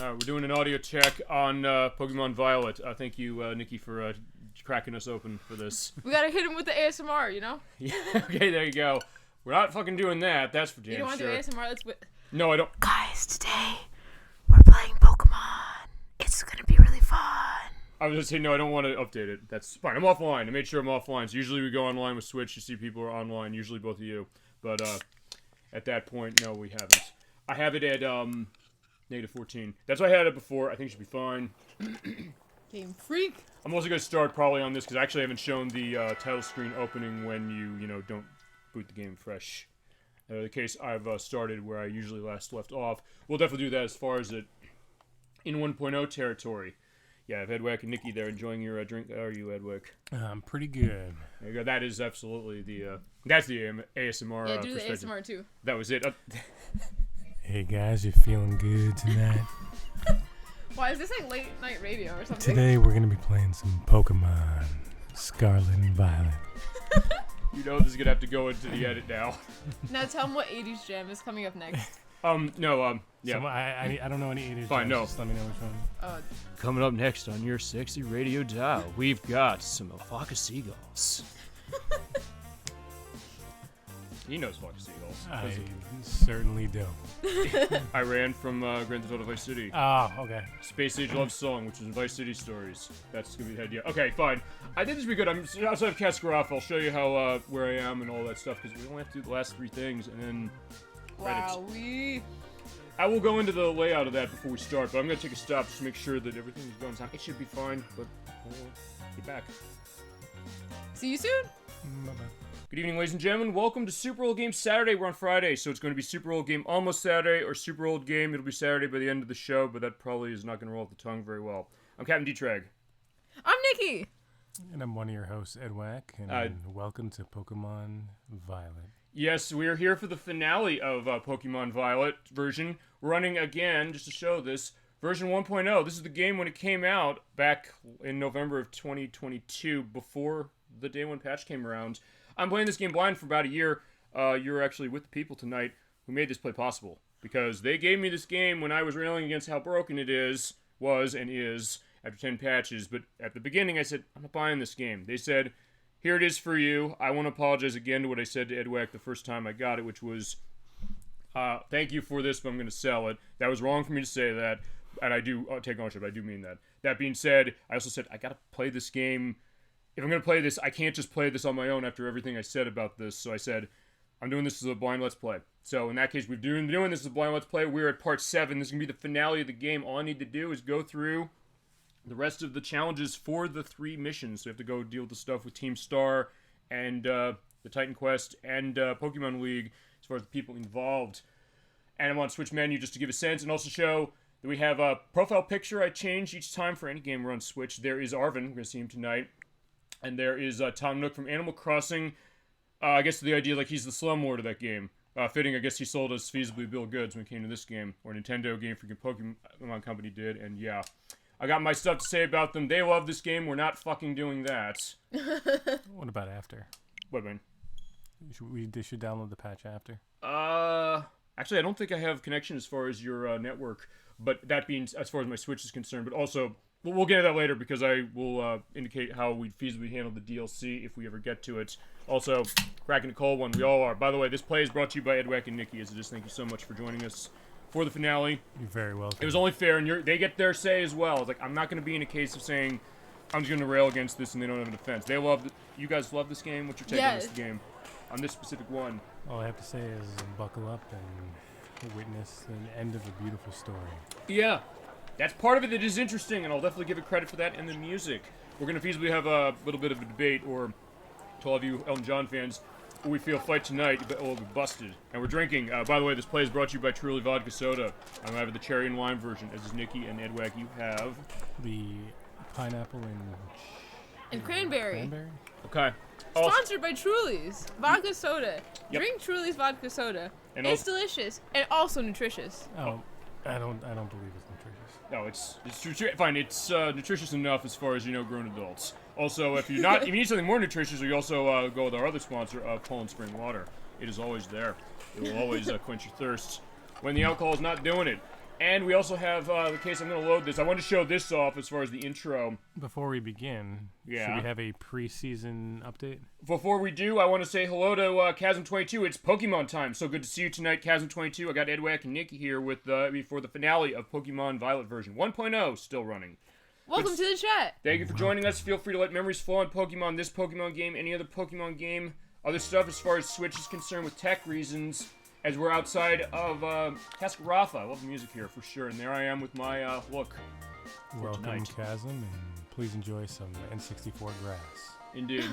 We're doing an audio check on Pokemon Violet. Thank you, Nikki, for cracking us open for this. We gotta hit him with the ASMR, you know? Yeah, okay, there you go. We're not fucking doing that, that's for damn sure. You don't want to do ASMR? No, I don't. Guys, today, we're playing Pokemon. It's gonna be really fun. I was just saying, no, I don't want to update it. That's fine. I'm offline. I made sure I'm offline. So usually we go online with Switch. You see people are online, usually both of you. But at that point, no, we haven't. I have it at negative 14. That's why I had it before. I think it should be fine. Game freak. I'm also going to start probably on this because I actually haven't shown the title screen opening when you don't boot the game fresh. The case I've started where I usually last left off. We'll definitely do that as far as it in 1.0 territory. Yeah, Edwick and Nikki there enjoying your drink. How are you, Edwick? I'm pretty good. There you go. That is absolutely the that's the ASMR. Yeah, do the ASMR too. That was it. Hey guys, you feeling good tonight? Why is this like late night radio or something? Today we're gonna be playing some Pokemon Scarlet and Violet. You know this is gonna have to go into the edit now. Now tell them what 80s jam is coming up next. Yeah. So I don't know any 80s. Fine, no. Just let me know which one. Coming up next on your sexy radio dial, we've got some Fuchsia Seagulls. He knows Fuchsia Seagulls. I certainly don't. I ran from Grand Theft Auto Vice City. Oh, okay. Space Age Love Song, which is in Vice City Stories. That's gonna be the idea. Okay, fine. I think this will be good. I'm outside of Cascaraf. I'll show you how where I am and all that stuff because we only have to do the last 3 things and then. Wowee. I will go into the layout of that before we start, but I'm going to take a stop just to make sure that everything is going down. It should be fine, but we'll get back. See you soon. Bye-bye. Good evening, ladies and gentlemen. Welcome to Super Old Game Saturday. We're on Friday, so it's going to be Super Old Game Almost Saturday or Super Old Game. It'll be Saturday by the end of the show, but that probably is not going to roll off the tongue very well. I'm Captain D-Trag. I'm Nikki. And I'm one of your hosts, Edwack, and welcome to Pokemon Violet. Yes, we are here for the finale of Pokemon Violet version. We're running again, just to show this, version 1.0. This is the game when it came out back in November of 2022, before the day 1 patch came around. I'm playing this game blind for about a year. You're actually with the people tonight who made this play possible, because they gave me this game when I was railing against how broken it was and is, after 10 patches. But at the beginning, I said, I'm not buying this game. They said, here it is for you. I want to apologize again to what I said to Edwack the first time I got it, which was, thank you for this, but I'm going to sell it. That was wrong for me to say that, and I do take ownership. I do mean that. That being said, I also said, I got to play this game. If I'm going to play this, I can't just play this on my own after everything I said about this. So I said, I'm doing this as a blind Let's Play. So in that case, we've been doing this as a blind Let's Play. We're at part 7. This is going to be the finale of the game. All I need to do is go through the rest of the challenges for the 3 missions. So we have to go deal with the stuff with Team Star and the Titan Quest and Pokemon League as far as the people involved. And I'm on Switch menu just to give a sense and also show that we have a profile picture I change each time for any game we're on Switch. There is Arven. We're going to see him tonight. And there is Tom Nook from Animal Crossing. I guess the idea, like, he's the slumlord of that game. Fitting, I guess he sold us feasibly bill of goods when it came to this game. Or Nintendo Game Freaking Pokemon Company did, and yeah. I got my stuff to say about them. They love this game. We're not fucking doing that. What about after? What, man? They should download the patch after. Actually, I don't think I have connection as far as your network. But that being, as far as my Switch is concerned. But also, we'll get to that later because I will indicate how we'd feasibly handle the DLC if we ever get to it. Also, cracking a cold one. We all are. By the way, this play is brought to you by Edwack and Nikki. As I just thank you so much for joining us for the finale. You're very welcome. It was only fair, and they get their say as well. It's like, I'm not going to be in a case of saying, I'm just going to rail against this and they don't have a defense. They love you guys love this game? What's your take on this game? On this specific one? All I have to say is buckle up and witness the end of a beautiful story. Yeah. That's part of it that is interesting, and I'll definitely give it credit for that and the music. We're going to feasibly have a little bit of a debate, or to all of you Elton John fans, we feel fight tonight, we'll be busted. And we're drinking. By the way, this play is brought to you by Truly Vodka Soda. I have the cherry and lime version, as is Nikki and Edwack. You have the pineapple and cranberry. Okay. Sponsored by Truly's Vodka Soda. Yep. Drink Truly's Vodka Soda. And it's delicious and also nutritious. Oh, I don't believe it's nutritious. No, it's fine. It's nutritious enough as far as grown adults. Also, if you need something more nutritious, you also go with our other sponsor, Poland Spring Water. It is always there. It will always quench your thirst when the alcohol is not doing it. And we also have the case. I'm going to load this. I want to show this off as far as the intro. Before we begin, should we have a preseason update? Before we do, I want to say hello to Chasm22. It's Pokemon time. So good to see you tonight, Chasm22. I got Edwack and Nikki here with before the finale of Pokemon Violet version 1.0 still running. Welcome to the chat. Thank you for joining us. Feel free to let memories flow on Pokemon, this Pokemon game, any other Pokemon game, other stuff as far as Switch is concerned with tech reasons. As we're outside of Cascarafa. I love the music here for sure. And there I am with my look. Welcome, Chasm, and please enjoy some N64 grass. Indeed.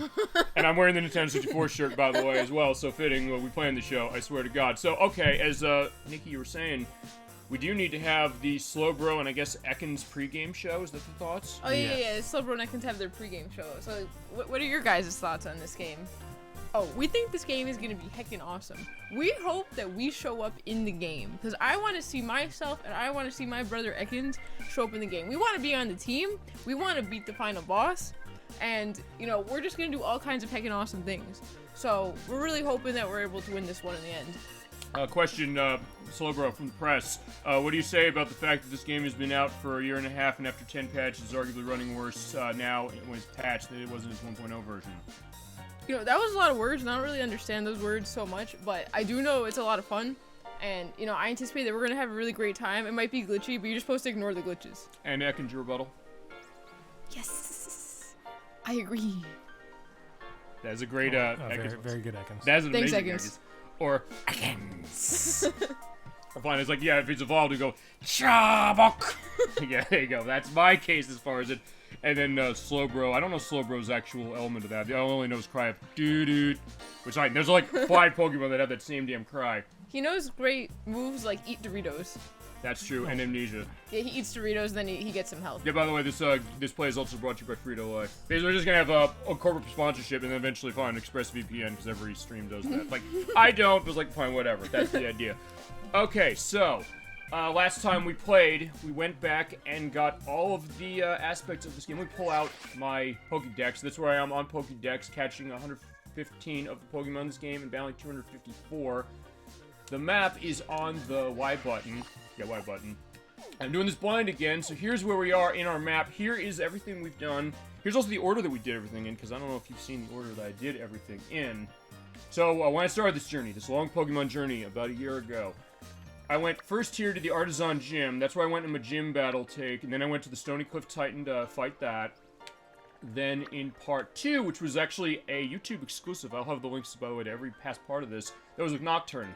And I'm wearing the Nintendo 64 shirt, by the way, as well. So fitting when we planned the show, I swear to God. So, okay, as Nikki, you were saying, we do need to have the Slowbro and I guess Ekans pregame show. Is that the thoughts? Oh, yeah. Slowbro and Ekans have their pregame show. So, what are your guys' thoughts on this game? Oh, we think this game is going to be heckin' awesome. We hope that we show up in the game, because I want to see myself and I want to see my brother Ekans show up in the game. We want to be on the team. We want to beat the final boss. And, you know, we're just going to do all kinds of heckin' awesome things. So, we're really hoping that we're able to win this one in the end. Question, Slowbro from the press. What do you say about the fact that this game has been out for a year and a half, and after 10 patches, is arguably running worse now when it's patched than it was in its 1.0 version? You know, that was a lot of words, and I don't really understand those words so much, but I do know it's a lot of fun, and, you know, I anticipate that we're going to have a really great time. It might be glitchy, but you're just supposed to ignore the glitches. And Ekans, your rebuttal? Yes, I agree. That is a great, very, very good Ekans. That is an Thanks, amazing Ekans. Or, Ekans. Fine, it's like, yeah, if it's evolved, we go, Chabok! Yeah, there you go. That's my case as far as it. And then Slowbro. I don't know Slowbro's actual element of that. I only know his cry of doo-doo. Which, there's like 5 Pokemon that have that same damn cry. He knows great moves like eat Doritos. That's true, and Amnesia. Yeah, he eats Doritos, then he gets some health. Yeah, by the way, this play is also brought to you by Frito-Lay. Basically, we're just gonna have a corporate sponsorship and then eventually find ExpressVPN, because every stream does that. Like, I don't, but it's like, fine, whatever. That's the idea. Okay, so... last time we played, we went back and got all of the aspects of this game. We pull out my Pokédex. That's where I am on Pokédex, catching 115 of the Pokemon in this game and battling 254. The map is on the Y button. Yeah, Y button. I'm doing this blind again, so here's where we are in our map. Here is everything we've done. Here's also the order that we did everything in, because I don't know if you've seen the order that I did everything in. So, when I started this journey, this long Pokemon journey about a year ago, I went first here to the Artisan Gym. That's where I went in my gym battle take. And then I went to the Stony Cliff Titan to fight that. Then in part 2, which was actually a YouTube exclusive. I'll have the links, by the way, to every past part of this. That was with Nocturne.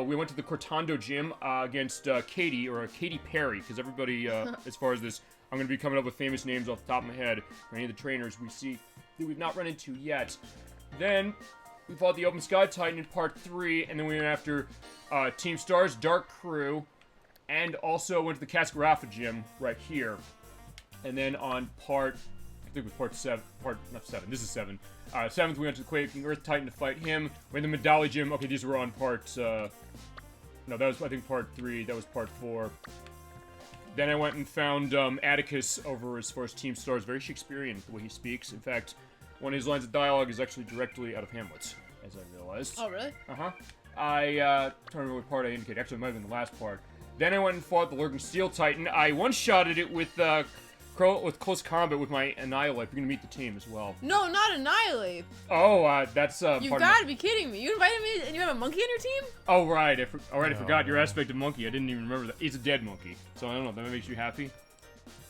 We went to the Cortando Gym against Katie, or Katy Perry. Because everybody, as far as this, I'm going to be coming up with famous names off the top of my head. For any of the trainers we see that we've not run into yet. Then we fought the Open Sky Titan in part 3. And then we went after... Team Star's Dark Crew, and also went to the Cascarafa Gym right here. And then on part, I think it was part 7, not 7, this is 7. 7th, we went to the Quaking Earth Titan to fight him. We went to the Medali Gym. Okay, these were on part, no, that was, I think, part 3. That was part 4. Then I went and found Atticus over as far as Team Star's. Very Shakespearean, the way he speaks. In fact, one of his lines of dialogue is actually directly out of Hamlet, as I realized. Oh, really? Uh-huh. I don't remember what part I indicated. Actually, it might have been the last part. Then I went and fought the Lurking Steel Titan. I one-shotted it with close combat with my Annihilate. You're gonna meet the team as well. No, not Annihilate. Oh, that's You've got to be kidding me. You invited me and you have a monkey on your team? Oh, right. I forgot your aspect of monkey. I didn't even remember that. He's a dead monkey. So I don't know. That makes you happy?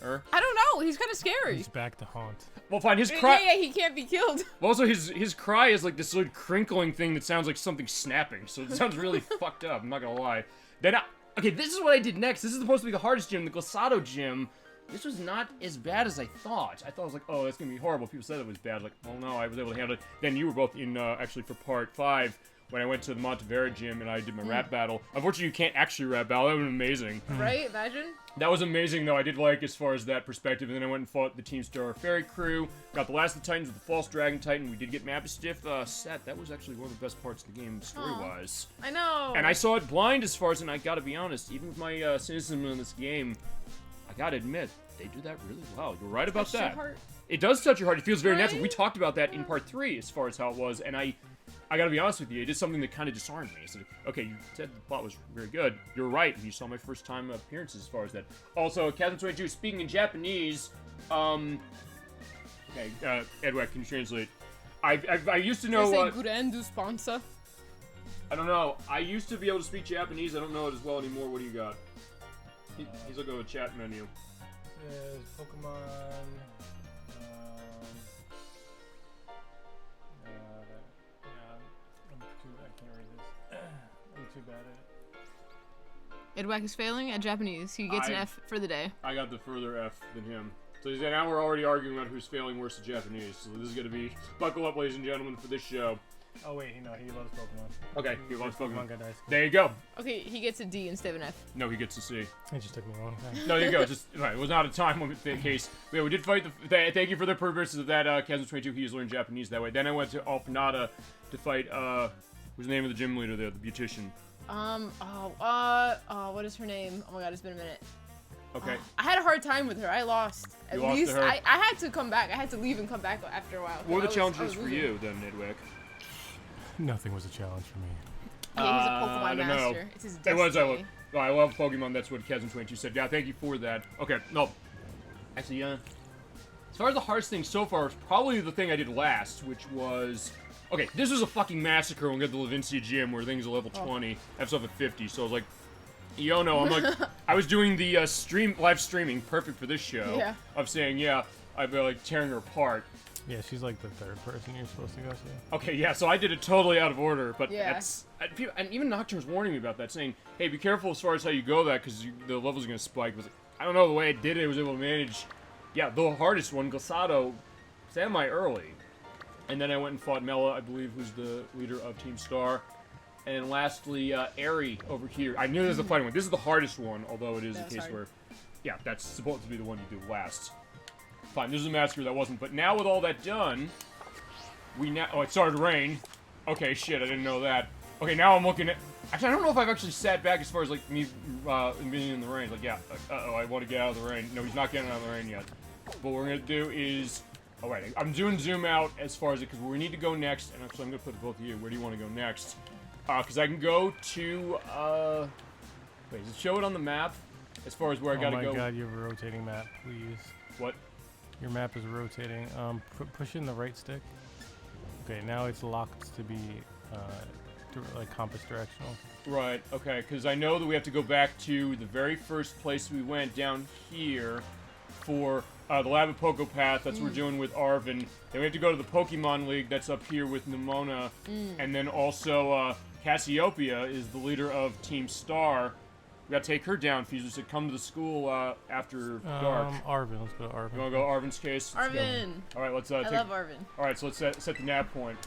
I don't know. He's kind of scary. He's back to haunt. Well, fine. His cry. Yeah, he can't be killed. Well, also his cry is like this little crinkling thing that sounds like something snapping. So it sounds really fucked up. I'm not gonna lie. Then okay, this is what I did next. This is supposed to be the hardest gym, the Glosado Gym. This was not as bad as I thought. I thought I was like, oh, that's gonna be horrible. People said it was bad. Like, oh no, I was able to handle it. Then you were both in actually for part 5. When I went to the Montevera Gym and I did my rap battle. Unfortunately, you can't actually rap battle. That would have been amazing. Right? Imagine. That was amazing, though. I did like as far as that perspective. And then I went and fought the Team Star Fairy Crew. Got the last of the Titans with the False Dragon Titan. We did get Mapistiff set. That was actually one of the best parts of the game, story-wise. I know. And I saw it blind as far as, and I gotta be honest, even with my cynicism in this game, I gotta admit, they do that really well. You're right about that. It does touch your heart. It feels very natural. We talked about that in part 3 as far as how it was, and I gotta be honest with you, it did something that kind of disarmed me. I said, okay, you said the plot was very good. You're right, and you saw my first time appearances as far as that. Also, Captain22, speaking in Japanese, okay, Edward, can you translate? I used to know. Grandu sponsor. I don't know. I used to be able to speak Japanese. I don't know it as well anymore. What do you got? He's looking at the chat menu. There's Pokemon. I can't read this. I'm too bad at it. Edwack is failing at Japanese. He gets an F for the day. I got the further F than him. So now we're already arguing about who's failing worse at Japanese. So this is going to be... Buckle up, ladies and gentlemen, for this show. Oh, wait, he loves Pokemon. Okay, he loves Pokemon. Guy There you go. Okay, he gets a D instead of an F. No, he gets a C. It just took me a long time. No, there you go. Just right. It was not a time limit case. Yeah, we did fight thank you for the purposes of that. Kazan22, he has learned Japanese that way. Then I went to Alpanada to fight, who's the name of the gym leader there? The beautician. What is her name? Oh my god, it's been a minute. Okay. I had a hard time with her. I lost. At lost least to her? I had to come back. I had to leave and come back after a while. What were the challenges for you then, Nidwick? Nothing was a challenge for me. Yeah, he's a Pokemon I don't master. know. It's his It destiny. was. I love Pokemon. That's what Kazan22 said. Yeah, thank you for that. Okay, no. Actually, as far as the hardest thing so far, it's probably the thing I did last, which was... Okay, this was a fucking massacre when we got the Levincia gym where things are level 20, have stuff at 50, so I was like, yo, no, I'm like... I was doing the live streaming, perfect for this show, Yeah. of saying, yeah, I'd be like tearing her apart. Yeah, she's like the third person you're supposed to go see. Okay, yeah, so I did it totally out of order, but Yeah. that's... And even Nocturne's warning me about that, saying, hey, be careful as far as how you go that, because the level's going to spike. But I don't know, the way I did it, I was able to manage, yeah, the hardest one, Glosado, semi-early. And then I went and fought Mela, I believe, who's the leader of Team Star. And then lastly, Aerie over here. I knew this was the fighting one. This is the hardest one, although it is a case where, yeah, that's supposed to be the one you do last. Fine, this is a massacre that wasn't. But now with all that done, oh, it started to rain. Okay, shit, I didn't know that. Okay, now I'm looking at... Actually, I don't know if I've actually sat back as far as, like, me being in the rain. Like, yeah, uh-oh, I want to get out of the rain. No, he's not getting out of the rain yet. But what we're going to do is... Oh, wait, I'm doing zoom out as far as it, because where we need to go next, and actually I'm going to put both of you, where do you want to go next? Because I can go to, wait, does it show it on the map? As far as where I got to go? Oh my god, you have a rotating map, please. What? Your map is rotating. Push in the right stick. Okay, now it's locked to be, like, compass directional. Right, okay, because I know that we have to go back to the very first place we went down here for... the Lab of Pokepath, that's what we're doing with Arven. Then we have to go to the Pokemon League, that's up here with Nimona. And then also, Cassiopeia is the leader of Team Star. We gotta take her down, Fuser said come to the school, after dark. Arven, let's go to Arven. You wanna go Arven's case? Arven! Alright, let's, I love Arven. Alright, so let's set the nav point.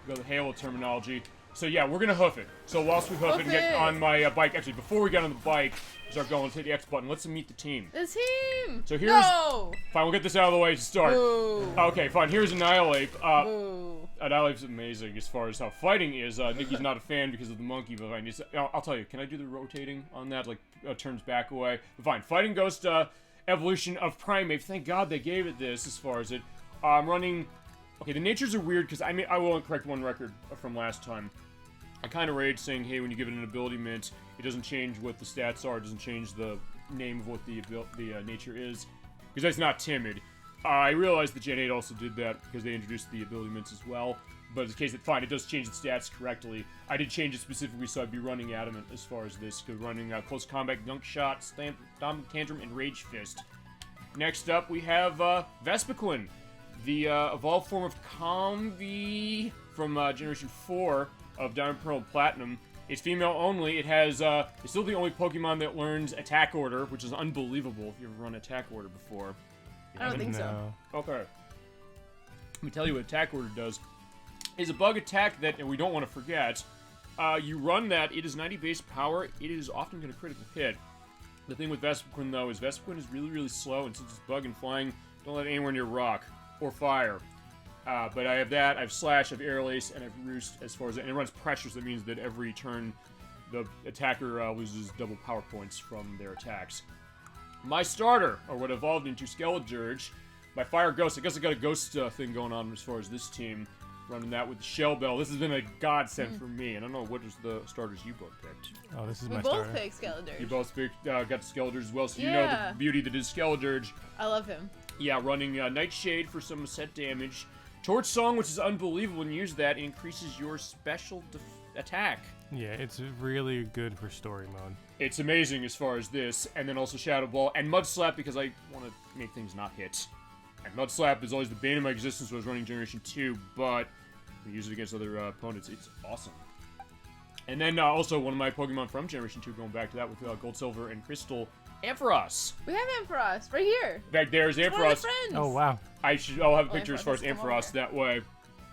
Go to the Halo terminology. So yeah, we're gonna hoof it. So whilst we hoof it and get on my bike, actually, before we get on the bike, start going, let's hit the X button. Let's meet the team. The team! So here's... No! Fine, we'll get this out of the way to start. Boo. Okay, fine, here's Annihilate. Boo. Annihilate's amazing as far as how fighting is. Nikki's not a fan because of the monkey, but fine. I'll tell you, can I do the rotating on that? Like, turns back away? But fine, Fighting Ghost, Evolution of Primate. Thank God they gave it this as far as it. I'm running... Okay, the natures are weird because I will correct one record from last time. I kind of rage saying, hey, when you give it an ability mint, it doesn't change what the stats are, it doesn't change the name of what the nature is, because that's not timid. I realized that Gen 8 also did that because they introduced the ability mints as well, but in the case that, fine, it does change the stats correctly. I did change it specifically so I'd be running Adamant as far as this, because running Close Combat, Gunk Shot, Dominant Tantrum, and Rage Fist. Next up, we have Vespiquen, the evolved form of Combi from Generation 4, of Diamond, Pearl, and Platinum. It's female only. It has, it's still the only Pokemon that learns Attack Order, which is unbelievable if you've ever run Attack Order before. I don't think so. Okay. Let me tell you what Attack Order does. It's a bug attack that, and we don't want to forget, you run that, it is 90 base power, it is often going to critical hit. The thing with Vespiquen, though, is Vespiquen is really, really slow, and since it's bug and flying, don't let it anywhere near rock or fire. But I have that, I have Slash, I have Aerial Ace, and I have Roost as far as... And it runs Pressure, so that means that every turn the attacker loses double power points from their attacks. My starter, or what evolved into Skeledirge, my Fire Ghost. I guess I got a ghost thing going on as far as this team. running that with the Shell Bell. This has been a godsend for me. And I don't know, what is the starters you both picked? Oh, this is We my both starter. picked Skeledirge. You both picked, got the Skeledirge as well, so you know Yeah. the beauty that is Skeledirge. I love him. Yeah, running Nightshade for some set damage. Torch Song, which is unbelievable when you use that, increases your special attack. Yeah, it's really good for story mode. It's amazing as far as this, and then also Shadow Ball and Mud Slap because I want to make things not hit. And Mud Slap is always the bane of my existence when I was running Generation 2, but we use it against other opponents. It's awesome. And then also one of my Pokemon from Generation 2, going back to that with Gold, Silver, and Crystal, Ampharos. We have Ampharos right here. Back there's It's one of my Ampharos. friends. Oh, wow. I'll have a picture as Ampharos far as has come Ampharos over. that way,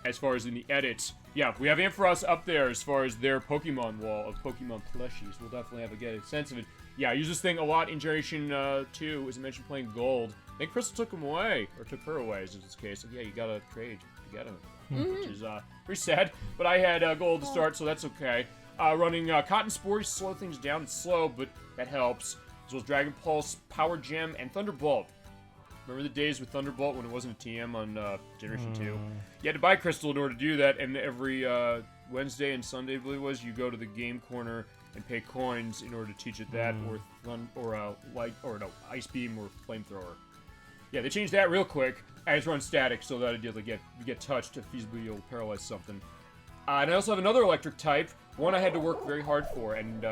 as far as in the edit. Yeah, we have Ampharos up there as far as their Pokemon wall of Pokemon plushies. We'll definitely have to get a sense of it. Yeah, I use this thing a lot in Generation 2, as I mentioned, playing Gold. I think Crystal took him away, or took her away, as is this case. So yeah, you gotta trade to get him, which is pretty sad. But I had Gold to start, so that's okay. Running Cotton Spore, slow things down. It's slow, but that helps. As well as Dragon Pulse, Power Gem, and Thunderbolt. Remember the days with Thunderbolt when it wasn't a TM on Generation 2? You had to buy Crystal in order to do that, and every Wednesday and Sunday, I believe it was, you go to the game corner and pay coins in order to teach it that, or Ice Beam or Flamethrower. Yeah, they changed that real quick. I just run static so that you get touched, if feasibly you'll paralyze something. And I also have another electric type, one I had to work very hard for, and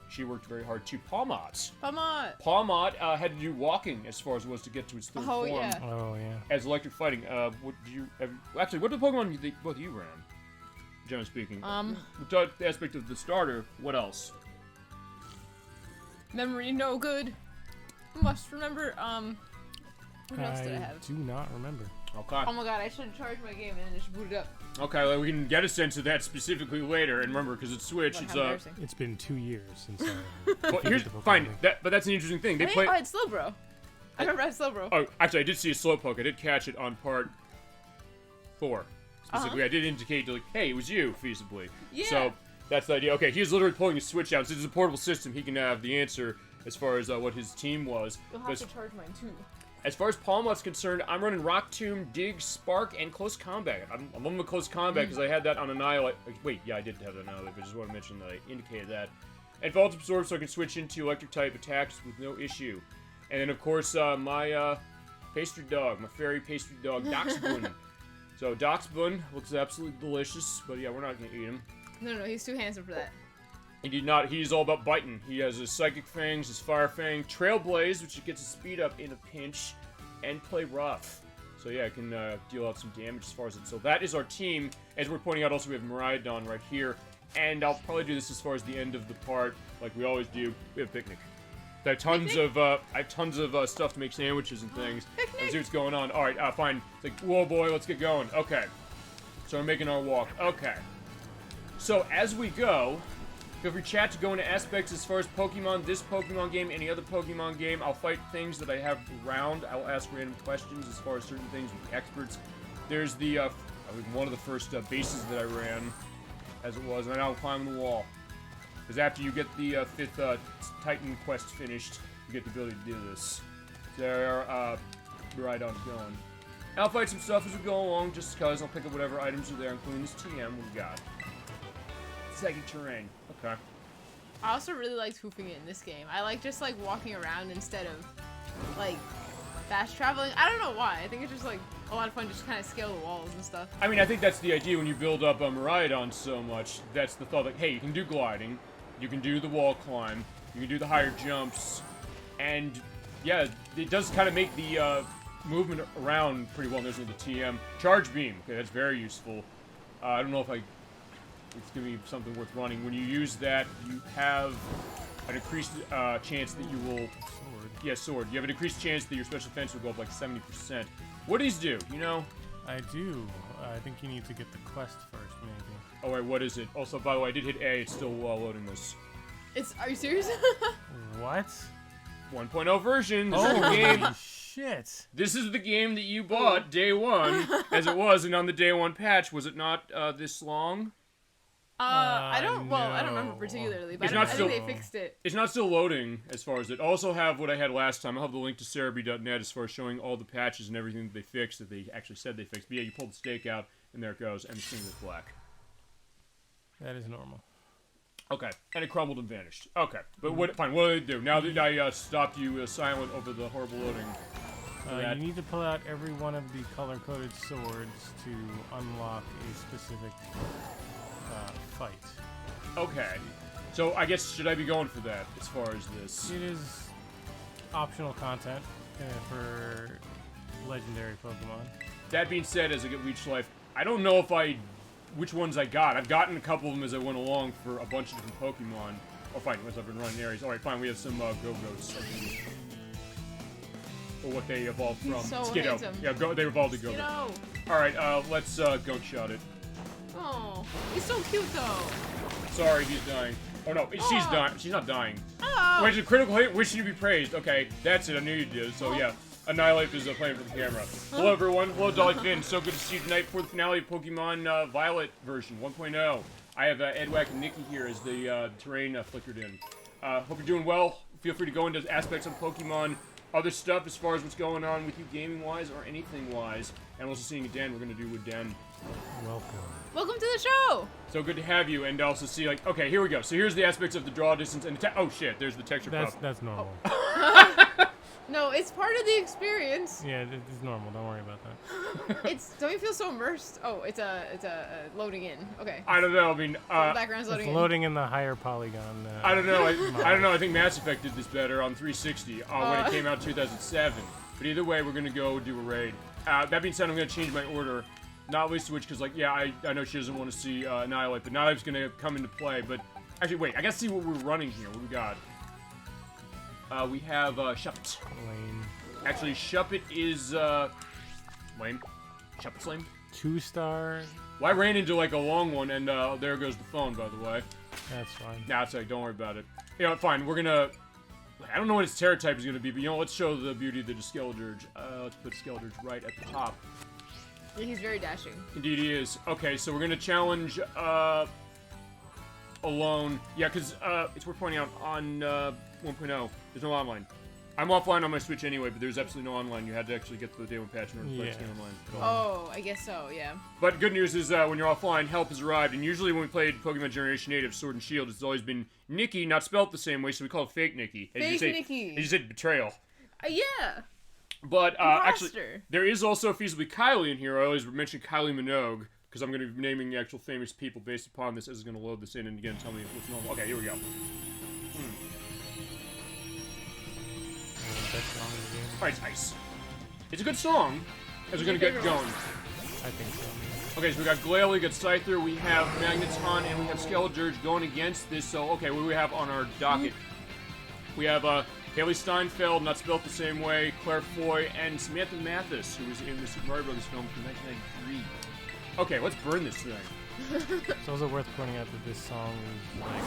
she worked very hard too. Pawmot. Pawmot had to do walking as far as it was to get to its third form. Yeah. Oh, yeah. As electric fighting. What are the Pokemon both of you ran? Generally speaking. The aspect of the starter, what else? Memory no good. Must remember, what else did I have? do not remember. Okay. Oh my god, I should have charged my game and then just boot it up. Okay, well, we can get a sense of that specifically later. And remember, because it's Switch, How it's embarrassing. It's been 2 years since I well, here's the Pokemon fine. thing. But that's an interesting thing. They I play. had Slowbro. I remember I had Slowbro. Oh, actually, I did see a Slowpoke. I did catch it on part 4. Specifically, I did indicate to, like, hey, it was you, feasibly. Yeah. So that's the idea. Okay, he's literally pulling his Switch out. Since it's a portable system, he can have the answer as far as what his team was. You'll But have to charge mine too. as far as Palmot's concerned, I'm running Rock Tomb, Dig, Spark, and Close Combat. I'm on the Close Combat because I had that on Annihilate. Wait, yeah, I did have that on Annihilate, but I just want to mention that I indicated that. And Vault Absorb so I can switch into Electric type attacks with no issue. And then, of course, my pastry dog, my fairy pastry dog, Doxbun. So Doxbun looks absolutely delicious, but yeah, we're not going to eat him. No, he's too handsome for that. He did not. He's all about biting. He has his Psychic Fangs, his Fire Fang, Trailblaze, which gets his speed up in a pinch, and Play Rough. So yeah, I can deal out some damage as far as it. So that is our team. As we're pointing out, also we have Miraidon right here, and I'll probably do this as far as the end of the part, like we always do. We have Picnic. I have tons of stuff to make sandwiches and things. Let's see what's going on. All right, fine. It's like, whoa, boy, let's get going. Okay. So we're making our walk. Okay. So as we go. Feel free chat to go into aspects as far as Pokemon, this Pokemon game, any other Pokemon game. I'll fight things that I have around. I'll ask random questions as far as certain things with experts. There's the, one of the first bases that I ran, as it was, and then I'll climb the wall. Because after you get the 5th Titan quest finished, you get the ability to do this. There, Miraidon's going. I'll fight some stuff as we go along, just because I'll pick up whatever items are there, including this TM we got. Psychic terrain. Okay. I also really liked hoofing it in this game. I like just like walking around instead of like fast traveling. I don't know why. I think it's just like a lot of fun just kind of scale the walls and stuff. I mean, I think that's the idea when you build up a Miraidon so much. That's the thought, like, hey, you can do gliding, you can do the wall climb, you can do the higher jumps, and yeah, it does kind of make the movement around pretty well. There's the TM. Charge Beam. Okay, that's very useful. I don't know if it's going to be something worth running. When you use that, you have an increased chance that you will... Sword. Yeah, sword. You have an increased chance that your special defense will go up like 70%. What do these do? You know? I do. I think you need to get the quest first, maybe. Oh, wait, what is it? Also, by the way, I did hit A. It's still loading this. Are you serious? What? 1.0 version. This is the game. Holy shit. This is the game that you bought day one, as it was, and on the day one patch, was it not this long? I don't remember no. particularly, but It's I not think still- they fixed it. It's not still loading as far as it. I also have what I had last time. I'll have the link to cerebi.net as far as showing all the patches and everything that they fixed, that they actually said they fixed. But yeah, you pull the stake out, and there it goes, and the screen was black. That is normal. Okay, and it crumbled and vanished. Okay, but what? Fine. What do they do now that I stopped you silent over the horrible loading? You need to pull out every one of the color-coded swords to unlock a specific fight. Okay, so I guess should I be going for that as far as this? It is optional content for legendary Pokemon. That being said, as I get Leech Life, I don't know which ones I got. I've gotten a couple of them as I went along for a bunch of different Pokemon. Oh, fine, once I've been running areas. Alright, fine, we have some Go-Go's. Or what they evolved from. So Skiddo. handsome. Yeah, they evolved to Go-Go. Skiddo. Alright, let's Goat Shot it. Oh, he's so cute though. Sorry, he's dying. Oh no, she's dying. She's not dying. Oh. Wait, a critical hit, wishing to be praised. Okay, that's it, I knew you did. So yeah, Annihilate is playing for the camera. Hello everyone, hello Dolly Finn. So good to see you tonight for the finale of Pokemon Violet version 1.0. I have Edwack and Nikki here as the terrain flickered in. Hope you're doing well. Feel free to go into aspects of Pokemon, other stuff as far as what's going on with you gaming-wise or anything-wise. And also seeing Dan, we're going to do with Dan. Welcome. Welcome to the show. So good to have you, and also see, like, okay, here we go. So here's the aspects of the draw distance and oh shit, there's the texture puff. That's normal. No, it's part of the experience. Yeah, it's normal. Don't worry about that. Don't you feel so immersed? Oh, it's loading in. Okay. I don't know. I mean, The background's It's loading loading in the higher polygon. I don't know. I don't know. I think Mass Effect did this better on 360 when it came out in 2007. But either way, we're gonna go do a raid. That being said, I'm gonna change my order. Not least of which, because like, yeah, I know she doesn't want to see Annihilate, but Annihilate's gonna come into play. But actually, wait, I gotta see what we're running here. What do we got? We have Shuppet. Lame. Actually, Shuppet is lame. Shuppet's lame. 2-star. Well, I ran into like a long one, and there goes the phone, by the way. That's fine. Nah, it's like, don't worry about it. You know, fine. We're gonna. I don't know what its Terra type is gonna be, but you know, let's show the beauty of the Skeledirge. Let's put Skeledirge right at the top. Yeah, he's very dashing. Indeed, he is. Okay, so we're gonna challenge alone. Yeah, because it's worth pointing out on 1.0, there's no online. I'm offline on my Switch anyway, but there's absolutely no online. You had to actually get the day one patch in order to play this game online at all. Oh, I guess so, yeah. But good news is when you're offline, help has arrived. And usually when we played Pokemon Generation 8 of Sword and Shield, it's always been Nikki, not spelt the same way, so we call it Fake Nikki. Fake Nikki. You said betrayal. Yeah. But actually, Imposter. there is also feasibly Kylie in here. I always mention Kylie Minogue, because I'm going to be naming the actual famous people based upon this as it's going to load this in and again tell me what's normal. Okay, here we go. Best song in the game. Alright, it's Ice. It's a good song, as we're going to get going. I think so. Okay, so we got Glalie, we got Scyther, we have Magneton, and we have Skeledirge going against this. So, okay, what do we have on our docket? We have Haley Steinfeld, not spelled the same way, Claire Foy, and Samantha Mathis, who was in the Super Mario Brothers film from 1993. Okay, let's burn this thing. It's also worth pointing out that this song is like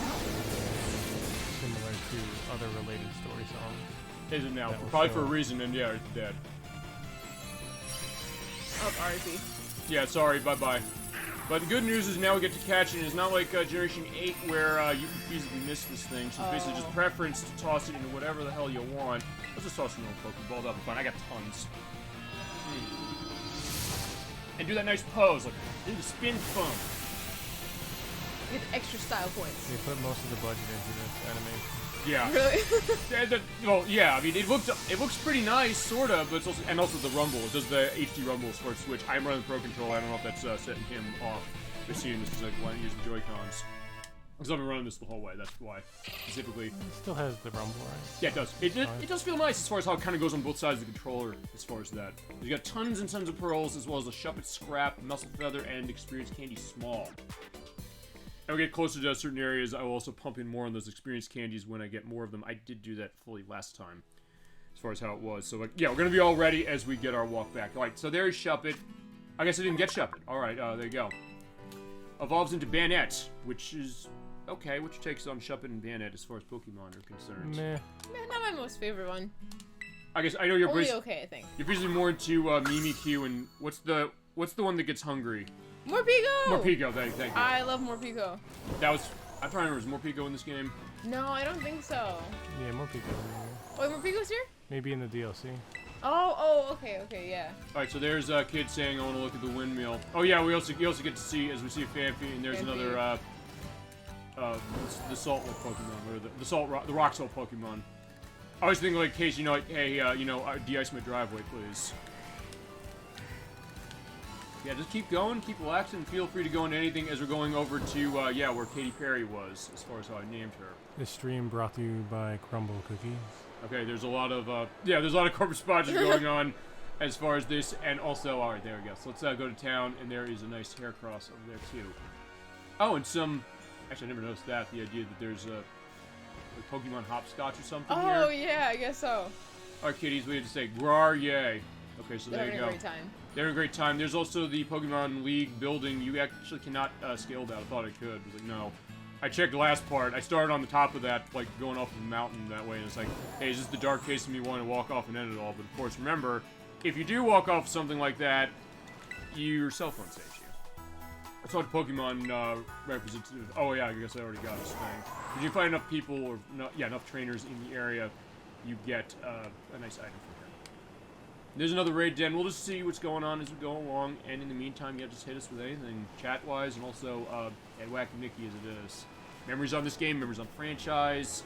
similar to other related story songs. Is it now? That will Probably show for a up. reason, and yeah, it's dead. Oh, RIP. Yeah, sorry, bye-bye. But the good news is now we get to catch it. It's not like Generation 8 where you can feasibly miss this thing. So it's basically just preference to toss it into whatever the hell you want. Let's just toss it into a Pokeball. That'll be fine. I got tons. And do that nice pose. Like, do the spin funk. Get extra style points. They put most of the budget into this animation. Yeah. Really? Well, yeah. I mean, it looks pretty nice, sort of, but it's also also the rumble. It does the HD rumble as far as Switch. I'm running Pro Controller. I don't know if that's setting him off. But seeing this is like when using Joy-Cons. Because I've been running this the whole way. That's why, specifically. It still has the rumble, right? Yeah, it does. It does feel nice as far as how it kind of goes on both sides of the controller. As far as that, you got tons and tons of pearls, as well as a Shuppet Scrap, Muscle Feather, and Experience Candy Small. And we get closer to certain areas, I will also pump in more on those experience candies when I get more of them. I did do that fully last time, as far as how it was. So, like, yeah, we're going to be all ready as we get our walk back. Alright, so there's Shuppet. I guess I didn't get Shuppet. Alright, there you go. Evolves into Banette, which is okay, which takes on Shuppet and Banette as far as Pokemon are concerned. Meh. Not my most favorite one. I guess, I know you're Only okay, I think. You're basically more into Mimikyu and what's the one that gets hungry? Morpeko! Morpeko, thank you. I love Morpeko. That was, I probably remember, was Morpeko in this game? No, I don't think so. Yeah, more people. Wait, Morpeko's here? Maybe in the DLC. Okay, yeah. All right, so there's a kid saying, "I want to look at the windmill." Oh yeah, you also get to see, as we see a Phanpy, and there's another the salt Pokemon, or the rock salt Pokemon. I was thinking, like, Case, like, hey, de-ice my driveway, please. Yeah, just keep going, keep relaxing, feel free to go into anything as we're going over to, where Katy Perry was, as far as how I named her. This stream brought to you by Crumble Cookies. Okay, there's a lot of, there's a lot of corporate sponges going on as far as this, and also, alright, there we go. So let's go to town, and there is a nice hair cross over there, too. Oh, and actually, I never noticed that, the idea that there's a Pokemon hopscotch or something here. Oh, yeah, I guess so. Alright, kitties, we had to say, grar yay. Okay, so there you go. They're having a great time. They're having a great time. There's also the Pokemon League building. You actually cannot scale that. I thought I could. I was like, no. I checked the last part. I started on the top of that, like, going off of the mountain that way, and it's like, hey, is this the dark case of me wanting to walk off and end it all? But, of course, remember, if you do walk off something like that, your cell phone saves you. I saw the Pokemon representative. Oh, yeah, I guess I already got this thing. If you find enough people, or enough trainers in the area, you get a nice item from them. There's another raid den. We'll just see what's going on as we go along, and in the meantime, yeah, just hit us with anything chat-wise, and also at Wacky Nicky as it is. Memories on this game, memories on franchise.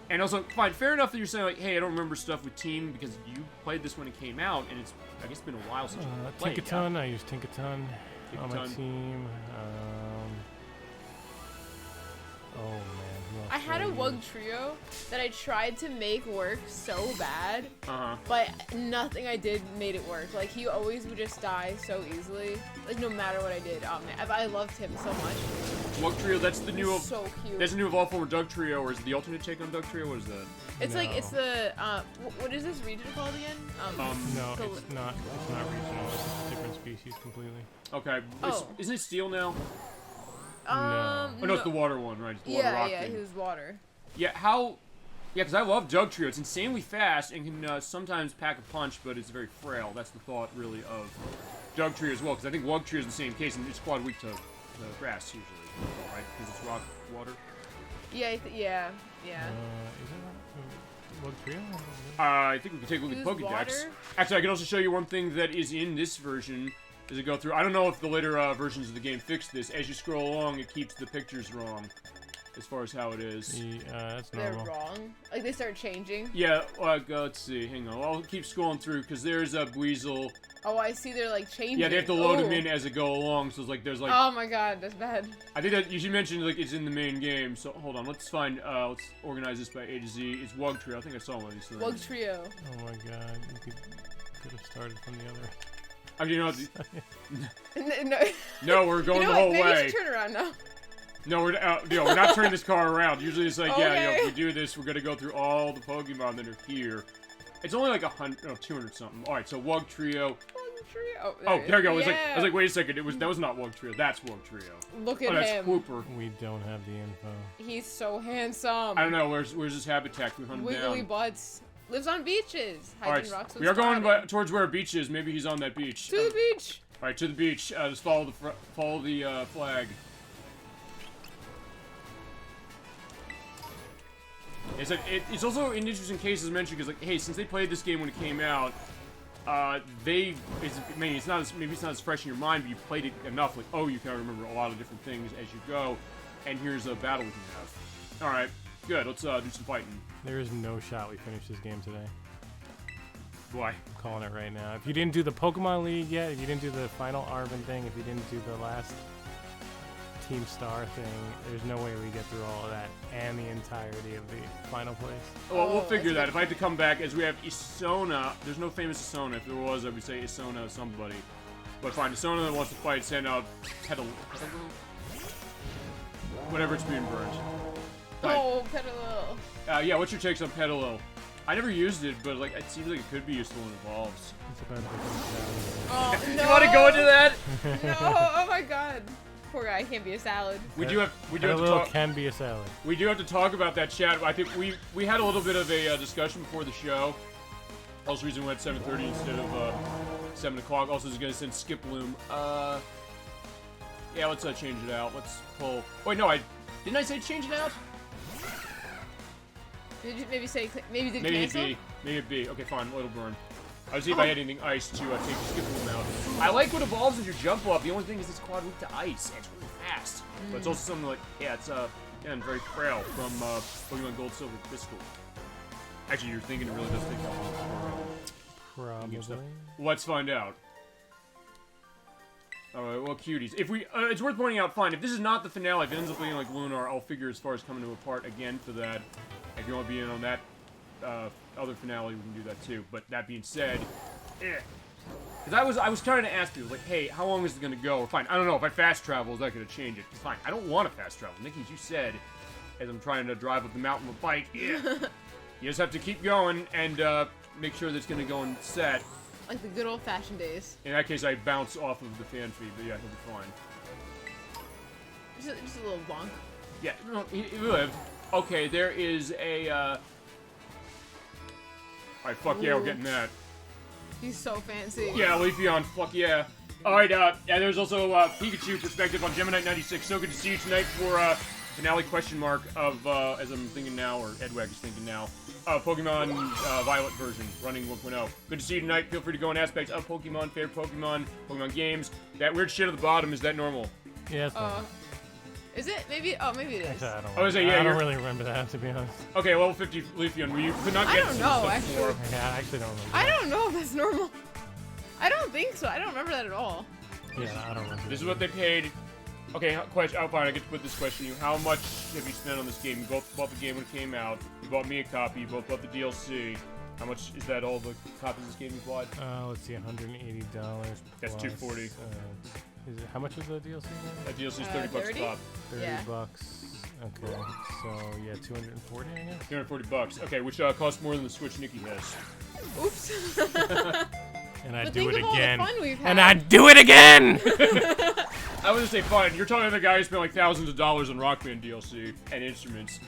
And also, fine, fair enough that you're saying, like, hey, I don't remember stuff with Team, because you played this when it came out, and it's, I guess, been a while since you played it. Tinkaton, I use Tinkaton on my team. Oh, man. I had a Wug Trio that I tried to make work so bad, but nothing I did made it work. Like, he always would just die so easily. Like, no matter what I did. Oh, man. I loved him so much. Wug Trio, that's the new so cute. That's the new evolved form of Doug Trio, or is it the alternate take on Doug Trio? What is that? It's like, it's the, what is this region called again? No, it's not regional. It's a different species completely. Okay. Isn't it Steel now? No. Oh, no, it's the water one, right? It's the water rock thing. He was water. Yeah, Yeah, because I love Doug Trio. It's insanely fast and can sometimes pack a punch, but it's very frail. That's the thought, really, of Doug Trio as well, because I think Wug Trio is the same case, and it's quite weak to grass, usually, right? Because it's rock, water. Yeah, yeah. Is it Wug Trio? I think we can take a look at Pokedex. Water? Actually, I can also show you one thing that is in this version as it go through. I don't know if the later versions of the game fixed this. As you scroll along, it keeps the pictures wrong as far as how it is. That's normal. They're wrong? Like, they start changing? Yeah, let's see. Hang on. I'll keep scrolling through, because there's a Weasel. Oh, I see they're, like, changing. Yeah, they have to load them in as they go along, so it's like, there's, like... Oh my god, that's bad. I think that you should mention, like, it's in the main game, so hold on. Let's find, let's organize this by A to Z. It's Wug Trio. I think I saw one of these things. Wug Trio. Oh my god, you could have started from the other... No, we're going the whole way. Maybe you should turn around now. No, we're not turning this car around. Usually it's like, okay. If we do this, we're gonna go through all the Pokemon that are here. It's only like 200 something. All right, so Wug Trio. Wug Trio. Oh, there we go. Yeah. I was like, wait a second. That was not Wug Trio. That's Wug Trio. Look at that's him. Swooper. We don't have the info. He's so handsome. I don't know. Where's his habitat? Can we hunt him Wiggly down? butts. Lives on beaches. All right, we are going towards where a beach is. Maybe he's on that beach. To the beach. All right, to the beach. Just follow the flag. It's also an interesting case as mentioned because, like, hey, since they played this game when it came out, it's not as fresh in your mind, but you played it enough, like, oh, you can remember a lot of different things as you go, and here's a battle we can have. All right, good. Let's do some fighting. There is no shot we finish this game today. Why? I'm calling it right now. If you didn't do the Pokemon League yet, if you didn't do the final Arven thing, if you didn't do the last Team Star thing, there's no way we get through all of that and the entirety of the final place. Well, we'll figure that. If I had to come back, as we have Isona, there's no famous Isona. If there was, I would say Isona somebody. But fine, Isona that wants to fight, send out Petal. Whatever it's being burned. Oh, Petalil. Yeah, what's your takes on Petalil? I never used it, but like it seems like it could be useful when it evolves. It's about different Oh, no. You want to go into that? No, oh my god. Poor guy can't be a salad. We do have to talk. Can be a salad. We do have to talk about that chat. I think we had a little bit of a discussion before the show. Also, the reason we went 7:30 instead of 7 o'clock. Also, is going to send Skip Bloom. Yeah, let's change it out. Let's pull. Wait, no, didn't I say change it out? Did you maybe say maybe Maybe it be. Okay, fine. It'll burn. I'll see if I had anything ice to take skip them out. I like what evolves as your jump up. The only thing is it's quad weak to ice, and it's really fast. But it's also something like, it's again, very frail from Pokemon Gold, Silver, Crystal. Actually, you're thinking it really does take that long. Probably. Let's find out. Alright, well, cuties. If we, it's worth pointing out, fine, if this is not the finale, if it ends up being like Lunar, I'll figure as far as coming to a part again for that. If you want to be in on that other finale, we can do that too. But that being said, because I was trying to ask people, like, hey, how long is it gonna go? Or fine, I don't know, if I fast travel, is that gonna change it? Fine, I don't want to fast travel. Nikki, as you said, as I'm trying to drive up the mountain with a bike, you just have to keep going and make sure that's gonna go and set. Like the good old-fashioned days. In that case, I bounce off of the fan feed, but yeah, he'll be fine. Just a little bonk. Yeah, no, he lived. Okay, there is a, Alright, fuck yeah, we're getting that. He's so fancy. Yeah, Leafeon, fuck yeah. Alright, yeah, there's also Pikachu perspective on Gemini 96. So good to see you tonight for finale question mark of, as I'm thinking now, or Edwag is thinking now, Pokemon Violet version, running 1.0. Good to see you tonight. Feel free to go in aspects of Pokemon, favorite Pokemon, Pokemon games. That weird shit at the bottom, is that normal? Yeah, it's normal. Is it? Maybe. Oh, maybe it is. Actually, I don't. I was like, yeah, I don't you're- really remember that, to be honest. Okay, level 50 Leafeon, where you could not I get don't some know, stuff actually. before. Yeah, I actually don't remember. I don't know if that's normal. I don't think so. I don't remember that at all. Yeah, I don't remember. This is what they paid. Okay, question. Oh, fine. I get to put this question to you. How much have you spent on this game? You both bought the game when it came out. You bought me a copy. You both bought the DLC. How much is that? All the copies of this game you bought? Let's see, $180. That's plus, $240. Is it, how much was the DLC again? That DLC is 30 bucks 30? top. 30 Yeah. bucks. Okay, so yeah, 240, I guess. 240 bucks. Okay, which costs more than the Switch Nikki has. Oops. And I But do think it of all the again. fun we've had. And I do it again. I was gonna say fine. You're talking to the guy who spent like thousands of dollars on Rock Band DLC and instruments.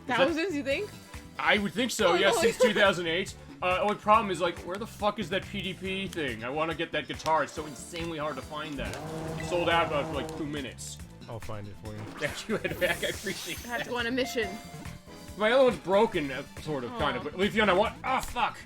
Thousands, you think? I would think so. Oh, Yes, no. since 2008. Only problem is like, where the fuck is that PDP thing? I want to get that guitar. It's so insanely hard to find that. Sold out for like 2 minutes. I'll find it for you. Thank you, Edwag. I appreciate I have that. to go on a mission. My other one's broken, sort of, kind of. Aw. But Leafeon, I want. Ah, fuck.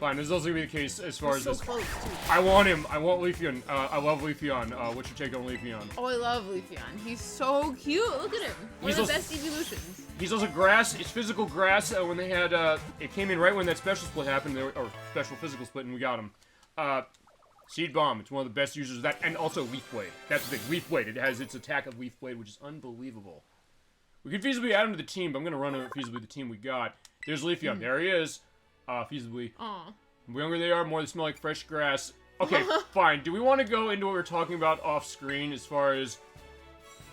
Fine. This is also gonna be the case as far as So this. close, too. I want him. I want Leafeon. I love Leafeon. What's your take on Leafeon? Oh, I love Leafeon. He's so cute. Look at him. One He's of the also- best evolutions. He's also grass. It's physical grass. When they had, it came in right when that special split happened, or special physical split, and we got him. Seed Bomb. It's one of the best users of that, and also Leaf Blade. That's the thing. Leaf Blade. It has its attack of Leaf Blade, which is unbelievable. We could feasibly add him to the team, but I'm gonna run feasibly the team we got. There's Leafeon. There he is. Feasibly. Aw. The younger they are, more they smell like fresh grass. Okay, fine. Do we want to go into what we're talking about off screen as far as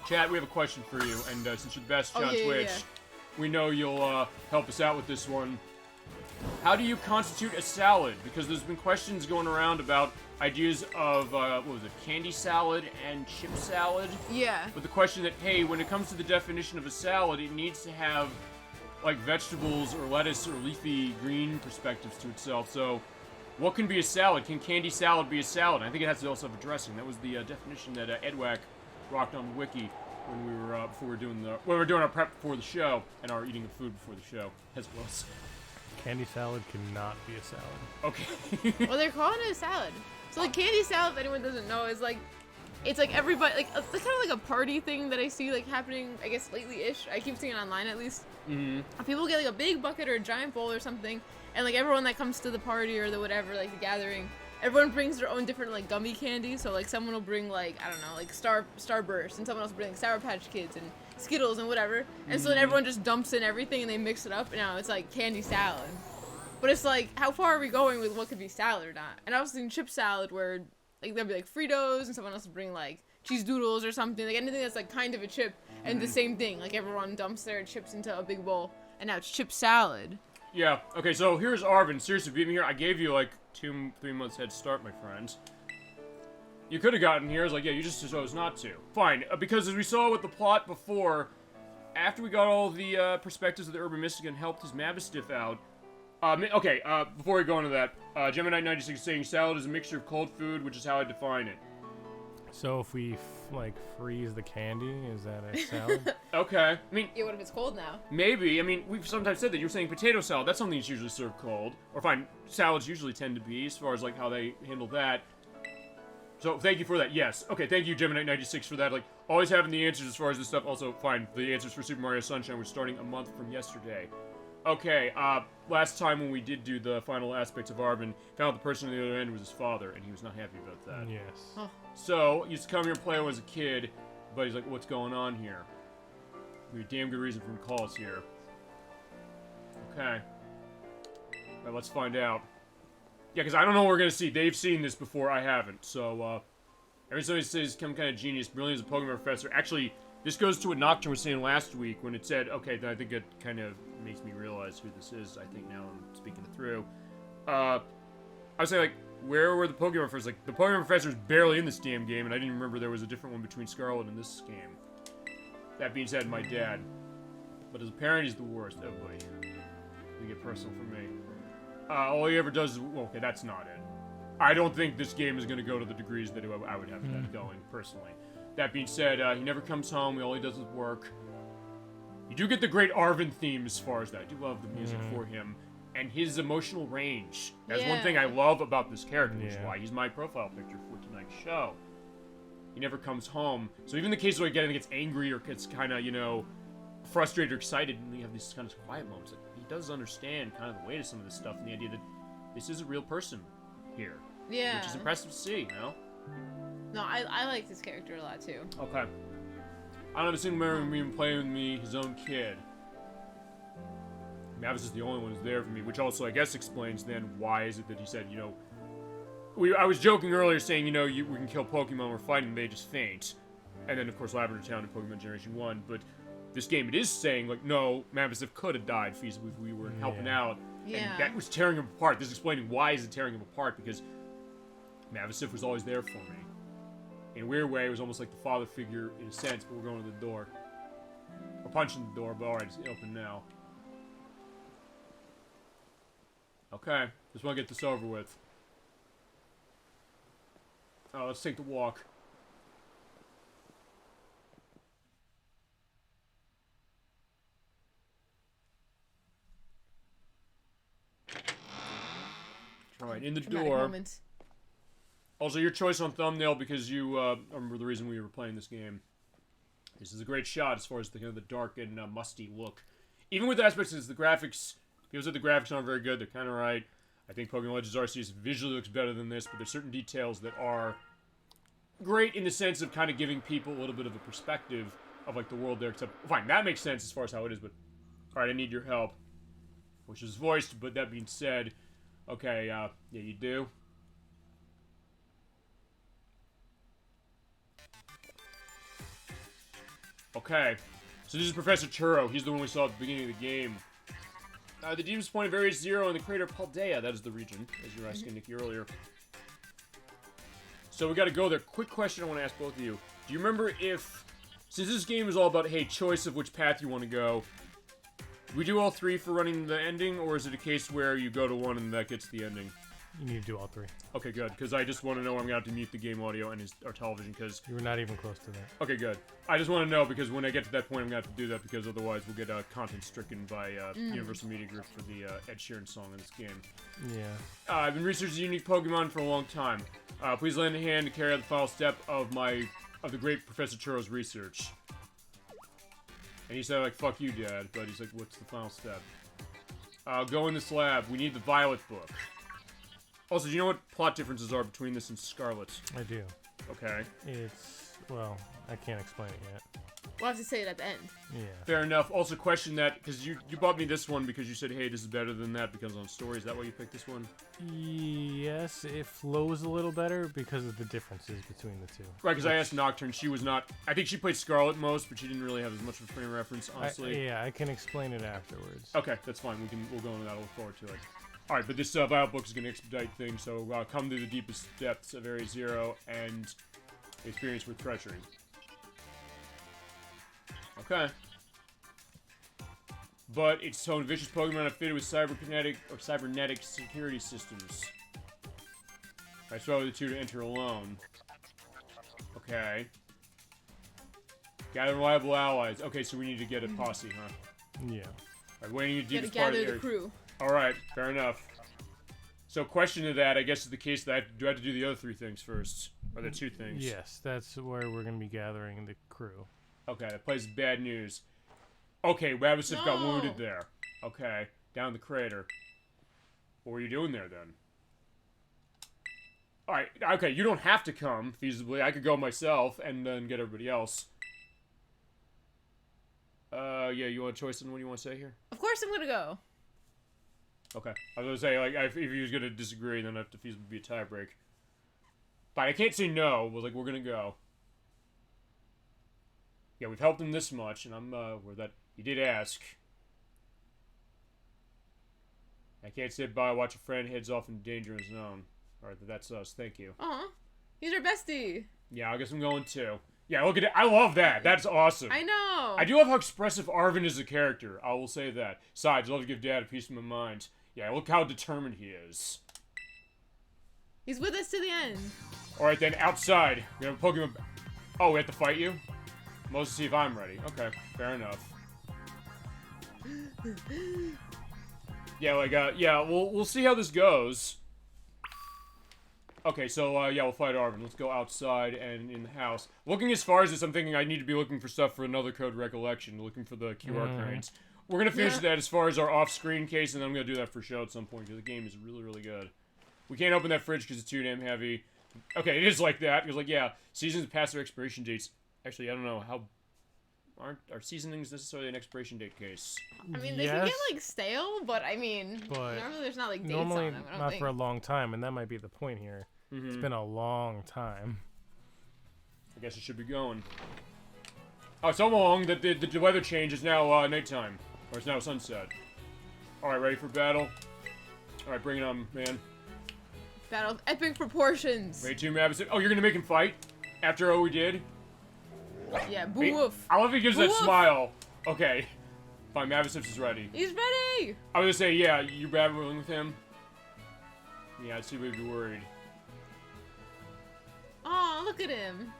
chat? We have a question for you, and since you're the best Oh, on yeah, Twitch, yeah. we know you'll help us out with this one. How do you constitute a salad? Because there's been questions going around about ideas of what was it, candy salad and chip salad. Yeah. But the question that, hey, when it comes to the definition of a salad, it needs to have like vegetables or lettuce or leafy green perspectives to itself. So, what can be a salad? Can candy salad be a salad? I think it has to also have a dressing. That was the definition that Edwag rocked on the wiki when we were before we were doing our prep before the show and our eating of food before the show as well. Candy salad cannot be a salad. Okay. Well, they're calling it a salad. So, like, candy salad, if anyone doesn't know, is like, it's like everybody, like, it's kind of like a party thing that I see, like, happening, I guess, lately-ish. I keep seeing it online, at least. Mm-hmm. People get, like, a big bucket or a giant bowl or something, and, like, everyone that comes to the party or the whatever, like, the gathering, everyone brings their own different, like, gummy candy. So, like, someone will bring, like, I don't know, like, Starburst, and someone else will bring, like, Sour Patch Kids and Skittles and whatever. And so then everyone just dumps in everything and they mix it up, and now it's, like, candy salad. But it's like, how far are we going with what could be salad or not? And I was thinking chip salad where, like, there'll be, like, Fritos, and someone else will bring, like, cheese doodles or something. Like, anything that's, like, kind of a chip. And the same thing. Like, everyone dumps their chips into a big bowl. And now it's chip salad. Yeah. Okay. So here's Arven. Seriously, beat me here. I gave you like 2-3 months head start, my friends. You could have gotten here. I was like, yeah, you just chose not to. Fine. Because as we saw with the plot before, after we got all the perspectives of the Urban Mystic and helped his Mavistiff out. Before we go into that, Gemini 96 is saying salad is a mixture of cold food, which is how I define it. So if we like freeze the candy, is that a salad? Okay. I mean, Yeah, what if it's cold now? maybe. I mean, we've sometimes said that. You're saying potato salad. That's something that's usually served cold. Or fine, salads usually tend to be, as far as like how they handle that. So thank you for that. Yes. Okay. Thank you, Gemini96, for that. Like always having the answers as far as this stuff. Also, fine. The answers for Super Mario Sunshine were starting a month from yesterday. Okay. Last time when we did do the final aspects of Arven, found out the person on the other end was his father, and he was not happy about that. Yes. Oh. So he used to come here and play when I was a kid, but he's like, "What's going on here?" We have a damn good reason for him to call us here. Okay. Alright, let's find out. Yeah, because I don't know what we're going to see. They've seen this before, I haven't. So, every time he says some kind of genius, brilliant as a Pokemon professor. Actually, this goes to what Nocturne was saying last week when it said, okay, then I think it kind of makes me realize who this is. I think now I'm speaking it through. I was saying, like, where were the Pokemon professors? Like, the Pokemon professor is barely in this damn game, and I didn't remember there was a different one between Scarlet and this game. That being said, my dad. But as a parent, he's the worst. Oh boy. You get personal from me. All he ever does is... Well, okay, that's not it. I don't think this game is going to go to the degrees that I would have that going, personally. That being said, he never comes home. All he does is work. You do get the great Arven theme as far as that. I do love the music for him. And his emotional range. That's one thing I love about this character, which is why he's my profile picture for tonight's show. He never comes home. So even the case where he gets angry or gets kind of, you know, frustrated or excited, and you have these kind of quiet moments. Like, he does understand kind of the weight of some of this stuff and the idea that this is a real person here. Yeah. Which is impressive to see, you know? No, I like this character a lot too. Okay. I don't have a single memory of him playing with me, his own kid. Mavis is the only one who's there for me, which also, I guess, explains then why is it that he said, you know, I was joking earlier saying, you know, we can kill Pokemon, we're fighting, they just faint. And then, of course, Lavender Town and Pokemon Generation 1, but this game, it is saying, like, no, Mavis could have died feasibly if we were helping out. Yeah. And that was tearing him apart. This is explaining why is it tearing him apart, because Mavisif was always there for me. In a weird way, it was almost like the father figure in a sense, but we're going to the door. We're punching the door, but alright, it's open now. Okay, just want to get this over with. Oh, let's take the walk. Alright, in the Dramatic door. moments. Also, your choice on thumbnail, because you remember the reason we were playing this game. This is a great shot as far as the, the dark and musty look. Even with aspects of the graphics, people said the graphics aren't very good, they're kind of right. I think Pokemon Legends Arceus visually looks better than this, but there's certain details that are great in the sense of kind of giving people a little bit of a perspective of, like, the world there. Except, fine, that makes sense as far as how it is, but... Alright, I need your help. Which is voiced, but that being said... Okay, yeah, you do. Okay, so this is Professor Churro. He's the one we saw at the beginning of the game. The deepest point of Area 0 in the crater Paldea. That is the region, as you were asking Nikki earlier. So we gotta go there. Quick question I want to ask both of you. Do you remember if... Since this game is all about, hey, choice of which path you want to go, we do all three for running the ending, or is it a case where you go to one and that gets the ending? You need to do all three. Okay, good, because I just want to know I'm going to have to mute the game audio and our television, because... You were not even close to that. Okay, good. I just want to know, because when I get to that point, I'm going to have to do that, because otherwise we'll get content stricken by Universal Media Group for the Ed Sheeran song in this game. Yeah. I've been researching unique Pokemon for a long time. Please lend a hand to carry out the final step of the great Professor Churro's research. And he said, like, fuck you, Dad, but he's like, what's the final step? Go in this lab. We need the Violet book. Also, do you know what plot differences are between this and Scarlet? I do. Okay. It's... well, I can't explain it yet. We'll have to say it at the end. Yeah. Fair enough. Also, question that, because you bought me this one because you said, hey, this is better than that because on story. Is that why you picked this one? Yes, it flows a little better because of the differences between the two. Right, because I asked Nocturne. She was not... I think she played Scarlet most, but she didn't really have as much of a frame of reference, honestly. Yeah, I can explain it afterwards. Okay, that's fine. We'll go into that. I look forward to it. Alright, but this Violet book is going to expedite things, so come to the deepest depths of Area 0 and experience with treachery. Okay. But its own vicious Pokemon are fitted with cybernetic security systems. I struggle with the two to enter alone. Okay. Gather reliable allies. Okay, so we need to get a posse, huh? Yeah. Alright, waiting to Gotta deepest part of gather the the area. crew. Alright, fair enough. So question to that, I guess is the case that do I have to do the other 3 things first? Or the 2 things? Yes, that's where we're going to be gathering the crew. Okay, that plays bad news. Okay, Wabasif got No. wounded there. Okay, down the crater. What were you doing there then? Alright, okay, you don't have to come, feasibly. I could go myself and then get everybody else. Yeah, you want a choice on what you want to say here? Of course I'm gonna go. Okay. I was gonna say, like, if he was gonna disagree, then it'd have to feasibly be a tiebreak. But I can't say no, but, like, we're gonna go. Yeah, we've helped him this much, and I'm, where that, he did ask. I can't sit by, watch a friend heads off in danger on his own. Alright, that's us, thank you. Aw. He's our bestie. Yeah, I guess I'm going too. Yeah, look at it, I love that, that's awesome. I know. I do love how expressive Arven is as a character, I will say that. Besides, I love to give Dad a piece of my mind. Yeah, look how determined he is. He's with us to the end. Alright then, outside. We have a Pokemon... Oh, we have to fight you? Mostly see if I'm ready. Okay, fair enough. Yeah, like, yeah, we'll see how this goes. Okay, so, yeah, we'll fight Arven. Let's go outside and in the house. Looking as far as this, I'm thinking I need to be looking for stuff for another code recollection, looking for the QR cranes. We're gonna finish that as far as our off-screen case, and then I'm gonna do that for show at some point, because the game is really, really good. We can't open that fridge because it's too damn heavy. Okay, it is like that, because, like, yeah, seasons pass their expiration dates. Actually, I don't know, how... Aren't our seasonings necessarily an expiration date case? I mean, they can get, like, stale, but, I mean, normally there's not, like, dates on them, I don't not think. for a long time, and that might be the point here. It's been a long time. I guess it should be going. Oh, so long that the weather change is now, nighttime. Or it's now sunset. Alright, ready for battle? Alright, bring it on, man. Battle of epic proportions. Ready to Mavs. Oh, you're gonna make him fight? After all we did? Yeah, boo woof. I love if he gives that Woof. smile. Okay. Fine, Mavisips is ready. He's ready! I was gonna say, yeah, you're battling with him? Yeah, I'd see we'd be worried. Aw, look at him.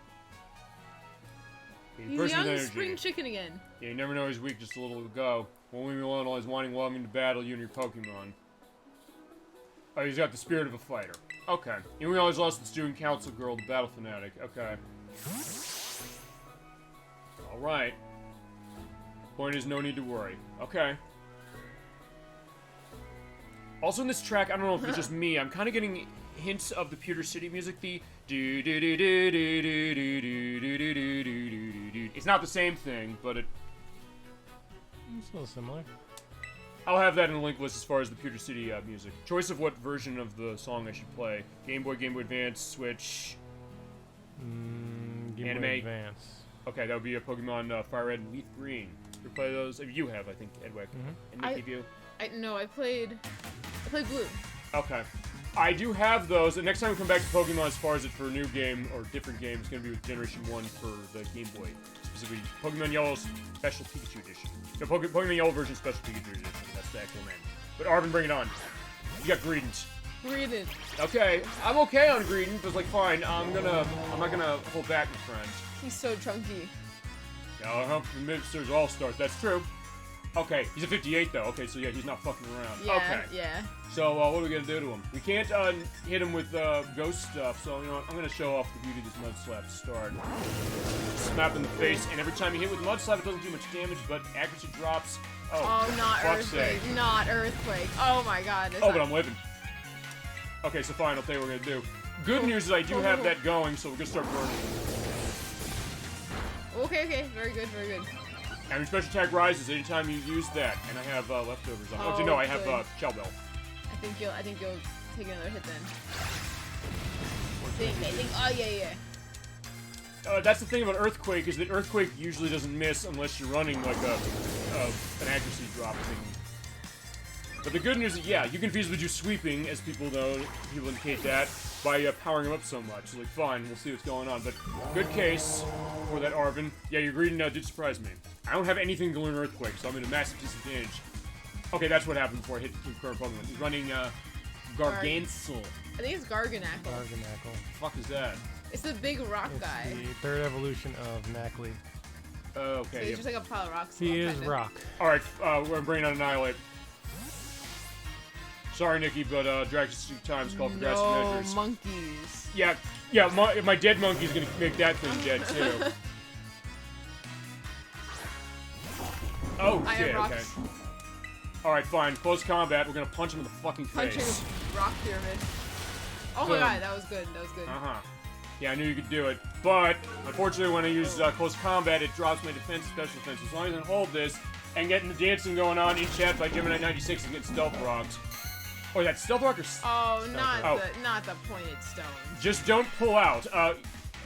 He's Burst with young energy. spring chicken again. Yeah, you never know he's weak just a little ago. Won't leave me alone while he's wanting to battle you and your Pokemon. Oh, he's got the spirit of a fighter. Okay. And we always lost the student council girl, the battle fanatic. Okay. Alright. Point is, no need to worry. Okay. Also in this track, I don't know if it's just me, I'm kind of getting hints of the Pewter City music, the do do do do do do do do do do do do do. It's not the same thing, but it... It's a little similar. I'll have that in the link list as far as the Pewter City music. Choice of what version of the song I should play. Game Boy, Game Boy Advance, Switch... Game Anime. Boy Advance. Okay, that would be a Pokemon Fire Red and Leaf Green. You play those? You have, I think, Edwick. And Nick, have you? No, I played blue. Okay. I do have those, and next time we come back to Pokemon as far as it for a new game or different game, it's going to be with Generation 1 for the Game Boy. Specifically, Pokemon Yellow Special Pikachu Edition. No, Pokemon Yellow version Special Pikachu Edition. That's the actual name. But Arven, bring it on. You got Greedent. Greedent. Okay, I'm okay on Greedent, but like, fine, I'm not gonna hold back, my friend. He's so chunky. Yeah, I'll help the Misters All-Stars, that's true. Okay, he's a 58 though. Okay, so yeah, he's not fucking around. Yeah, okay. yeah. So, what are we gonna do to him? We can't, hit him with, ghost stuff, so, you know what, I'm gonna show off the beauty of this Mud Slap to start. Slap in the face, and every time you hit with Mud Slap, it doesn't do much damage, but accuracy drops. Oh, not fuck's Earthquake. sake. Not Earthquake. Oh my god. Oh, but I'm living. Okay, so fine, I'll tell you what we're gonna do. Good news is I do have that going, so we're gonna start burning. Okay, very good, very good. And your special attack rises anytime you use that, and I have leftovers on. Oh, no, I have good. Shell Bell. I think you'll take another hit then. I think. Oh yeah. That's the thing about Earthquake is that Earthquake usually doesn't miss unless you're running like an accuracy drop thing. But the good news is, yeah, you can feasibly do sweeping, as people know, people indicate that, by powering him up so much. So, like, fine, we'll see what's going on. But good case for that Arven. Yeah, your greeting did surprise me. I don't have anything to learn Earthquake, so I'm at a massive disadvantage. Okay, that's what happened before I hit the current Pokemon. He's running Gargantuar. I think it's Garganackle. Garganackle. The fuck is that? It's the big rock It's guy. the third evolution of Knackley. So Okay. he's Yeah. just like a pile of rocks. He well, is kinda. rock. All right. We're bringing on Annihilate. Sorry, Nikki, but Dragon's Times called for drastic No measures. monkeys. Yeah. My dead monkey's gonna make that thing dead too. Oh Iron shit. rocks. Okay. All right, fine. Close combat. We're gonna punch him in the fucking Punching face. rock pyramid. Oh Boom. my god, that was good. That was good. Yeah, I knew you could do it. But, unfortunately, when I use close combat, it drops my defense and special defense. As long as I hold this and getting the dancing going on in chat by Gemini96 and getting stealth rocks. Oh, that's stealth rock or... Oh, not Oh. the pointed stone. Just don't pull out.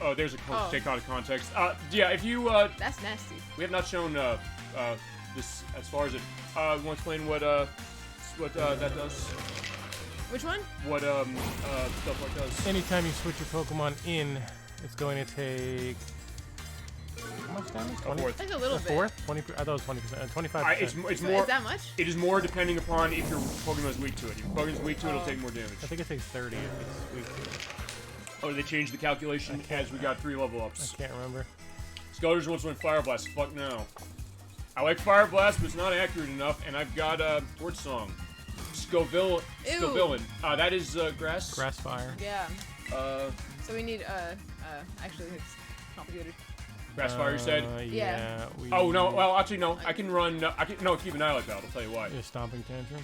Oh, there's a Oh. take out of context. Yeah, if you, That's nasty. we have not shown, this as far as it... you want to explain what that does? Which one? What, stealth rock does? Anytime you switch your Pokemon in, it's going to take how much damage? A fourth. Like a little A bit. fourth? 20? I thought it was 20%. 25%. It's Is more... that much? It is more depending upon if your Pokemon is weak to it. If your Pokemon is weak to it, it'll take more damage. I think it takes 30 if it's weak to it. Oh, they changed the calculation as we got 3 level I ups. can't remember. Skeletors wants to win Fire Blast. Fuck no. I like Fire Blast, but it's not accurate enough, and I've got Word Song. Scovillain. That is grass. Grass fire. Yeah. Uh, So we need actually it's complicated. grass fire. You said. Yeah. Oh no. Well, actually no. I can run. Keep an eye like that. I'll tell you why. Your stomping tantrum.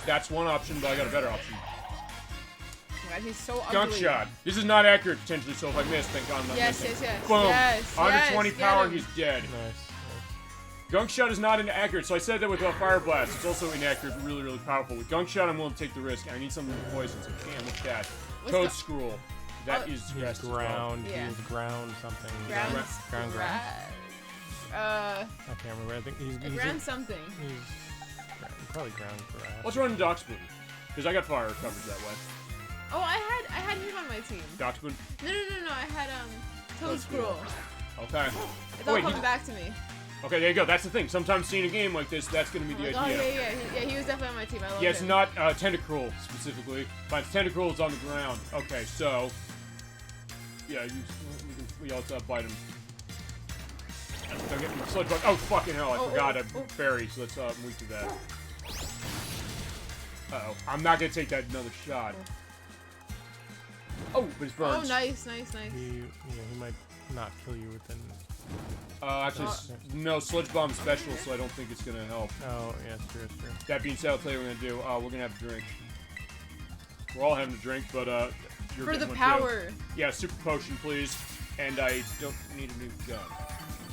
That's one option, but I got a better option. Oh my god, he's so ugly. Gunk shot. This is not accurate potentially, so if I miss, thank God I'm not Yes, missing. yes, yes. Boom. Yes, Under yes, 20 get power, him. he's dead. Nice. Gunk Shot is not inaccurate, so I said that with Fire Blast. It's also inaccurate, but really, really powerful. With Gunk Shot, I'm willing to take the risk. I need something with poison, so damn, what's that? What's Toad the- Scroll. That Oh. is He's grass as well. ground. Yeah. He's ground something. Ground Ground grass. Uh, I can't remember. I think he's ground something. he's probably ground grass. Let's run Dockspoon, because I got fire coverage that way. Oh, I had him on my team. Dockspoon? No. I had Toad Scroll. Okay. It's all Wait, coming back to me. Okay, there you go. That's the thing. Sometimes seeing a game like this, that's going to be the Like, oh idea. yeah. He was definitely on my team. I love Yeah, it's him. not Tentacruel specifically, but it's Tentacruel is on the ground. Okay, so yeah, let's bite him. Don't get me sludge bug. Oh fucking hell! I forgot I'm fairy, so let's move to that. Uh-oh, I'm not gonna take that another shot. Oh, but it's Oh, burns. nice. He might not kill you within. Actually, no, Sludge Bomb special, so I don't think it's gonna help. Oh, yeah, it's true. That being said, I'll tell you what we're gonna do. We're gonna have a drink. We're all having a drink, but you're For getting the one power. Too. Yeah, super potion, please. And I don't need a new gun.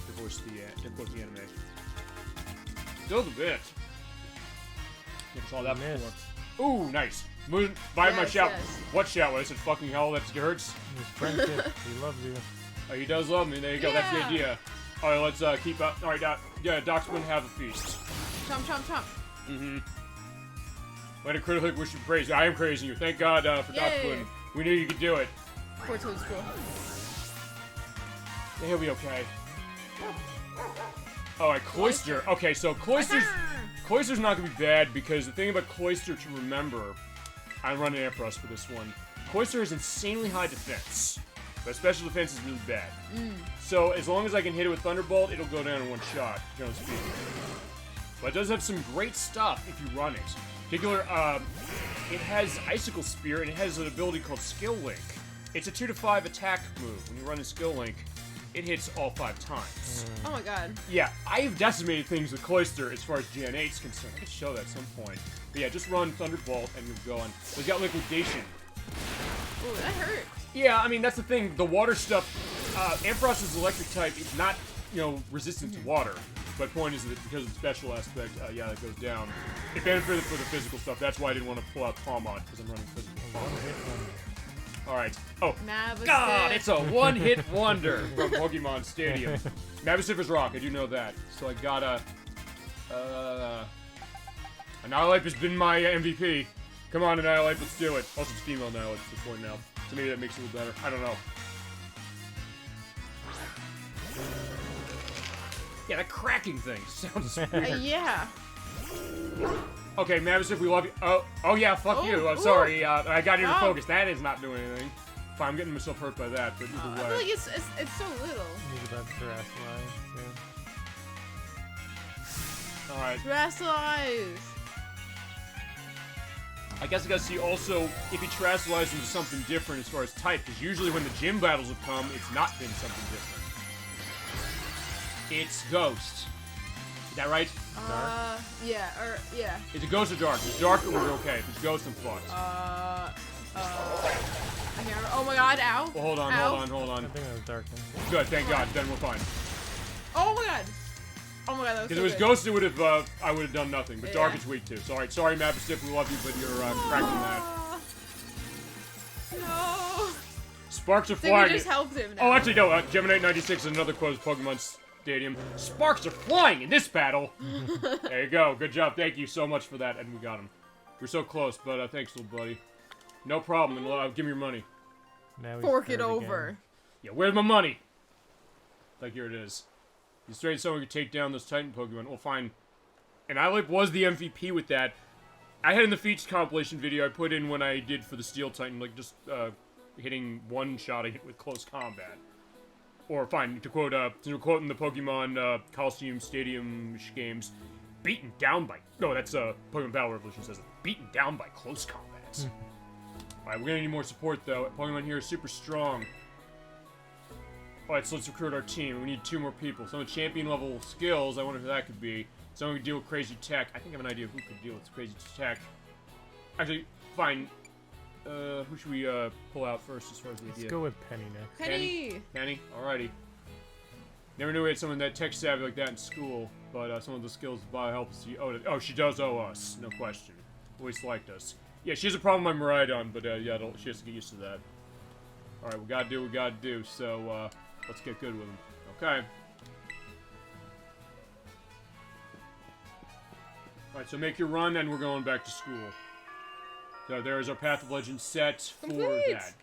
Divorce the anime. Still the bit. Never saw that Missed. before. Ooh, nice. Moving by my Yes, shout. yes. What shout? When I said fucking hell, that hurts. His friendship. He loves you. Oh, he does love me. There you go. That's the Yeah. idea. All right, let's keep up. All right, Docksman, have a feast. Chomp. Mm-hmm. Way to critically wish you praise. I am praising you. Thank God for Yay. Docksman. We knew you could do it. Poor Toad Scroll. Yeah, he'll be okay. All right, Cloyster. Okay, so Cloyster's not gonna be bad because the thing about Cloyster to remember, I'm running Ampharos for this one. Cloyster has insanely high defense, but special defense is really bad. So as long as I can hit it with Thunderbolt, it'll go down in one shot, generally speaking. But it does have some great stuff if you run it. In particular, it has Icicle Spear and it has an ability called Skill Link. It's a 2 to 5 attack move. When you run a Skill Link, it hits all 5 times. Oh my god. Yeah, I've decimated things with Cloyster as far as Gen 8's concerned. I could show that at some point. But yeah, just run Thunderbolt and you're going. We've got Liquidation. Ooh, that hurt. Yeah, I mean, that's the thing. The water stuff, Ampharos is electric type. It's not, resistant to water. But point is that because of the special aspect, yeah, that goes down. It benefited for the physical stuff. That's why I didn't want to pull out Palmont, because I'm running physical. Alright. Oh, Mavasif. God, it's a one-hit wonder from Pokemon Stadium. Mavasif is rock, I do know that. So I gotta... Annihilate has been my MVP. Come on, Annihilate, let's do it. Also, it's female Annihilate at this point now. So maybe that makes it a little better. I don't know. Yeah, that cracking thing sounds weird. Yeah. Okay, Mavasif, we love you. Oh yeah, fuck Oh, you. I'm ooh. sorry. I got you to Oh. focus. That is not doing anything. Fine, I'm getting myself hurt by that, but either I way. feel like it's so little. He's about to terrestrialize. Yeah. Alright. Terrestrialize. I guess I gotta see also if he terrestrializes into something different as far as type, because usually when the gym battles have come, it's not been something different. It's Ghost. Is that right? Yeah, Is it Ghost or Dark? If it's Dark, we're okay. If it's Ghost, I'm fucked. I can't remember. Oh my god, ow. Well, hold on. I think it was dark. Good, thank God. Then we're fine. Oh my god. Oh my god, that was Because so if it was good. Ghost, it would have, I would have done nothing. But Dark Yeah. is weak too. So, alright, sorry, Mapstiff, we love you, but you're cracking that. No. Sparks are I think we flying. just helped him now. Oh, actually, no. Gemini96 is another quote of Pokemon Stadium. Sparks are flying in this battle. There you go. Good job. Thank you so much for that, and we got him. We're so close, but thanks, little buddy. No problem. And give me your money. Now he's Fork it scared over. again. Yeah, where's my money? Like, here it is. You straight someone could take down those Titan Pokemon. Well, fine. And I was the MVP with that. I had in the feats compilation video I put in when I did for the Steel Titan, like just hitting one-shotting it with close combat. Or fine, to quote in the Pokemon Coliseum Stadium games, beaten down by that's Pokemon Battle Revolution says it. Beaten down by close combat. Alright, we're gonna need more support though. Pokemon here is super strong. Alright, so let's recruit our team. We need 2 more people. Some champion level skills, I wonder who that could be. Someone who could deal with crazy tech. I think I have an idea of who could deal with crazy tech. Actually, fine. Who should we pull out first as far as the Let's idea? go with Penny next. Penny. Penny? Alrighty. Never knew we had someone that tech savvy like that in school, but some of the skills Bob help us. Oh, she does owe us, no question. Always liked us. Yeah, she has a problem with my Miraidon, but yeah, she has to get used to that. Alright, we gotta do what we gotta do, so let's get good with them. Okay. Alright, so make your run, and we're going back to school. So there is our Path of Legend set for Complete. that.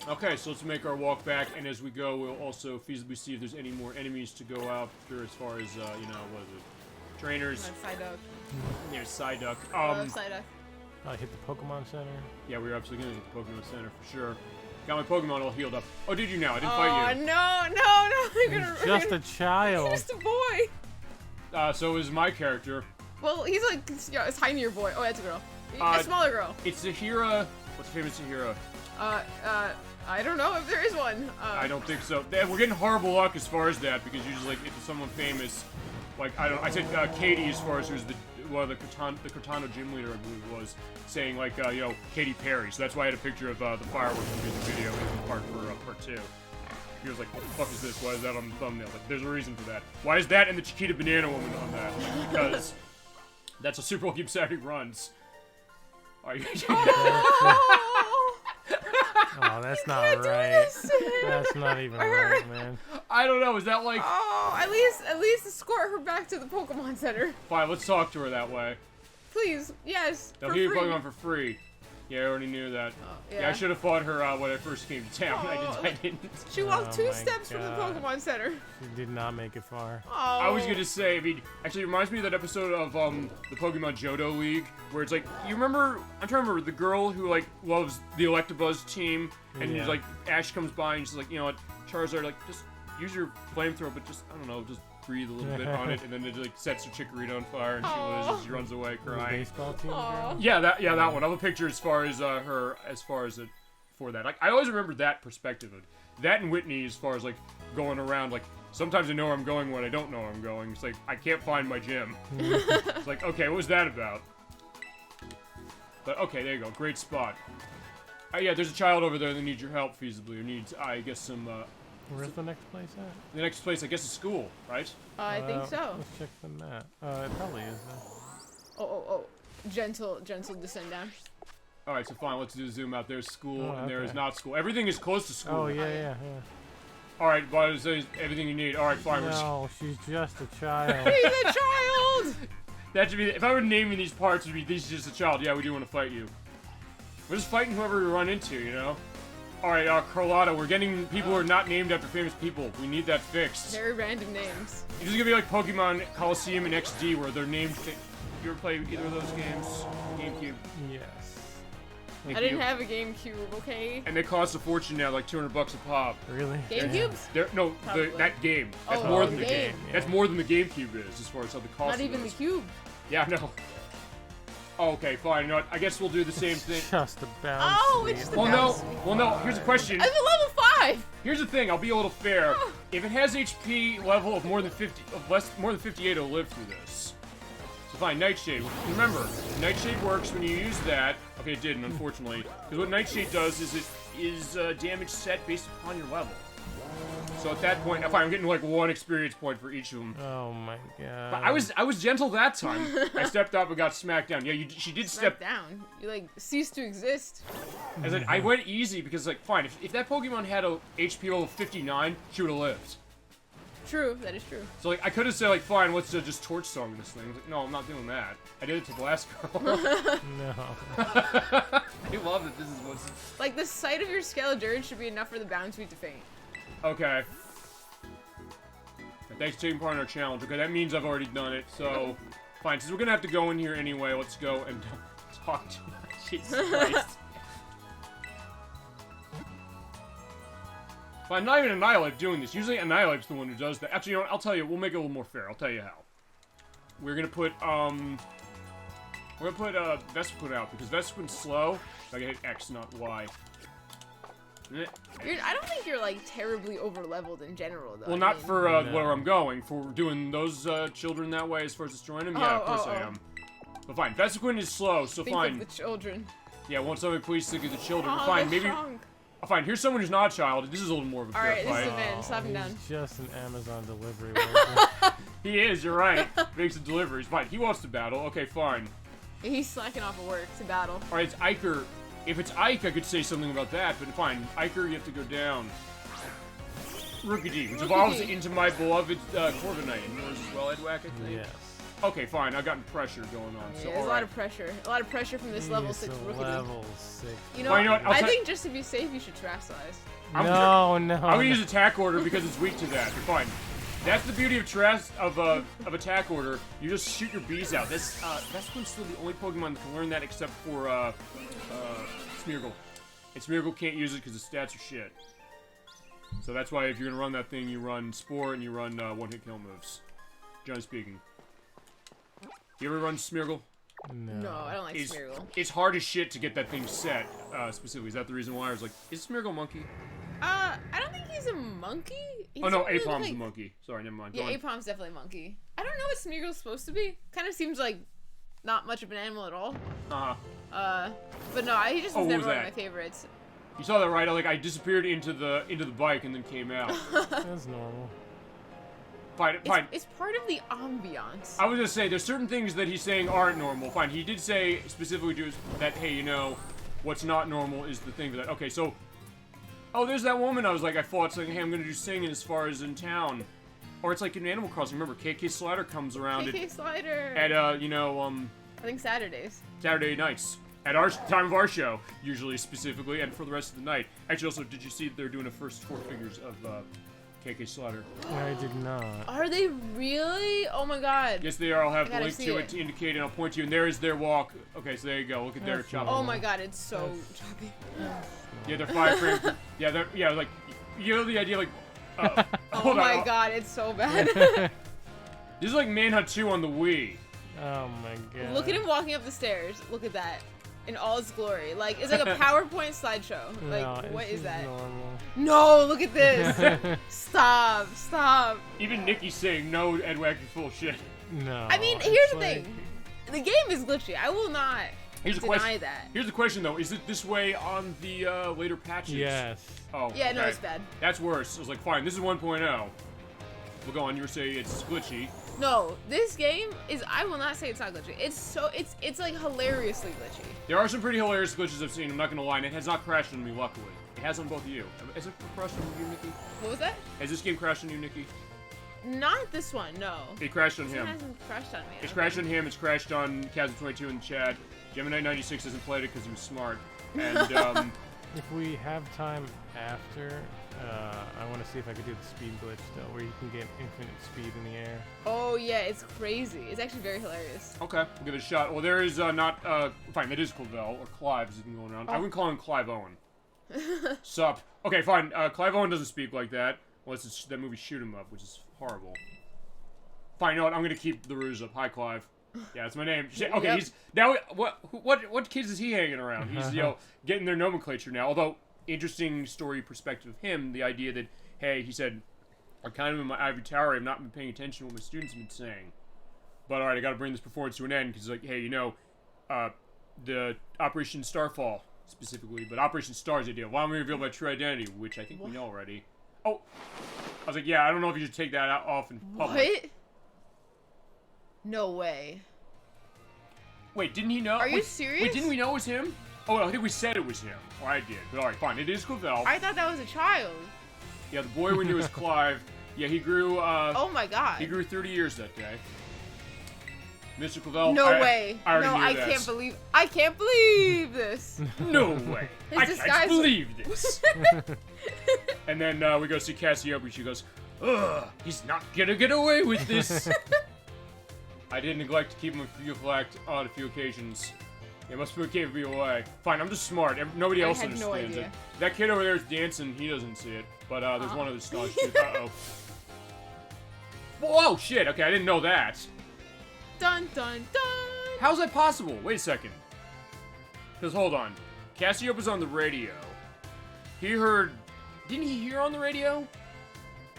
Okay, so let's make our walk back, and as we go, we'll also feasibly see if there's any more enemies to go after as far as, what is it? Trainers. Psyduck. There's Psyduck. Psyduck. I hit the Pokemon Center. Yeah, we're absolutely gonna get the Pokemon Center for sure. Got my Pokemon all healed up. Oh, did you now? I didn't fight Oh, you. no. He's just a child. He's just a boy. So is my character. Well, he's like a tinier boy. Oh, that's a girl. A smaller girl. It's Zahira. What's the famous Zahira? I don't know if there is one. I don't think so. We're getting horrible luck as far as that, because usually, like, if it's someone famous, like, I said Katie as far as who's the Cortana gym leader, I believe it was, saying, like, Katy Perry. So that's why I had a picture of the fireworks from the video in part for part 2. He was like, what the fuck is this? Why is that on the thumbnail? Like, there's a reason for that. Why is that and the Chiquita Banana Woman on that? Like, because that's a Super Bowl keep Saturday runs. Are you Oh, that's not right. That's not even right, man. I don't know, is that like... Oh, at least escort her back to the Pokemon Center. Fine, let's talk to her that way. Please, yes. They'll for give you free. Pokemon for free. Yeah, I already knew that. Yeah. Yeah, I should have fought her when I first came to town. I didn't. She walked Oh 2 my steps from the God. Pokemon Center. She did not make it far. Oh. I was gonna say, I mean, actually, it reminds me of that episode of the Pokemon Johto League, where it's like, you remember? I'm trying to remember the girl who like loves the Electabuzz team, and Yeah. like Ash comes by and she's like, you know what, Charizard, like just use your flamethrower, but just I don't know, just breathe a little bit on it, and then it like sets her Chikorita on fire, and she loses. She runs away The crying. baseball team. Aw. girl? Yeah, that one. I have a picture as far as her, as far as it for that. Like, I always remember that perspective of that and Whitney as far as like going around. Like sometimes I know where I'm going when I don't know where I'm going. It's like I can't find my gym. It's like, okay, what was that about? But okay, there you go. Great spot. Yeah, there's a child over there that needs your help feasibly, or needs, I guess, some. Where's the next place at? The next place, I guess, is school, right? I think so. Let's check the map. It probably is. Oh. Gentle descent down. All right, so fine. Let's do a zoom out. There's school, Oh, and there is okay. not school. Everything is close to school. Oh yeah. All right, but it says everything you need. All right, fine. we're No, she's just a child. He's a child. That should be. If I were naming these parts, it'd be this is just a child. Yeah, we do want to fight you. We're just fighting whoever we run into, you know. All right, Carlotta, we're getting people who are not named after famous people. We need that fixed. Very random names. It's gonna be like Pokemon Coliseum and XD, where they're named You ever play either of those games? GameCube. Yes. Thank I didn't you. have a GameCube, okay? And they cost a fortune now, like $200 a pop. Really? GameCubes? No, Probably. that game. That's Oh, more the than the game. game. That's more than the GameCube is, as far as how the cost. Not even the goes. cube. Yeah, no. Oh, okay, fine. You know what? I guess we'll do the same thing. Just about. Oh, it's just the Well, no. bounce. Well, no. Here's a question. I'm at level 5! Here's the thing. I'll be a little fair. If it has HP level of more than 58, it'll live through this. So fine, Nightshade. Remember, Nightshade works when you use that. Okay, it didn't, unfortunately. Because what Nightshade does is it is damage set based upon your level. So at that point, fine, I'm getting like 1 experience point for each of them. Oh my god. But I was gentle that time. I stepped up and got smacked down. Yeah, she did step. down. You like cease to exist. I went easy because like fine, if that Pokemon had a HP level of 59, she would have lived. True, that is true. So like I could have said like fine, let's just torch song this thing. Like, no, I'm not doing that. I did it to the last girl. No. I love that this is what's. Like the sight of your Skeledirge should be enough for the bounce beat to faint. Okay. Thanks for taking part in our challenge. Okay, that means I've already done it. So fine, since we're gonna have to go in here anyway, let's go and talk to Jesus Christ. But I'm not even Annihilate doing this. Usually Annihilate's the one who does that. Actually, you know what? I'll tell you. We'll make it a little more fair. I'll tell you how. We're gonna put Vespiquen out because Vespiquen's slow. So I can hit X, not Y. I don't think you're like terribly over leveled in general though. Well, not for where I'm going. For doing those children that way as far as destroying them. Yeah, of course I am. But fine, Vespiquen is slow, so Think fine. of the children. Yeah, won't somebody please think of the children? Oh, Fine, they're maybe. shrunk. Fine, here's someone who's not a child. This is a little more of a fair Alright, this is fight. a man. Slap him down. He's just an Amazon delivery worker. He is, you're right. Makes the deliveries. Fine, he wants to battle. Okay, fine. He's slacking off of work to battle. Alright, it's Iker. If it's Ike, I could say something about that, but fine. Iker, you have to go down. Rookidee, which evolves into my beloved Corviknight. And yours as well, Edwack, I think? Yes. Okay, fine. I've gotten pressure going on. Yeah, So, there's a lot of pressure. A lot of pressure from this level He's 6 a rookie. level 6. You know, Well, you know what, I'll I tell- think just to be safe, you should trash size. I'm No. I'm gonna use attack order because it's weak to that. But fine. That's the beauty of of attack order. You just shoot your bees out. That's still the only Pokemon that can learn that except for Smeargle. And Smeargle can't use it because the stats are shit. So that's why if you're gonna run that thing, you run Spore and you run one-hit kill moves. Generally speaking. You ever run Smeargle? No, I don't like Smeargle. It's hard as shit to get that thing set, specifically. Is that the reason why I was like, is Smeargle monkey? I don't think he's a monkey. He's Oh no, really, Apom's like- a monkey. Sorry, never mind. Yeah, Go on. Apom's definitely a monkey. I don't know what Smeargle's supposed to be. Kind of seems like not much of an animal at all. Uh-huh. But no, he just Oh, was what never was one of that? my favorites. You saw that, right? I disappeared into the bike and then came out. That's normal. Fine, fine. It's part of the ambiance. I was gonna say, there's certain things that he's saying aren't normal. Fine, he did say specifically to us that, hey, you know, what's not normal is the thing that. Okay, so. Oh, there's that woman I was like, I fought saying, hey, I'm gonna do singing as far as in town. Or it's like in Animal Crossing, remember, K.K Slider comes around K.K Slider. at you know, I think Saturdays. Saturday nights. At our time of our show, usually specifically, and for the rest of the night. Actually, also, did you see they're doing the first 4 figures of K.K Slider? I did not. Are they really? Oh my god. Yes, they are. I'll have the gotta link see to it. it to indicate, and I'll point to you. And there is their walk. Okay, so there you go. Look at their That's chop. Oh my god, it's so choppy. Yeah, they're 5 frames. Yeah, like you know the idea, like. Oh hold my on. god, it's so bad. This is like Manhunt 2 on the Wii. Oh my god. Look at him walking up the stairs. Look at that. In all its glory. Like, it's like a PowerPoint slideshow. Like, No, what it's is that? Normal. No, look at this. Stop. Even Nikki's saying no, Edwack, you're full of shit. No. I mean, it's here's the like- thing. The game is glitchy. I will not Here's a deny question. that. Here's the question though: is it this way on the later patches? Yes. Oh. Yeah, no, okay. it's bad. That's worse. I was like, fine, this is 1.0. We'll go on. You were saying it's glitchy. No, this game is. I will not say it's not glitchy. It's like hilariously glitchy. There are some pretty hilarious glitches I've seen. I'm not gonna lie, and it has not crashed on me. Luckily, it has on both of you. Has it crashed on you, Nikki? What was that? Has this game crashed on you, Nikki? Not this one. No. It crashed on This him. one hasn't crashed on me. It's crashed on him. It's crashed on Chasm22 in the chat. Gemini96 hasn't played it because he was smart. And If we have time after, I want to see if I could do the speed glitch still, where you can get infinite speed in the air. Oh yeah, it's crazy. It's actually very hilarious. Okay, we'll give it a shot. Well, there is not fine. That is Clavel or Clive has been going around. I wouldn't call him Clive Owen. Sup? Okay, fine. Clive Owen doesn't speak like that. Well, it's that movie Shoot 'Em Up, which is horrible. Fine, you know what? I'm gonna keep the ruse up. Hi, Clive. Yeah, that's my name. Okay, Yep. he's now. What kids is he hanging around? He's getting their nomenclature now. Although interesting story perspective of him, the idea that hey, he said, I'm kind of in my ivory tower. I've not been paying attention to what my students have been saying. But all right, I got to bring this performance to an end because like, hey, you know, the Operation Starfall specifically, but Operation Star's idea. Why don't we reveal my true identity, which I think we know already. Oh, I was like, yeah, I don't know if you should take that off in public. What? No way. Wait, didn't he know? Are you serious? Wait, didn't we know it was him? Oh, I think we said it was him. Well, I did. But all right, fine. It is Clavel. I thought that was a child. Yeah, the boy we knew was Clive. Yeah, he grew. Oh my god. He grew 30 years that day. Mr. Clavel. No way. I already No, knew I this. can't believe this. No way. I disguise- can't believe this. And then we go see Cassiope. She goes, ugh, he's not gonna get away with this. I did neglect to keep him a few flagged on a few occasions. It must be okay to be away. Fine, I'm just smart. Nobody else had no understands it. idea. That kid over there is dancing. He doesn't see it. But there's one other staunch dude. Uh-oh. Whoa, shit. Okay, I didn't know that. Dun dun dun. How's that possible? Wait a second. Because, hold on. Cassiope was on the radio. He heard... Didn't he hear on the radio?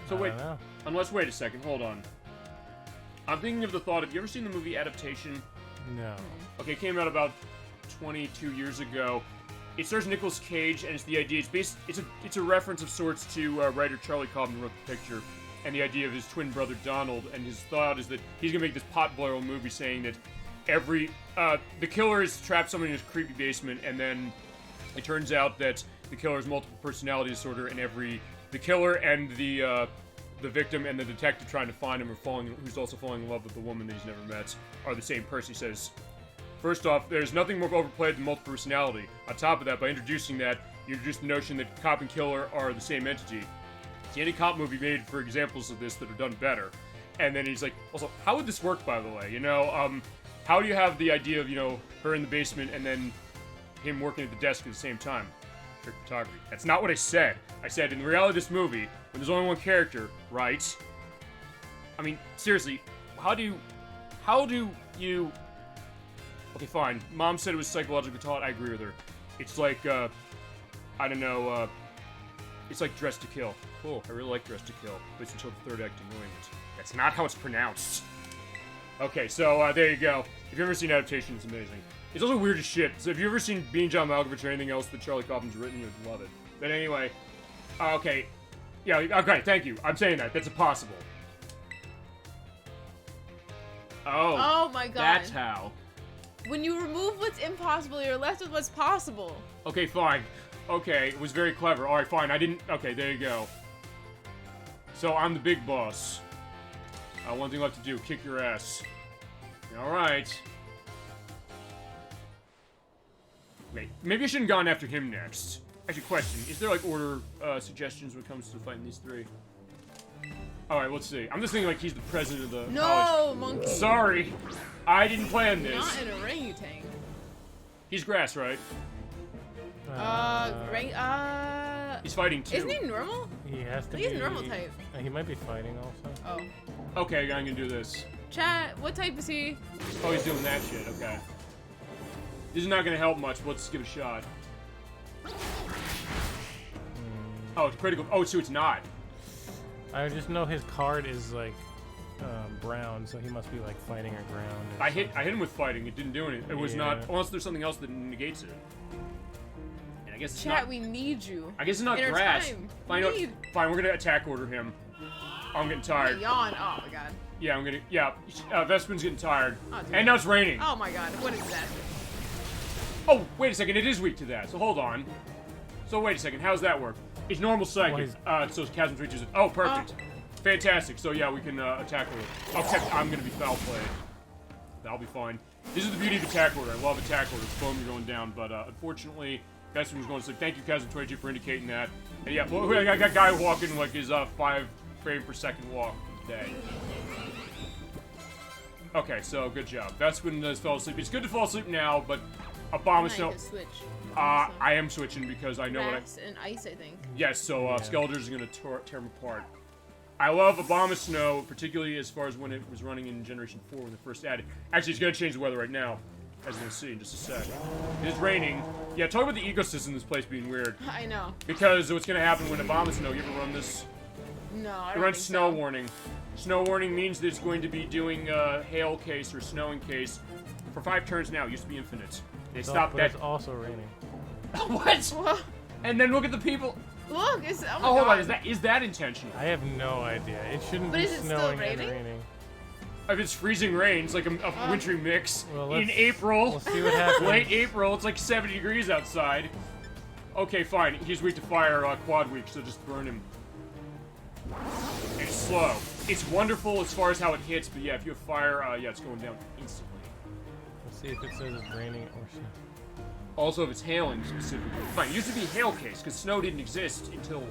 So I wait. don't know. Unless, wait a second. Hold on. I'm thinking of the thought of... You ever seen the movie Adaptation? No. Okay, it came out about 22 years ago. It stars Nicolas Cage, and it's the idea. It's a reference of sorts to writer Charlie Kaufman wrote the picture, and the idea of his twin brother Donald. And his thought is that he's gonna make this potboiler movie, saying that the killer has trapped someone in his creepy basement, and then it turns out that the killer has multiple personality disorder, and the killer and the victim and the detective trying to find him who's also falling in love with the woman that he's never met, are the same person. He says, first off, there's nothing more overplayed than multiple personality. On top of that, by introducing that, you introduce the notion that cop and killer are the same entity. See any cop movie made for examples of this that are done better. And then he's like, also, how would this work, by the way? You know, how do you have the idea of, you know, her in the basement and then him working at the desk at the same time? Trick photography. That's not what I said. I said, in the reality of this movie, when there's only one character, right? I mean, seriously, how do you... Okay, fine. Mom said it was psychologically taught. I agree with her. It's like, I don't know, it's like Dress to Kill. Cool, I really like Dress to Kill. At least until the third act in New England. That's not how it's pronounced. Okay, so, there you go. If you've ever seen Adaptation, it's amazing. It's also weird as shit. So if you've ever seen Being John Malkovich or anything else that Charlie Kaufman's written, you'd love it. But anyway, okay. Yeah, okay, thank you. I'm saying that. That's impossible. Oh my god. That's how. When you remove what's impossible, you're left with what's possible. Okay, fine. Okay, it was very clever. Alright, fine. I didn't... Okay, there you go. So, I'm the big boss. One thing left to do. Kick your ass. Alright. Wait, maybe I shouldn't have gone after him next. Actually, question. Is there, like, order suggestions when it comes to fighting these three? Alright, let's see. I'm just thinking, like, he's the president of the college. No, monkey. Sorry. I didn't plan this. Not an orangutan. He's grass, right? He's fighting too. Isn't he normal? He has to I be... think he's normal type. He might be fighting also. Oh. Okay, I'm gonna do this. Chat, what type is he? Oh, he's doing that shit. Okay. This is not gonna help much, but let's give it a shot. Oh, it's critical. Oh, so it's not. I just know his card is like brown, so he must be like fighting or ground. Or I hit him with fighting. It didn't do anything. It was not, unless there's something else that negates it. And I guess it's Chat, not. we need you. I guess it's not In our grass. time. Fine, We need- fine. We're gonna attack order him. I'm getting tired. Yawn. Oh my god. Yeah, I'm gonna. Yeah, Vespin's getting tired. Oh, dude. And now it's raining. Oh my god. What a disaster. Oh, wait a second. It is weak to that. So hold on. So wait a second. How does that work? It's normal psychic. So Chasm reaches it. Oh, perfect. Fantastic. So yeah, we can attack with it. Okay, I'm gonna be foul played. That'll be fine. This is the beauty of attack order. I love attack orders. Boom, you're going down. But unfortunately, Best one's going to sleep. Thank you, Kazum22, for indicating that. And yeah, well, I got that guy walking like his 5 frame per second walk day. Okay, so good job. That's when this fell asleep. It's good to fall asleep now, but Abomasnow. Switch. I am switching because I know Grass and ice, I think. Yes, so Skeletors are gonna tear them apart. I love Abomasnow, particularly as far as when it was running in Generation 4 when they first added. Actually, it's gonna change the weather right now, as we're gonna see in just a sec. It is raining. Yeah, talk about the ecosystem in this place being weird. I know. Because what's gonna happen when Abomasnow, you ever run this? No, I It don't runs think snow so. warning. Snow warning means that it's going to be doing hail case or snowing case for 5 turns now. It used to be infinite. They stopped but that. it's also raining. What? What? And then look at the people. Look, it's. Oh, my Oh, hold God. on. Is that intentional? I have no idea. It shouldn't But be is it still snowing and raining? raining. If it's freezing rain, it's like a wintry mix. Well, In let's- April, We'll see what happens. late April, it's like 70 degrees outside. Okay, fine. He's weak to fire, quad weak, so just burn him. It's slow. It's wonderful as far as how it hits, but yeah, if you have fire, yeah, it's going down instantly. Let's see if it says it's raining or snow. Also, if it's hailing specifically. Fine, it used to be hail case, because snow didn't exist until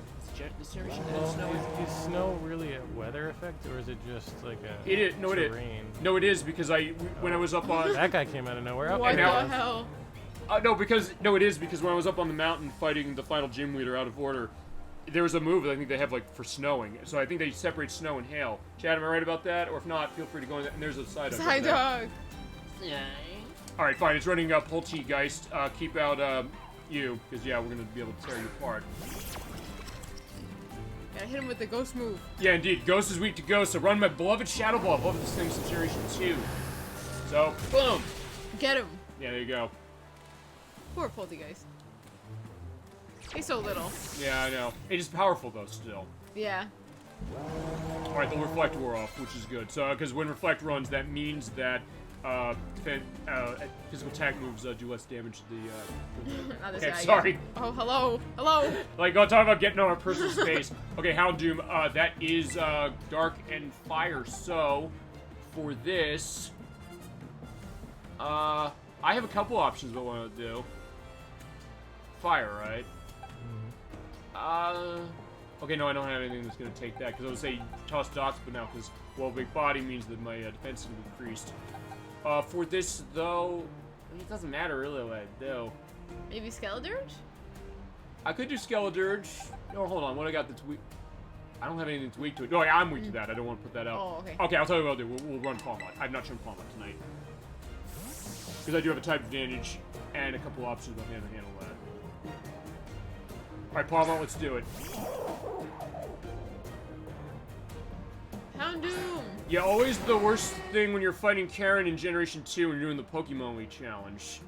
this generation did Well, snow. is snow really a weather effect, or is it just like a It is. No, it is. terrain? No, it is, because when I was up on... That guy came out of nowhere. What Okay, now- the hell? No, it is because when I was up on the mountain fighting the final gym leader out of order, there was a move that I think they have like for snowing. So I think they separate snow and hail. Chad, am I right about that? Or if not, feel free to go in. And there's a side. Side dog. All right, fine. It's running Poltergeist. Keep out you, because yeah, we're gonna be able to tear you apart. Gotta hit him with the ghost move. Yeah, indeed. Ghost is weak to Ghost. So run my beloved Shadow Ball. I love this thing since Generation 2. So boom. Get him. Yeah, there you go. Poor Poltergeist. He's so little. Yeah, I know. It is powerful though, still. Yeah. All right, the Reflect wore off, which is good. So, because when Reflect runs, that means that physical attack moves do less damage to the. Not this Okay, guy sorry. again. Oh, hello. Hello. Like, go talk about getting on our personal space. Okay, Houndoom, that is Dark and Fire. So, for this, I have a couple options what I want to do. Fire, right? Okay, no, I don't have anything that's going to take that, because I would say toss dots, but now, because, well, big body means that my defense is going to be increased. For this, though, it doesn't matter really what I do. Maybe Skeledurge? I could do Skeledirge. No, hold on, what I got that's weak? I don't have anything that's weak to it. No, yeah, I'm weak to that. I don't want to put that out. Oh, okay. Okay, I'll tell you what I'll do. We'll run Palmot. I've not shown Palmot tonight. Because I do have a type advantage and a couple options on hand to handle that. Alright, Palmot, let's do it. Houndoom! Yeah, always the worst thing when you're fighting Karen in Generation 2 and you're doing the Pokemon League challenge.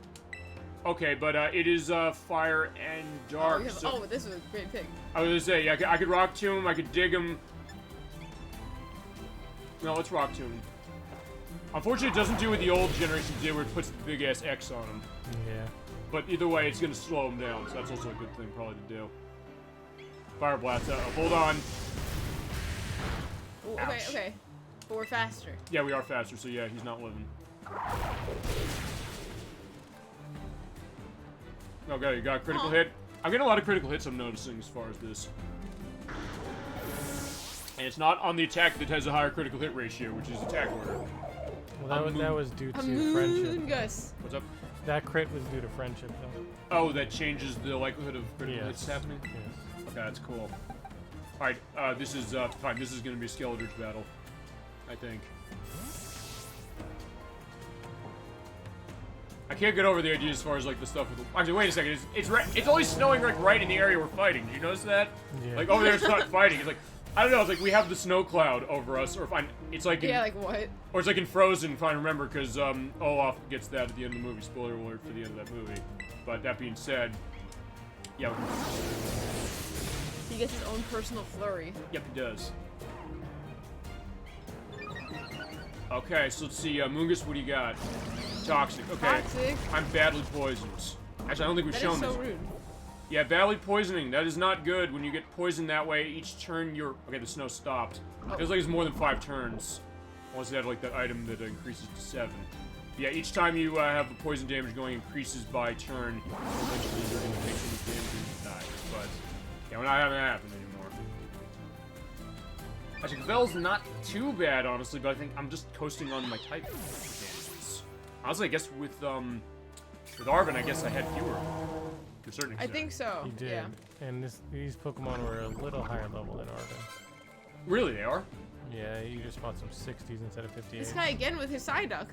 Okay, but it is fire and dark. So this was a great pick. I was gonna say, yeah, I could Rock Tomb him, I could dig him. No, let's Rock Tomb him. Unfortunately, it doesn't do what the old generation did, where it puts the big ass X on him. Yeah. But either way, it's gonna slow him down, so that's also a good thing probably to do. Fire Blast, hold on. Ooh, okay, Ouch. okay. But we're faster. Yeah, we are faster, so yeah, he's not living. Okay, you got a critical hit. I'm getting a lot of critical hits, I'm noticing, as far as this. And it's not on the attack that has a higher critical hit ratio, which is attack order. Well, that was due to Moon friendship. Gus. What's up? That crit was due to friendship, though. Oh, that changes the likelihood of critical hits happening? Yes. Okay, that's cool. Alright, this is, fine. This is gonna be a Skeletor's battle. I think. I can't get over the idea as far as, like, the stuff with the... Actually, wait a second. It's only snowing, like, right in the area we're fighting. Did you notice that? Yeah. Like, over there it's not fighting. It's like... I don't know, it's like we have the snow cloud over us, or if it's like in, Yeah, like what? or it's like in Frozen, if I remember, because Olaf gets that at the end of the movie. Spoiler alert for the end of that movie. But that being said, yeah. He gets his own personal flurry. Yep, he does. Okay, so let's see, Mungus, what do you got? Toxic. Okay. Toxic. I'm badly poisoned. Actually, I don't think we've That shown is so this. rude. Yeah, badly poisoning. That is not good. When you get poisoned that way, each turn you're... Okay, the snow stopped. Oh. Feels like it's more than 5 turns. Unless they had like that item that increases to 7. Yeah, each time you have the poison damage going increases by turn, eventually you're going to take some damage and die. But, yeah, we're not having that happen anymore. Actually, Gavelle's not too bad, honestly, but I think I'm just coasting on my type advantages. Honestly, I guess with Arven, I guess I had fewer. To a certain extent. I think so. You did. Yeah. And these Pokemon were a little higher level than Arven. Really, they are? Yeah, you just fought some 60s instead of 58s. This guy again with his Psyduck.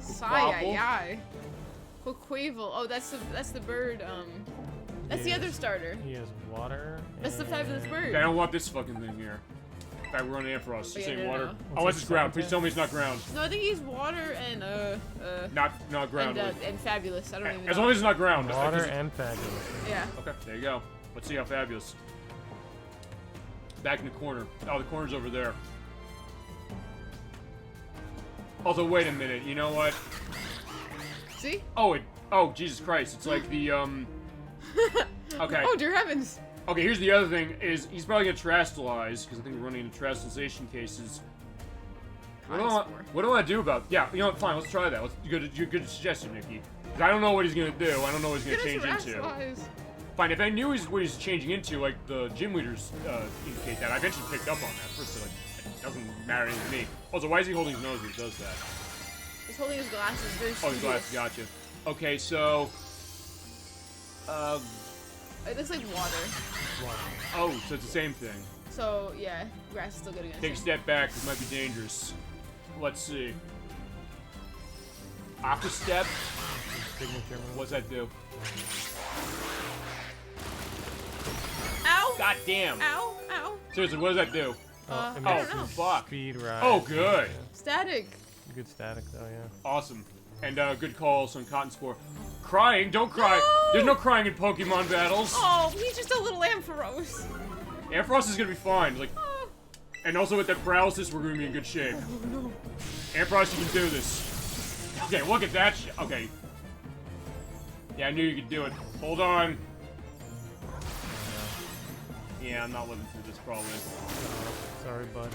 Quavel. Psy. Quavel. Oh, that's the bird. That's the other starter. He has water. That's the fabulous bird. I don't want this fucking thing here. In fact, we're on Ampharos. You're saying water? No. Oh, it's ground. Please tell me it's not ground. No, I think he's water and Not ground. and fabulous. I don't even know. As long as it's not ground. Water and fabulous. Yeah. Okay, there you go. Let's see how fabulous. Back in the corner. Oh, the corner's over there. Although, wait a minute. You know what? See? Oh, Jesus Christ. It's like the, Okay. Oh, dear heavens. Okay, here's the other thing, is he's probably gonna Terastallize, because I think we're running into Terastallization cases. What do I want to do about... Yeah, you know what, fine, let's try that. Good suggestion, Nikki. Because I don't know what he's gonna do, I don't know what he's gonna change into. Fine, if I knew what he's changing into, like, the gym leaders indicate that, I eventually picked up on that. First, like, it doesn't matter anything to me. Also, why is he holding his nose when he does that? He's holding his glasses very Oh, his glasses, gotcha. Okay, so... It looks like water. Oh, so it's the same thing. So, yeah, grass is still good against Take a him. step back, this might be dangerous. Let's see. Aqua Step. What's that do? Ow! God damn. Ow! Ow! Seriously, what does that do? It I makes don't know. his Fuck. Speed rise. Oh, good. Static. Good static, though, yeah. Awesome. And good call also on Cotton Spore. Crying? Don't cry. No! There's no crying in Pokemon battles. Oh, he's just a little Ampharos. Ampharos is gonna be fine. Like, and also with that paralysis, we're gonna be in good shape. Oh, no. Ampharos, you can do this. Okay, look at that shit. Okay. Yeah, I knew you could do it. Hold on. Yeah, I'm not living through this probably. Sorry, bud.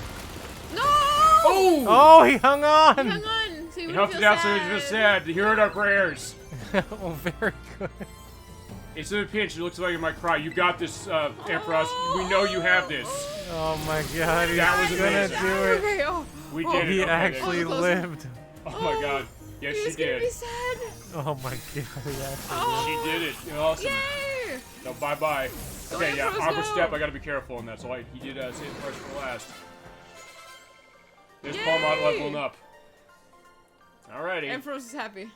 No! Oh! Oh, he hung on! He hung on, so he He wouldn't huffed feel it out so he was sad. sad. He heard our prayers. Oh, very good. It's in a pinch. It looks like it might cry. You got this, Ampharos. We know you have this. Oh my god, he's That was gonna amazing. do it. Okay, oh. We Oh, did it. He Okay, actually close. lived. Oh my god. Yes, He's she gonna did. be sad. Oh my god, he actually Oh. She did it. Awesome. Yay! So bye-bye. Go Okay, yeah, Ampharos, Aqua go. Step, I gotta be careful on that, so he did save the first for last. There's Yay! Palmot leveling up. Alrighty. Ampharos is happy.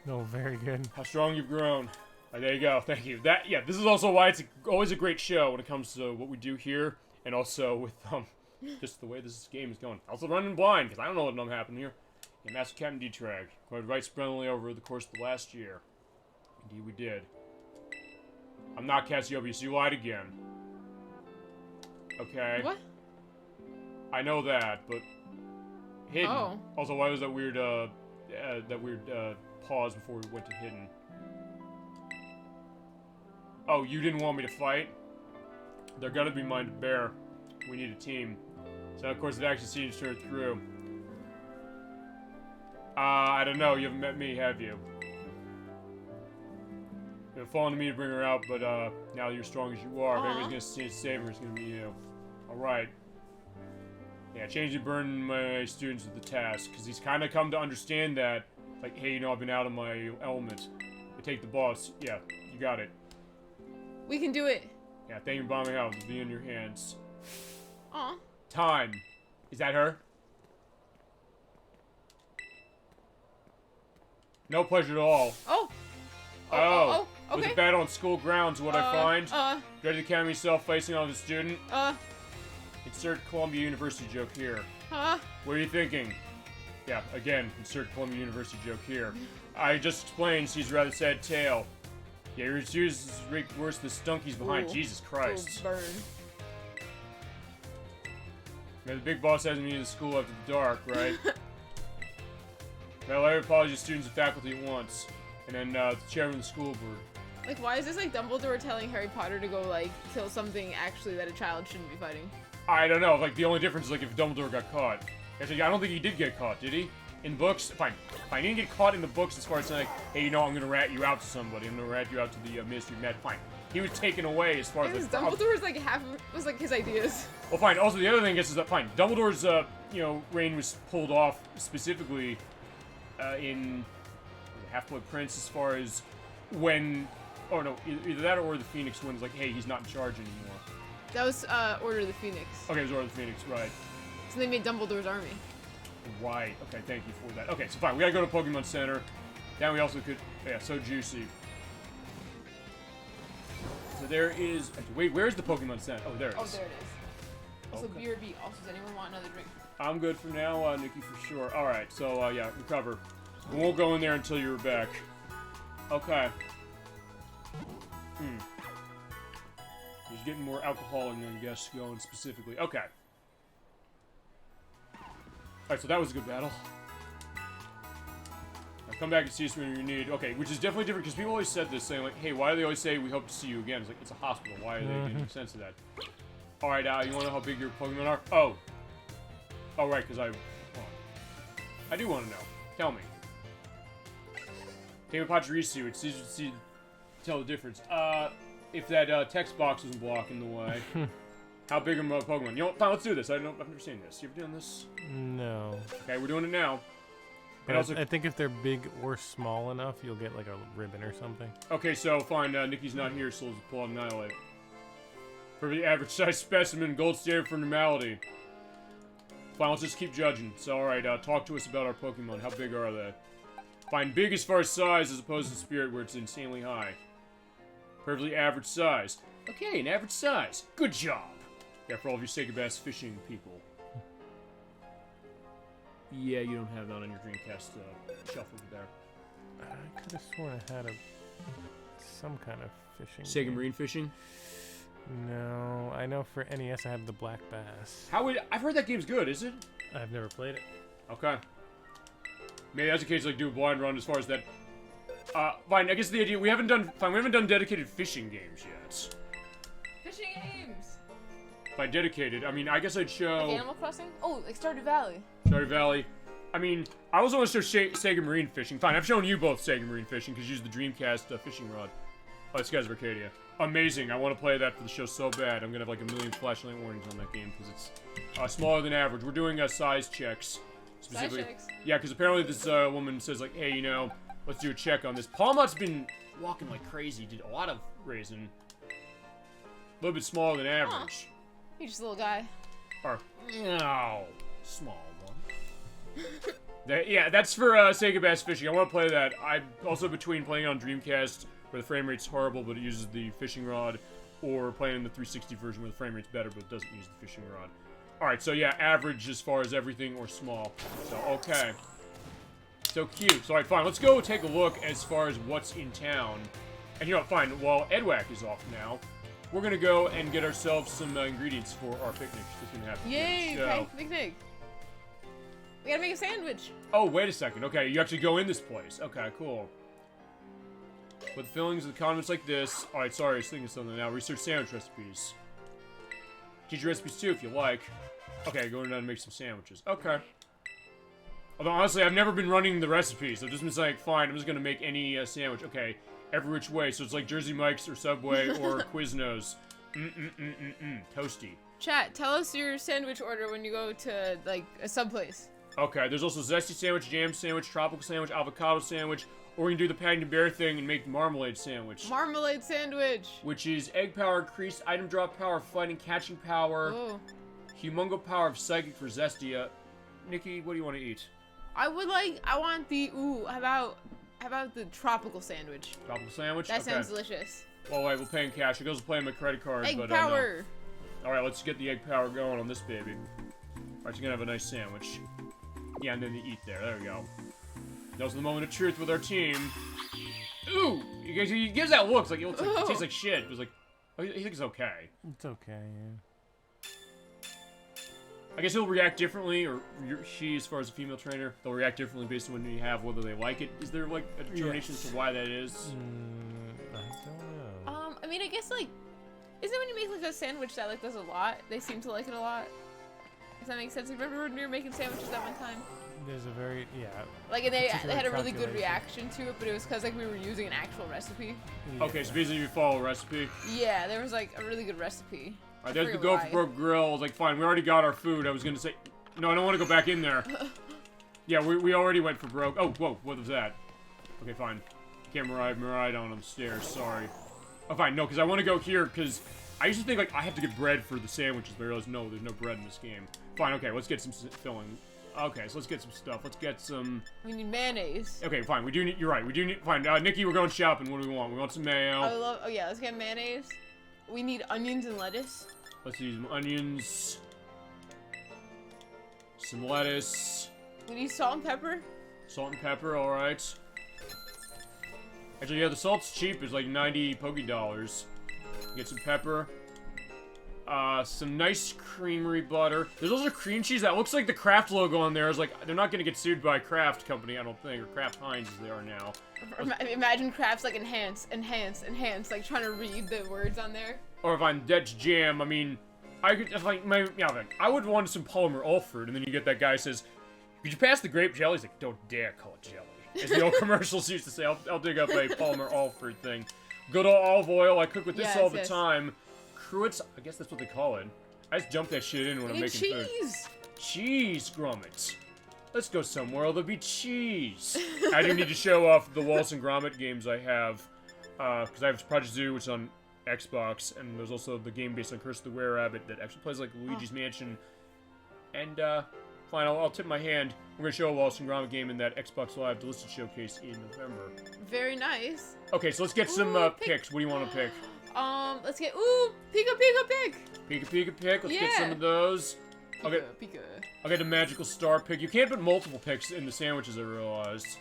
No, very good. How strong you've grown. There you go, thank you. This is also why it's always a great show when it comes to what we do here, and also with, just the way this game is going. Also running blind, because I don't know what happened here. Yeah, Master Captain D-Trag. Going right splendidly over the course of the last year. Indeed we did. I'm not Cassiopeia, so you lied again. Okay. What? I know that, but hidden. Oh. Also, why was that weird pause before we went to hidden? Oh, you didn't want me to fight? They're gonna be mine to bear. We need a team. So of course it actually seems to turn through. I don't know. You haven't met me, have you? You've fallen to me to bring her out, but now that you're strong as you are, if anybody's gonna save her, it's gonna be you. All right. Yeah, change and burden my students with the task, because he's kind of come to understand that, like, hey, you know, I've been out of my element. I take the boss. Yeah, you got it. We can do it. Yeah, thank you for bombing out. It'll be in your hands. Aw. Time. Is that her? No pleasure at all. Oh. Oh. Okay. With a battle on school grounds, what I find? Dread the Academy self facing on the student. Uh. Insert Columbia University joke here. Huh? What are you thinking? Yeah, again, insert Columbia University joke here. I just explained she's a rather sad tale. Yeah, your excuse is worse than stunkies behind. Ooh. Jesus Christ. Oh, burn. Man, the big boss hasn't been in school after the dark, right? Well, I apologize to students and faculty at once. And then the chairman of the school board. Like, why is this like Dumbledore telling Harry Potter to go, like, kill something actually that a child shouldn't be fighting? I don't know, like, the only difference is, like, if Dumbledore got caught. Actually, I don't think he did get caught, did he? In the books? Fine. Fine, he didn't get caught in the books as far as saying, hey, you know, I'm gonna rat you out to somebody. I'm gonna rat you out to the Ministry of Magic. Fine. He was taken away as far as Because Dumbledore's like was like his ideas. Well, fine. Also, the other thing is that fine. Dumbledore's reign was pulled off specifically in Half-Blood Prince as far as when, oh no, either that or the Phoenix one's like, hey, he's not in charge anymore. That was Order of the Phoenix. Okay, it was Order of the Phoenix, right? So they made Dumbledore's army. Right. Okay, thank you for that. Okay, so fine. We gotta go to Pokemon Center. Then we also could, yeah, so juicy. So there is. Wait, where's the Pokemon Center? Oh, there it is. Oh, there it is. Also, Okay. BRB. Also, does anyone want another drink? I'm good for now, Nikki, for sure. All right, so yeah, recover. We won't go in there until you're back. Okay. He's getting more alcohol in there, I guess, going specifically. Okay. Alright, so that was a good battle. Now come back and see us when you need. Okay, which is definitely different, because people always said this, saying like, hey, why do they always say we hope to see you again? It's like, it's a hospital. Why are they getting sense of that? Alright, you want to know how big your Pokemon are? Oh. Oh, right, because I do want to know. Tell me. Game of Pachirisu, it's easy to see, tell the difference. If that text box isn't blocking the way. How big are my Pokemon? You know what? Fine, let's do this. I've never seen this. You ever done this? No. Okay, we're doing it now. But And also, I think if they're big or small enough, you'll get like a ribbon or something. okay, so fine. Nikki's not here, so let's pull out Annihilate. For the average size specimen, gold standard for normality. Fine, let's just keep judging. So, alright, talk to us about our Pokemon. How big are they? Fine, big as far as size as opposed to Spirit, where it's insanely high. Perfectly average size. Okay, an average size. Good job. Yeah, for all of you Sega Bass fishing people. Yeah, you don't have that on your Dreamcast shelf over there. I could have sworn I had some kind of fishing. Sega game. Marine fishing? No, I know for NES I have the Black Bass. I've heard that game's good, is it? I've never played it. Okay. Maybe that's a case like do a blind run as far as that. Fine, I guess the idea we haven't done dedicated fishing games yet. Fishing games. By dedicated, I mean I guess I'd show Like Animal Crossing? Oh, like Stardew Valley. Stardew Valley. I mean, I also want to show Sega Marine fishing. Fine, I've shown you both Sega Marine fishing because you used the Dreamcast fishing rod. Oh, it's Skies of Arcadia. Amazing. I want to play that for the show so bad. I'm going to have like a million flashlight warnings on that game because it's smaller than average. We're doing size checks. Specifically. Size checks? Yeah, because apparently this woman says like, hey, you know, let's do a check on this. Palmot's been walking like crazy. Did a lot of raising. A little bit smaller than average. He's just a little guy. Or, no, small one. Yeah, that's for Sega Bass Fishing. I want to play that. I'm also between playing on Dreamcast, where the frame rate's horrible, but it uses the fishing rod, or playing in the 360 version, where the frame rate's better, but it doesn't use the fishing rod. Alright, so yeah, average as far as everything, or small. So, okay. So cute. So, alright, fine. Let's go take a look as far as what's in town. And you know what, fine. While Edwack is off now, we're gonna go and get ourselves some ingredients for our picnic. That's gonna happen. Yay! Okay, picnic. We gotta make a sandwich. Oh, wait a second. Okay, you actually go in this place. Okay, cool. With fillings and condiments like this. Alright, sorry, I was thinking of something now. Research sandwich recipes. Teach your recipes too if you like. Okay, go in and make some sandwiches. Okay. Although, honestly, I've never been running the recipes. So I've just been saying, fine, I'm just gonna make any sandwich. Okay, every which way. So it's like Jersey Mike's or Subway or Quiznos. Toasty. Chat, tell us your sandwich order when you go to, like, a sub place. Okay, there's also zesty sandwich, jam sandwich, tropical sandwich, avocado sandwich, or we can do the Paddington Bear thing and make marmalade sandwich. Marmalade sandwich. Which is egg power, increased item drop power, fighting, catching power, Oh. humongo power of psychic for Zestia. Nikki, what do you want to eat? I want the, how about the tropical sandwich? Tropical sandwich? That Okay. sounds delicious. Well, wait, we'll pay in cash. It goes to play on my credit card, Egg but power. no. Alright, let's get the egg power going on this baby. Alright, you're gonna have a nice sandwich. Yeah, and then you eat there. There we go. That was the moment of truth with our team. Ooh! He gives that look. It's like, it tastes like shit. It was like, oh, he thinks it's okay. It's okay, yeah. I guess he'll react differently, or she, as far as a female trainer, they'll react differently based on when you have whether they like it. Is there, like, a determination as to why that is? I don't know. I mean, I guess, like, isn't it when you make, like, a sandwich that, like, does a lot? They seem to like it a lot. Does that make sense? Remember when we were making sandwiches that one time? There's a very, Like, and they particular had a really good calculation. reaction to it, but it was because, like, we were using an actual recipe. Okay, so basically you follow a recipe. Yeah, there was, like, a really good recipe. Alright, there's the forget Go why. for Broke Grill. I was like, fine, we already got our food. I was gonna say, no, I don't want to go back in there. Yeah, we already went for broke. Oh, whoa, what was that? Okay, fine. Can't ride on the stairs, sorry. Oh, fine, no, because I want to go here, because I used to think, like, I have to get bread for the sandwiches, but I realized, no, there's no bread in this game. Fine, okay, let's get some filling. Okay, so let's get some stuff. Let's get some... We need mayonnaise. Okay, fine, we do need... You're right, we do need... Fine, Nikki, we're going shopping. What do we want? We want some mayo. Oh, yeah, let's get mayonnaise. We need onions and lettuce. Let's use some onions. Some lettuce. We need salt and pepper. Salt and pepper, alright. Actually, yeah, the salt's cheap. It's like 90 Poke Dollars. Get some pepper. Some nice creamery butter. There's also cream cheese that looks like the Kraft logo on there. Is like, they're not gonna get sued by Kraft Company, I don't think, or Kraft Heinz as they are now. Imagine Kraft's like enhance, like trying to read the words on there. Or if I'm Dutch Jam, I mean, I could, if like, I would want some Palmer Alfred, and then you get that guy who says, could you pass the grape jelly? He's like, don't dare call it jelly. As the old commercials used to say, I'll dig up a Palmer Alfred thing. Good old olive oil, I cook with this all the time. Cruets, I guess that's what they call it. I just dump that shit in when I'm making food. Cheese grommets. Let's go somewhere there'll be cheese. I do need to show off the Wallace and Gromit games I have. Because I have Project Zoo, which is on Xbox, and there's also the game based on Curse of the Were-Rabbit that actually plays like Luigi's Mansion. And, fine, I'll tip my hand. We're gonna show a Wallace and Gromit game in that Xbox Live Delisted Showcase in November. Very nice. Okay, so let's get some picks. What do you want to pick? Let's get, Pika Pika Pig! Pika Pika Pick, let's get some of those. Pika. I'll get a magical star pick. You can't put multiple picks in the sandwiches, I realized.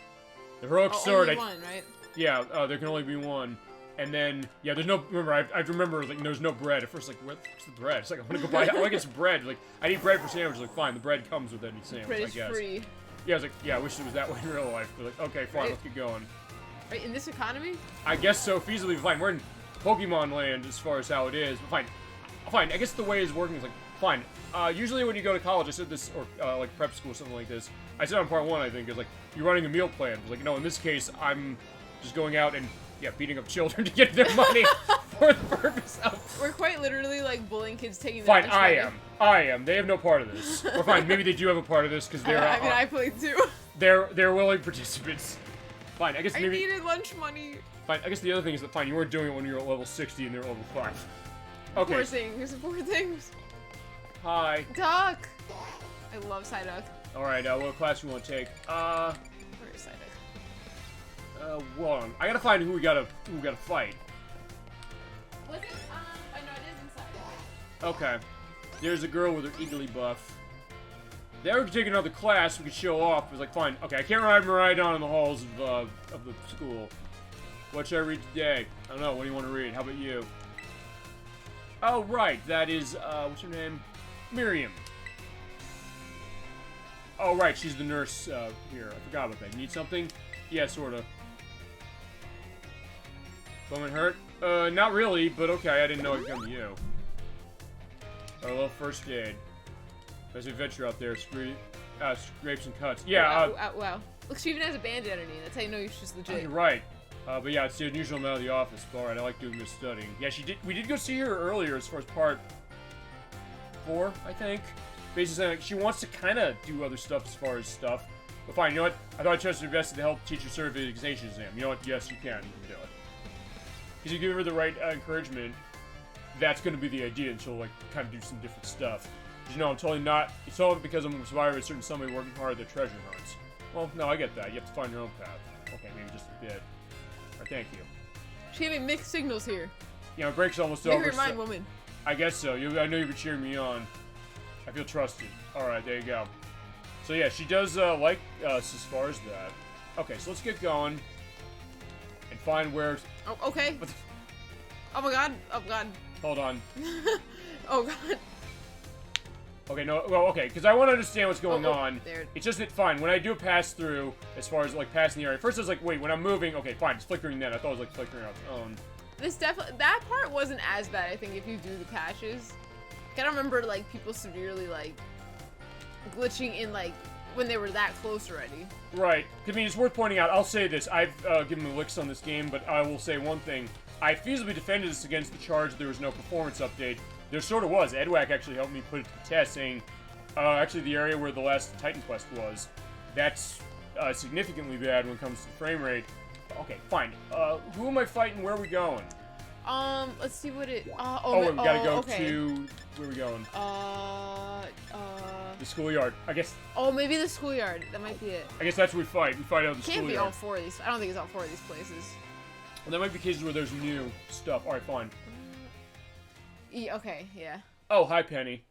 The heroic sword, only one, right? Yeah, there can only be one. And then, yeah, there's no, remember, I remember, like, there's no bread. At first, like, where's the bread? It's like, I want to go buy, I want to get some bread. Like, I need bread for sandwiches. Like, fine, the bread comes with any sandwich, Bread I is guess. free. Yeah, I was like, yeah, I wish it was that way in real life. But like, okay, fine, let's get going. Right, in this economy? I guess so, feasibly fine. We're in Pokemon land as far as how it is. But fine, I guess the way it's working is like, fine. Usually when you go to college, I said this, or like prep school, something like this. I said on part one, I think, is like, you're running a meal plan. It's like, no, in this case, I'm just going out and, yeah, beating up children to get their money for the purpose of... We're quite literally, like, bullying kids taking Fine, their I am. They have no part of this. Or fine, maybe they do have a part of this, because they're... I mean, I played too. They're willing participants. Fine, I guess maybe... I needed lunch money. Fine, I guess the other thing is that, fine, you weren't doing it when you were at level 60 and they were level 5. Okay. Poor things. Hi. Duck! I love Psyduck. Alright, what class you want to take? Where is Psyduck? Hold on. I gotta find who we gotta fight. Was it, I know it is inside. Okay. There's a girl with her eagly buff. Then we could take another class, we could show off. It was like, fine, okay, I can't ride on in the halls of the school. What should I read today? I don't know, what do you want to read? How about you? Oh, right, that is, what's her name? Miriam. Oh, right, she's the nurse, here. I forgot about that. You need something? Yeah, sorta. Someone hurt? Not really, but okay, I didn't know it would come to you. A little first aid. There's an adventure out there, scrapes and cuts. Yeah, wow. Look, she even has a bandit underneath. That's how you know she's legit. You're right. But yeah, it's the unusual amount of the office. Alright, I like doing this studying. Yeah, we did go see her earlier as far as part 4, I think. Basically saying, like, she wants to kind of do other stuff as far as stuff. But fine, you know what? I thought I trusted her best to help teacher certification exam. You know what? Yes, you can. You can do it. Because you give her the right encouragement, that's going to be the idea, and she'll, like, kind of do some different stuff. Because, you know, I'm totally not... It's all because I'm a survivor of certain somebody working hard at their treasure hunts. Well, no, I get that. You have to find your own path. Okay, maybe just a bit. Alright, thank you. She's having mixed signals here. Yeah, my break's almost Make over. her mind, woman. I guess so. I know you've been cheering me on. I feel trusted. Alright, there you go. So yeah, she does like us as far as that. Okay, so let's get going. And find where... Oh, okay. Oh my god. Oh god. Hold on. Oh god. Okay, no, well, okay, because I want to understand what's going on. There. It's just that, fine, when I do a pass-through, as far as, like, passing the area, first I was like, wait, when I'm moving, okay, fine, it's flickering then. I thought it was, like, flickering on its own. That part wasn't as bad, I think, if you do the patches. I don't remember, like, people severely, like, glitching in like when they were that close already. Right. I mean, it's worth pointing out. I'll say this. I've given the licks on this game, but I will say one thing. I feasibly defended this against the charge that there was no performance update. There sort of was. Edwack actually helped me put it to the test, saying, actually the area where the last Titan Quest was, that's significantly bad when it comes to the frame rate. Okay, fine. Who am I fighting? Where are we going? Let's see what it. We gotta go okay. to. Where are we going? The schoolyard. I guess. Oh, maybe the schoolyard. That might be it. I guess that's where we fight. We fight out the Can't schoolyard. be all four of these. I don't think it's all four of these places. Well, there might be cases where there's new stuff. All right, fine. Okay, yeah. Oh, hi, Penny.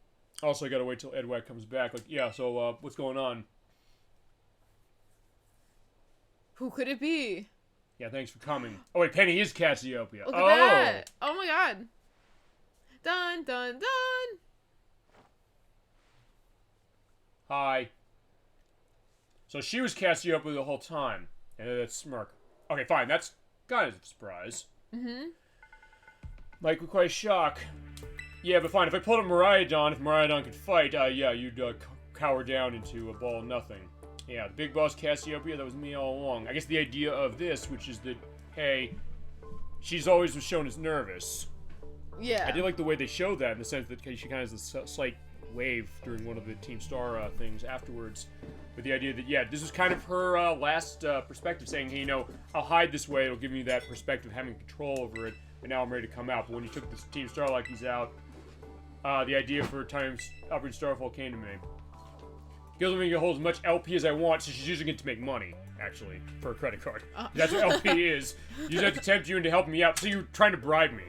Also, I gotta wait till Edwack comes back. Like, yeah. So, what's going on? Who could it be? Yeah, thanks for coming. Oh wait, Penny is Cassiopeia. Look at that! Oh my god. Dun dun dun! Hi. So she was Cassiopeia the whole time. And that smirk. Okay, fine. That's kind of a surprise. Mm-hmm. Like, quite a shock. Yeah, but fine. If I pulled up Miraidon, if Miraidon could fight, yeah, you'd cower down into a ball of nothing. Yeah, the big boss Cassiopeia, that was me all along. I guess the idea of this, which is that, hey, she's always was shown as nervous. Yeah. I did like the way they showed that in the sense that she kind of has a slight wave during one of the Team Star things afterwards. But the idea that, yeah, this was kind of her last perspective, saying, hey, you know, I'll hide this way, it'll give me that perspective, having control over it, and now I'm ready to come out. But when you took this Team Starlighties out, the idea for Upright Starfall came to me. Gives me to hold as much LP as I want, so she's using it to make money, actually, for a credit card. That's what LP is. Use that to tempt you into helping me out, so you're trying to bribe me.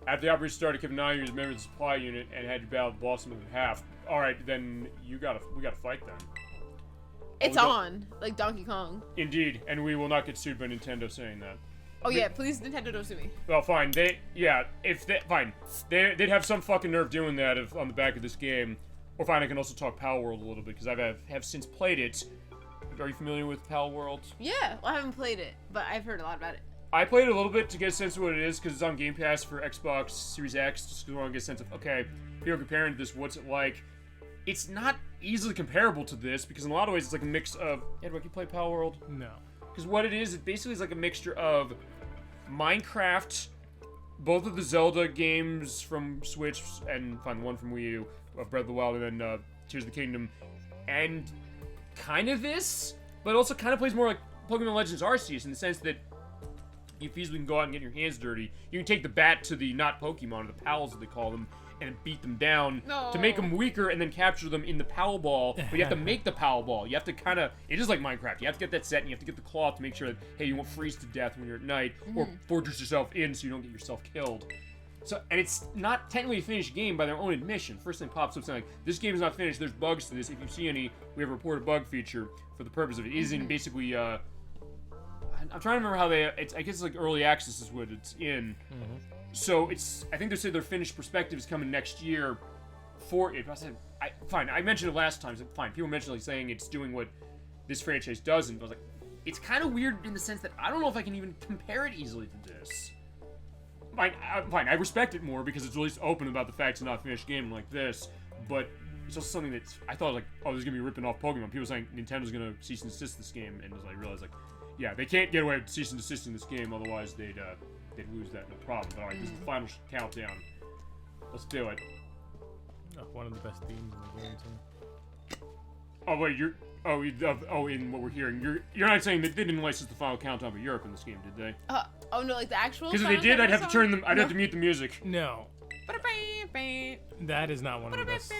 After the operation started, Kevin and I was a member of the supply unit and had to battle the boss in half. Alright, then we gotta fight then. It's on, like Donkey Kong. Indeed, and we will not get sued by Nintendo saying that. Oh yeah, please Nintendo don't sue me. Well, fine. They'd have some fucking nerve doing that on the back of this game. Or fine, I can also talk Pal World a little bit, because I have since played it. Are you familiar with Pal World? Yeah, well, I haven't played it, but I've heard a lot about it. I played it a little bit to get a sense of what it is, because it's on Game Pass for Xbox Series X, just because I want to get a sense of, okay, people are comparing to this, what's it like? It's not easily comparable to this, because in a lot of ways it's like a mix of... Edward, you play Pal World? No. Because what it basically is like a mixture of Minecraft, both of the Zelda games from Switch, and fine, one from Wii U, Breath of the Wild, and then Tears of the Kingdom, and kind of this, but also kind of plays more like Pokemon Legends Arceus in the sense that you feasibly can go out and get your hands dirty. You can take the bat to the not Pokemon, or the Pals as they call them, and beat them down to make them weaker and then capture them in the Pal Ball. But you have to make the Pal Ball. You have to kind of... It is like Minecraft. You have to get that set, and you have to get the cloth to make sure that, hey, you won't freeze to death when you're at night, or fortress yourself in so you don't get yourself killed. So, and it's not technically a finished game by their own admission. First thing pops up saying, like, this game is not finished, there's bugs to this. If you see any, we have a report a bug feature for the purpose of it. It is in basically, I'm trying to remember how I guess it's like early access is what it's in. So I think they said their finished perspective is coming next year for it. But I said, fine, I mentioned it last time. So fine, people mentioned like saying it's doing what this franchise doesn't. But I was like, it's kind of weird in the sense that I don't know if I can even compare it easily to this. Fine, I respect it more because it's at least open about the fact it's not a finished game like this, but it's also something that I thought like, oh, this is gonna be ripping off Pokemon. People saying Nintendo's gonna cease and desist this game, and as I realized like, yeah, they can't get away with cease and desisting this game, otherwise they'd lose that, no problem. But alright, this is the final countdown. Let's do it. Oh, one of the best themes in the game too. Oh wait, in what we're hearing, you're not saying that they didn't license the final countdown for Europe in this game, did they? Oh no, like the actual. Because if they did, I'd have to turn them. I'd have to mute the music. No. That is not one of the best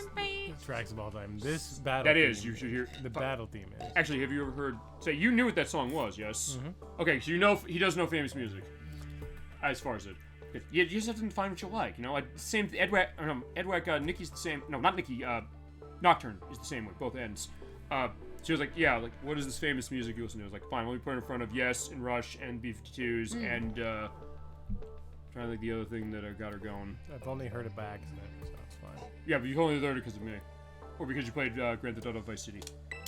tracks of all time. This battle. That is. Theme, You should hear. The battle theme is. Actually, have you ever heard? Say, you knew what that song was, yes? Okay, so you know he does know famous music. As far as it. You just have to find what you like, you know? Same. Edwack, Nikki's the same. No, not Nikki. Nocturne is the same with both ends. She was like, yeah, like, what is this famous music you listen to? I was like, fine, let me put it in front of Yes and Rush and B-52s and, trying to think the other thing that got her going. I've only heard it by accident, so it's fine. Yeah, but you only heard it because of me. Or because you played Grand Theft Auto Vice City.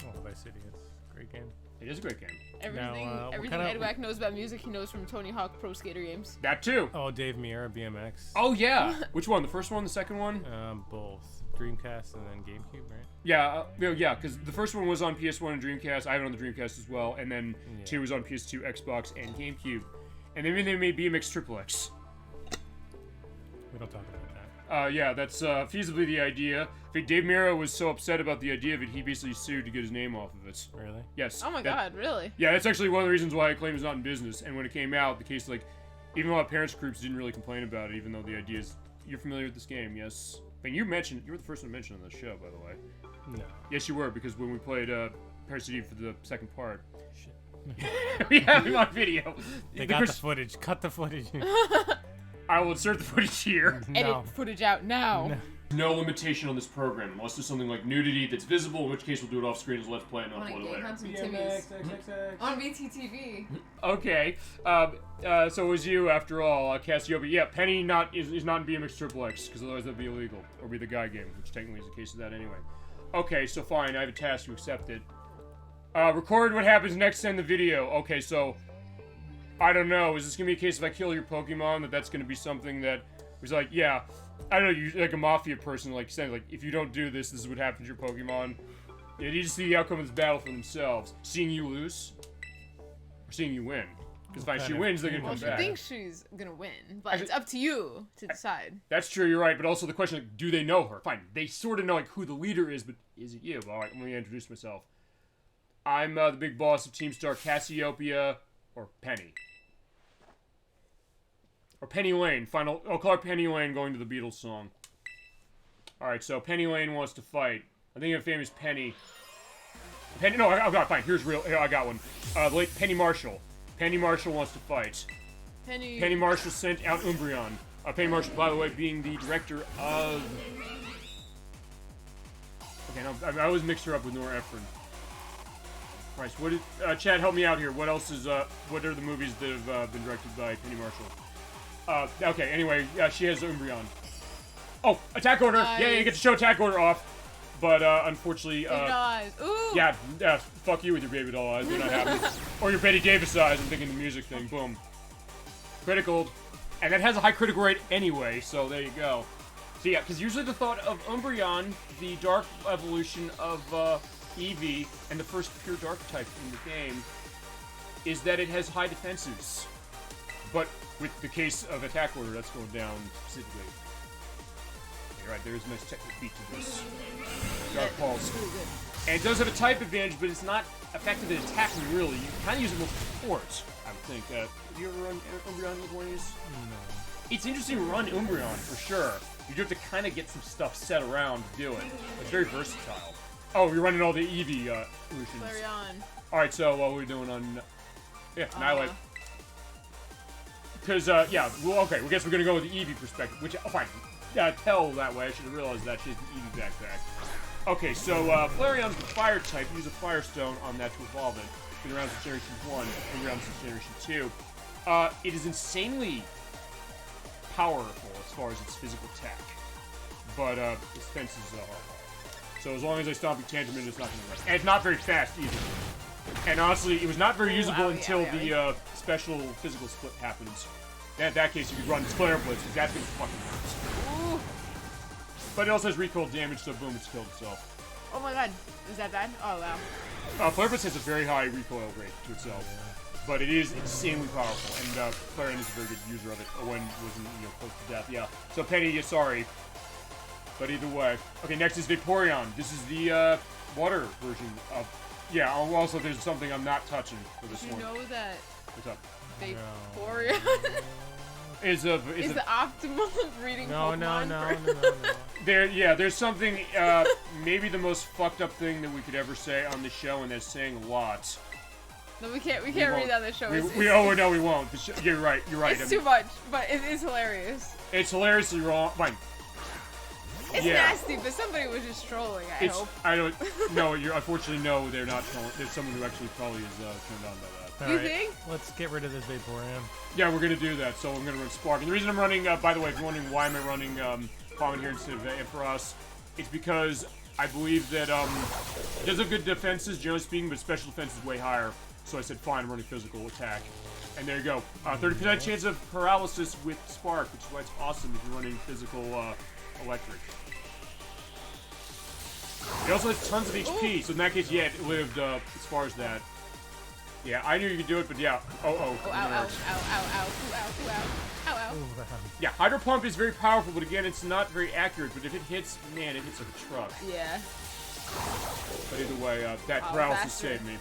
Oh, Vice City, it's a great game. It is a great game. Everything Edwack knows about music, he knows from Tony Hawk Pro Skater games. That too. Oh, Dave Mirra, BMX. Oh, yeah. Which one? The first one? The second one? Both. Dreamcast and then GameCube, right? Yeah, because the first one was on PS1 and Dreamcast. I have it on the Dreamcast as well, and then 2 was on PS2, Xbox, and GameCube. And then they made BMX Triple X. We don't talk about that. Yeah, that's feasibly the idea. Dave Mirra was so upset about the idea of it, he basically sued to get his name off of it. Really? Yes. Oh my god, really? Yeah, that's actually one of the reasons why I claim it's not in business. And when it came out, the case, like, even a lot of parents groups didn't really complain about it, even though the idea is, you're familiar with this game, yes? And you were the first one to mention on the show, by the way. No. Yes, you were, because when we played Parasite for the second part. Shit. We have him on video. They got the footage. Cut the footage. I will insert the footage here. Edit footage out now. No limitation on this program, unless there's something like nudity that's visible, in which case we'll do it off screen as Let's Play and upload it later. On VTTV. Okay, so it was you after all, Cassiopeia. Yeah, Penny is not in BMX Triple X, because otherwise that'd be illegal, or be the guy game, which technically is the case of that anyway. Okay, so fine, I have a task to accept it. Record what happens next in the video. Okay, so, I don't know, is this gonna be a case if I kill your Pokemon, that's gonna be something that was like, yeah, I don't know, you like a mafia person, like saying, like, if you don't do this, this is what happens to your Pokemon. They need to see the outcome of this battle for themselves. Seeing you lose, or seeing you win. Because if she wins, they're gonna come She back. thinks she's gonna win, but it's up to you to decide. That's true, you're right, but also the question, like, do they know her? Fine, they sort of know, like, who the leader is, but is it you? Alright, let me introduce myself. I'm the big boss of Team Star Cassiopeia, or Penny. Or Penny Lane. I'll call her Penny Lane going to the Beatles song. Alright, so Penny Lane wants to fight. I think of famous Penny. No, I got fine. Here, I got one. The late Penny Marshall. Penny Marshall wants to fight. Penny Marshall sent out Umbreon. Penny Marshall, by the way, being the director of... Okay, no, I always mix her up with Nora Ephron. Alright, so what is... Chad, help me out here. What else is... what are the movies that have been directed by Penny Marshall? Okay, anyway, she has Umbreon. Oh, attack order! Nice. Yeah, you get to show attack order off. But, unfortunately, Ooh. yeah, fuck you with your baby doll eyes, they're not happening. Or your Betty Davis eyes, I'm thinking the music thing, boom. Critical, and that has a high critical rate anyway, so there you go. So yeah, because usually the thought of Umbreon, the dark evolution of, Eevee, and the first pure dark type in the game, is that it has high defenses. But with the case of attack order, that's going down specifically. Okay, right, there is a nice technical feat to this. Dark Pulse. And it does have a type advantage, but it's not effective at attacking, really. You kind of use it more for support, I would think. Have you ever run Umbreon with one of these? No. It's interesting to run Umbreon, for sure. You do have to kind of get some stuff set around to do it. It's very versatile. Oh, you're running all the Eevee evolutions. Flareon. Alright, so what we're doing on... Yeah, Annihilate. Because, yeah, well, okay, I guess we're gonna go with the Eevee perspective, which, fine. Tell that way, I should have realized that she has the Eevee backpack. Okay, so, Flareon's the fire type. Use a Firestone on that to evolve it. It's been around since Generation 1, and around since Generation 2. It is insanely powerful as far as its physical attack. But, its defense is horrible. So as long as I stomp a Tangerman, it's not gonna rest. And it's not very fast, either. And honestly, it was not very usable until the, special physical split happens. In that case, you could run Flare Blitz, because that thing fucking hurts. Ooh. But it also has recoil damage, so boom, it's killed itself. Oh my god. Is that bad? Oh wow. Flare Blitz has a very high recoil rate to itself. But it is insanely powerful, and Flareon is a very good user of it, when it wasn't, close to death, yeah. So Penny, sorry. But either way. Okay, next is Vaporeon. This is the, water version of... Yeah, also there's something I'm not touching for this one. You know that What's up? Vaporeon is the optimal breeding Pokemon? No. There's something, maybe the most fucked up thing that we could ever say on the show, and that's saying a lot. No, we can't read on the show. No, we won't. You're right. It's too much, but it is hilarious. It's hilariously wrong. Fine. It's nasty, but somebody was just trolling, I hope. I don't... No, unfortunately, no, they're not trolling. There's someone who actually probably is turned on by that. You think? Let's get rid of this Vaporeon. Yeah, we're going to do that, so I'm going to run Spark. And the reason I'm running, by the way, if you're wondering why am I running Common here instead of Ampharos, it's because I believe that it does have good defenses, generally speaking, but special defense is way higher. So I said, fine, I'm running physical attack. And there you go. 30% chance of paralysis with Spark, which is why it's awesome if you're running physical electric. It also has tons of HP, so in that case, yeah, it lived as far as that. Yeah, I knew you could do it, but yeah. Oh, ow, ow, ow, ow, ow, ooh, ow, ooh, ow, ow, ow. Yeah, Hydro Pump is very powerful, but again, it's not very accurate. But if it hits, man, it hits like a truck. Yeah. But either way, that paralysis saved me.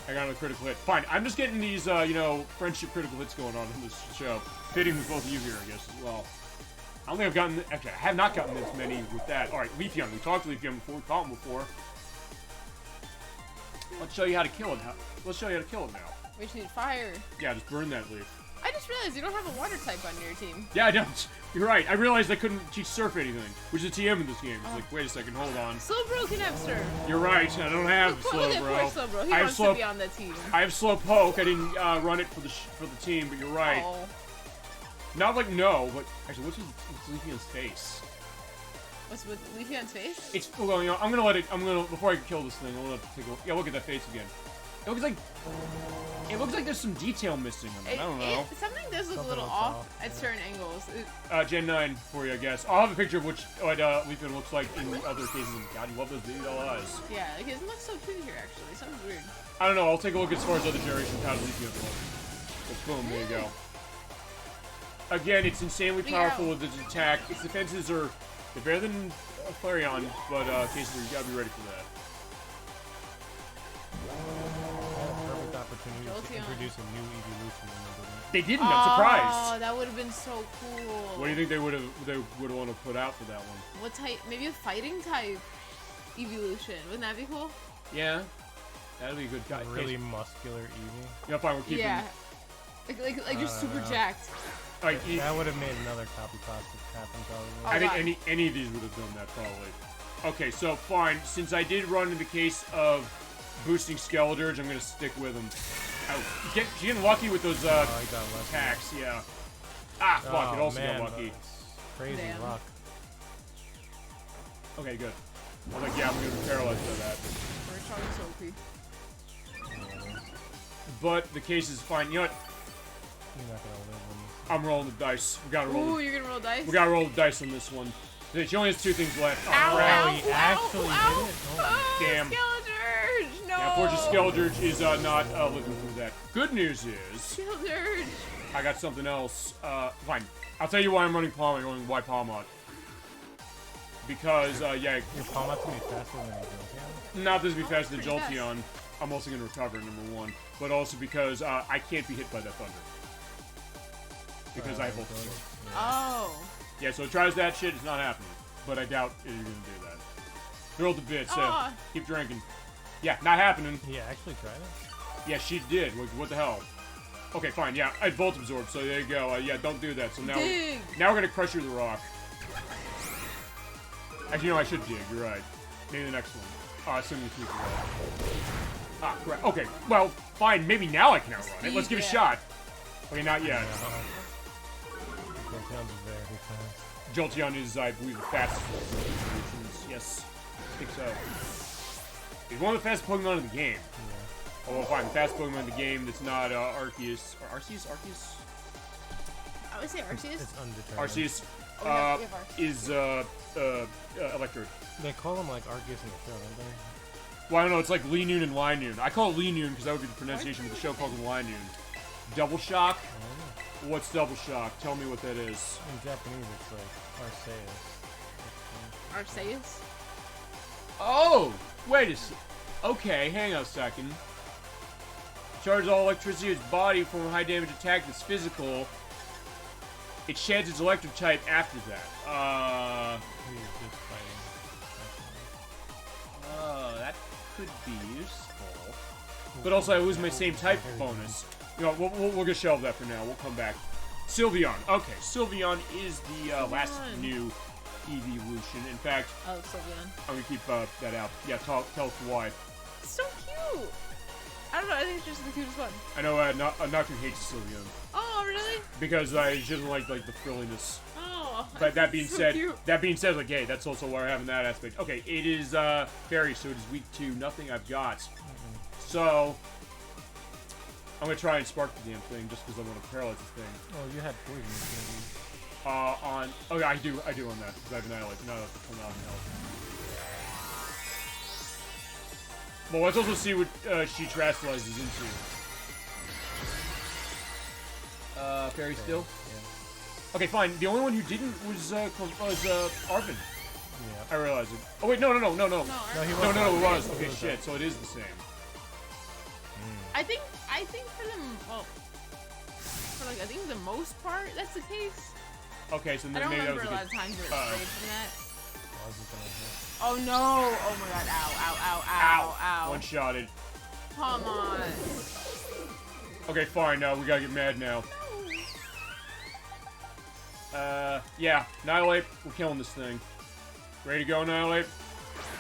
I got a critical hit. Fine, I'm just getting these, you know, friendship critical hits going on in this show. Fitting with both of you here, I guess, as well. I don't think I've gotten, actually, I have not gotten this many with that. Alright, Leafeon. We talked to Leafeon before, we caught him before. Let's show you how to kill it. Let's show you how to kill it now. We just need fire. Yeah, just burn that leaf. I just realized you don't have a water type on your team. Yeah, I don't. You're right. I realized I couldn't teach Surf anything, which is a TM in this game. It's like, wait a second, hold on. Slowbro can have Surf. You're right. I don't have Poor Slowbro. He wants to be on the team. I have Slow Poke. I didn't run it for the team, but you're right. Oh. Not like no, but actually, what's Leafeon's face? What's with Leafeon's face? It's well, you know, I'm gonna let it. Before I kill this thing, I'm gonna take a look. Yeah, look at that face again. It looks like there's some detail missing on it. I don't know. Something does look a little off at certain angles. Gen 9 for you, I guess. I'll have a picture of what Leafeon looks like in other cases. God, you love those baby doll eyes. Yeah, like, it looks so cute here, actually. Something's weird. I don't know. I'll take a look as far as other generations. How does Leafeon look? But boom, there you go. Again, it's insanely powerful with its attack. Its defenses are better than Flareon, but cases you gotta be ready for that. Perfect opportunity to introduce a new evolution. They didn't. I'm surprised. Oh, that would have been so cool. What do you think they would want to put out for that one? What type? Maybe a fighting type evolution. Wouldn't that be cool? Yeah, that'd be a good guy. Really muscular Eevee. Yeah, fine. We're keeping. Yeah, like just super jacked. Like, that would have made another copy pasta happen probably. I think any of these would have done that probably. Okay, so fine. Since I did run in the case of boosting Skeledirge, I'm gonna stick with him. She's getting lucky with those attacks. Yeah. Ah, fuck! It also got lucky. Crazy luck. Okay, good. I was like, yeah, I'm gonna be paralyzed by that. But the case is fine. You know what? You're not gonna live on this. I'm rolling the dice. We gotta roll. Ooh, you're gonna roll dice? We gotta roll the dice on this one. She only has 2 things left. Ow, right. He actually did it. Oh, damn. Skeledirge, no. Yeah, unfortunately, Skeledirge is not living through that. Good news is, Skeledirge. I got something else. Fine. I'll tell you why I'm running Palmot. I'm going why Palmot. Because, yeah. Your Palmot's gonna be faster than Jolteon? Not this will be faster than Jolteon. I'm also going to recover, number 1. But also because I can't be hit by that thunder. Because I have ultimate. Yeah. Oh. Yeah, so it tries that shit. It's not happening. But I doubt you're going to do that. Throw the bits. Keep drinking. Yeah, not happening. He actually tried it? Yeah, she did. What the hell? Okay, fine. Yeah, I Volt Absorb, so there you go. Yeah, don't do that. So now we're going to crush you with a rock. Actually, no, I should dig. You're right. Maybe the next one. Oh, it's something to keep that. Ah, crap. Okay, well, fine. Maybe now I can outrun it. Let's give it a shot. Okay, not yet. Jolteon's very fast. Jolteon is, I believe, the fastest of the Yes, I think so. He's one of the fastest Pokemon in the game. Yeah. Oh, well, fine. The fastest Pokemon in the game that's not Arceus. Or Arceus? Arceus? I would say Arceus. It's undetermined. Arceus is Electrode. They call him like Arceus in the show, don't they? Well, I don't know. It's like Linoon and Linoon. I call it Linoon because that would be the pronunciation, but the show calls him Linoon. Double Shock? Oh. What's Double Shock? Tell me what that is. In Japanese, it's like Arceus. Arceus? Oh! Wait a sec. Okay, hang on a second. Charges all electricity in its body from a high damage attack that's physical. It sheds its electric type after that. He's just fighting. That could be useful. But also, I lose my same type bonus. You know, we'll just shelve that for now. We'll come back. Sylveon. Okay, Sylveon is the last new evolution. In fact, Sylveon. I'm gonna keep that out. Yeah, tell us why. It's so cute. I don't know. I think it's just the cutest one. I know Nocturne hates Sylveon. Oh, really? Because she doesn't like the frilliness. Oh. But that being so said, cute. like, hey, that's also why we're having that aspect. Okay, it is fairy, so it is weak to nothing I've got. So I'm gonna try and spark the damn thing just because I want to paralyze this thing. Oh, you had poison. I do on that because I have Annihilate. No, come on, no. Well, let's also see what she terrestrializes into. Fairy still? Yeah. Okay, fine. The only one who didn't was Arven. Yeah. I realized it. Oh wait, no. No, No, he No, wasn't. it was. Okay, He was shit. So it is the same. I think for them, well, for like I think the most part that's the case. Okay, so I then don't maybe that remember was a a lot good. of times where Uh-oh. it's straight from that. I was just gonna hit. Oh no! Oh my god! Ow! Ow! Ow! Ow! Ow! One-shotted. Come on! Okay, fine. Now we gotta get mad now. Yeah. Annihilate. We're killing this thing. Ready to go, Annihilate?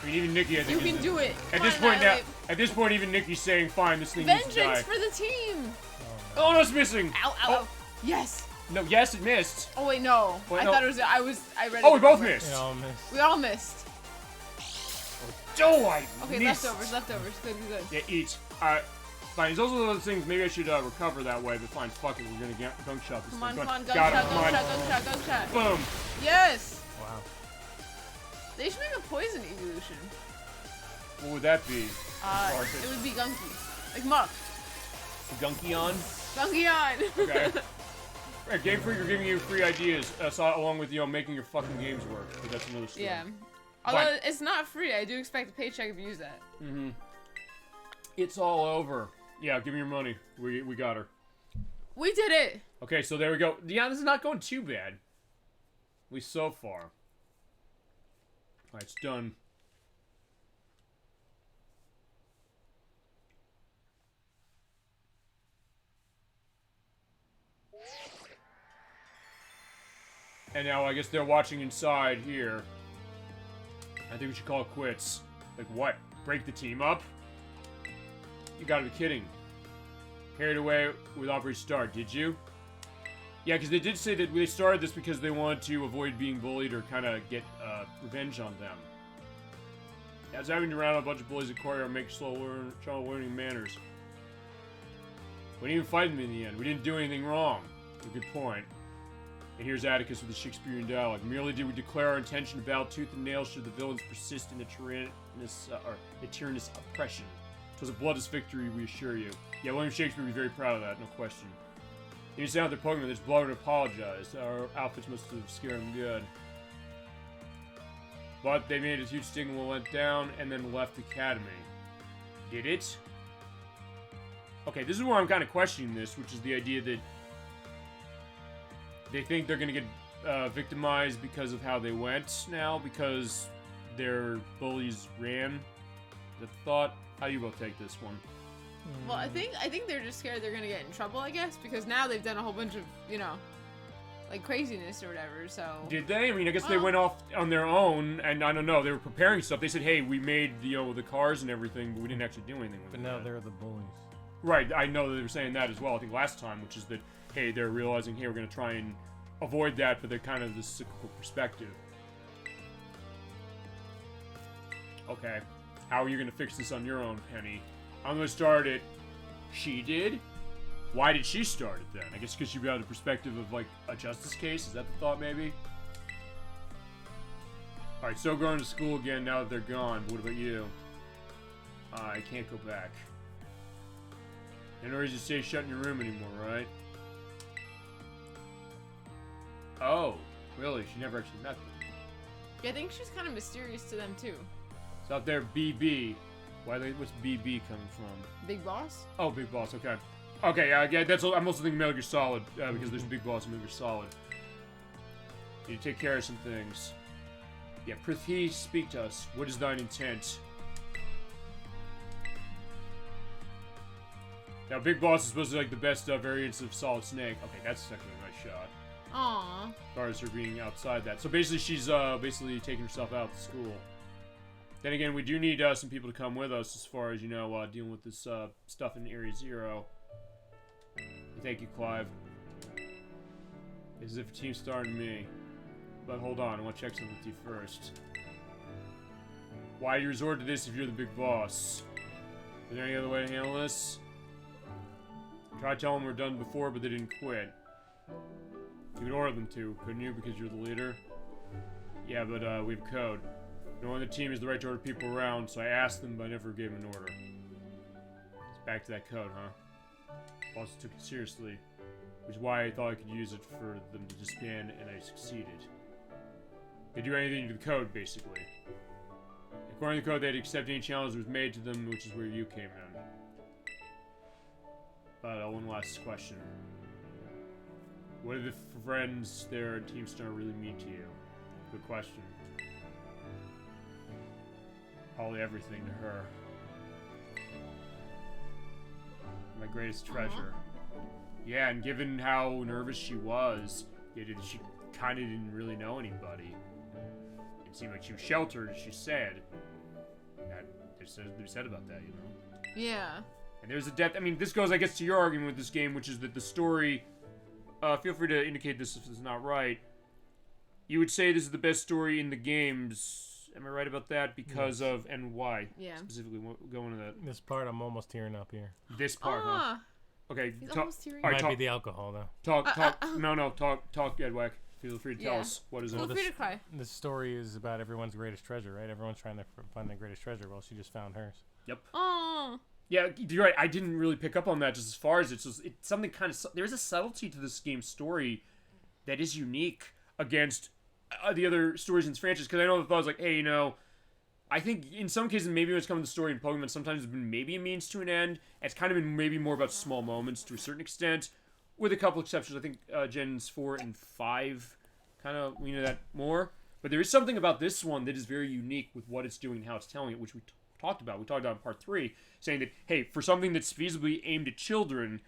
I mean, even Nikki, I think. You can do it. At Come this on, point now, Annihilate. at this point, even Nikki's saying, "Fine, this thing needs to die." Vengeance for the team! Oh no, it's missing. Ow! Ow! Ow. Yes. No, yes, it missed. Oh wait, no. Wait, I no. thought it was. I read. Oh, it we both differently. missed. You know, miss. We all missed. Oh, I Okay, missed. leftovers. Good. Yeah, eat. Fine. It's also one of those things. Maybe I should recover that way, but fine. Fuck it. We're gonna gunk shot this Come on, thing. gun Got shot, it. Come on. gun shot. Boom. Yes. Wow. They should make a poison evolution. What would that be? It would be Gunky. Like Muck. Gunkion? Gunkion! Okay. Right, Game Freak are giving you free ideas, along with, making your fucking games work. But that's another story. Yeah. Although it's not free, I do expect a paycheck if you use that. Mm-hmm. It's all over. Yeah, give me your money. We got her. We did it! Okay, so there we go. Yeah, this is not going too bad. At least so far. Alright, it's done. And now I guess they're watching inside here. I think we should call it quits. Like what? Break the team up? You gotta be kidding. Carried away with Operation Star, did you? Yeah, because they did say that they started this because they wanted to avoid being bullied or kind of get revenge on them. As having to round a bunch of bullies at Courier make child learning manners. We didn't even fight them in the end. We didn't do anything wrong. A good point. And here's Atticus with the Shakespearean dialogue. Merely did we declare our intention to battle tooth and nail should the villains persist in a tyrannous oppression. 'Twas a bloodless victory, we assure you. Yeah, William Shakespeare would be very proud of that, no question. You sound their Pokemon, this blood would apologize. Our outfits must have scared them good. But they made a huge stigma, went down, and then left the academy. Did it? Okay, this is where I'm kind of questioning this, which is the idea that they think they're going to get victimized because of how they went now, because their bullies ran. The thought? How do you both take this one? Well, I think they're just scared they're gonna get in trouble, I guess, because now they've done a whole bunch of, like craziness or whatever, so... Did they? I mean, I guess they went off on their own, and I don't know, they were preparing stuff. They said, hey, we made, the cars and everything, but we didn't actually do anything with But it. now they're the bullies. Right, I know that they were saying that as well, I think last time, which is that, hey, they're realizing, hey, we're going to try and avoid that, but they're kind of this cyclical perspective. Okay, how are you going to fix this on your own, Penny? I'm going to start it. She did? Why did she start it then? I guess because she got the perspective of, like, a justice case? Is that the thought, maybe? Alright, so going to school again now that they're gone. What about you? I can't go back. No reason to stay shut in your room anymore, right? Oh, really? She never actually met them. Yeah, I think she's kind of mysterious to them, too. So out there, BB. What's BB coming from? Big Boss? Oh, Big Boss, okay. Okay, yeah, I'm also thinking Metal Gear Solid, because there's Big Boss in Metal Gear Solid. You take care of some things. Yeah, Prithee, speak to us. What is thine intent? Now, Big Boss is supposed to be like the best variants of Solid Snake. Okay, that's actually a nice shot. Aww. As far as her being outside that. So basically, she's basically taking herself out of school. Then again, we do need some people to come with us as far as, dealing with this stuff in Area Zero. Thank you, Clive. It's as if a team started me. But hold on, I want to check something with you first. Why do you resort to this if you're the big boss? Is there any other way to handle this? I tried telling them we're done before, but they didn't quit. You could order them to, couldn't you, because you're the leader? Yeah, but we have code. No one on the team has the right to order people around, so I asked them, but I never gave them an order. It's back to that code, huh? Also took it seriously, which is why I thought I could use it for them to disband, and I succeeded. They do anything to the code, basically. According to the code, they'd accept any challenge that was made to them, which is where you came in. But one last question. What do the friends there at Team Star really mean to you? Good question. Probably everything to her. My greatest treasure. Yeah, and given how nervous she was, she kind of didn't really know anybody. It seemed like she was sheltered, as she said. They said about that, you know? Yeah. And there's a depth. I mean, this goes, I guess, to your argument with this game, which is that the story. Feel free to indicate this if it's not right. You would say this is the best story in the games. Am I right about that? Because of, and why? Yeah. Specifically, go into that. This part, I'm almost tearing up here. This part, huh? Okay. He's Talk. almost tearing All It right, might talk. be the alcohol, though. Talk. No. Talk, Edwack. Feel free to tell us what is it. Feel free to cry. This story is about everyone's greatest treasure, right? Everyone's trying to find their greatest treasure. Well, she just found hers. Yep. Oh. Yeah, you're right. I didn't really pick up on that just as far as it's something kind of. There's a subtlety to this game's story that is unique against the other stories in this franchise. Because I know the thought was like, hey, you know, I think in some cases maybe when it's come to the story in Pokemon, sometimes it's been maybe a means to an end. It's kind of been maybe more about small moments to a certain extent, with a couple exceptions. I think Gens 4 and 5 kind of we know that more. But there is something about this one that is very unique with what it's doing and how it's telling it, which we talked about. We talked about in part 3, saying that, hey, for something that's feasibly aimed at children,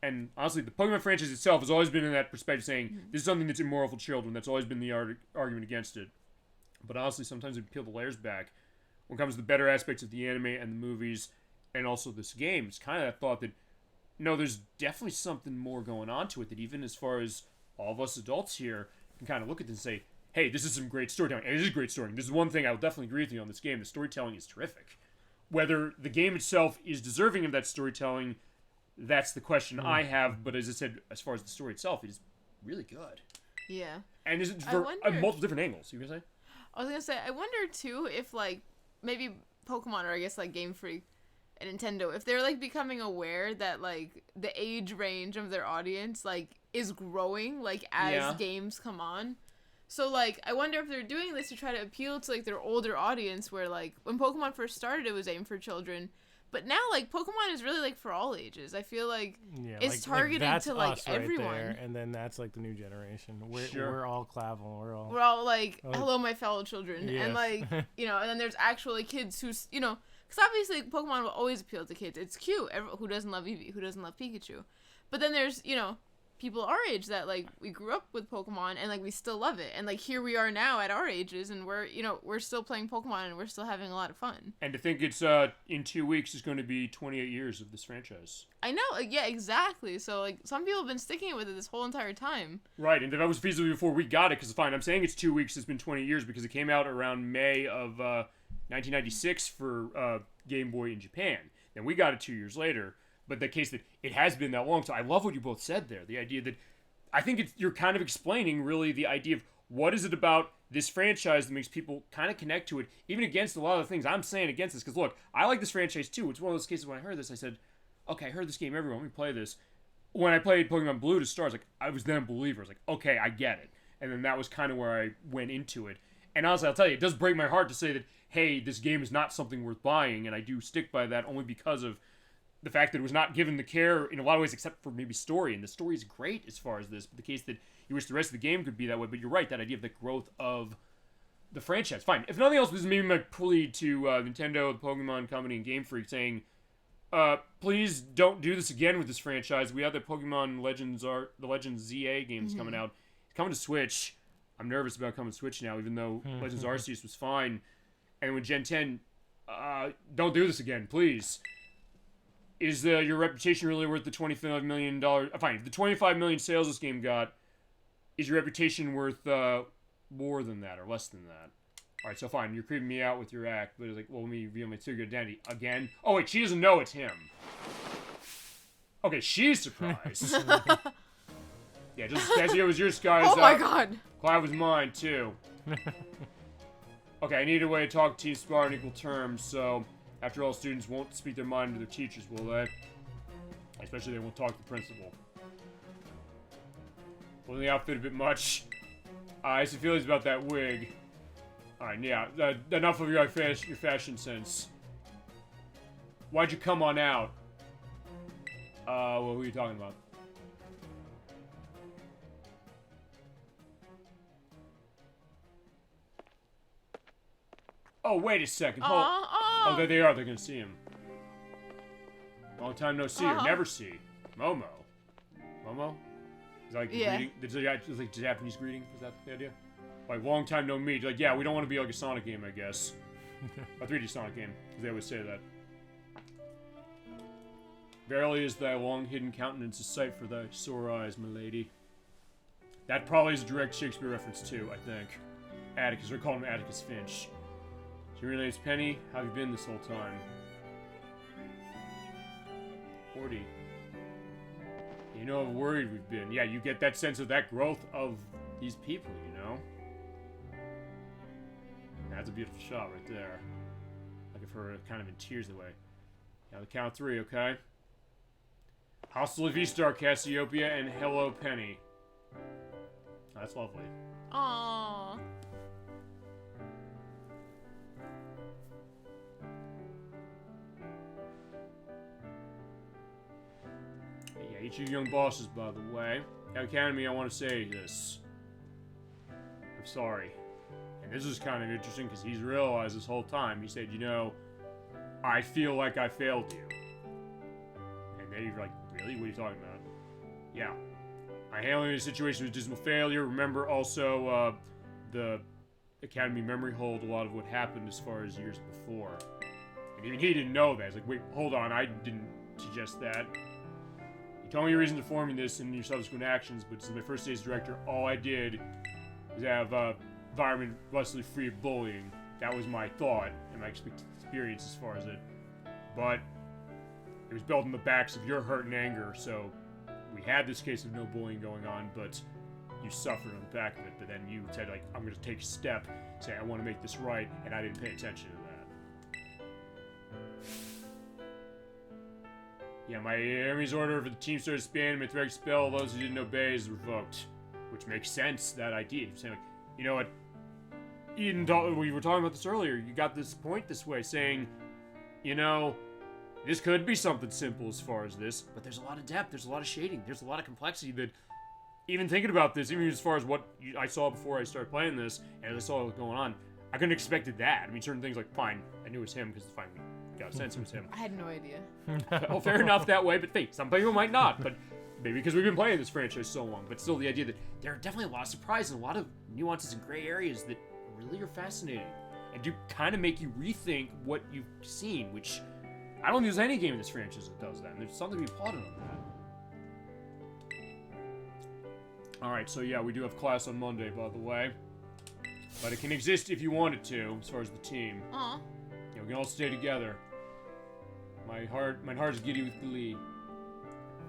and honestly, the Pokemon franchise itself has always been in that perspective, saying this is something that's immoral for children. That's always been the argument against it. But honestly, sometimes we peel the layers back when it comes to the better aspects of the anime and the movies, and also this game. It's kind of that thought that, no, there's definitely something more going on to it, that even as far as all of us adults here can kind of look at this and say, hey, this is some great storytelling. And it is great storytelling. This is one thing I will definitely agree with you on this game. The storytelling is terrific. Whether the game itself is deserving of that storytelling, that's the question I have. But as I said, as far as the story itself, it is really good. Yeah. And is it for multiple different angles, you can say? I was gonna say, I wonder too if like maybe Pokemon, or I guess like Game Freak and Nintendo, if they're like becoming aware that like the age range of their audience like is growing like as games come on. So like I wonder if they're doing this to try to appeal to like their older audience, where like when Pokemon first started it was aimed for children, but now like Pokemon is really like for all ages. I feel like it's targeted that's to like us right everyone. there, and then that's like the new generation. Sure. We're all Clavel. We're all like, hello, my fellow children. Yes. And like, you know, and then there's actually kids who's, you know, because obviously Pokemon will always appeal to kids. It's cute. Who doesn't love Eevee? Who doesn't love Pikachu? But then there's, you know, people our age that like we grew up with Pokemon and like we still love it. And like here we are now at our ages and we're, you know, we're still playing Pokemon and we're still having a lot of fun. And to think it's in 2 weeks is going to be 28 years of this franchise. I know, like, yeah, exactly. So like some people have been sticking with it this whole entire time. Right, and that was feasible before we got it, because fine, I'm saying it's 2 weeks, it's been 20 years because it came out around May of 1996 for Game Boy in Japan. Then we got it 2 years later. But the case that it has been that long, so I love what you both said there. The idea that I think you're kind of explaining really the idea of what is it about this franchise that makes people kind of connect to it, even against a lot of the things I'm saying against this. Because look, I like this franchise too. It's one of those cases when I heard this, I said, okay, I heard this game everywhere. Let me play this. When I played Pokemon Blue to start, I was then a believer. I was like, okay, I get it. And then that was kind of where I went into it. And honestly, I'll tell you, it does break my heart to say that, hey, this game is not something worth buying. And I do stick by that only because of the fact that it was not given the care in a lot of ways, except for maybe story. And the story is great as far as this, but the case that you wish the rest of the game could be that way. But you're right, that idea of the growth of the franchise. Fine. If nothing else, this is maybe my plea to Nintendo, the Pokemon Company, and Game Freak, saying, please don't do this again with this franchise. We have the Pokemon the Legends ZA games coming out. It's coming to Switch. I'm nervous about coming to Switch now, even though Legends Arceus was fine. And with Gen 10, don't do this again, please. Is your reputation really worth the $25 million? Fine, the $25 million sales this game got, is your reputation worth more than that or less than that? All right, so fine, you're creeping me out with your act, but it's like, well, let me reveal my secret identity again. Oh wait, she doesn't know it's him. Okay, she's surprised. Yeah, just as it was your disguise. Oh my god! Clive was mine too. Okay, I need a way to talk Team Spar in equal terms, so after all, students won't speak their mind to their teachers, will they? Especially they won't talk to the principal. Pulling the outfit a bit much. I have some feelings about that wig. Alright, yeah, enough of your fashion sense. Why'd you come on out? Well, who are you talking about? Oh, wait a second. Hold. Oh, there they are. They're gonna see him. Long time no see or never see. Momo. Momo? Is that like the greeting? Is it like Japanese greeting? Is that the idea? Like, long time no meet. Like, yeah, we don't want to be like a Sonic game, I guess. A 3D Sonic game. Because they always say that. Verily is thy long hidden countenance a sight for thy sore eyes, my lady. That probably is a direct Shakespeare reference too, I think. Atticus, we're calling him Atticus Finch. So your name's Penny. How have you been this whole time? 40. You know how worried we've been. Yeah, you get that sense of that growth of these people, you know? That's a beautiful shot right there. Like if her kind of in tears away. Now the count of 3, okay? Hostile V-Star, Cassiopeia, and hello, Penny. That's lovely. Aww. Yeah, each of you young bosses, by the way. Academy, I want to say this. I'm sorry. And this is kind of interesting because he's realized this whole time. He said, you know, I feel like I failed you. And then you're like, really? What are you talking about? Yeah. I handling the situation with dismal failure. Remember also, the Academy memory hold a lot of what happened as far as years before. And even he didn't know that. He's like, wait, hold on, I didn't suggest that. You told me your reason for forming this and your subsequent actions, but since my first day as director, all I did was have, environment Wesley free of bullying. That was my thought and my experience as far as it. But it was built on the backs of your hurt and anger, so we had this case of no bullying going on, but you suffered on the back of it. But then you said, like, I'm going to take a step, say I want to make this right, and I didn't pay attention to that. Yeah, my enemy's order for the team started disbanding, my threat expel those who didn't obey is revoked. Which makes sense, that idea. You're saying, like, you know what, Eden, we were talking about this earlier, you got this point this way, saying, you know, this could be something simple as far as this, but there's a lot of depth, there's a lot of shading, there's a lot of complexity that, even thinking about this, even as far as what I saw before I started playing this, and as I saw what was going on, I couldn't have expected that. I mean, certain things like, fine, I knew it was him, because fine, we got a sense it was him. I had no idea. Well, fair enough that way, but hey, some people might not, but maybe because we've been playing this franchise so long, but still the idea that there are definitely a lot of surprises and a lot of nuances and gray areas that really are fascinating, and do kind of make you rethink what you've seen, which I don't think there's any game in this franchise that does that, and there's something to be applauded on that. Alright, so yeah, we do have class on Monday, by the way. But it can exist if you want it to, as far as the team. Aw. Yeah, we can all stay together. My heart is giddy with glee.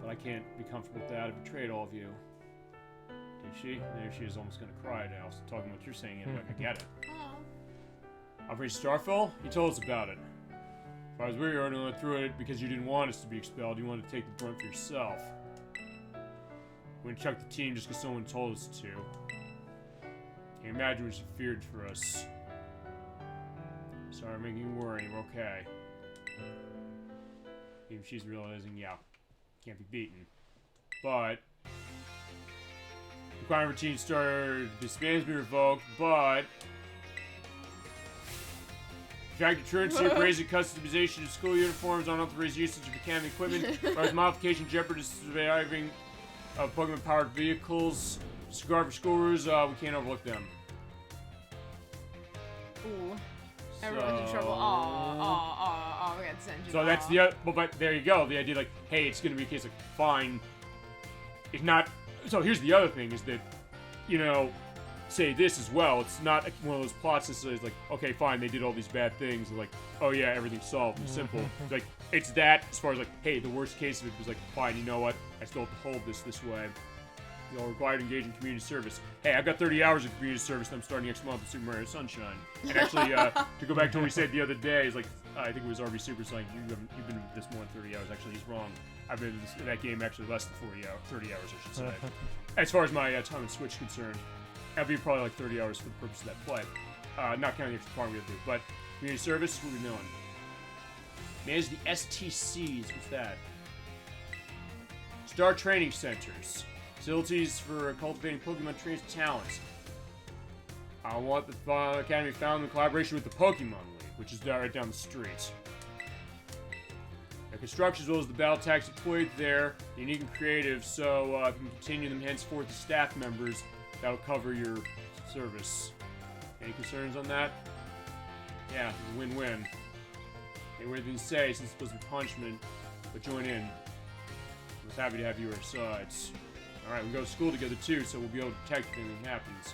But I can't be comfortable with that. I betrayed all of you. Did she? There she is, almost gonna cry now. Talking about what you're saying, like, I get it. Aw. Operation Starfall? You told us about it. As far as we only went through it because you didn't want us to be expelled. You wanted to take the brunt for yourself. We wouldn't chuck the team just because someone told us to. Can't imagine what you feared for us. Sorry, I'm making you worry. We're okay. Even she's realizing, yeah, can't be beaten. But requirement routine started. Disbands be revoked, but the fact that truancy or brazen customization of school uniforms, unauthorized usage of mechanical equipment, or modification jeopardizes surviving of Pokemon-powered vehicles, disregard for school rules, we can't overlook them. Ooh. Everyone's in trouble. Aw, we got sent you. So that's the but there you go. The idea, like, hey, it's gonna be a case of fine. It's not. So here's the other thing: is that, you know, say this as well. It's not one of those plots that says like, okay, fine, they did all these bad things, and like, oh yeah, everything's solved. It's simple. It's like, it's that as far as like, hey, the worst case of it was like, fine, you know what? I still have to hold this way. You're required to engage in community service. Hey, I've got 30 hours of community service that I'm starting next month with Super Mario Sunshine. And actually, to go back to what we said the other day, is like, I think it was RV Super saying, you've been with this more than 30 hours. Actually, he's wrong. I've been in that game actually less than 30 hours, I should say. As far as my time on Switch is concerned, that'd be probably like 30 hours for the purpose of that play. Not counting the extra part we have to do. But community service, what are we doing? Manage the STCs. What's that? Star Training Centers. Facilities for cultivating Pokemon trainers' talents. I want the Academy founded in collaboration with the Pokemon League, which is right down the street. The construction as well as the battle tactics deployed there, unique and creative, so if you can continue them henceforth as staff members, that'll cover your service. Any concerns on that? Yeah, win-win. Any weird thing to say since it's supposed to be punishment, but join in. I was happy to have you at our sides. Alright, we go to school together too, so we'll be able to detect if anything happens.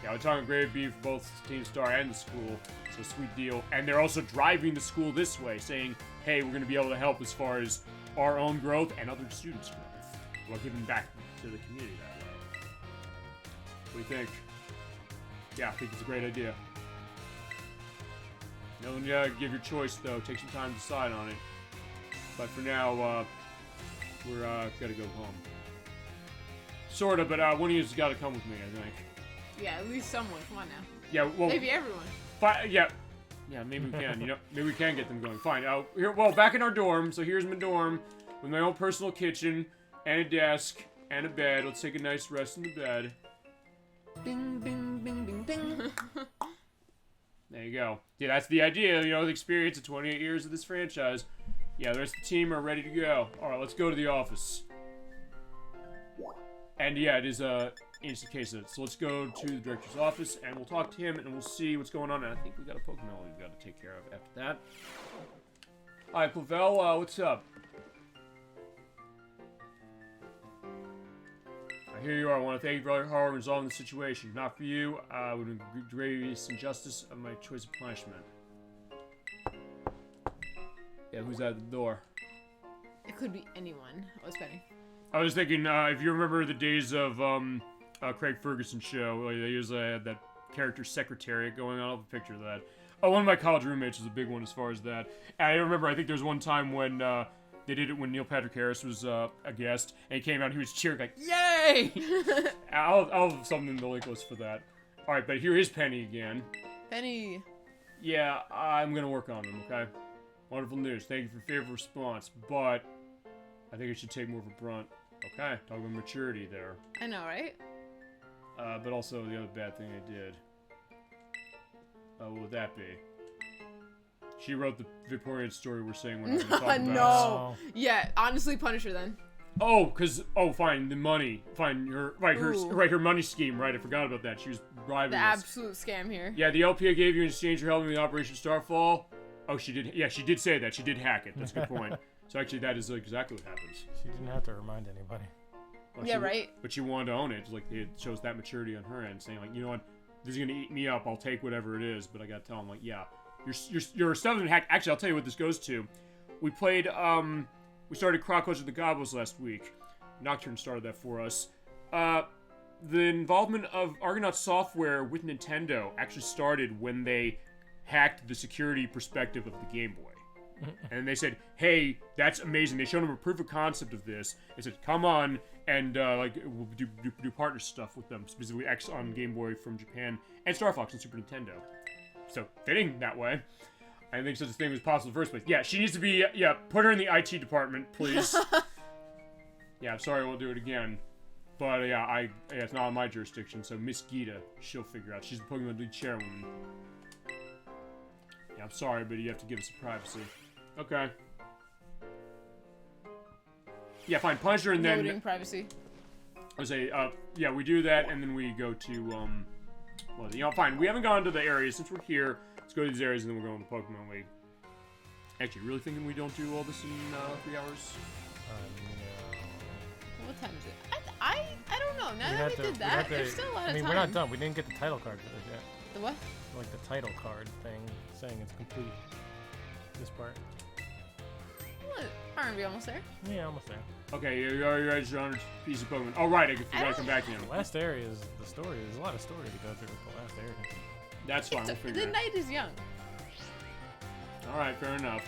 Yeah, we're talking Grade B for both Team Star and the school, so sweet deal. And they're also driving the school this way, saying, hey, we're going to be able to help as far as our own growth and other students' growth. We'll give them back to the community that way. What do you think? Yeah, I think it's a great idea. No one give your choice, though. Take some time to decide on it. But for now, we're gotta go home. Sorta, but one of you's gotta come with me, I think. Yeah, at least someone. Come on now. Yeah, well... Maybe everyone. Yeah. Yeah, maybe we can, maybe we can get them going. Fine, well, back in our dorm, so here's my dorm, with my own personal kitchen, and a desk, and a bed. Let's take a nice rest in the bed. Bing, bing, bing, bing, bing. There you go. Yeah, that's the idea, the experience of 28 years of this franchise. Yeah, the rest of the team are ready to go. Alright, let's go to the office. And yeah, it is instant case of it. So let's go to the director's office, and we'll talk to him, and we'll see what's going on. And I think we got a Pokemon we've got to take care of after that. Alright, Clavel, what's up? Here you are. I want to thank you for all your hard work in resolving the situation. If not for you, I would have been grievous injustice of my choice of punishment. Yeah, who's at the door? It could be anyone. I was betting. I was thinking, if you remember the days of Craig Ferguson's show, like, they usually had that character secretariat going on. I'll have a picture of that. Oh, one of my college roommates was a big one as far as that. And I remember, I think there was one time when they did it when Neil Patrick Harris was a guest, and he came out and he was cheering like, yay! I'll have something in the link list for that. Alright, but here is Penny again. Penny. Yeah, I'm gonna work on them, okay? Wonderful news. Thank you for your favorable response, but I think I should take more of a brunt. Okay, talking about maturity there. I know, right? But also the other bad thing I did. What would that be? She wrote the Victorian story we're saying we're not going to talk about. No! Yeah, honestly, punish her then. Oh, fine, the money. Fine, her money scheme, right? I forgot about that. She was bribing the us. Absolute scam here. Yeah, the LP I gave you in exchange for helping with Operation Starfall. Oh, she did. Yeah, she did say that. She did hack it. That's a good point. So actually, that is exactly what happens. She didn't have to remind anybody. Well, yeah, right? But she wanted to own it. Like, it shows that maturity on her end, saying, like, you know what? This is going to eat me up. I'll take whatever it is. But I got to tell him, like, yeah. Your stuff has been hacked. Actually, I'll tell you what this goes to. We played, we started Crocodile of the Gobos last week. Nocturne started that for us. The involvement of Argonaut Software with Nintendo actually started when they hacked the security perspective of the Game Boy. And they said, hey, that's amazing. They showed them a proof of concept of this. They said, come on, and we'll do partner stuff with them, specifically X on Game Boy from Japan, and Star Fox on Super Nintendo. So, fitting that way. I think such a thing was possible in the first place. Yeah, she needs to be, put her in the IT department, please. Yeah, I'm sorry, we'll do it again. But, it's not on my jurisdiction, so Miss Gita, she'll figure out. She's the Pokemon League chairwoman. Yeah, I'm sorry, but you have to give us some privacy. Okay. Yeah, fine, punish her and then... Loading privacy. I would say, we do that, and then we go to, fine. We haven't gone to the areas. Since we're here, let's go to these areas, and then we're going to Pokemon League. Actually, really thinking we don't do all this in 3 hours? No. What time is it? I don't know. Now that we did that, there's still a lot of time. we're not done. We didn't get the title card for this yet. The what? Like the title card thing, saying it's complete. This part. What? Aren't we almost there? Yeah, almost there. Okay, you're right. You're on a piece of Pokemon. Oh, right. I forgot to come back to him. The last area is the story. There's a lot of story to go through with the last area. That's fine. We'll figure The it night is young. out. All right, fair enough.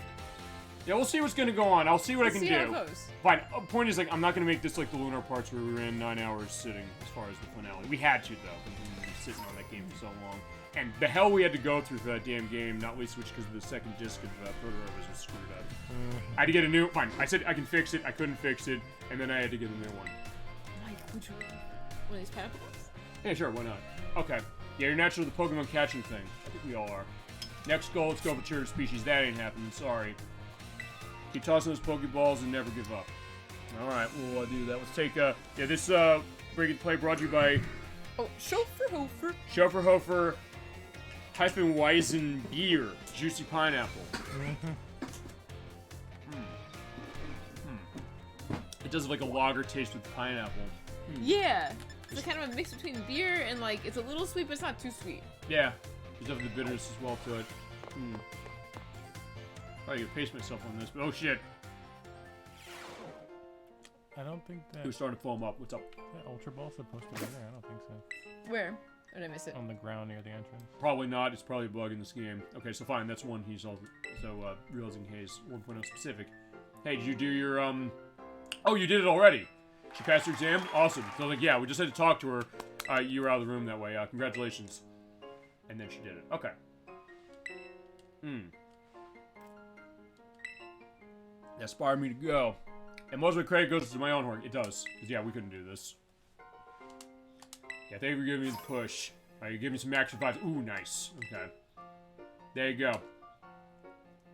Yeah, we'll see what's gonna go on. I'll see what I can See do. how it goes. Fine. Point is, like, I'm not gonna make this like the Lunar parts where we ran 9 hours sitting as far as the finale. We had to though, because we've been sitting on that game for so long. And the hell we had to go through for that damn game, not least which because the second disc of Proto Rovers was screwed up. I had to get a new. Fine. I said I can fix it. I couldn't fix it, and then I had to get a new one. Like, would you one of these pineapple ones? Yeah, sure. Why not? Okay. Yeah, you're natural to the Pokemon catching thing. I think we all are. Next goal, let's go for Mature Species. That ain't happening. Sorry. Keep tossing those Pokeballs and never give up. All right, we'll do that. Let's take this Break It Play brought to you by Oh, Schofer. Schoferhofer Weizen Beer, Juicy Pineapple. It does have like a lager taste with pineapple. Yeah. It's kind of a mix between beer and like it's a little sweet, but it's not too sweet. Yeah, there's definitely the bitterness as well to it. Probably gonna pace myself on this, but oh shit. I don't think that. It was starting to foam up. What's up? That Ultra Ball's supposed to be there. I don't think so. Where? Or did I miss it? On the ground near the entrance. Probably not. It's probably a bug in this game. Okay, so fine. That's one. He's also realizing Hayes 1.0 specific. Hey, did you do your Oh, you did it already. She passed her exam. Awesome. So like, yeah, we just had to talk to her. You were out of the room that way. Congratulations. And then she did it. Okay. That inspired me to go. And most of the credit goes to my own work. It does. Because, yeah, we couldn't do this. Yeah, thank you for giving me the push. Alright, you give me some action vibes. Ooh, nice. Okay. There you go.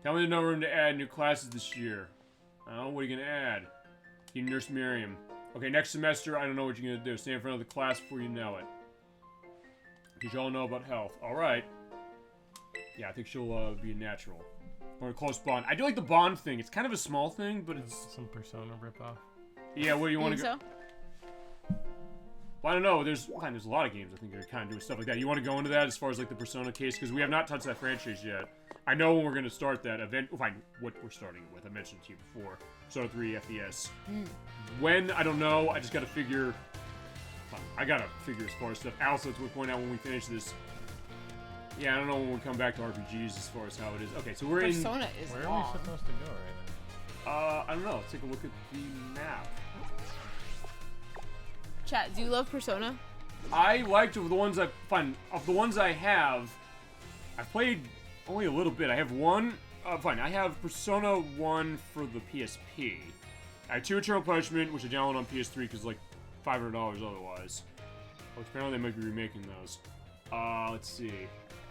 Tell me there's no room to add new classes this year. Oh, what are you going to add? You Nurse Miriam. Okay, next semester, I don't know what you're going to do. Stand in front of the class before you know it. Because you all know about health. Alright. Yeah, I think she'll be a natural. Or a close bond. I do like the bond thing. It's kind of a small thing, but it's... Some Persona ripoff. Yeah, where you want to go... So? Well, I don't know. There's a lot of games I think that are kind of doing stuff like that. You want to go into that as far as like the Persona case? Because we have not touched that franchise yet. I know when we're going to start that event. Fine, what we're starting it with. I mentioned it to you before. Persona 3 FES. When? I don't know. I just got to figure... I got to figure as far as stuff. Also, to point out when we finish this... Yeah, I don't know when we come back to RPGs as far as how it is. Okay, so we're Persona is Where long. are we supposed to go right now? I don't know. Let's take a look at the map. Chat, do you love Persona? I liked the ones I fine. Of the ones I have, I've played only a little bit. I have one. Fine. I have Persona 1 for the PSP. I have 2 Eternal Punishment, which I downloaded on PS3 because like $500 otherwise. Which apparently they might be remaking those. Let's see.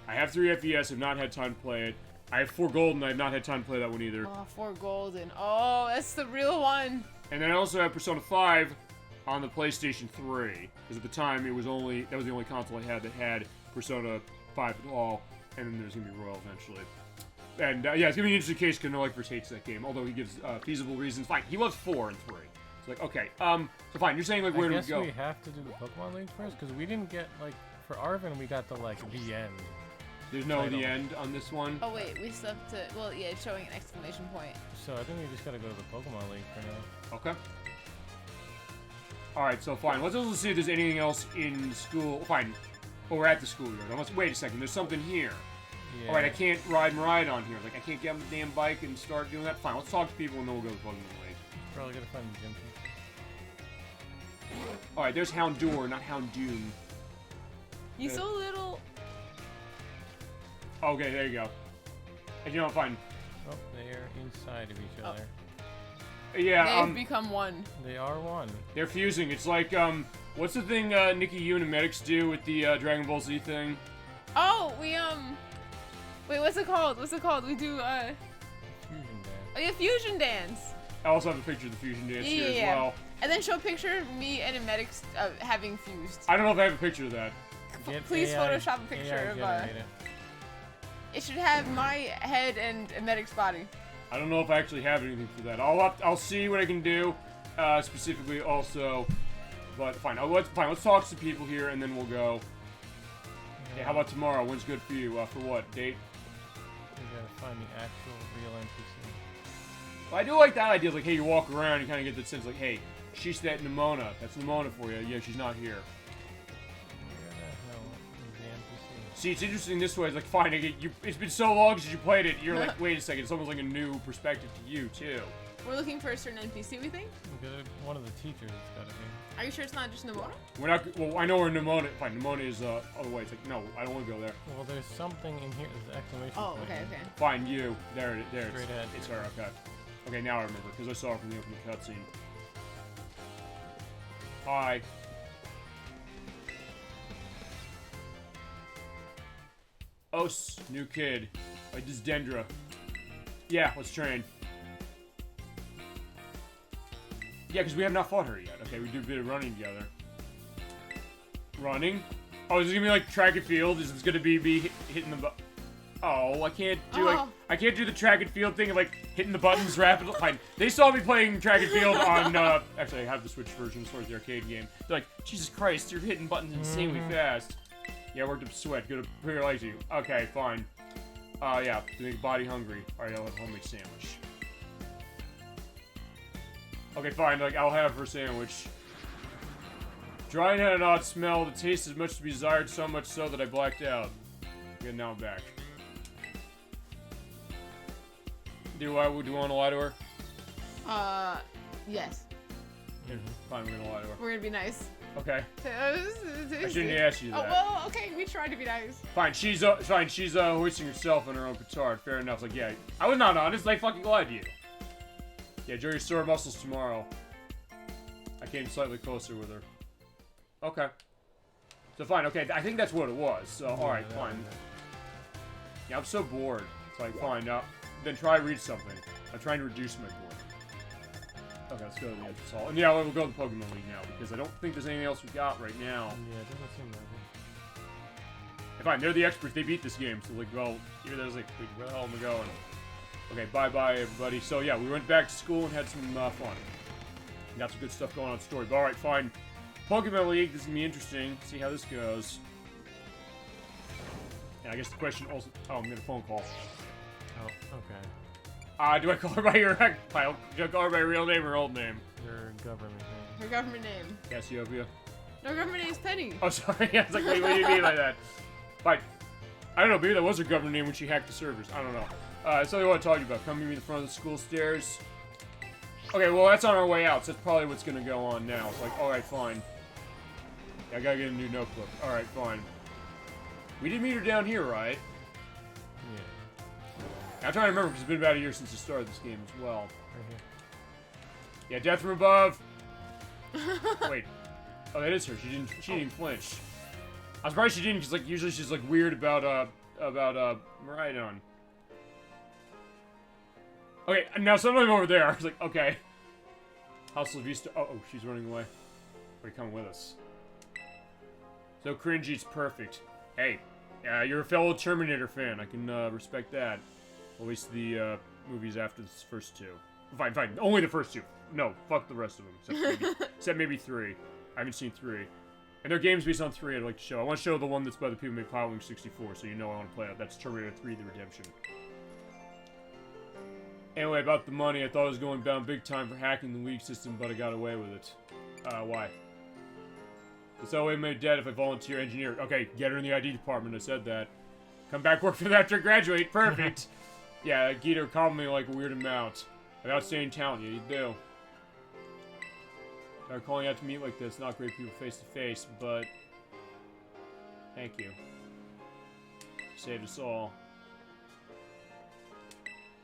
I have 3 FES. I've not had time to play it. I have 4 Gold, and I have not had time to play that one either. Oh, 4 Golden. Oh, that's the real one. And then I also have Persona 5 on the PlayStation 3. Because at the time, that was the only console I had that had Persona 5 at all. And then there's going to be Royal eventually. And yeah, it's going to be an interesting case because No Life hates that game. Although he gives feasible reasons. Fine, he loves 4 and 3. It's like, okay, so fine, you're saying like where do we go? I guess we have to do the Pokemon League first because we didn't get like, for Arven we got the like, the end. There's no the end on this one? Oh wait, we still have to, well yeah, it's showing an exclamation point. So I think we just gotta go to the Pokemon League for now. Okay. Alright, so fine. Let's also see if there's anything else in school. Fine. Oh, we're at the schoolyard. Wait a second, there's something here. Yeah. Alright, I can't ride on here. Like, I can't get on the damn bike and start doing that. Fine, let's talk to people and then we'll go to the Pokemon League. Probably gotta find the gym teacher. Alright, there's Houndour, not Houndoom. He's so little. Okay, there you go. And you know, fine. Oh, they're inside of each other. Yeah, They've become one. They are one. they're fusing. It's like, what's the thing Nikki, you and the medics do with the Dragon Ball Z thing? Oh, we wait, what's it called? We do Fusion dance. oh yeah, fusion dance. I also have a picture of the fusion dance here as Yeah. well. And then show a picture of me and a medics having fused. I don't know if I have a picture of that. Please AI Photoshop a picture of generate it. it should have my head and a medic's body. I don't know if I actually have anything for that. I'll see what I can do, specifically also. But fine, let's talk to some people here and then we'll go. Yeah, how about tomorrow? When's good for you? For what date? We gotta find the actual real NPC. But I do like that idea. Like, hey, you walk around, you kind of get the sense like, hey, she's that Nimona. That's Nimona for you. Yeah, she's not here. Where the hell is the NPC? See, it's interesting this way. It's like, fine, it's been so long since you played it. You're like, wait a second. It's almost like a new perspective to you, too. We're looking for a certain NPC, we think? One of the teachers has got to be. Are you sure it's not just Nimona? We're not. Well, I know where Nimona. Fine, Nimona is other way. It's like, no, I don't want to go there. Well, there's something in here. There's an exclamation Oh, point. okay. Fine, you. There. Straight ahead. It's her. Okay. Okay, now I remember because I saw her from the opening cutscene. Hi. Os, new kid. Like this Dendra. Yeah, let's train. Yeah, because we have not fought her yet. Okay, we do a bit of running together. Running? Oh, is it gonna be like track and field? Is it gonna be me hitting the button? Oh, I can't do I can't do the track and field thing of like hitting the buttons rapidly. Fine. They saw me playing track and field on. Actually, I have the Switch version as far as the arcade game. They're like, Jesus Christ, you're hitting buttons insanely fast. Yeah, I worked up a sweat. Good to realize you. Okay, fine. Yeah, to make body hungry. All right, I'll have a homemade sandwich. Okay, fine. Like, I'll have her sandwich. Dry and had an odd smell. The taste is much to be desired, so much so that I blacked out. Okay, now I'm back. Do I want to lie to her? Yes. Yeah, fine, we're gonna lie to her. We're gonna be nice. Okay. I I shouldn't ask you that. Oh, well, okay, we tried to be nice. Fine, she's hoisting herself on her own petard. Fair enough. Like, yeah, I was not honest. I fucking lied to you. Yeah, enjoy your sore muscles tomorrow. I came slightly closer with her. Okay. So fine. Okay, I think that's what it was. So all right, fine. Yeah, I'm so bored. It's like fine. Now, then try read something. I'm trying to reduce my boredom. Okay, let's go to the edge of and yeah, we'll go to the Pokemon League now because I don't think there's anything else we got right now. Yeah, it doesn't seem like it. Fine, they're the experts. They beat this game, so like, well, even though I was like, wait, where the hell am I going? Okay, bye-bye, everybody. So yeah, we went back to school and had some fun. Got some good stuff going on in the story. But all right, fine. Pokemon League. This is gonna be interesting. See how this goes. And I guess the question also. Oh, I'm getting a phone call. Oh, okay. Do I call her by your pile? Do I call her by real name or old name? Your government name. Her government name. Cassiopeia. No, government name is Penny. Oh, sorry. I was like, wait, what do you mean by that? Fine. I don't know. Maybe that was her government name when she hacked the servers. I don't know. That's something I want to talk to you about. Come meet me in the front of the school stairs. Okay, well, that's on our way out, so that's probably what's going to go on now. It's like, alright, fine. Yeah, I gotta get a new notebook. Alright, fine. We did meet her down here, right? Yeah. I'm trying to remember, because it's been about a year since the start of this game as well. Right here. Yeah, death from above! Wait. Oh, that is her. She didn't flinch. I'm surprised she didn't, because, like, usually she's, like, weird about Miraidon. Okay, now someone over there. I was like, okay. House La Vista. Oh, she's running away. Are you coming with us? So cringy, it's perfect. Hey, you're a fellow Terminator fan. I can respect that. At least the movies after the first two. Fine. Only the first two. No, fuck the rest of them. Except maybe 3. I haven't seen 3. And there are games based on 3 I'd like to show. I want to show the one that's by the people who made Power Wing 64, so you know I want to play it. That's Terminator 3: The Redemption. Anyway, about the money, I thought I was going down big time for hacking the league system, but I got away with it. Why? It's that way I made dead if I volunteer engineer. Okay, get her in the ID department, I said that. Come back work for that after I graduate, perfect! Yeah, Geeter called me like a weird amount. Without saying talent, yeah, you do. They're calling out to meet like this, not great people face to face, but... Thank you. Saved us all.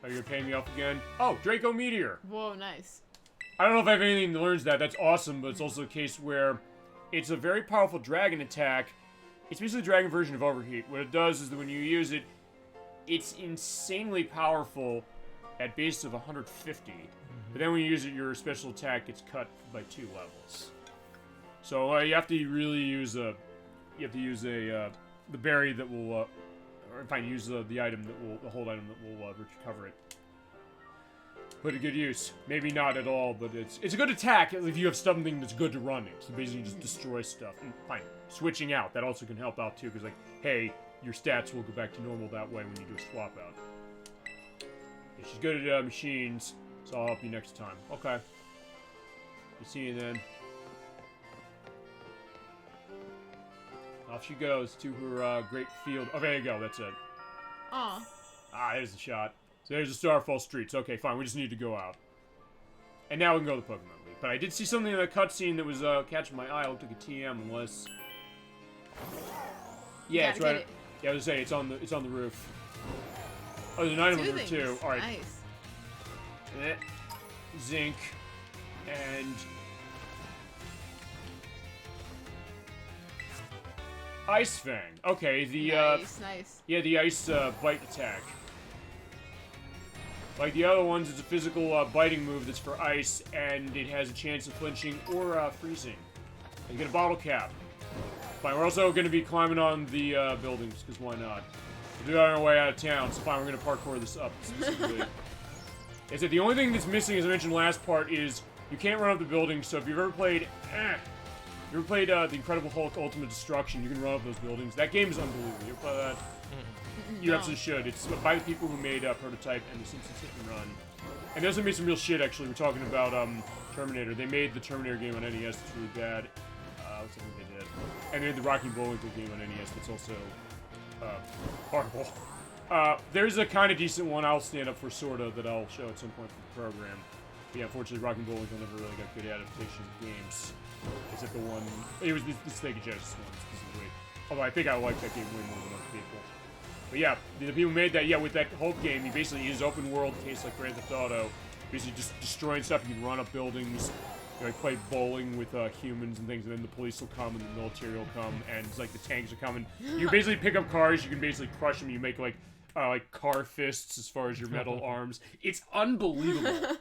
Are you gonna pay me off again? Oh, Draco Meteor! Whoa, nice. I don't know if I have anything that learns that. That's awesome, but it's also a case where it's a very powerful dragon attack. It's basically a dragon version of Overheat. What it does is that when you use it, it's insanely powerful at base of 150. But then when you use it, your special attack gets cut by 2 levels. So you have to really use the berry that will, or fine, use the item that will, the hold item that will recover it. Put to good use. Maybe not at all, but it's a good attack if you have something that's good to running. So basically, just destroy stuff. And fine, switching out that also can help out too, because like, hey, your stats will go back to normal that way when you do a swap out. Yeah, she's good at machines. So I'll help you next time. Okay. You see you then. Off she goes to her great field. Oh, there you go. That's it. Aw. Ah, there's the shot. So there's the Starfall Streets. Okay, fine. We just need to go out. And now we can go to the Pokemon League. But I did see something in the cutscene that was catching my eye. It looked like a TM, unless. Yeah, it's right. It. Yeah, I was gonna say it's on the roof. Oh, there's an item on the roof too. All right. Nice. Zinc and Ice Fang. Okay, the nice. Yeah, the ice bite attack. Like the other ones, it's a physical biting move that's for ice, and it has a chance of flinching or freezing. You get a bottle cap. Fine, we're also going to be climbing on the buildings, because why not? We'll do that on our way out of town, so fine, we're going to parkour this up specifically. I said the only thing that's missing, as I mentioned last part, is you can't run up the buildings, so if you've ever played The Incredible Hulk Ultimate Destruction, you can run up those buildings. That game is unbelievable. You ever play that? You absolutely should. It's by the people who made Prototype and The Simpsons Hit and Run. And they also made some real shit, actually. We're talking about Terminator. They made the Terminator game on NES that's really bad. What's the thing they did? And they made the Rocky Bullwinkle game on NES that's also horrible. There's a kind of decent one I'll stand up for, sorta, that I'll show at some point for the program. But yeah, unfortunately, Rocky Bullwinkle never really got good adaptations of games. Except the one... It was the Sega Genesis one, specifically. Although I think I like that game way more than other people. But yeah, the people who made that, yeah, with that Hulk game, he basically is open world, tastes like Grand Theft Auto. Basically just destroying stuff. You can run up buildings, you know, play bowling with humans and things, and then the police will come and the military will come, and it's like the tanks are coming. You basically pick up cars, you can basically crush them, you make like car fists as far as your metal arms. It's unbelievable.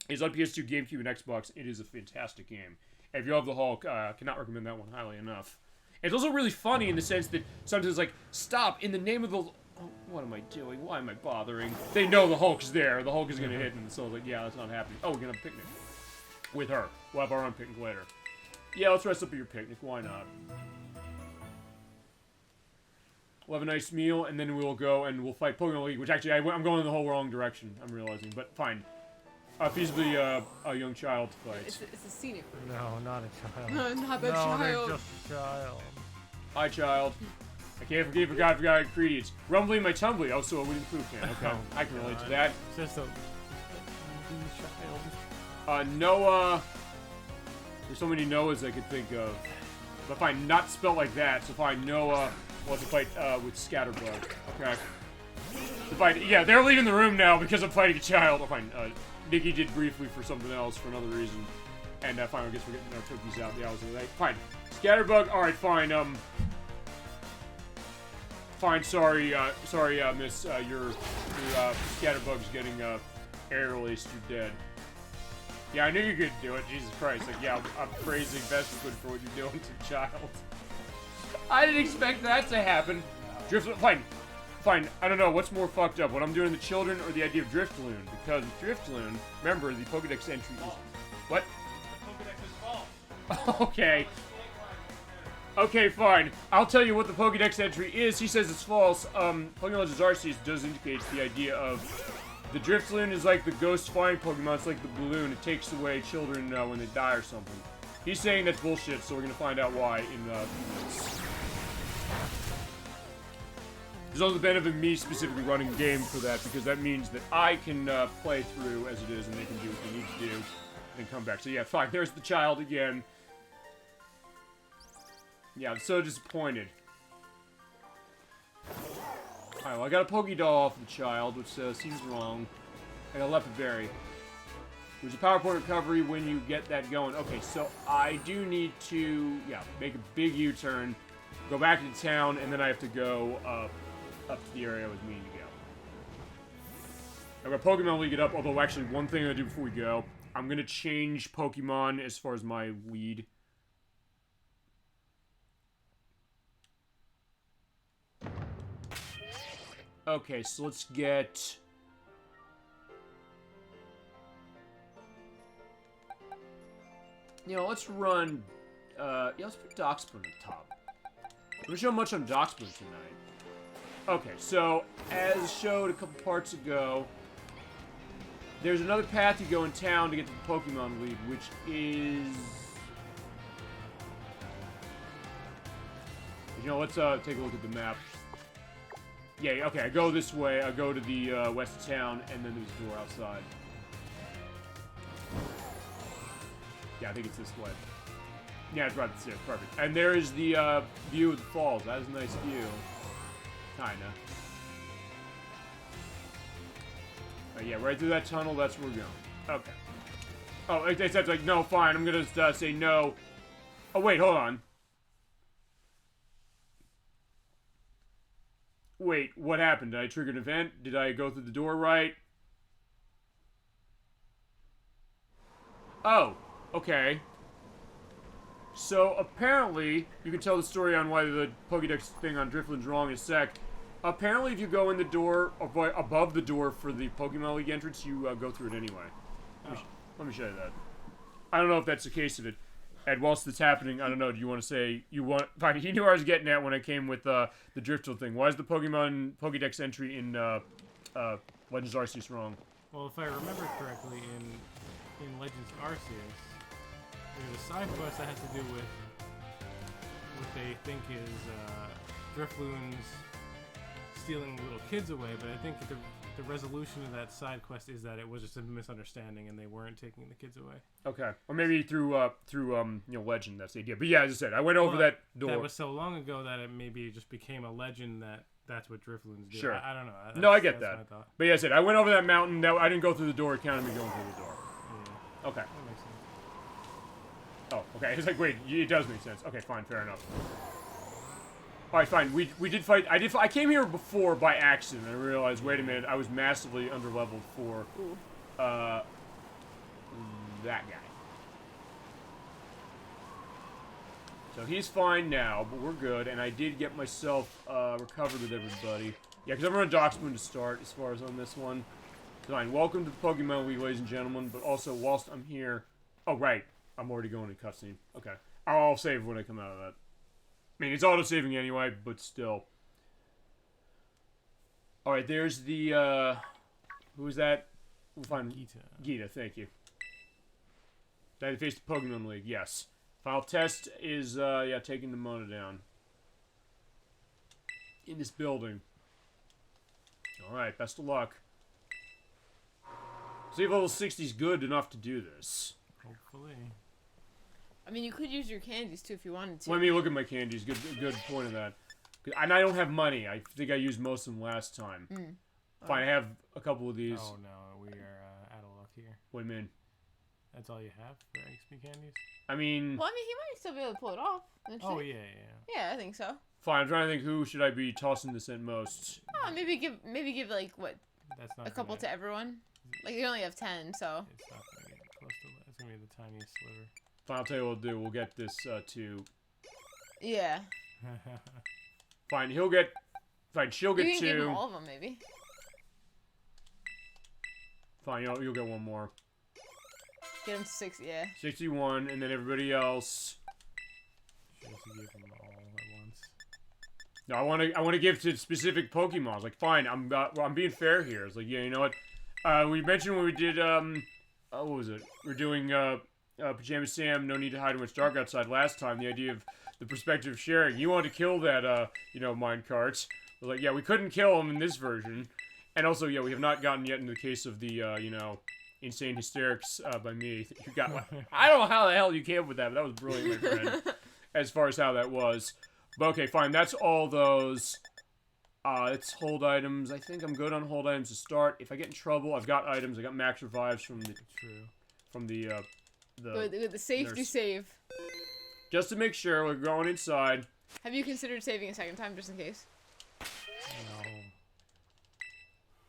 It's on PS2, GameCube, and Xbox. It is a fantastic game. And if you love the Hulk, I cannot recommend that one highly enough. It's also really funny in the sense that sometimes it's like, stop, in the name of the... Oh, what am I doing? Why am I bothering? They know the Hulk's there. The Hulk is going to hit, and so it's like, yeah, that's not happening. Oh, we're going to have a picnic. With her. We'll have our own picnic later. Yeah, let's rest up at your picnic. Why not? We'll have a nice meal, and then we'll go and we'll fight Pokemon League, which actually, I'm going in the whole wrong direction, I'm realizing. But fine. Feasibly a young child fight. It's a scenic route. No, not a child. No, not a no, child. they're just a child. Hi, child. I can't forgot ingredients. Rumbly my tumbly. Also a Winnie the Pooh fan. Okay, Oh, I can relate to God. that. It's just a child. Noah. There's so many Noahs I could think of. But fine, not spelled like that. So fine, Noah wants to fight with Scatterbug. Okay. The fight. Yeah, they're leaving the room now because I'm fighting a child. Oh, fine. Nikki did briefly for something else for another reason. And fine, I guess we're getting our cookies out. Yeah, I was like, fine. Scatterbug. All right, fine. Fine. Sorry, Miss. Your Scatterbug's getting air released. You're dead. Yeah, I knew you could do it. Jesus Christ. Like, yeah, I'm praising Vesperwood for what you're doing to child. I didn't expect that to happen. Fine, I don't know, what's more fucked up, what I'm doing to the children or the idea of Driftloon? Because with Driftloon, remember, the Pokedex entry is... What? The Pokedex is false. Okay. Okay, fine. I'll tell you what the Pokedex entry is. He says it's false. Pokemon Legends Arceus does indicate the idea of... The Driftloon is like the ghost flying Pokemon, it's like the balloon. It takes away children when they die or something. He's saying that's bullshit, so we're gonna find out why in a few minutes. There's also the benefit of me specifically running the game for that, because that means that I can play through as it is, and they can do what they need to do, and then come back. So yeah, fine, there's the child again. Yeah, I'm so disappointed. Alright, well, I got a Pokédoll off the child, which seems wrong. I got a Leopard Berry. There's a PowerPoint recovery when you get that going. Okay, so I do need to, yeah, make a big U-turn, go back into town, and then I have to go up to the area I was meaning to go. I've got Pokemon League it up, although actually one thing I'm going to do before we go, I'm going to change Pokemon as far as my lead. Okay, so let's get... You know, let's run... yeah, let's put Darkspoon on the top. I'm gonna show much on Darkspoon tonight. Okay, so, as showed a couple parts ago... there's another path you go in town to get to the Pokemon League, which is... You know, let's take a look at the map. Yeah, okay, I go this way, I go to the west of town, and then there's a door outside. Yeah, I think it's this way. Yeah, it's right there, perfect. And there is the view of the falls. That is a nice view. Kinda. Yeah, right through that tunnel, that's where we're going. Okay. Oh, it's like, no, fine, I'm gonna say no. Oh, wait, hold on. Wait, what happened? Did I trigger an event? Did I go through the door right? Oh, okay. So, apparently, you can tell the story on why the Pokédex thing on Drifloon's wrong in a sec. Apparently, if you go in the door, above the door for the Pokemon League entrance, you go through it anyway. Let me show you that. I don't know if that's the case of it. And whilst it's happening, I don't know, do you want to say, fine, he knew where I was getting at when I came with the Driftle thing. Why is the Pokemon Pokédex entry in Legends Arceus wrong? Well, if I remember correctly, in Legends Arceus, there's a side quest that has to do with what they think is Drifloon's stealing little kids away, but I think the resolution of that side quest is that it was just a misunderstanding and they weren't taking the kids away. Okay, or maybe through legend, that's the idea. But yeah, as I said, I went over that door. That was so long ago that it maybe just became a legend that's what Drifloons do. Sure. I don't know. No, I get that. But yeah, I said I went over that mountain. I didn't go through the door. It counted me going through the door. Yeah. Okay. That makes sense. Oh, okay. It's like, wait, it does make sense. Okay, fine, fair enough. All right, fine. We did fight. I came here before by accident. I realized, wait a minute, I was massively underleveled for that guy. So he's fine now, but we're good. And I did get myself recovered with everybody. Yeah, because I'm running Dockspoon to start as far as on this one. Fine. Welcome to the Pokemon League, ladies and gentlemen. But also, whilst I'm here, oh right, I'm already going to cutscene. Okay, I'll save when I come out of that. I mean, it's auto-saving anyway, but still. Alright, there's the, who's that? We'll find Gita, thank you. Did I face the Pokemon League? Yes. Final test is, yeah, taking the Mona down. In this building. Alright, best of luck. See if level 60 is good enough to do this. Hopefully. I mean, you could use your candies too if you wanted to. Let me look at my candies. Good point of that. And I don't have money. I think I used most of them last time. Fine, I have a couple of these. Oh no, we are out of luck here. What do you mean? That's all you have for XP candies? I mean... Well, I mean, he might still be able to pull it off. Oh, yeah. Yeah, I think so. Fine, I'm trying to think who should I be tossing this at most. Oh, maybe give like, what, That's not a couple to everyone? Like, you only have 10, so... It's not going to get close to... It's going to be the tiniest sliver. Fine, I'll tell you what we'll do. We'll get this to... Yeah. Fine, he'll get... Fine, she'll get you can 2. give him all of them, maybe. Fine, you'll get 1 more. Get him to 6, yeah. 61, and then everybody else... Should have give them all at once. No, I want to give to specific Pokemon. Like, fine, I'm being fair here. It's like, yeah, you know what? We mentioned when we did, what was it? We're doing, Pajama Sam, No Need to Hide When It's Dark Outside last time, the idea of the perspective of sharing. You wanted to kill that, minecart. I was like, yeah, we couldn't kill him in this version. And also, yeah, we have not gotten yet into the case of the, insane hysterics, by me. You got, I don't know how the hell you came up with that, but that was brilliant, my friend. As far as how that was. But okay, fine, that's all those. It's hold items. I think I'm good on hold items to start. If I get in trouble, I've got items. I got max revives from the... True. From the With the safety nurse. save. Just to make sure we're going inside. Have you considered saving a second time, just in case? No.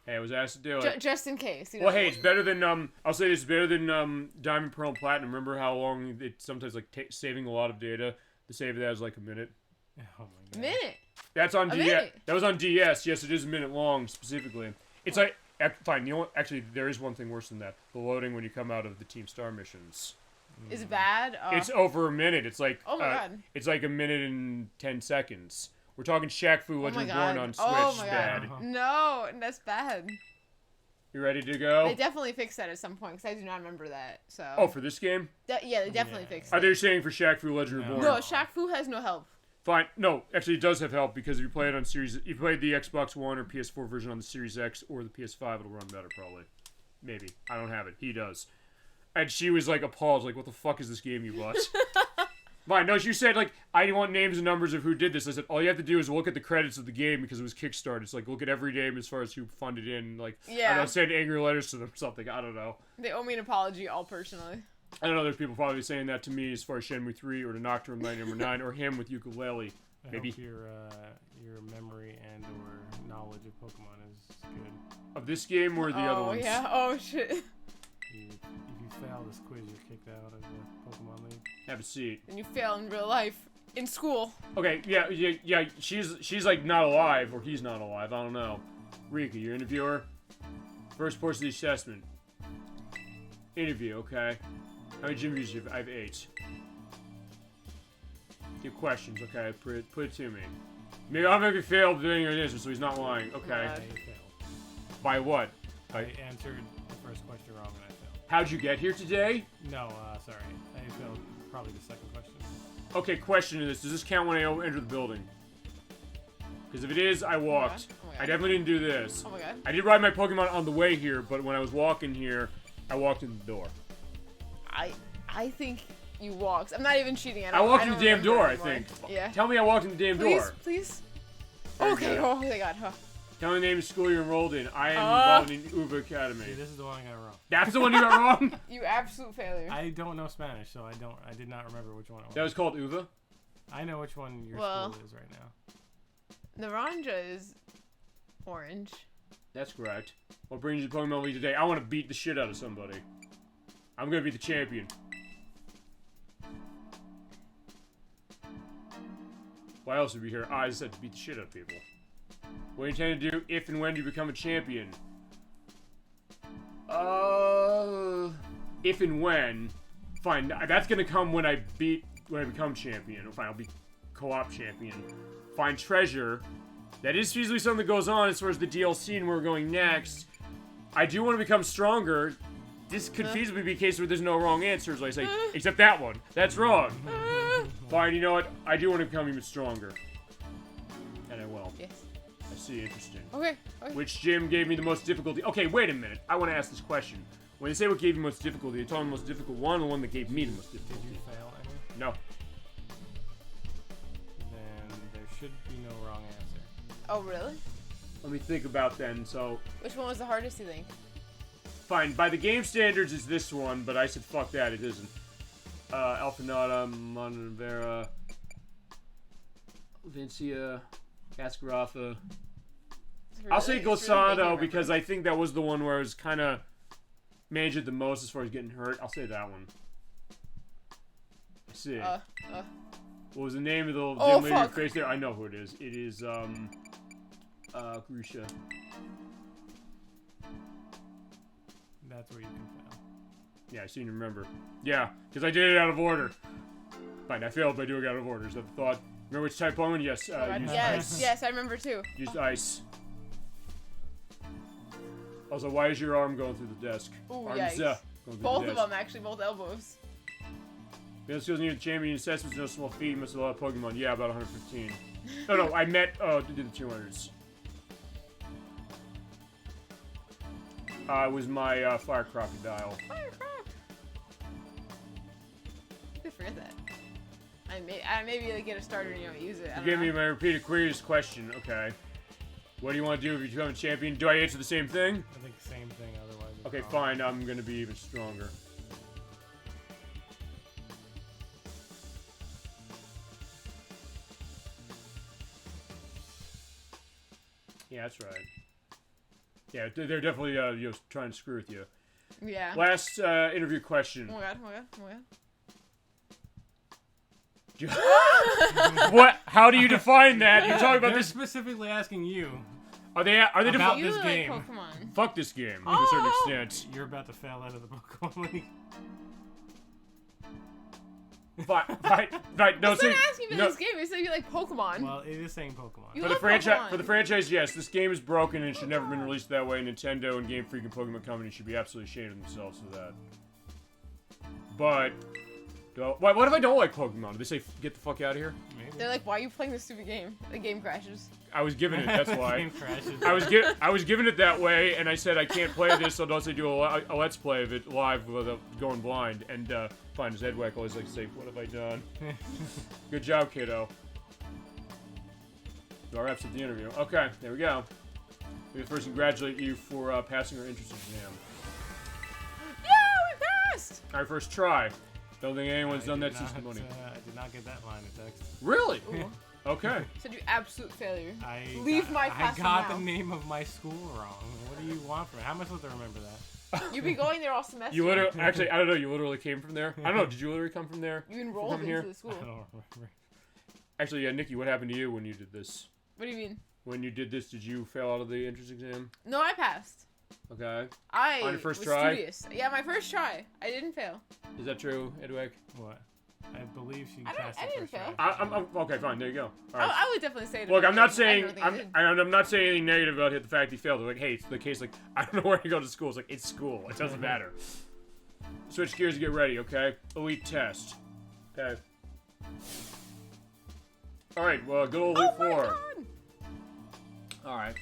Hey, I was asked to do it. Just in case. Well, hey, it's better than, I'll say this, better than, Diamond, Pearl, and Platinum. Remember how long it sometimes, like, saving a lot of data? The save of that is like a minute. Oh my god. Minute. That's on A DS. minute? That was on DS. Yes, it is a minute long, specifically. It's like, fine, you know what? Actually, there is one thing worse than that. The loading when you come out of the Team Star missions. Is it bad? It's over a minute. It's like, Oh my god. it's like a minute and 10 seconds. We're talking Shaq Fu Oh my Legend god. Born on Switch. Oh my Bad. god. No, that's bad. You ready to go? They definitely fixed that at some point because I do not remember that. So. Oh, for this game? Yeah, they definitely fixed Are it. they saying for Shaq Fu Legend Reborn? No, Shaq Fu has no help. Fine. No, actually, it does have help because if you play it on Series, if you played the Xbox One or PS4 version on the Series X or the PS5, it'll run better probably. Maybe. I don't have it. He does. And she was like appalled, like, "What the fuck is this game you bought?" Fine. No, she said like, "I want names and numbers of who did this." I said, "All you have to do is look at the credits of the game because it was Kickstarted. It's like look at every name as far as who funded in. Like, I don't know, send angry letters to them or something. I don't know. They owe me an apology, all personally. I don't know. There's people probably saying that to me as far as Shenmue 3 or the Nocturne Night number 9 or him with ukulele. Maybe. I hope your memory and or knowledge of Pokemon is good. Of this game or the other ones? Oh yeah. Oh shit. If you fail this quiz, you're kicked out of the Pokemon League. Have a seat. And you fail in real life, in school. Okay, yeah. She's like not alive, or he's not alive. I don't know. Rika, your interviewer. First portion of the assessment. Interview, okay. How many gym views do you have? I have 8. Your questions, okay. Put it to me. Maybe I'll make you fail doing your answer, so he's not lying. Okay. Yeah, you failed. By what? I answered the first question wrong and I failed. How'd you get here today? No, sorry. I failed probably the second question. Okay, question to this. Does this count when I enter the building? Because if it is, I walked. Oh my God. I definitely didn't do this. Oh my God. I did ride my Pokemon on the way here, but when I was walking here, I walked in the door. I think you walked. I'm not even cheating. I walked in the damn door, I anymore. think. Yeah. Tell me I walked in the damn door. Please. Very Okay. good. Oh my God. Huh. Tell me the name of the school you're enrolled in. I am involved in Uva Academy. See, this is the one I got wrong. That's the one you got wrong? You absolute failure. I don't know Spanish, so I did not remember which one it was. That was called Uva? I know which one your Well- school is right now. Naranja is orange. That's correct. What brings you to Pokemon League today? I want to beat the shit out of somebody. I'm going to be the champion. Why else would we here? I said to beat the shit out of people. What do you intend to do if and when you become a champion? If and when. Fine, that's gonna come when I become champion. Fine, I'll be co-op champion. Find treasure. That is usually something that goes on as far as the DLC and where we're going next. I do want to become stronger. This could feasibly be a case where there's no wrong answers. Like I say, except that one. That's wrong. Fine, you know what? I do want to become even stronger. And I will. Yes. I see, interesting. Okay. Which gym gave me the most difficulty? Okay, wait a minute. I want to ask this question. When they say what gave you most difficulty, they're talking the most difficult one or the one that gave me the most Did difficulty? you fail any? No. Then there should be no wrong answer. Oh really? Let me think about then. So, Which one was the hardest, you think? fine. By the game standards, it's this one, but I said fuck that. It isn't. Alphanata, Monavera, Vincia, Cascarafa. I'll say Glosado because I think that was the one where I was kind of managed it the most as far as getting hurt. I'll say that one. Let's see. What was the name of the little gym lady who faced there? I know who it is. It is, Grusha. That's where you can fail. Yeah, I seem to remember. Yeah, because I did it out of order. Fine, I failed by doing it out of order. Is that the thought? Remember which type Pokemon? Yes, used ice. Yes, I remember too. Used ice. Also, why is your arm going through the desk? Ooh, Arms, yikes. going through Both the of desk. them, actually, both elbows. Middle skills near the champion assessments, no small feat, must have a lot of Pokemon. Yeah, about 115. No, I met, did the 200s. It was my, Fire Crocodile. Fire crap. I forget that. I maybe like get a starter and you don't use it. I You don't gave know. me my repeated queries question, okay. What do you want to do if you become a champion? Do I answer the same thing? I think same thing, otherwise it's Okay, wrong. fine, I'm gonna be even stronger. Yeah, that's right. Yeah, they're definitely trying to screw with you. Yeah. Last interview question. Oh my god, oh my god, oh my god. What? How do you define that? You're talking about They're this. specifically asking you. Are they About defining? You this like game. Pokemon. Fuck this game to a certain extent. You're about to fail out of the Pokemon League. Fine. No, It's not asking for this game. It said you like Pokemon. Well, it is saying Pokemon. You For the love franchise, Pokemon. for the franchise, yes, this game is broken and should never been released that way. Nintendo and Game Freak and Pokemon Company should be absolutely ashamed of themselves for that. But, what if I don't like Pokemon? Do they say get the fuck out of here? Maybe. They're like, why are you playing this stupid game? The game crashes. I was given it. That's why. Game crashes. I was given it that way, and I said I can't play this unless they do a let's play of it live without going blind. And fine, as Edwick always likes to say, "What have I done?" Good job, kiddo. That wraps up the interview. Okay, there we go. We first congratulate you for passing our entrance exam. Yeah, we passed! Our first try. Don't think anyone's I done did that since the not, money. I did not get that line of text. Really? Ooh. Okay. Said you absolute failure. I my I passing got now. the name of my school wrong. What do you want from me? How am I supposed to remember that? You be going there all semester. You literally, actually, I don't know. You literally came from there. I don't know. Did you literally come from there? You enrolled From into here? the school. I don't remember. Actually, yeah, Nikki, what happened to you when you did this? What do you mean? When you did this, did you fail out of the entrance exam? No, I passed. Okay. I On your first was try? studious. Yeah, my first try. I didn't fail. Is that true, Edwick? What? I believe she I cast the didn't first fail. try. I'm okay, fine. There you go. All right. I would definitely say it. Look, I'm not saying I don't think I I'm not saying anything negative about the fact he failed. They're like, hey, it's the case. Like, I don't know where to go to school. It's like it's school. It doesn't matter. Switch gears and get ready, okay? Elite test. Okay. All right. Well, good old Elite Oh my 4. God. All right.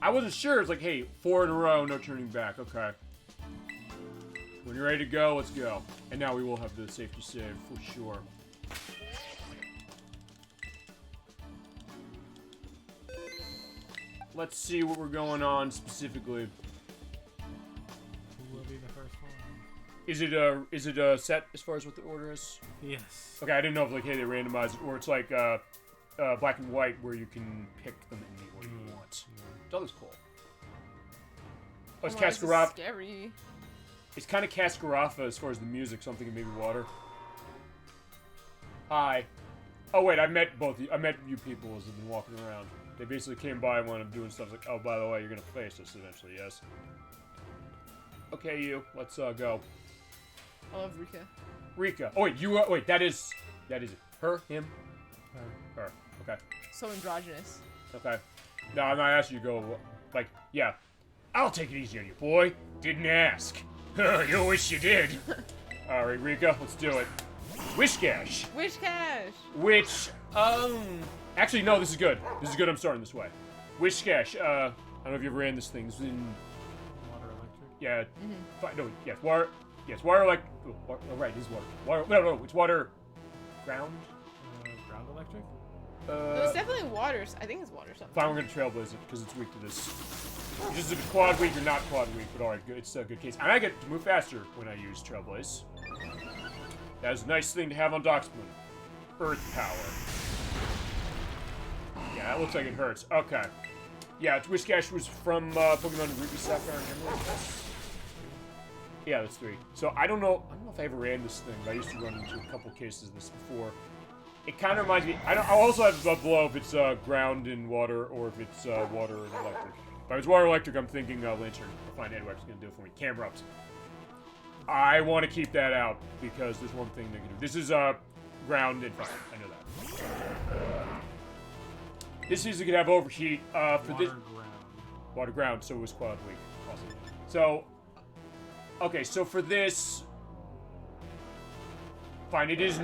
I wasn't sure. It's like, hey, 4 in a row, no turning back. Okay. When you're ready to go, let's go. And now we will have the safety save for sure. Let's see what we're going on specifically. Who will be the first one? Is it a set as far as what the order is? Yes. Okay, I didn't know if like, hey, they randomize it, or it's like black and white where you can pick them in the order you want. That looks cool. Oh, it's Oh, this is Cascarapa. scary. It's kind of Cascarafa as far as the music, so I'm thinking maybe water. Hi. Oh wait, I met I met you people as I've been walking around. They basically came by when I'm doing stuff like, oh, by the way, you're gonna face us eventually, yes? Okay, you. Let's go. I love Rika. Rika. Oh wait, wait. That is it. Her, him, her. Okay. So androgynous. Okay. No, I'm not asking you to go. Like, yeah. I'll take it easy on you, boy. Didn't ask. You wish you did. All right, Rika, let's do it. Wishcash. Wish cash. Which, actually, no, this is good. This is good. I'm starting this way. Wishcash. I don't know if you ever ran this thing. This is in. Water electric? Yeah. No, yes, water. Yes, water, like. Oh, right, it is water. Water. No, it's water. Ground? Ground electric? No, it's definitely water. I think it's water something. Fine, we're gonna trailblaze it because it's weak to this. It's just if it's quad weak or not quad weak, but alright, good. It's a good case. And I get to move faster when I use trailblaze. That is a nice thing to have on Dockspoon. Earth power. Yeah, that looks like it hurts. Okay. Yeah, Wishcash was from Pokemon Ruby, Sapphire, and Emerald. Yeah, that's 3. So I don't know if I ever ran this thing, but I used to run into a couple cases of this before. It kind of reminds me. I also have below if it's ground and water or if it's water and electric. If it's water electric, I'm thinking Lantern. I'll find Edward's gonna do it for me. Camera ups. I want to keep that out because there's one thing they can do. This is ground and fire. I know that. This is it could have overheat. For this Ground. water ground, so it was quad weak. Awesome. So, okay, so for this. Fine, it is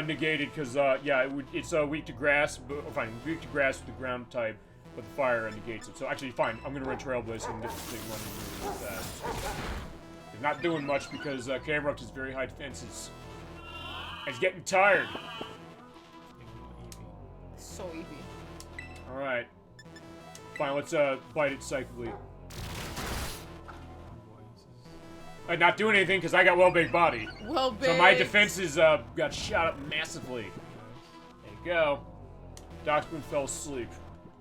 negated because, yeah, it's weak to grass, but fine, weak to grass with the ground type, but the fire negates it. So actually, fine, I'm gonna run Trailblaze so I can get this thing running really fast. It's not doing much because Camerupt has very high defenses. And he's getting tired. So eepy. Alright. Fine, let's bite it psychically. Not doing anything because I got well-baked body. Well-baked. So my defenses got shot up massively. There you go. Dockspoon fell asleep.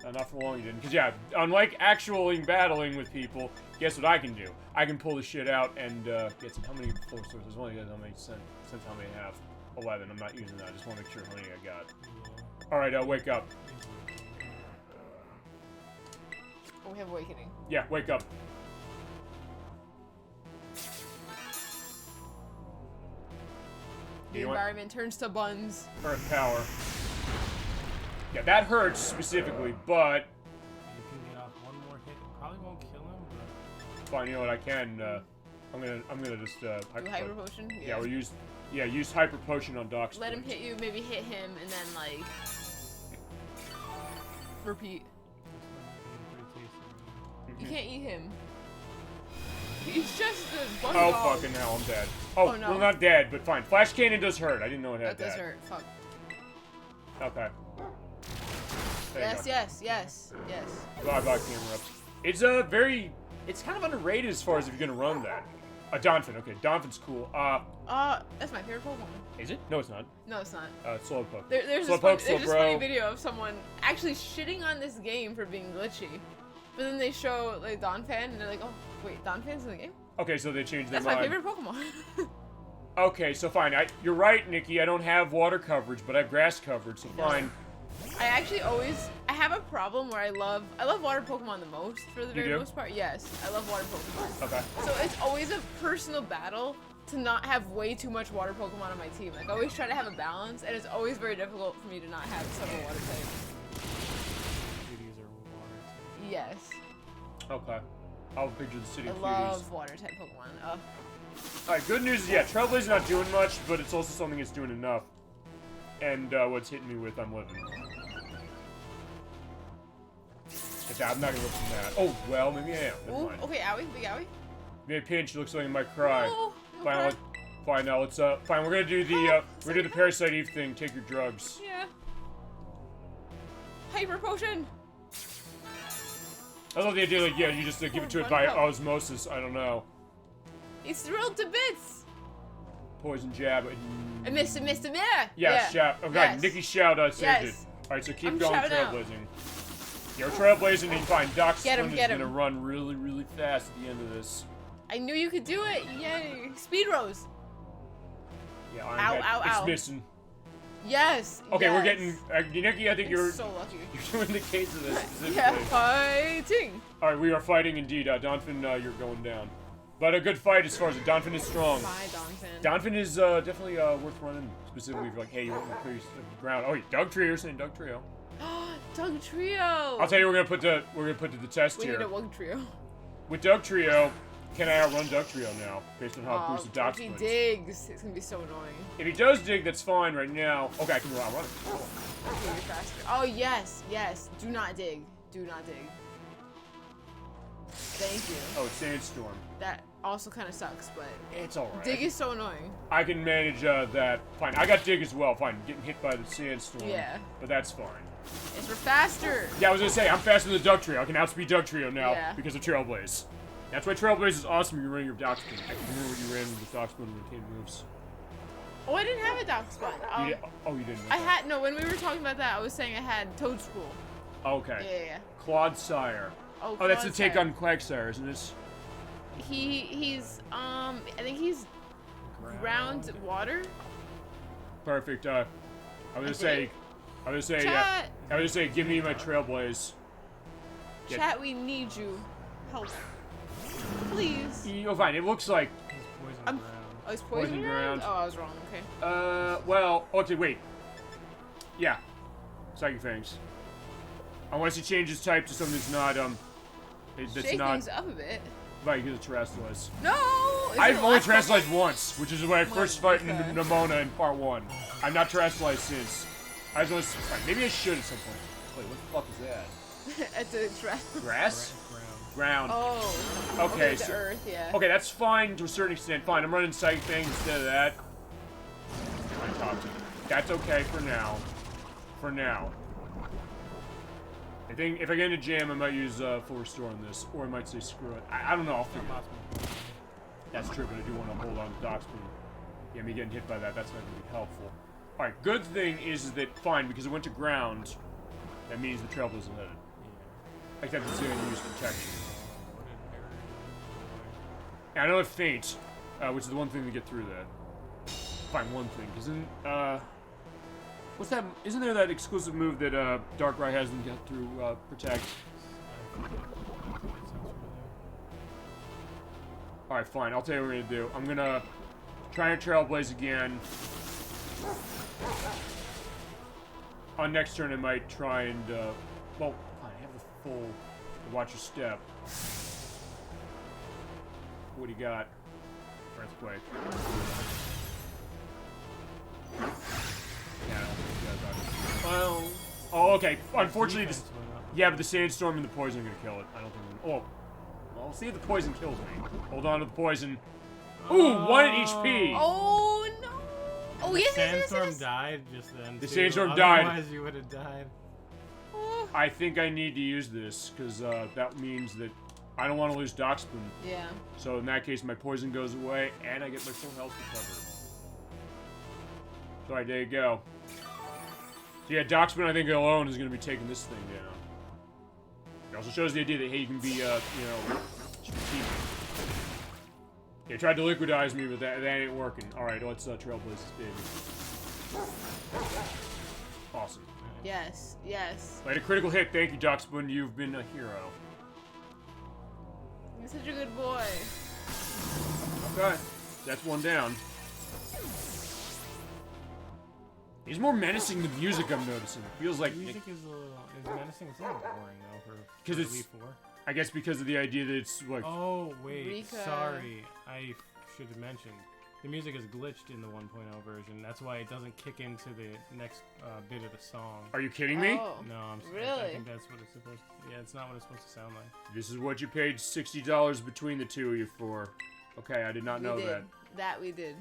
Not for long he didn't. Because, yeah, unlike actually battling with people, guess what I can do? I can pull the shit out and get some. How many full sources? Only got how many since how many I have? 11. I'm not using that. I just want to make sure how many I got. Alright, wake up. Oh, we have awakening. Yeah, wake up. The You know what? environment turns to buns. Earth power. Yeah, that hurts specifically, but You can get off one more hit. It probably won't kill him, but fine. You know what? I can. I'm gonna just Do hyper potion. Yeah, we'll use hyper potion on Doc. Let him hit you. Maybe hit him, and then like repeat. pretty tasty. You can't eat him. He's just a bug Oh dog. fucking hell! I'm dead. Oh, no. well, not dead, but fine. Flash cannon does hurt. I didn't know it had That does hurt. Fuck. Okay. There you Yes, go. yes. Bye bye camera ups. It's it's kind of underrated as far as if you're gonna run that. A Donphin, okay, Donphin's cool. That's my favorite Pokemon. Is it? No, it's not. No, it's not. Slowpoke. There's Slowpoke, this funny video of someone actually shitting on this game for being glitchy. But then they show like Donphan and they're like, oh wait, Donphan's in the game? Okay, so they changed their That's mind. my favorite Pokemon. Okay, so fine. You're right, Nikki. I don't have water coverage, but I have grass coverage, so fine. I actually I have a problem where I love water Pokemon the most for the very do? most part. Yes, I love water Pokemon. Okay. So it's always a personal battle to not have way too much water Pokemon on my team. Like I always try to have a balance, and it's always very difficult for me to not have several water types. Cuties are water. Yes, Okay. I'll picture the city I of cuties. love water type Pokemon. Alright, good news is, yeah, Trailblaze's not doing much, but it's also something that's doing enough. And what's hitting me with, I'm living. I'm not gonna look from that. Oh, well, maybe I am. Never Ooh, mind. okay, owie, big owie. Maybe a pinch, looks like I might cry. Oh, no Fine, cry. fine, now let's, fine, we're gonna do the, Parasite Eve thing, take your drugs. Yeah. Hyper Potion! I love the idea, like, yeah, you just give it to it by osmosis, I don't know. He's thrilled to bits! Poison jab. I missed it, Yeah, yeah. shout. Okay, Yes. Nikki shout saved Yes. it. Alright, so keep I'm going shouting out. trailblazing. You're trailblazing and fine. Doc Get him, Slim is get gonna him. run really, really fast at the end of this. I knew you could do it! Yay! Speed Rose! Yeah, Ow, ow, it's ow. missing. Yes! Okay, yes. we're getting Nikki, I think You're you're so lucky. doing the case of this specifically. Yeah, fighting! Alright, we are fighting indeed. Donphin, you're going down. But a good fight as far as Donphin is strong. Bye, Donphin. Donphin is definitely worth running, specifically if you're like, hey, you want to clear the ground. Oh, Doug Trio, you're saying Doug Trio. Doug Trio! I'll tell you, we're gonna put to the test We here. need a Wug Trio. With Doug Trio, can I outrun Doug Trio now, based on how it boosted Doc if he splits? digs, it's gonna be so annoying. If he does dig, that's fine right now. Okay, I can outrun him. Cool. Okay, you're faster. Oh, yes, yes. Do not dig. Do not dig. Thank you. Oh, it's Sandstorm. That also kind of sucks, but It's alright. dig is so annoying. I can manage that. Fine, I got dig as well. Fine, getting hit by the Sandstorm. Yeah. But that's fine. It's for faster. Yeah, I was gonna say, I'm faster than the Doug Trio. I can outspeed Doug Trio now Yeah. because of Trailblaze. That's why Trailblaze is awesome when you're running your Doc Spin. I can remember what you ran with Doc Spin and rotated moves. Oh, I didn't have a Doc Spun. You didn't. I okay. had no. When we were talking about that, I was saying I had Toad School. Okay. Yeah. Claude Sire. Oh, Oh, that's the Claude take Sire. on Quagsire, isn't it? He's I think he's ground water. Perfect. I was gonna say, Chat. I was gonna say, give me my Trailblaze. Get- Chat, we need you. Help. Please. Oh, fine. It looks like. He's poison I'm- ground. Oh, it's poison Poison ground? ground. Oh, I was wrong. Okay. Well, okay, wait. Yeah. Psychic Fangs. Unless he changes type to something that's not, that's Shake not. things up a bit. Right, because it's Terrestrialize. No. I've only Terrestrialized once, which is when I first fought in okay. Nimona in part 1. I'm not Terrestrialized since. I was only. Maybe I should at some point. Wait, what the fuck is that? At the trash. Grass? Ground. Ground. Oh. Okay, The so. earth, yeah. Okay, that's fine to a certain extent. Fine, I'm running Psychic Fangs instead of that. That's okay for now. For now. I think if I get in a jam, I might use full restore on this, or I might say screw it. I don't know. I'll figure it out. Possible. That's true, but I do want to hold on to Doc Spoon. Yeah, me getting hit by that's not going to be helpful. All right, good thing is that fine because it went to ground. That means the Trailblaze is headed. Yeah. Except it's going to use protection. What did Harry do? And I know it faint, which is the one thing to get through that. Fine, one thing. What's that? Isn't there that exclusive move that Darkrai has them get through protect? All right, fine. I'll tell you what we're gonna do. I'm gonna try and Trailblaze again. on next turn I might try and, well, I have the full watch your step. What do you got? Earthquake. Yeah, I don't think you guys are. Well, oh, okay. Unfortunately, this, yeah, but the sandstorm and the poison are gonna kill it. I don't think. Oh, well, we'll see if the poison kills me. Hold on to the poison. Ooh, 1 HP. Oh no! Oh yes, yes, yes, Sandstorm yes. died just then. The too. sandstorm died. Otherwise, you would have died. Oh. I think I need to use this because that means that I don't want to lose Dockspoon. Yeah. So in that case, my poison goes away and I get my full health recovered. So alright, there you go. So yeah, Dockspoon I think alone is going to be taking this thing down. It also shows the idea that hey, you can be you know, strategic. They tried to liquidize me, but that ain't working. Alright, let's trailblaze this baby. Awesome. Yes. Yes. Like a critical hit. Thank you, Dockspoon. You've been a hero. You're such a good boy. Okay. That's one down. He's more menacing than music, I'm noticing. It feels like... Music is a little... is menacing. It's a little boring, though, for 'cause it's- Elite 4. I guess because of the idea that it's like... Oh, wait. Rika. Sorry. I should have mentioned. The music is glitched in the 1.0 version. That's why it doesn't kick into the next bit of the song. Are you kidding me? Oh. No, I'm sorry. Really? I think that's what it's supposed to... Yeah, it's not what it's supposed to sound like. This is what you paid $60 between the two of you for. Okay, I did not know we did. that. That we did.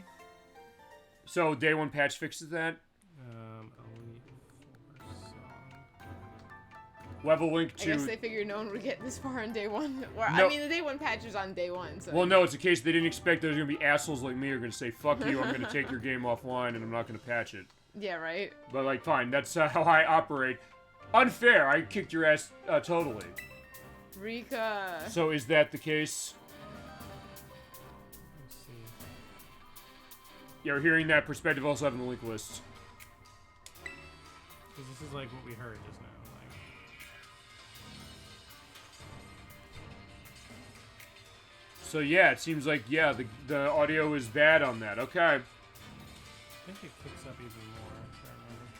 So, day one patch fixes that? Elite 4 song. Level link I guess to... they figured no one would get this far on day one. Or, No. I mean, the day one patch is on day one. So. Well, no, it's a case they didn't expect there's going to be assholes like me who are going to say, fuck you, I'm going to take your game offline and I'm not going to patch it. Yeah, right. But, like, fine, that's how I operate. Unfair, I kicked your ass totally. Rika. So, is that the case? Let's see. Yeah, we're hearing that perspective also having the link list. Because this is like what we heard just now. Like, So, yeah, it seems like, yeah, the audio is bad on that. Okay. I think it kicks up even more, if I remember.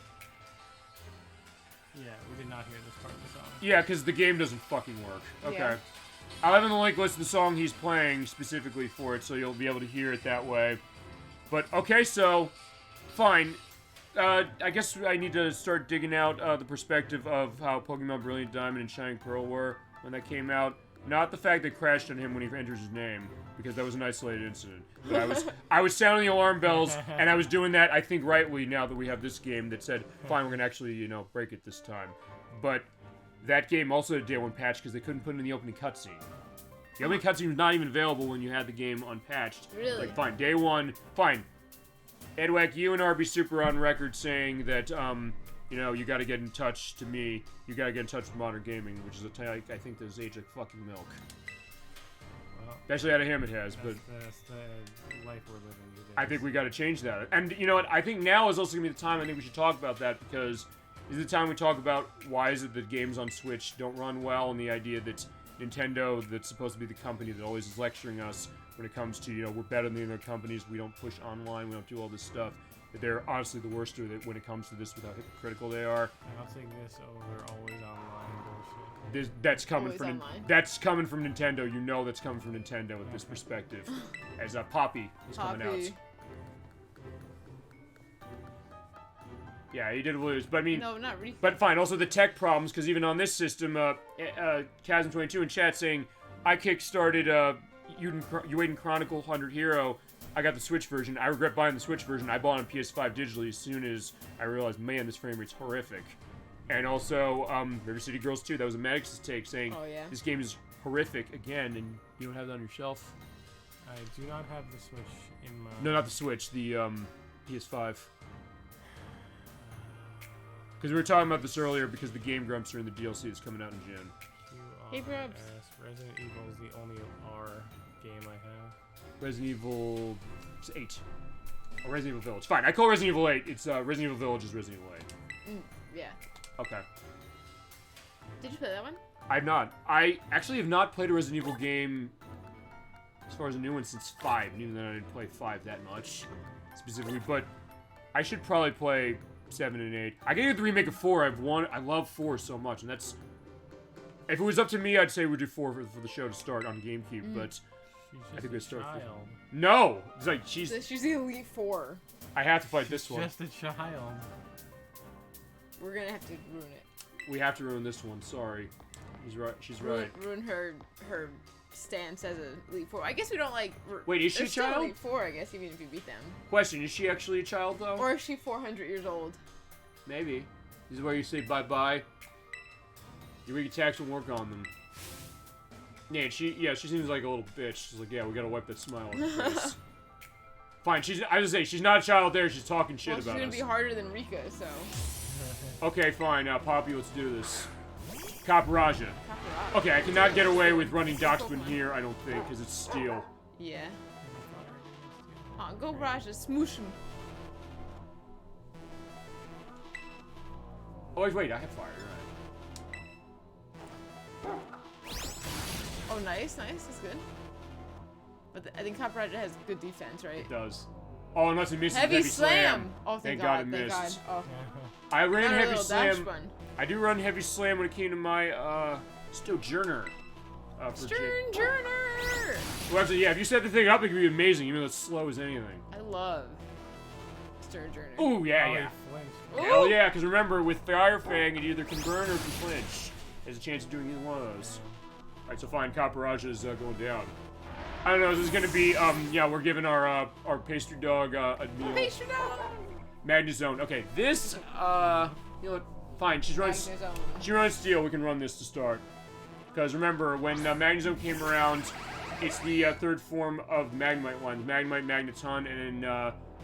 Yeah, we did not hear this part of the song. Yeah, because the game doesn't fucking work. Okay. Yeah. I'll have in the link list the song he's playing specifically for it, so you'll be able to hear it that way. But, okay, so, fine. I guess I need to start digging out the perspective of how Pokemon Brilliant Diamond and Shining Pearl were when that came out. Not the fact that crashed on him when he enters his name, because that was an isolated incident. But I was sounding the alarm bells, and I was doing that, I think, rightly, now that we have this game that said, fine, we're going to actually, you know, break it this time. But that game also had a day one patch because they couldn't put it in the opening cutscene. The opening cutscene was not even available when you had the game unpatched. Really? Like, fine, day one, fine. Edwack, you and RB Super on record saying that, you know, you gotta get in touch to me. You gotta get in touch with Modern Gaming, which is a type I think that's aged like fucking milk. Well, Especially out of him it has, but that's the life we're living these days. I think we gotta change that. And you know what? I think now is also gonna be the time I think we should talk about that because this is the time we talk about why is it that games on Switch don't run well and the idea that Nintendo, that's supposed to be the company that always is lecturing us when it comes to, you know, we're better than the other companies, we don't push online, we don't do all this stuff. That they're honestly the worst of it when it comes to this with how hypocritical they are. I'll take this over always online bullshit. That's coming Always from online. that's coming from Nintendo. You know that's coming from Nintendo with this perspective. As Poppy is coming out. Poppy. Yeah, he did lose, but I mean, No, not Rika. but fine. Also the tech problems, because even on this system, Chasm22 in chat saying, I kickstarted Uiden Chronicle 100 Hero. I got the Switch version. I regret buying the Switch version. I bought it on PS5 digitally as soon as I realized, man, this frame rate's horrific. And also, River City Girls 2, that was a Maddox's take, saying, Oh, yeah. this game is horrific again, and you don't have that on your shelf? I do not have the Switch in my... No, not the Switch, the PS5. Because we were talking about this earlier because the Game Grumps are in the DLC that's coming out in June. Hey, Grumps. Resident Evil is the only R game I have. Resident Evil 8. Oh, Resident Evil Village. Fine, I call Resident Evil 8. It's Resident Evil Village is Resident Evil 8. Yeah. Okay. Did you play that one? I've not. I actually have not played a Resident Evil game as far as a new one since 5, and even then I didn't play 5 that much specifically, but I should probably play 7 and 8. I can do the remake of 4. I love 4 so much, and that's... If it was up to me, I'd say we'd do 4 for the show to start on GameCube, but... I think we start. No! It's like, she's the Elite Four. I have to fight this one. Just a child. We're gonna have to ruin it. We have to ruin this one, sorry. He's right. She's right. Ruin her stance as a Elite Four. I guess we don't like... Wait, is she a still child? Elite Four, I guess, even if you beat them. Question, is she actually a child, though? Or is she 400 years old? Maybe. This is where you say bye-bye. You read attacks and work on them. Yeah, she seems like a little bitch. She's like, yeah, we gotta wipe that smile on her face. Fine, I was gonna say, she's not a child there, she's talking shit about us. She's gonna be harder than Rika, so... Okay, fine, Poppy, let's do this. Caparaja. Okay, I cannot get away with running Doxman here, I don't think, because it's steel. Yeah. Go Raja, smoosh him. Oh, wait, I have fire, right. Oh, nice, that's good. But I think Caparaja has good defense, right? It does. Oh, unless it misses heavy slam. Oh, thank God it thank missed. God. Oh. I ran Not a heavy little slam. dash bun. I do run heavy slam when it came to my Sturgeoner. Sturgeoner! Well, actually, yeah, if you set the thing up, it could be amazing, even though it's slow as anything. I love Sturgeoner. Ooh, yeah. Hell yeah, because remember, with Fire Fang, it either can burn or it can flinch. There's a chance of doing either one of those. Alright, so fine, Caparaja is going down. I don't know, this is gonna be, yeah, we're giving our pastry dog, a meal. Pastry dog! Magnezone. Okay, this, you know what, fine, she runs steel, we can run this to start. Because remember, when Magnezone came around, it's the third form of the Magnemite one. Magnemite, Magneton, and in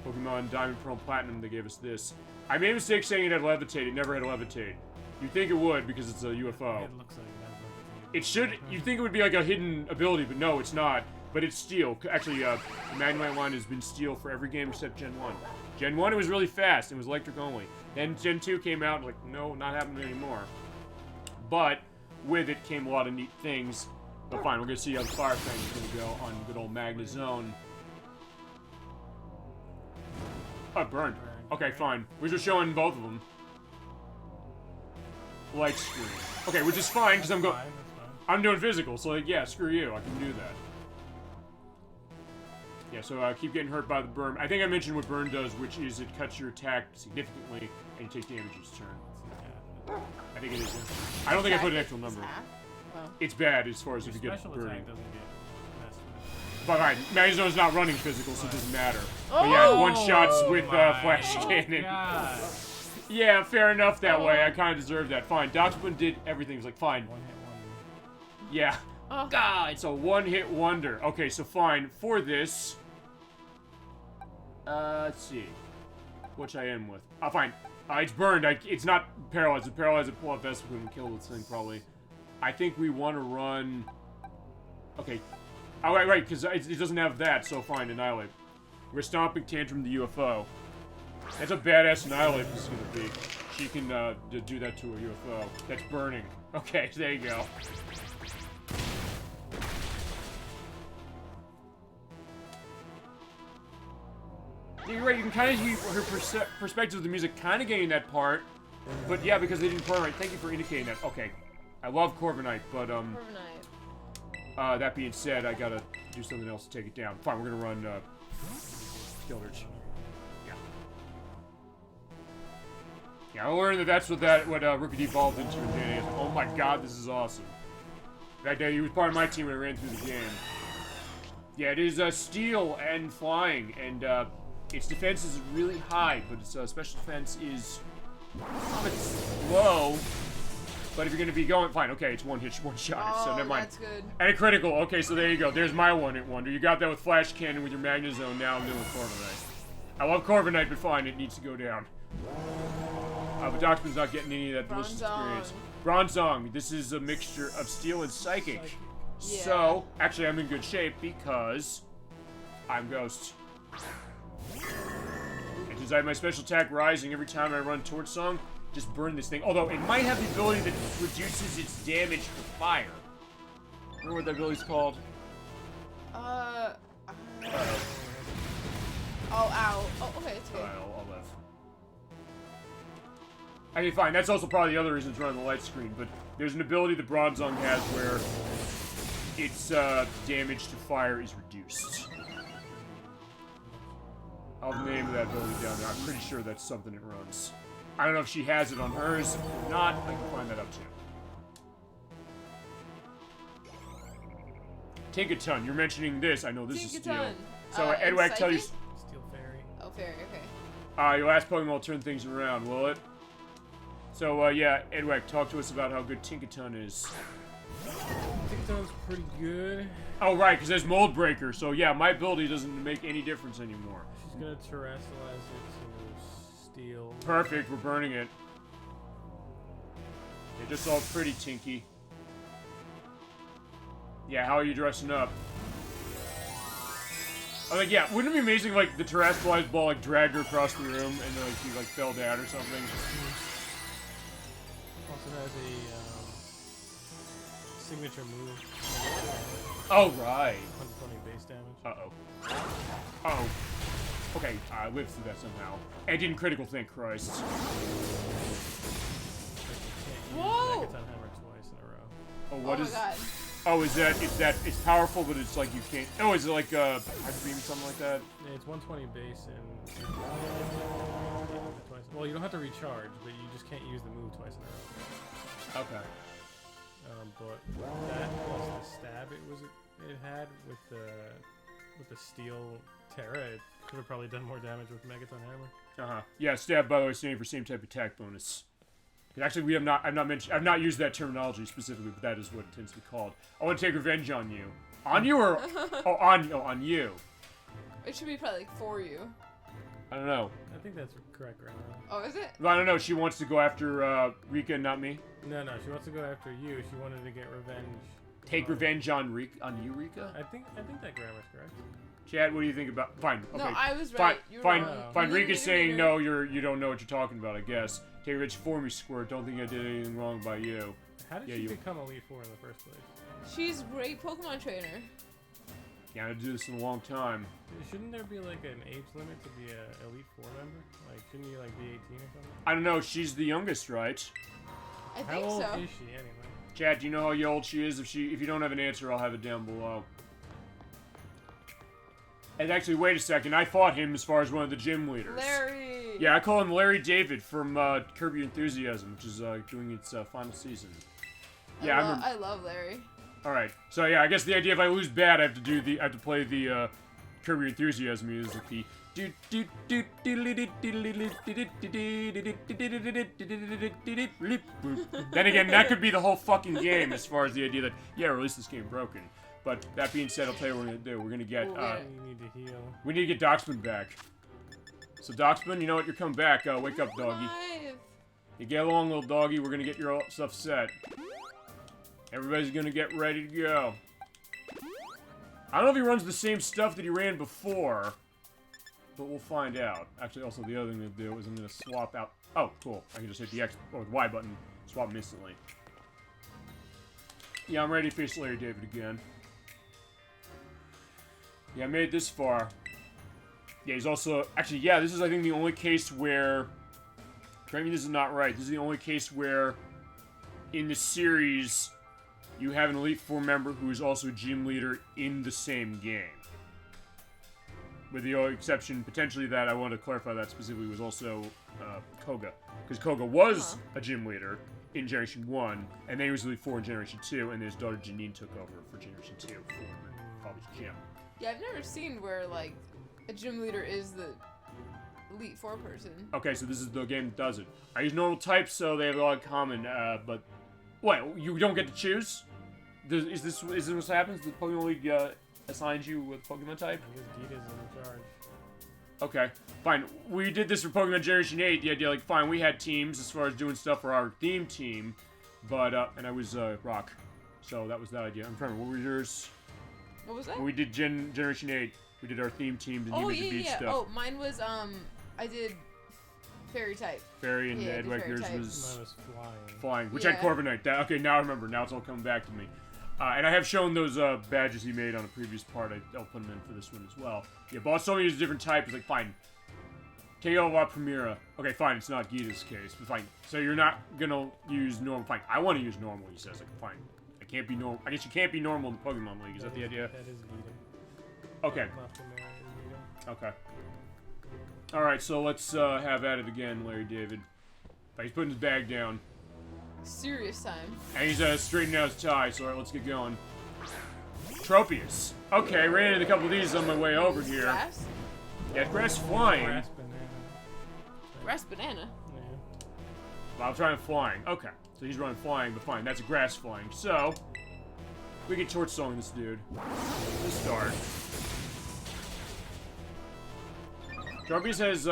Pokemon Diamond, Pearl, and Platinum, they gave us this. I made a mistake saying it had Levitate, it never had Levitate. You'd think it would, because it's a UFO. It looks like it has Levitate. It should, you'd think it would be like a hidden ability, but no, it's not. But it's steel. Actually, the Magnemite line has been steel for every game except Gen 1. Gen 1, it was really fast. It was electric only. Then Gen 2 came out, like, no, not happening anymore. But with it came a lot of neat things. But fine, we're going to see how the Fire Fang is going to go on good old Magnezone. Oh, it burned. Okay, fine. We're just showing both of them. Light screen. Okay, which is fine, because I'm doing physical, so like, yeah, screw you, I can do that. Yeah, so keep getting hurt by the burn. I think I mentioned what burn does, which is it cuts your attack significantly, and you take damage each turn. I think it is. I don't think I put an actual number. It's bad as far as if you get burning. But right, Magnezone's not running physical, so it doesn't matter. But yeah, one shots with Flash Cannon. Yeah, fair enough that way. I kind of deserve that. Fine, Doxman did everything. It was like, fine. Yeah. Oh, God, it's a one-hit wonder. Okay, so fine. For this... let's see. Which I am with. Oh, fine. It's burned. It's not paralyzed. It's paralyzed at pull-up vest. We couldn't kill this thing, probably. I think we want to run... Okay. Oh, right, because it doesn't have that, so fine, Annihilate. We're stomping Tantrum the UFO. That's a badass Annihilate this is going to be. She can do that to a UFO. That's burning. Okay, there you go. You're right, you can kind of see her perspective of the music kind of getting that part. But yeah, because they didn't put it right. Thank you for indicating that. Okay. I love Corviknight, but that being said, I gotta do something else to take it down. Fine, we're gonna run Skildurge. Yeah. Yeah, I learned that that's what Rookie evolved into in Gen 8. Oh my god, this is awesome. In fact, he was part of my team when I ran through the game. Yeah, it is steel and flying, and its defense is really high, but its special defense is low. But if you're going to be going... Fine, okay, it's one shot, so never mind. That's good. And a critical. Okay, so there you go. There's my one-hit wonder. You got that with Flash Cannon with your Magnezone. Now I'm doing Corviknight. I love Corviknight, but fine, it needs to go down. But Doxman's not getting any of that delicious experience. Bronzong. This is a mixture of steel and psychic. Yeah. So, actually, I'm in good shape because I'm Ghost. And since I have my special attack rising every time I run Torch Song, just burn this thing. Although, it might have the ability that reduces its damage to fire. Remember what that ability's called? Oh, ow. Oh, okay, it's good. I'll live. I mean, fine, that's also probably the other reason it's running the light screen, but there's an ability the Bronzong has where its damage to fire is reduced. I'll name that ability down there. I'm pretty sure that's something it runs. I don't know if she has it on hers. If not, I can find that up too. Tinkaton, you're mentioning this. I know this is Steel. So, Edwag, tell you... Steel Fairy. Oh, Fairy, okay. Your last Pokemon will turn things around, will it? So, yeah, Edwag, talk to us about how good Tinkaton is. Tinkaton's pretty good. Oh, right, because there's Mold Breaker. So, yeah, my ability doesn't make any difference anymore. She's gonna Terrestrialize it to Steel. Perfect, we're burning it. You're just all pretty, Tinky. Yeah, how are you dressing up? Oh, like, yeah, wouldn't it be amazing if, like, the Terrestrialized ball, like, dragged her across the room and then, like, she, like, fell down or something? Also has a signature move. Oh, right. 120 base damage. Uh-oh. Uh-oh. Okay, I lived through that somehow. And didn't critical, thank Christ. Whoa! Megaton Hammer twice in a row. Oh, what is... Oh my god. Oh, it's powerful, but it's like you can't... Oh, is it like, Hyper Beam, something like that? Yeah, it's 120 base and... twice. Well, you don't have to recharge, but you just can't use the move twice in a row. Okay. But that plus the stab it had with the steel Terra, it could have probably done more damage with Megaton Hammer. Uh-huh. Yeah, stab, by the way, standing for same type attack bonus. And actually, I've not used that terminology specifically, but that is what it tends to be called. I want to take revenge on you. On you or... on you. It should be probably like for you. I don't know. I think that's correct grammar. Oh, is it? I don't know. She wants to go after Rika and not me. No, she wants to go after you. She wanted to get revenge. Take revenge on you, Rika? I think that grammar's correct. Chad, what do you think about... Fine, okay. No, I was right. Fine, Rika's saying no, you don't know what you're talking about, I guess. Take revenge for me, Squirt. Don't think I did anything wrong by you. How did she become Elite Four in the first place? She's a great Pokemon trainer. Yeah, I do this in a long time. Shouldn't there be like an age limit to be a Elite Four member? Like, shouldn't you like be 18 or something? I don't know. She's the youngest, right? I think How old so. is she anyway? Chad, do you know how old she is? If you don't have an answer, I'll have it down below. And actually, wait a second. I fought him as far as one of the gym leaders. Larry! Yeah, I call him Larry David from Curb Your Enthusiasm, which is doing its final season. Yeah, I love Larry. All right. So yeah, I guess the idea if I lose bad, I have to play the Curb Your Enthusiasm music. The then again, that could be the whole fucking game as far as the idea that release this game broken. But that being said, I'll tell you what we're gonna do. We're gonna get we need to heal. We need to get Doxman back. So Doxman, you know what? You're coming back. Wake up, doggy. You get along, little doggy. We're gonna get your stuff set. Everybody's gonna get ready to go. I don't know if he runs the same stuff that he ran before, but we'll find out. Actually, also the other thing to do is I'm gonna swap out. Oh, cool! I can just hit the X or the Y button, swap him instantly. Yeah, I'm ready to face Larry David again. Yeah, I made it this far. Yeah, he's also... Actually, yeah, this is, I think, the only case where... Correct me, this is not right. This is the only case where, in the series, you have an Elite Four member who is also gym leader in the same game. With the exception, potentially, that I want to clarify that specifically was also Koga. Because Koga was a gym leader in Generation 1, and then he was Elite Four in Generation 2, and his daughter Janine took over for Generation 2 for Father's Gym. Yeah, I've never seen where, like, a gym leader is the Elite Four person. Okay, so this is the game that does it. I use normal types, so they have a lot in common, but... What, you don't get to choose? Is this what happens? The Pokemon League assigns you with Pokemon type? I guess Gita's in charge. Okay, fine. We did this for Pokemon Generation 8, the idea, like, fine, we had teams as far as doing stuff for our theme team, but, and I was, Rock. So that was that idea. I'm trying to remember, what were yours? What was that? When we did Generation 8, we did our theme team, and you did the beach stuff. Oh, mine was, I did Fairy type. Fairy and Edward, yours was... Mine was flying. Flying, which had Corviknight. Okay, now I remember. Now it's all coming back to me. And I have shown those badges he made on a previous part. I'll put them in for this one as well. Yeah, Boss told me he was a different type. He's like, fine. KO La Primera. Okay, fine, it's not Gita's case, but fine. So you're not gonna use normal. Fine, I want to use normal, he says. Like, fine. I can't be normal. I guess you can't be normal in the Pokemon League. Is that the idea? That is Vita. Okay. La Primera is Vita. Okay. Alright, so let's have at it again, Larry David. He's putting his bag down. Serious time. And he's straightening out his tie, so alright, let's get going. Tropius. Okay, ran into a couple of these on my way over here. Grass? Yeah, grass flying. Grass banana. Grass banana. Yeah. Well, I'm trying flying. Okay, so he's running flying, but fine, that's a grass flying. So, we can torch song this dude. Let's start. Tropius has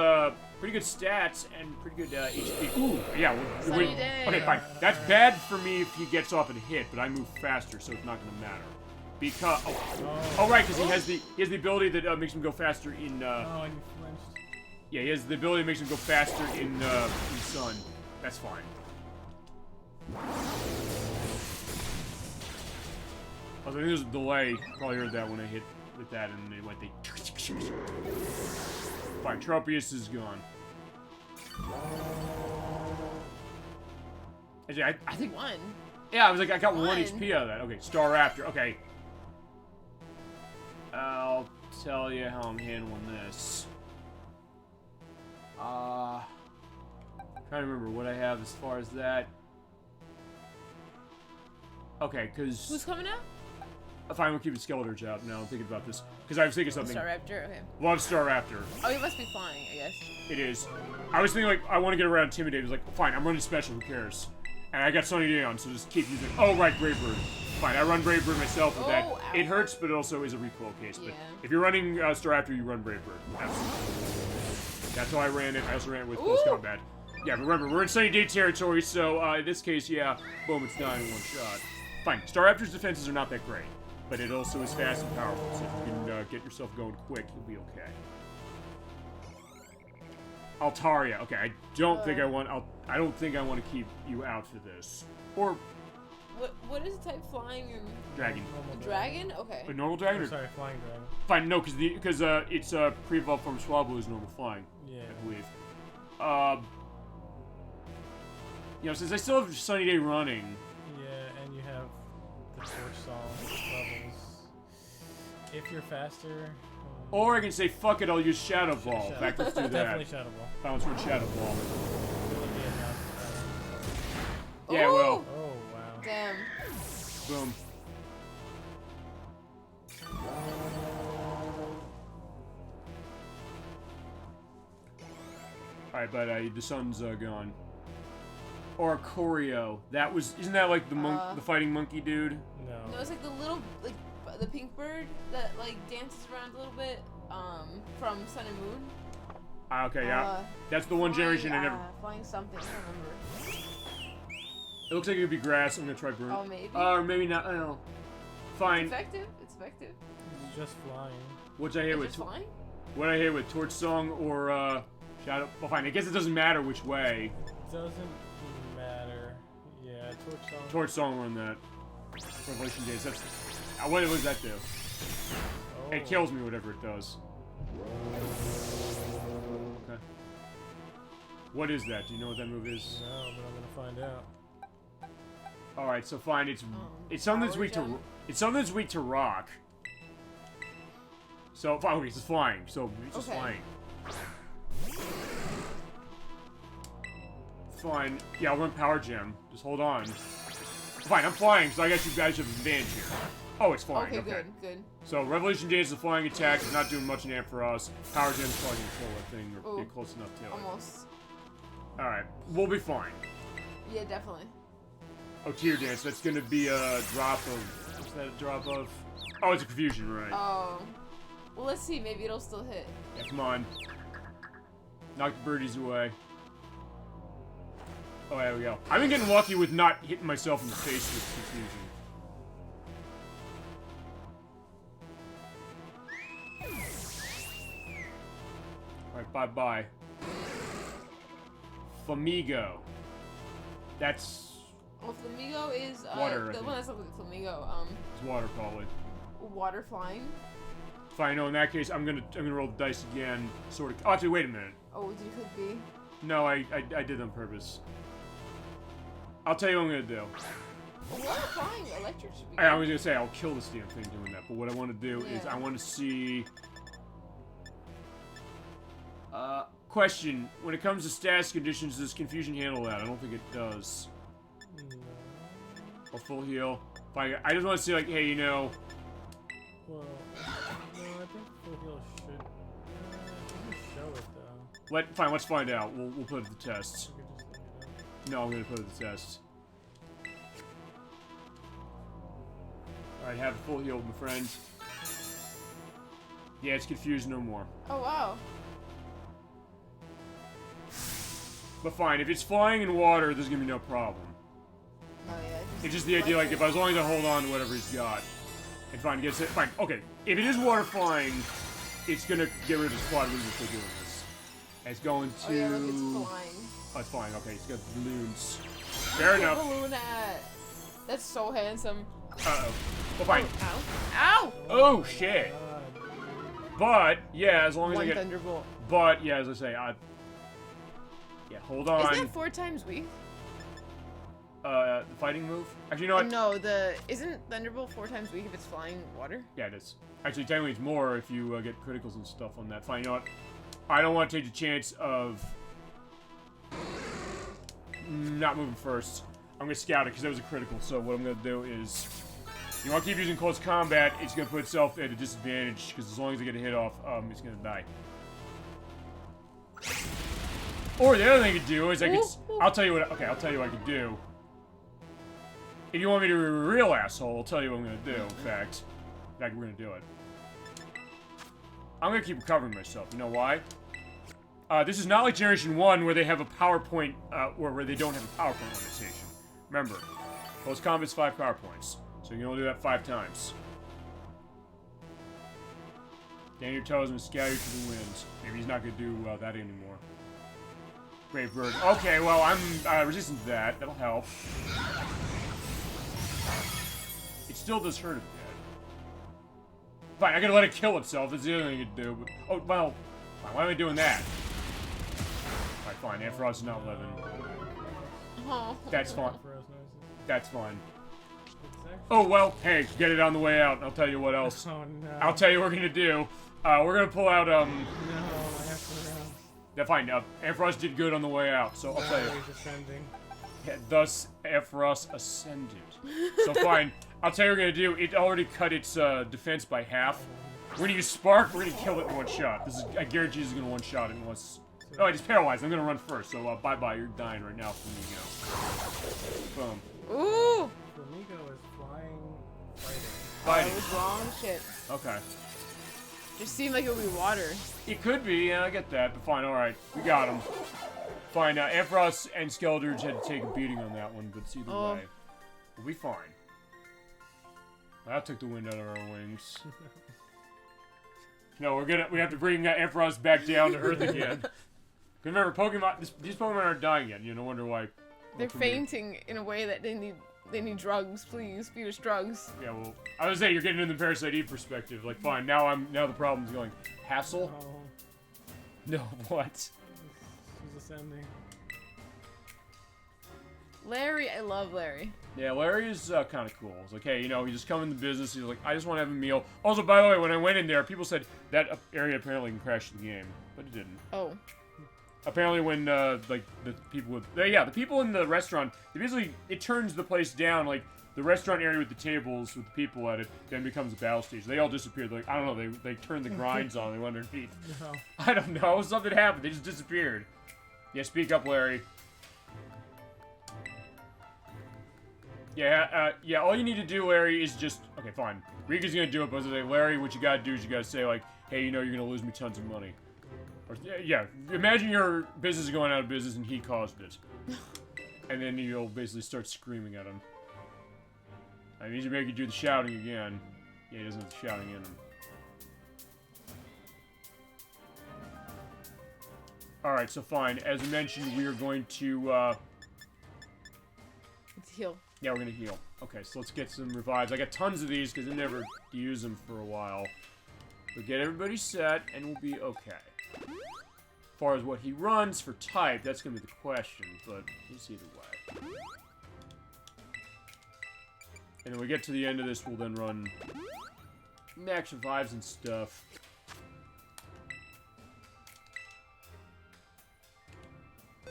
pretty good stats and pretty good HP. Ooh, yeah. Sunny day. Okay, fine. That's bad for me if he gets off and hit, but I move faster, so it's not gonna matter. Because oh right, because he has the ability that makes him go faster in. Oh, and you flinched. Yeah, he has the ability that makes him go faster in Sun. That's fine. I think there's a delay. Probably heard that when I hit with that, and it went. Fine, Tropius is gone. Actually, I think. One. Yeah, I was like, I got one One. HP out of that. Okay, Star Raptor. Okay. I'll tell you how I'm handling this. Trying to remember what I have as far as that. Okay, because... Who's coming out? Fine, we'll keep the Skeletor job now. I'm thinking about this. Because I was thinking something. Star Raptor, okay. Love Star Raptor. Oh, he must be flying, I guess. It is. I was thinking, like, I want to get around Intimidate. I was like, fine, I'm running special, who cares? And I got Sunny Day on, so just keep using... Oh, right, Brave Bird. Fine, I run Brave Bird myself with that. Oh, ow. It hurts, but it also is a recoil case. But Yeah. if you're running Star Raptor, you run Brave Bird. Absolutely. That's how I ran it. I also ran it with close Ooh. combat. Yeah, but remember, we're in Sunny Day territory, so in this case, yeah, boom, it's done in one shot. Fine, Star Raptor's defenses are not that great, but it also is fast and powerful, so if you can get yourself going quick, you'll be okay. Altaria. Okay, I don't think I want to keep you out for this. Or What is the type flying or... dragon. A dragon? Okay. A normal dragon? I'm Or, sorry, flying dragon. fine, no, because it's pre-evolved from Swablu is normal flying. Yeah. I believe. You know, since I still have Sunny Day running. Yeah, and you have the torch song levels. If you're faster. Or I can say, fuck it, I'll use Shadow Ball. Shadow- In fact, let's do that. Definitely Shadow Ball. Bounce with Shadow Ball. Will it be enough? Yeah, well, Oh, wow. Damn. boom. Alright, but the sun's gone. Or Choreo. That was... Isn't that like the fighting monkey dude? No, No. it's like the little, like, the pink bird that, like, dances around a little bit, from Sun and Moon. Okay, yeah. That's the one generation I never... Flying something, I don't remember. It looks like it would be grass. I'm gonna try burn. Oh, maybe? Or maybe not. I don't know. Fine. It's effective. It's effective. It's just flying. What'd I hit It's with? just flying? What I hit with? Torch Song or Shadow? Well, fine. I guess it doesn't matter which way. Doesn't matter. Yeah, torch song. Torch Song run that. Revelation Days. That's. What does that do? Oh. It kills me, whatever it does. Okay. What is that? Do you know what that move is? No, but I'm gonna find out. All right, so fine. It's something that's power weak to. gem? It's something that's weak to rock. So fine. Okay, it's flying. So it's just Okay. flying. Fine. Yeah, I'll run Power Gem. Just hold on. Fine, I'm flying, so I guess you guys have advantage here. Oh, it's flying. Okay, Okay. good, good. So Revolution Dance is a flying attack. It's not doing much in amp for us. Power Gem's probably gonna kill that thing or Ooh. get close enough to it. Almost. All right, we'll be fine. Yeah, definitely. Oh, Tear Dance. That's gonna be a drop of. What's that a drop of? Oh, it's a confusion, right? Oh. Well, let's see. Maybe it'll still hit. Yeah, come on. Knock the birdies away. Oh, there we go. I've been getting lucky with not hitting myself in the face with confusion. Alright, bye-bye. Flamigo. That's... Well, Flamigo is Water, I the think. one that's not like Flamigo. it's water, probably. Water flying. Fine, no, in that case, I'm gonna roll the dice again, sort of... Oh, actually, wait a minute. Oh, did you click B? No, I did on purpose. I'll tell you what I'm gonna do. Well, water flying electric should be I good. was gonna say I'll kill this damn thing doing that, but what I want to do is Yeah. I want to see. Question: when it comes to status conditions, does confusion handle that? I don't think it does. A full heal. Fine. I just want to see, like, hey, you know. Well, no, I think full heal should. You can show it though. Fine. Let's find out. We'll put it to the test. You could just look it up. No, I'm gonna put it to the test. All right, have a full heal, my friend. Yeah, it's confused no more. Oh, wow. But fine, if it's flying in water, there's gonna be no problem. Oh, yeah. It's just the idea, like, if as long as I hold on to whatever he's got, and fine, gets it. Fine, okay. If it is water flying, it's gonna get rid of his quad losers for doing this. And it's going to. Oh, yeah, look, it's flying. Oh, it's flying. Okay, it's got balloons. Fair enough. Balloon hat. That's so handsome. Uh-oh. Well, fine. Ow. Ow! Oh, shit. But, yeah, as long as I One get. thunderbolt. But, yeah, as I say, yeah, hold on. Isn't that 4 times weak? The fighting move? Actually, you know what? No, isn't Thunderbolt 4 times weak if it's flying water? Yeah, it is. Actually, technically it's more if you get criticals and stuff on that. Fine, you know what? I don't want to take the chance of not moving first. I'm going to scout it because that was a critical. So what I'm going to do is, you want to keep using close combat, it's going to put itself at a disadvantage because as long as I get a hit off, it's going to die. Or the other thing I could do is I could, I'll tell you what I could do. If you want me to be a real asshole, I'll tell you what I'm going to do, in fact. In fact, we're going to do it. I'm going to keep recovering myself. You know why? This is not like Generation 1 where they have a PowerPoint, or where they don't have a PowerPoint limitation. Remember, close combat's 5 PowerPoints, so you can only do that 5 times. Stand your toes and scatter you to the winds. Maybe he's not going to do that anymore. Brave bird. Okay, well, I'm resistant to that. That'll help. It still does hurt a bit. Fine, I gotta let it kill itself. That's the other thing you can do. But, oh, well, fine, why am I doing that? Alright, fine. Ampharos is not living. Oh. That's fine. That's fine. Exactly. Oh, well, hey, get it on the way out. I'll tell you what else. Oh no. I'll tell you what we're gonna do. We're gonna pull out, No, I have to run. Yeah, fine. Ampharos did good on the way out, so I'll tell you. He's ascending. Yeah, thus, Ampharos ascended. So fine. I'll tell you what we're gonna do. It already cut its defense by half. We're gonna use Spark. We're gonna kill it in one shot. This is, I guarantee this is gonna one shot it unless. Oh, it's paralyzed. I'm gonna run first. So bye bye. You're dying right now, Flamingo. Boom. Ooh! Flamingo is flying, fighting. I Fighting. was wrong. Shit. Okay. Just seemed like it would be water. It could be. Yeah, I get that. But fine. All right. We got him. Fine. Ampharos and Skeldurge had to take a beating on that one, but it's either way. We'll be fine. That took the wind out of our wings. No, we have to bring Ampharos back down to Earth again. Remember, these Pokemon aren't dying yet. You no wonder why. They're fainting in a way that they need drugs. Please feed us drugs. Yeah, well, I was saying you're getting into the Parasite Eve perspective. Like, fine, now the problem's going. Hassle? Oh, No, what? she's ascending. Larry, I love Larry. Yeah, Larry is kind of cool. It's like, hey, you know, he just come in the business. He's like, I just want to have a meal. Also, by the way, when I went in there, people said that area apparently can crash the game, but it didn't. Oh. Apparently, when like the people with the people in the restaurant, they basically it turns the place down. Like the restaurant area with the tables with the people at it, then becomes a battle stage. They all disappeared. Like I don't know, they turned the grinds on. They went underneath. No. I don't know. Something happened. They just disappeared. Yeah, speak up, Larry. Yeah, yeah. All you need to do, Larry, is just okay. Fine. Rika's gonna do it, but I was like, Larry, what you gotta do is you gotta say like, hey, you know, you're gonna lose me tons of money. Or, yeah, imagine your business is going out of business and he caused it. And then you'll basically start screaming at him. I need to make you do the shouting again. Yeah, he doesn't have the shouting in him. Alright, so fine. As I mentioned, we are going to, Let's heal. yeah, we're gonna heal. Okay, so let's get some revives. I got tons of these because I never use them for a while. But get everybody set and we'll be okay. far as what he runs for type, that's going to be the question, but we'll see either way. And when we get to the end of this, we'll then run max revives and stuff.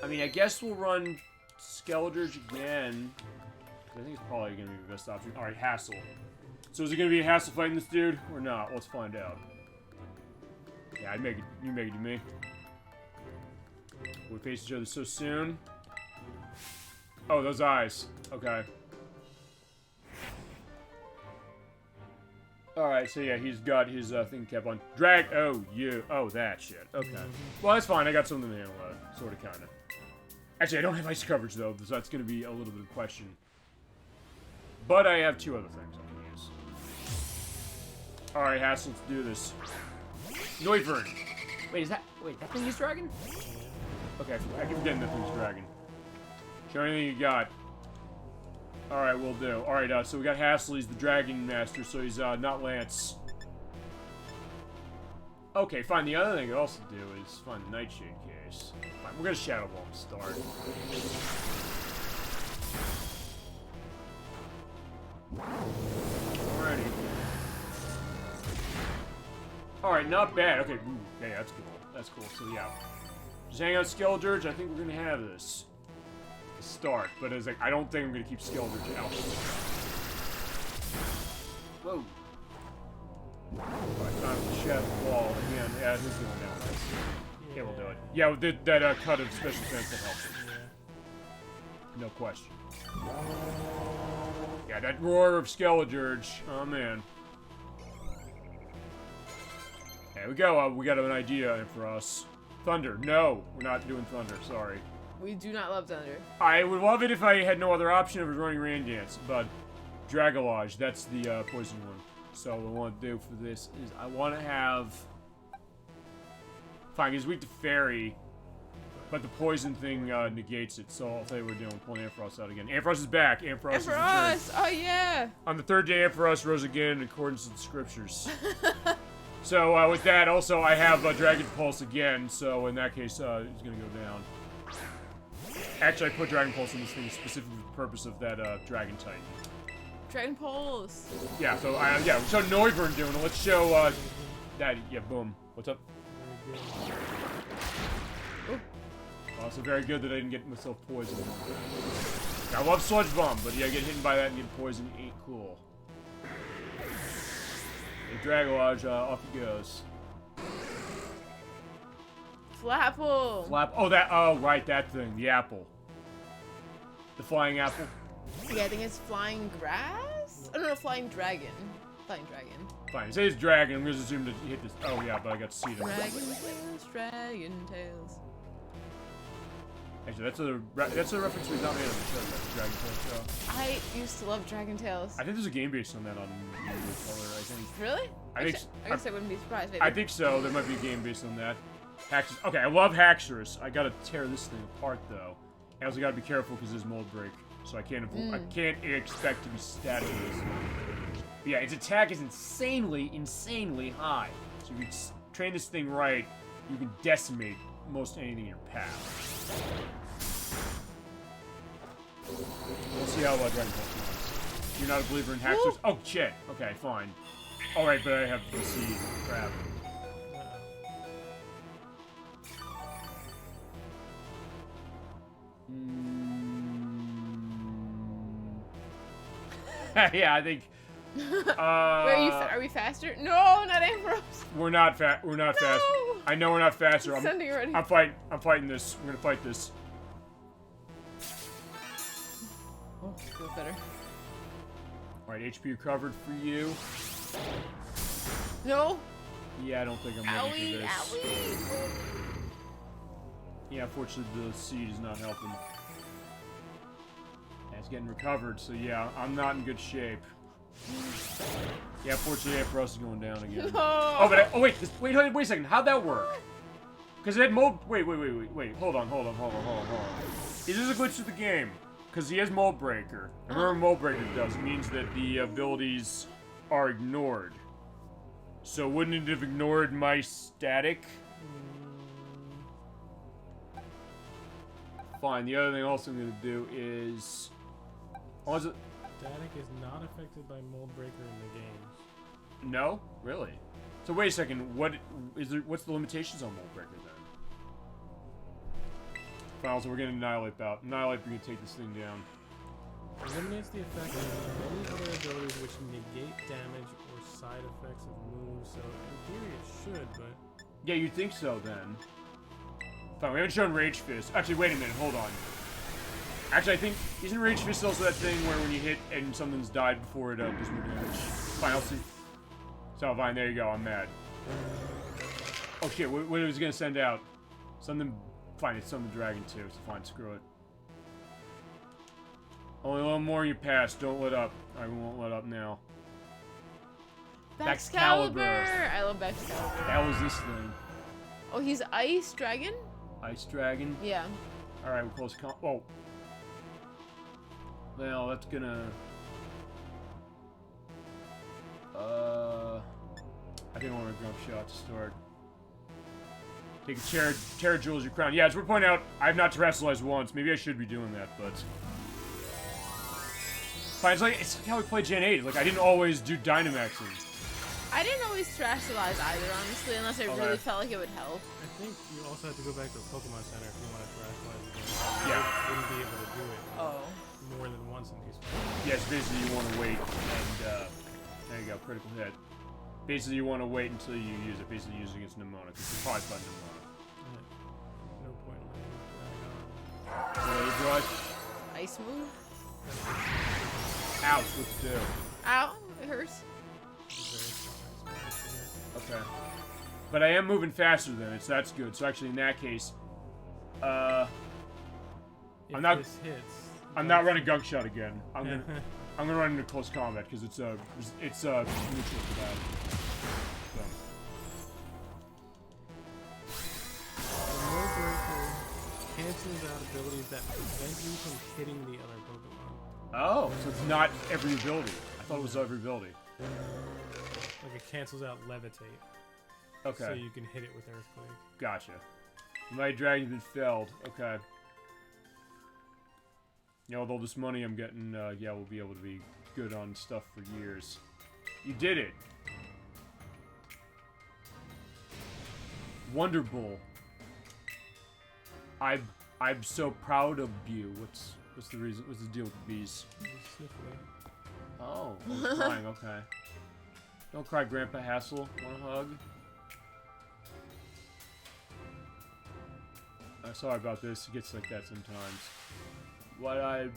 I mean, I guess we'll run Skeldurge again. I think it's probably going to be the best option. Alright, Hassle. So is it going to be a hassle fighting this dude, or not? Let's find out. Yeah, I'd make it. You make it to me. We face each other so soon. Oh, those eyes. Okay. Alright, so yeah, he's got his thing kept on. Drag. Oh, you. Oh, that shit. Okay. Well, that's fine. I got something to handle that. Sort of, kind of. Actually, I don't have ice coverage, though, so that's going to be a little bit of a question. But I have 2 other things I can use. Alright, Hassel, let's do this. Noivern. Wait, is that... Wait, that thing is dragon? Okay, I keep forgetting that thing's dragon. Show anything you got. Alright, we'll do. Alright, so we got Hassel, he's the Dragon Master, so he's, not Lance. Okay, fine, the other thing I could also do is find the Nightshade case. Fine, we're gonna Shadow Ball to start. Alrighty. Alright, not bad. Okay, ooh, yeah, that's cool. That's cool, so yeah. Just hang out Skeldurge, I think we're gonna have this. To start, but as like, I don't think I'm gonna keep Skeldurge out. Whoa. Alright, time to Shadow Ball again. Yeah, who's going down this? Yeah, we'll do it. Yeah, that cut of special defense will help us. No question. Yeah, that roar of Skeldurge. Oh, man. There we go. We got an idea for us. Thunder. No, we're not doing Thunder. Sorry. We do not love Thunder. I would love it if I had no other option of running Rain Dance, but Dragolage, that's the poison one. So what I want to do for this is I want to have... Fine, he's weak to Fairy, but the poison thing negates it, so I'll tell you what we're doing. Pulling Ampharos out again. Ampharos is back. Ampharos is returned. Oh, yeah! On the 3rd day, Ampharos rose again in accordance with the scriptures. So, with that, also, I have Dragon Pulse again, so in that case, he's gonna go down. Actually, I put Dragon Pulse in this thing specifically for the purpose of that Dragon Titan. Dragon Pulse! Yeah, so, yeah, so Noivern doing it. Let's show, that, yeah, boom. What's up? Also very good that I didn't get myself poisoned. I love Sludge Bomb, but yeah, get hit by that and get poisoned ain't cool. Hey, Dragolage, off he goes. Flapple! Oh, right, that thing, the apple. The flying apple? Yeah, I think it's Flying Grass? Oh, no, Flying Dragon. Flying Dragon. Fine, say it's dragon, I'm gonna assume to hit this. Oh, yeah, but I got to see them. Dragon Tails, Dragon Tails. Actually, that's a reference we've not made on the show yet, the Dragon Tails show. I used to love Dragon Tales. I think there's a game based on that on Movie Color, I think. Really? I guess I wouldn't be surprised. Maybe. I think so. There might be a game based on that. Okay, I love Haxorus. I gotta tear this thing apart though. I also gotta be careful because there's mold break, so I can't expect to be static. But yeah, its attack is insanely high. So if you train this thing right, you can decimate most anything in your path. We'll see how Dragon Ball goes. You're not a believer in Haxorus? Oh shit. Okay, fine. All right, but I have to see. Crap. Yeah, I think. Wait, are we faster? No, not Ambrose. We're not fast. I know we're not faster. Sending already. I'm fighting this. We're gonna fight this. Oh, feels better. All right, HP recovered for you. No. Yeah, I don't think I'm ready for this. Owie. Yeah, unfortunately the seed is not helping. And it's getting recovered, so yeah, I'm not in good shape. Yeah, fortunately, Ampharos is going down again. No. Oh, but wait a second. How'd that work? Because it had mold. Wait. Hold on. Is this a glitch to the game? Because he has Mold Breaker. And remember, Mold Breaker does. It means that the abilities are ignored. So wouldn't it have ignored my static? fine. The other thing also I'm gonna do is... Oh, is it... Static is not affected by Mold Breaker in the game. No? Really? So wait a second, what's the limitations on Mold Breaker then? Fine, so we're gonna Annihilate. Annihilate, we're gonna take this thing down. Eliminates the effect of many other abilities which negate damage or side effects of moves, so in theory it should, but... Yeah, you'd think so then. Fine, we haven't shown Rage Fist. Actually, wait a minute, hold on. Actually, I think, isn't Rage Fist also that thing where when you hit and something's died before it does more damage? Fine, I'll see. So, fine, there you go, I'm mad. Oh shit, what was it gonna send out? Something, fine, it's something dragon too, so fine, screw it. Only a little more you pass, don't let up. I won't let up now. Baxcalibur! I love Baxcalibur. That was this thing. Oh, he's Ice Dragon? Ice Dragon? Yeah. Alright, we're close to oh. Well, that's gonna... I think I want a grump shot to start. Take a Terra Jewel as your crown. Yeah, as we're pointing out, I've not terrestrialized once. Maybe I should be doing that, but... Fine, it's like how we play Gen 8. Like, I didn't always do Dynamaxing. I didn't always terrestrialize either, honestly, unless I really felt like it would help. I think you also have to go back to the Pokemon Center if you want to terrestrialize again. Yeah. You wouldn't be able to do it more than once in these fights. Yes, basically you want to wait, and there you go, critical hit. Basically you want to wait until you use it, basically using it against Nemona, because you're probably fighting Nemona. No point in letting it Blade Rush. Ice move? Ouch, let's do. Ow, it hurts. Okay. But I am moving faster than it, so that's good. So actually in that case, I'm not running Gunk Shot again. I'm gonna run into close combat because it's neutral for that. So. The Mold Breaker cancels out abilities that prevent you from hitting the other Pokemon. Oh, so it's not every ability. I thought it was every ability. Like it cancels out Levitate. Okay. So you can hit it with Earthquake. Gotcha. My dragon's been felled. Okay. Yeah, although this money I'm getting, yeah, we'll be able to be good on stuff for years. You did it! Wonder Bull. I'm so proud of you. What's the reason? What's the deal with the bees? Oh, I'm crying. Okay. Don't cry, Grandpa Hassel. Want a hug? I'm sorry about this. It gets like that sometimes. What I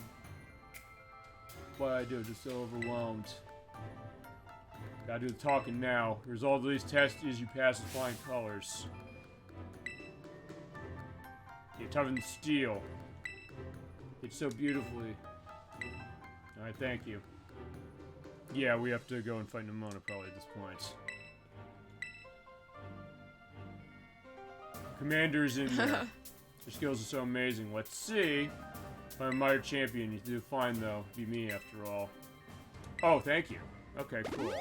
do? Just so overwhelmed. Gotta do the talking now. The result of these tests is you pass with flying colors. You're tougher than steel. It's so beautifully. Alright, thank you. Yeah, we have to go and fight Nemona probably at this point. Commander's in there. Your skills are so amazing. Let's see. If I'm a Mighty Champion, you do fine though. Be me after all. Oh, thank you. Okay, cool.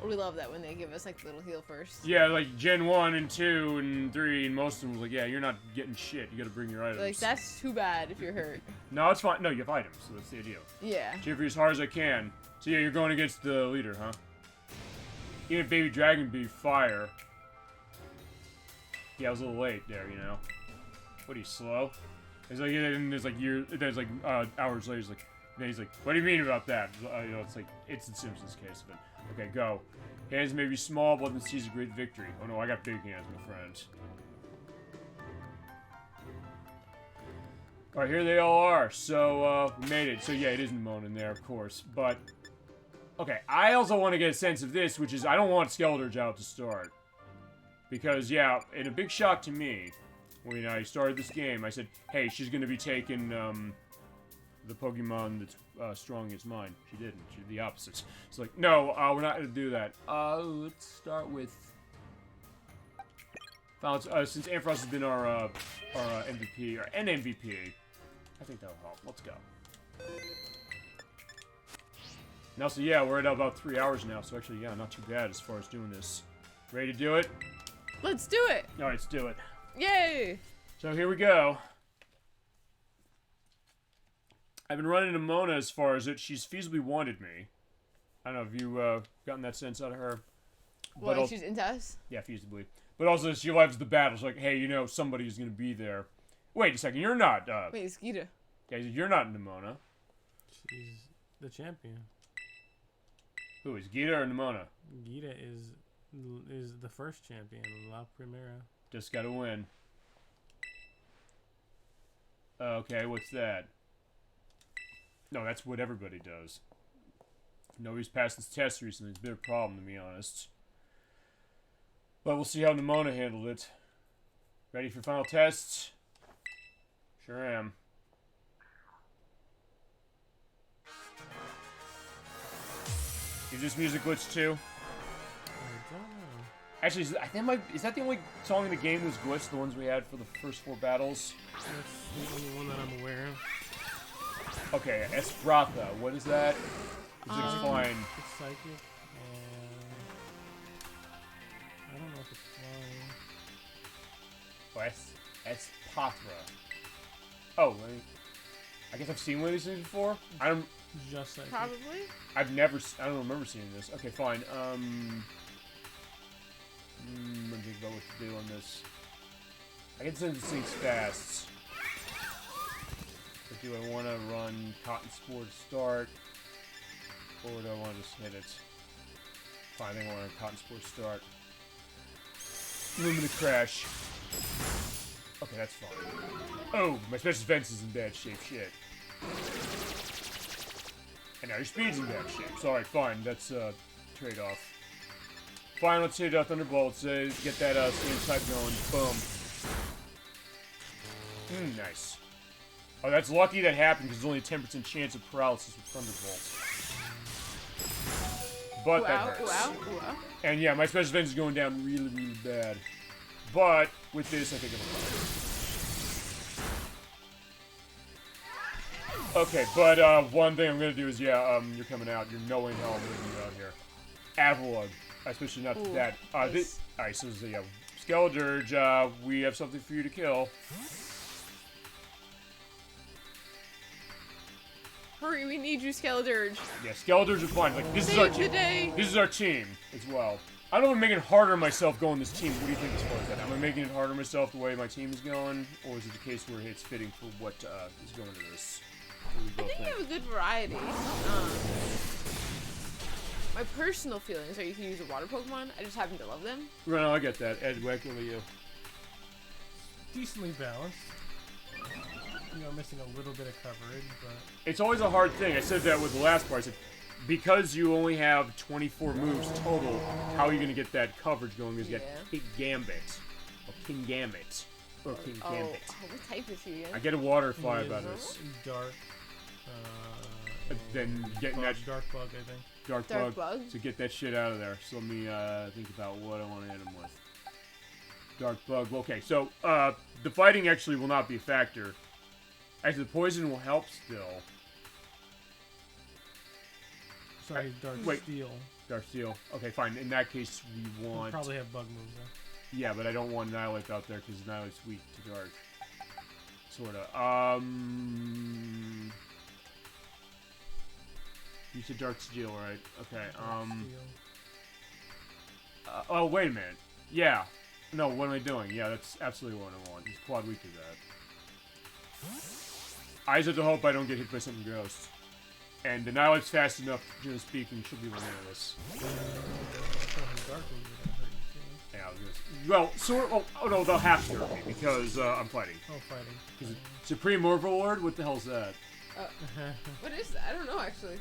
We love that when they give us like the little heal first. Yeah, like Gen 1 and 2 and 3 and most of them was like, yeah, you're not getting shit. You gotta bring your items. Like, that's too bad if you're hurt. No, it's fine. No, you have items, so that's the idea. Yeah. Cheer for you as hard as I can. So yeah, you're going against the leader, huh? Even if Baby Dragon be fire. Yeah, I was a little late there, you know. What are you, slow? It's like, and there's like years, there's like hours later, he's like, what do you mean about that? You know, it's like, it's the Simpsons case of it. Okay, go. Hands may be small, but it sees a great victory. Oh no, I got big hands, my friend. Alright, here they all are. So, we made it. So yeah, it is Nemona in there, of course. But, okay, I also want to get a sense of this, which is, I don't want Skeletor's out to start. Because, yeah, and a big shock to me, when I started this game, I said, hey, she's going to be taking, the Pokemon that's strong as mine. She didn't. She did the opposite. It's like, no, we're not going to do that. Let's start with... since Ampharos has been our MVP, or an MVP, I think that'll help. Let's go. Now, so yeah, we're at about 3 hours now, so actually, yeah, not too bad as far as doing this. Ready to do it? Let's do it! Alright, let's do it. Yay! So here we go. I've been running to Mona as far as it. She's feasibly wanted me. I don't know if you gotten that sense out of her. Well, But she's into us. yeah, feasibly. But also, she loves the battles. Like, hey, you know, somebody's gonna be there. Wait a second, you're not. Wait, it's Gita. Yeah, you're not Nimona. She's the champion. Who is Gita or Nimona? Gita is the first champion, La Primera. Just gotta win. Okay, what's that? No, that's what everybody does. Nobody's passed this test recently. It's been a problem, to be honest. But we'll see how Nimona handled it. Ready for final tests? Sure am. Is this music glitch too? I don't know. Actually, is that the only song in the game was glitched? The ones we had for the first 4 battles? That's the only one that I'm aware of. Okay, Esprata. What is that? Music's fine. It's psychic, and I don't know if it's flying. Oh, Espatra. Oh, I guess I've seen one of these things before. Just psychic. Probably. I don't remember seeing this. Okay, fine. Let me think about what to do on this. I can send these things fast. But do I want to run Cotton Spore to start? Or do I want to just hit it? Fine, I think I want to Cotton Spore start. Lumina Crash. Okay, that's fine. Oh, my special defense is in bad shape. Shit. And now your speed's in bad shape. So, alright, fine. That's a trade-off. Fine, let's hit Thunderbolt. Get that same type going. Boom. Nice. Oh, that's lucky that happened because there's only a 10% chance of paralysis with Thunderbolt. But that hurts. Wow. And yeah, my special defense is going down really, really bad. But with this, I think it'll fine. Okay, but one thing I'm gonna do is, you're coming out. You're knowing how I'm moving you out here. Avalug, especially not that. Nice. Alright, so Skeledirge, we have something for you to kill. Hurry, we need you, Skeledirge. Yeah, Skeledirge are fine. Like this is our Save the team. day. This is our team as well. I don't know if I'm making it harder on myself going this team. What do you think as far as that? Am I making it harder on myself the way my team is going, or is it the case where it's fitting for what is going to this? I think you have a good variety. My personal feelings are you can use a water Pokemon. I just happen to love them. Right, no, I get that. Ed, what are you? Decently balanced. You know, missing a little bit of coverage, but It's always a hard thing. I said that with the last part. I said, because you only have 24 moves total, how are you going to get that coverage going? Because you got King Gambit, or King Gambit, or King Gambit. What type is he again? I get a water vibe out of this. dark. Then getting bug, that dark bug, I think. dark Dark bug bug? to get that shit out of there. So let me think about what I want to hit him with. Dark bug. Okay, so the fighting actually will not be a factor. Actually, the poison will help still. Sorry, dark steel. Dark steel. Okay, fine. In that case, we We'll want. probably have bug moves though. Yeah, but I don't want Annihilate out there because Annihilate's weak to dark. Sorta. You said Dark Steel, right? Okay. Dark steel. Oh, wait a minute. Yeah. No, what am I doing? Yeah, that's absolutely what I want. He's quad weak to that. I just have to hope I don't get hit by something gross. And Annihilate's fast enough, generally speaking, she'll be running out of this. Dark moves are gonna hurt you too. Yeah, I was gonna. Well, oh no, they'll have to hurt me because I'm fighting. Oh, fighting. Because Supreme Overlord? What the hell's that? What is that? I don't know actually.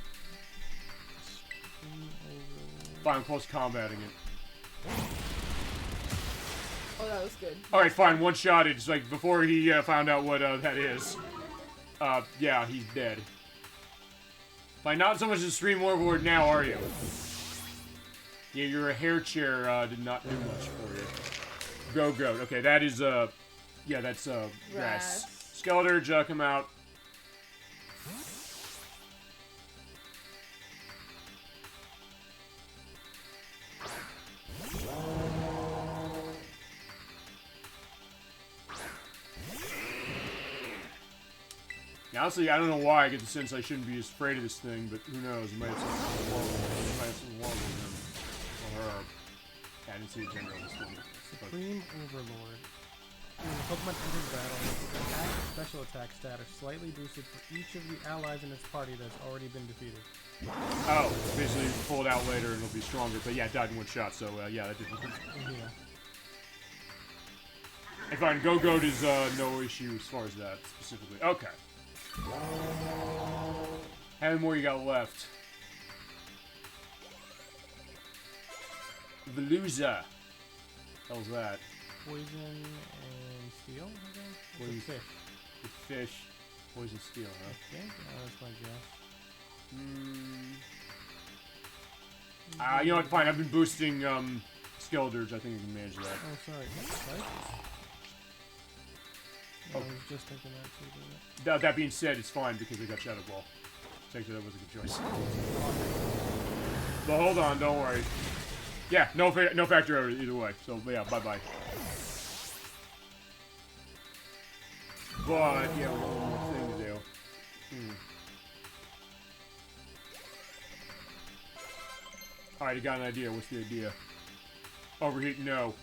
Fine, close combating it. Oh, that was good. Alright, fine, one shot it. It's like before he found out what that is. Yeah, he's dead. Fine, not so much the Supreme Overlord now, are you? Yeah, your hair chair did not do much for you. Go. Okay, that is, yeah, that's, grass. Skeledirge, come out. Now, honestly, I don't know why I get the sense I shouldn't be as afraid of this thing, but who knows? It might have something horrible with him. Or her. I didn't see a gender on this one. Supreme Overlord. When the Pokemon enters battle, its attack and special attack stat are slightly boosted for each of the allies in its party that's already been defeated. Oh, basically pull it out later and it'll be stronger. But yeah, it died in one shot, so yeah, that didn't. Yeah. And fine, Go-Goat is no issue as far as that specifically. Okay. How many more you got left? Veluza. How's that? Poison and steel, I think? Poison. It's a fish. The fish. Poison steel, huh? I think? That's my guess. You know what? Fine. I've been boosting Skeldurge. I think I can manage that. Oh, sorry. Right? Oh. I was just thinking that too. That being said, it's fine because I got Shadow Ball. Technically, that was a good choice. But hold on, don't worry. Yeah, no factor error either way. So yeah, bye bye. But yeah, one more thing to do. Alright, I got an idea. What's the idea? Overheat, no.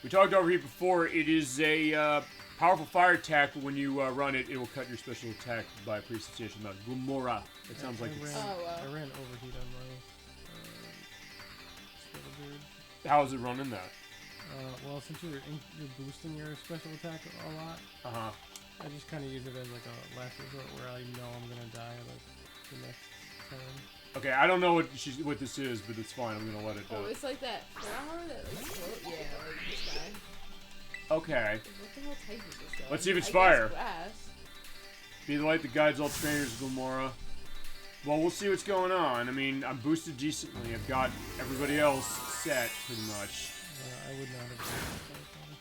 We talked overheat before. It is a powerful fire attack, but when you run it, it will cut your special attack by a pretty substantial amount. Gomorrah. It sounds like it's... I ran overheat on my Skeldurge. How is it running that? Well, since you're boosting your special attack a lot, I just kind of use it as like a last resort where I know I'm gonna die like the next turn. Okay, I don't know what this is, but it's fine. I'm gonna let it. Oh, it's like that flower that like float. Yeah, like this guy. Okay. What the hell type is this though? Let's see if it's I fire. guess grass. Be the light that guides all trainers, Gomorrah. Well, we'll see what's going on. I mean, I'm boosted decently. I've got everybody else set pretty much. I would not have done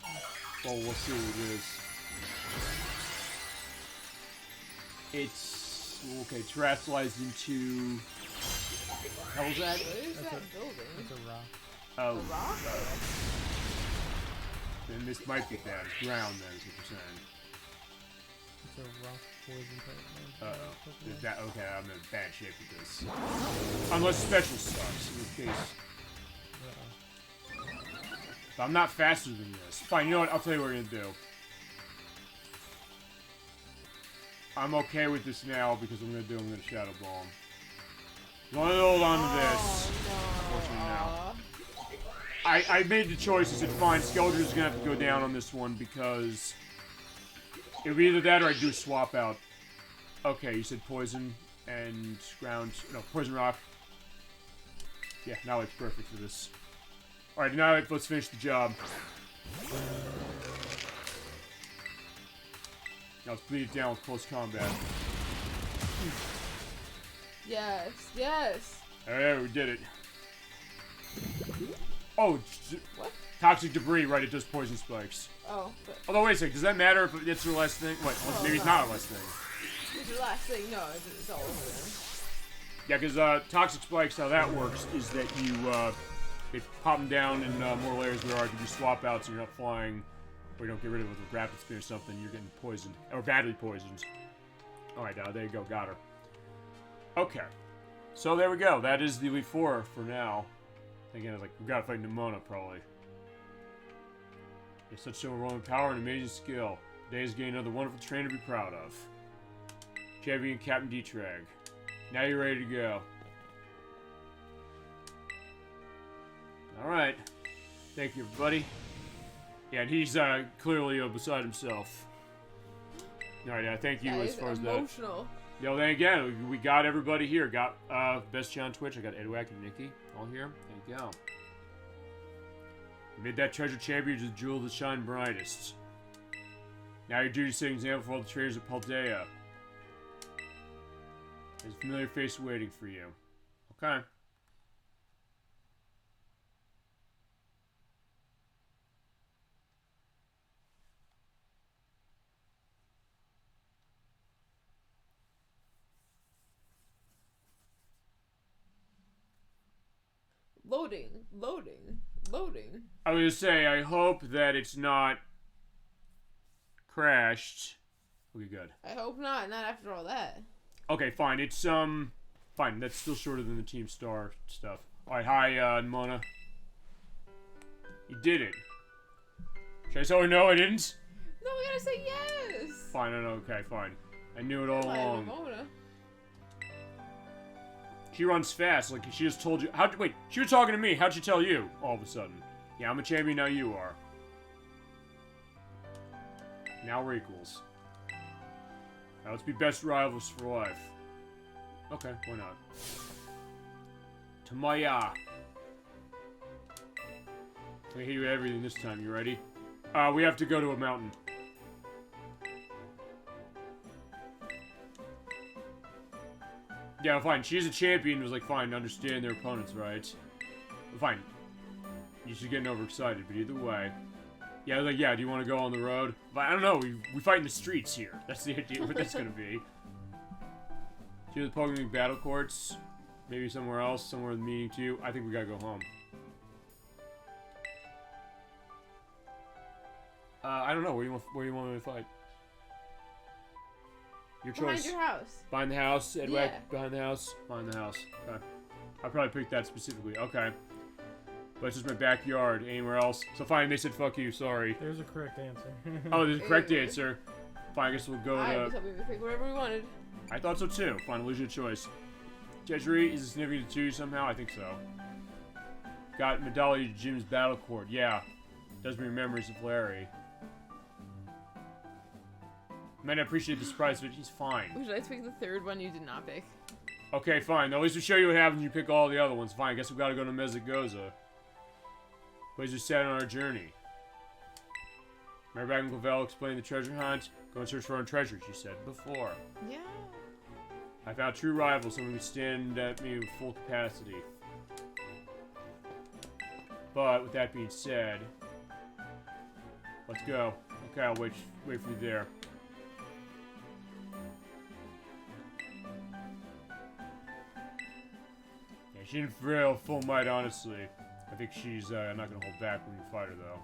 that. Well, we'll see what it is. It's okay. Terrestrialized into. How was that? What is that building? It's a rock. Oh. A rock? Then this might be bad. Ground, then, is what you're saying. It's a rock poison type. Uh-oh. Okay, I'm in bad shape with this. Unless special sucks, in this case. But I'm not faster than this. Fine, you know what? I'll tell you what we're gonna do. I'm okay with this now because I'm gonna Shadow Ball him. You want to hold on to this. Unfortunately now. I made the choice. I said, fine, Skeldurge is gonna have to go down on this one because it would be either that or I do a swap out. Okay, you said poison and ground. No, poison rock. Yeah, now it's perfect for this. Alright, now let's finish the job. Now let's bleed it down with close combat. Yes, yes. Alright, we did it. Oh, What? toxic debris, right, it does poison spikes. Oh, but Although, wait a second, does that matter if it's your last thing? Wait, maybe it's not a last thing. it's the last thing. No, it's all over then. Yeah, because toxic spikes, how that works is that you they pop them down in more layers where if you do swap outs and you're not flying, or you don't get rid of it with a rapid spin or something, you're getting poisoned, or badly poisoned. Alright, there you go, got her. Okay, so there we go, that is the Elite Four for now. Again, it's like, we gotta fight Nimona, probably. You have such overwhelming power and amazing skill. Today has gained another wonderful trainer to be proud of. Champion Captain D-Trag. Now you're ready to go. Alright. Thank you, everybody. Yeah, and he's clearly beside himself. Alright, thank you as far as that. Emotional. Yo, then again, we got everybody here. Got Best Chan on Twitch. I got Edwack and Nikki all here. There you go. You made that treasure champion the jewel that shine brightest. Now your duty setting example for all the traders of Paldea. There's a familiar face waiting for you. Okay. Loading, loading, loading. I was gonna say, I hope that it's not crashed. Okay, good. I hope not. Not after all that. Okay, fine. It's, fine. That's still shorter than the Team Star stuff. Alright, hi, Mona. You did it. Should I tell her no, I didn't? No, we gotta say yes. Fine, no, okay, fine. I knew it all along. She runs fast, like she just told you. Wait, she was talking to me. How'd she tell you all of a sudden? Yeah, I'm a champion, now you are. Now we're equals. Now let's be best rivals for life. Okay, why not? Tamaya. I'm gonna hit you with everything this time, you ready? We have to go to a mountain. Yeah, fine. She's a champion. Was like, fine, understand their opponents, right? Fine. You should get overexcited, but either way. Yeah, like, yeah, do you want to go on the road? But I don't know. We fight in the streets here. That's the idea. What that's gonna be. Do the Pokemon battle courts? Maybe somewhere else, somewhere with meaning to you. I think we gotta go home. I don't know. Where do you want me to fight? Your choice. Behind your house. Behind the house, Edward. Yeah. Behind the house. Behind the house. Okay. I probably picked that specifically. Okay. But it's just my backyard. Anywhere else? So fine. They said fuck you. Sorry. There's a correct answer. Oh, there's a correct answer. Fine. I guess we'll go I to. was hoping we could pick whatever we wanted. I thought so too. Fine. Lose your choice. Jedri is significant to you somehow. I think so. Got Medallia Jim's battle cord. Yeah. Does bring memories of Larry. Man, I appreciate the surprise, but he's fine. Would I pick the third one you did not pick? Okay, fine. Now, at least we show you what happens when you pick all the other ones. Fine, I guess we gotta go to Mezagoza. Place is set on our journey. Remember back when Clavel explained the treasure hunt? Go and search for our own treasure, she said before. Yeah. I found true rivals, someone who could stand at me with full capacity. But, with that being said... Let's go. Okay, I'll wait for you there. She didn't feel full might, honestly. I think she's not gonna hold back when you fight her, though.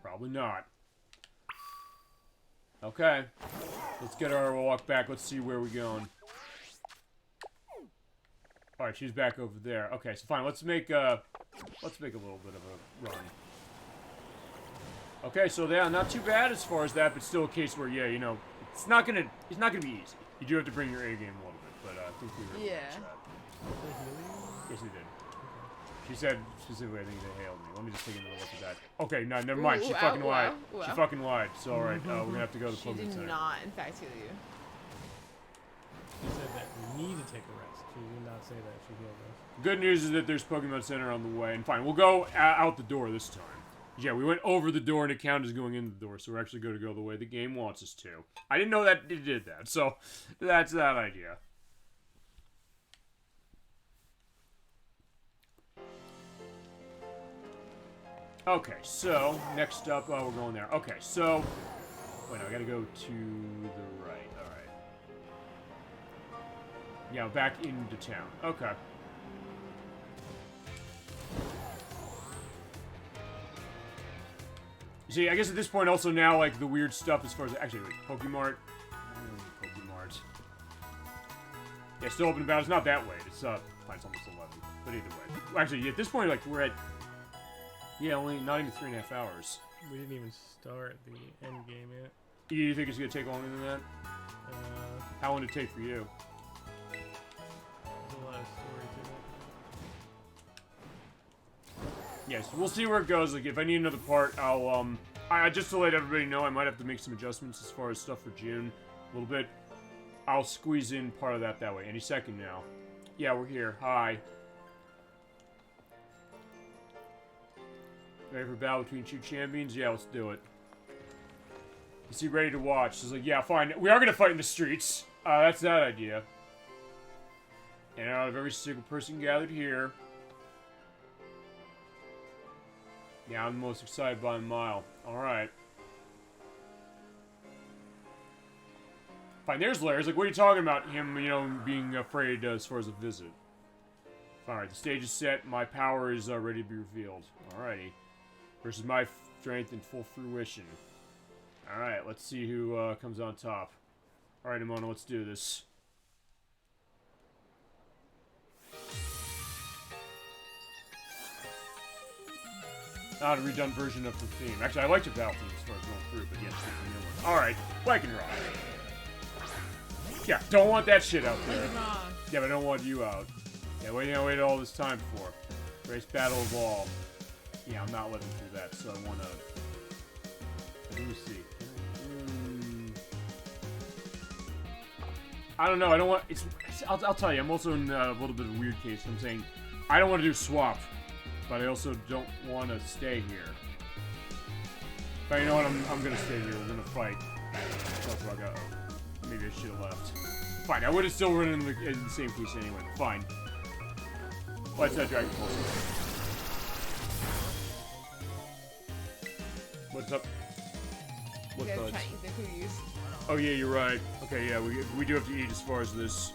Probably not. Okay. Let's get our walk back. Let's see where we're going. Alright, she's back over there. Okay, so fine. Let's make a little bit of a run. Okay, so yeah, not too bad as far as that, but still a case where, yeah, you know, it's not gonna be easy. You do have to bring your A game a little bit, but I think we were able to catch that. Yes, they did. She said specifically, I think they hailed me. Let me just take another look at that. Okay, no, never mind. She fucking lied. She fucking lied. It's alright. We're gonna have to go to the Pokemon Center. She did not, in fact, heal you. She said that we need to take a rest. She did not say that she healed us. Good news is that there's Pokemon Center on the way. And fine, we'll go out the door this time. Yeah, we went over the door and it counted as going in the door, so we're actually going to go the way the game wants us to. I didn't know that it did that, so that's that idea. Okay, so, next up, we're going there. Okay, so, wait, no, I gotta go to the right, alright. Yeah, back into town. Okay. See, I guess at this point also now, like, the weird stuff as far as, actually, wait, Pokemart. Pokemart. Yeah, still open about, it's not that late, it's, fine, it's almost 11, but either way. Actually, at this point, like, we're at, yeah, only not even 3.5 hours. We didn't even start the end game yet. You think it's gonna take longer than that? How long did it take for you? There's a lot of story to it. Yes, we'll see where it goes. Like, if I need another part, I'll, just to let everybody know, I might have to make some adjustments as far as stuff for June. A little bit. I'll squeeze in part of that way. Any second now. Yeah, we're here. Hi. Ready for a battle between two champions? Yeah, let's do it. Is he ready to watch? He's like, yeah, fine. We are going to fight in the streets. That's that idea. And out of every single person gathered here... Yeah, I'm the most excited by a mile. Alright. Fine, there's Larry. He's like, what are you talking about? Him, you know, being afraid as far as a visit. Alright, the stage is set. My power is ready to be revealed. Alrighty. Versus my strength in full fruition. Alright, let's see who comes on top. Alright, Nimona, let's do this. Not a redone version of the theme. Actually, I liked the battle theme as far as going through, but yeah, it's the new one. Alright, Lycanroc. Yeah, don't want that shit out there. Yeah, but I don't want you out. Yeah, what I waited all this time for? Race Battle of All. Yeah, I'm not living through that, so I want to... Let me see. I don't know, I don't want... I'll tell you, I'm also in a little bit of a weird case. I'm saying, I don't want to do swap, but I also don't want to stay here. But you know what, I'm going to stay here. We're going to fight. Maybe I should have left. Fine, I would have still run in the same case anyway. Fine. Let's Dragon Pulse. What's up? What buds? Oh yeah, you're right. Okay, yeah, we do have to eat as far as this.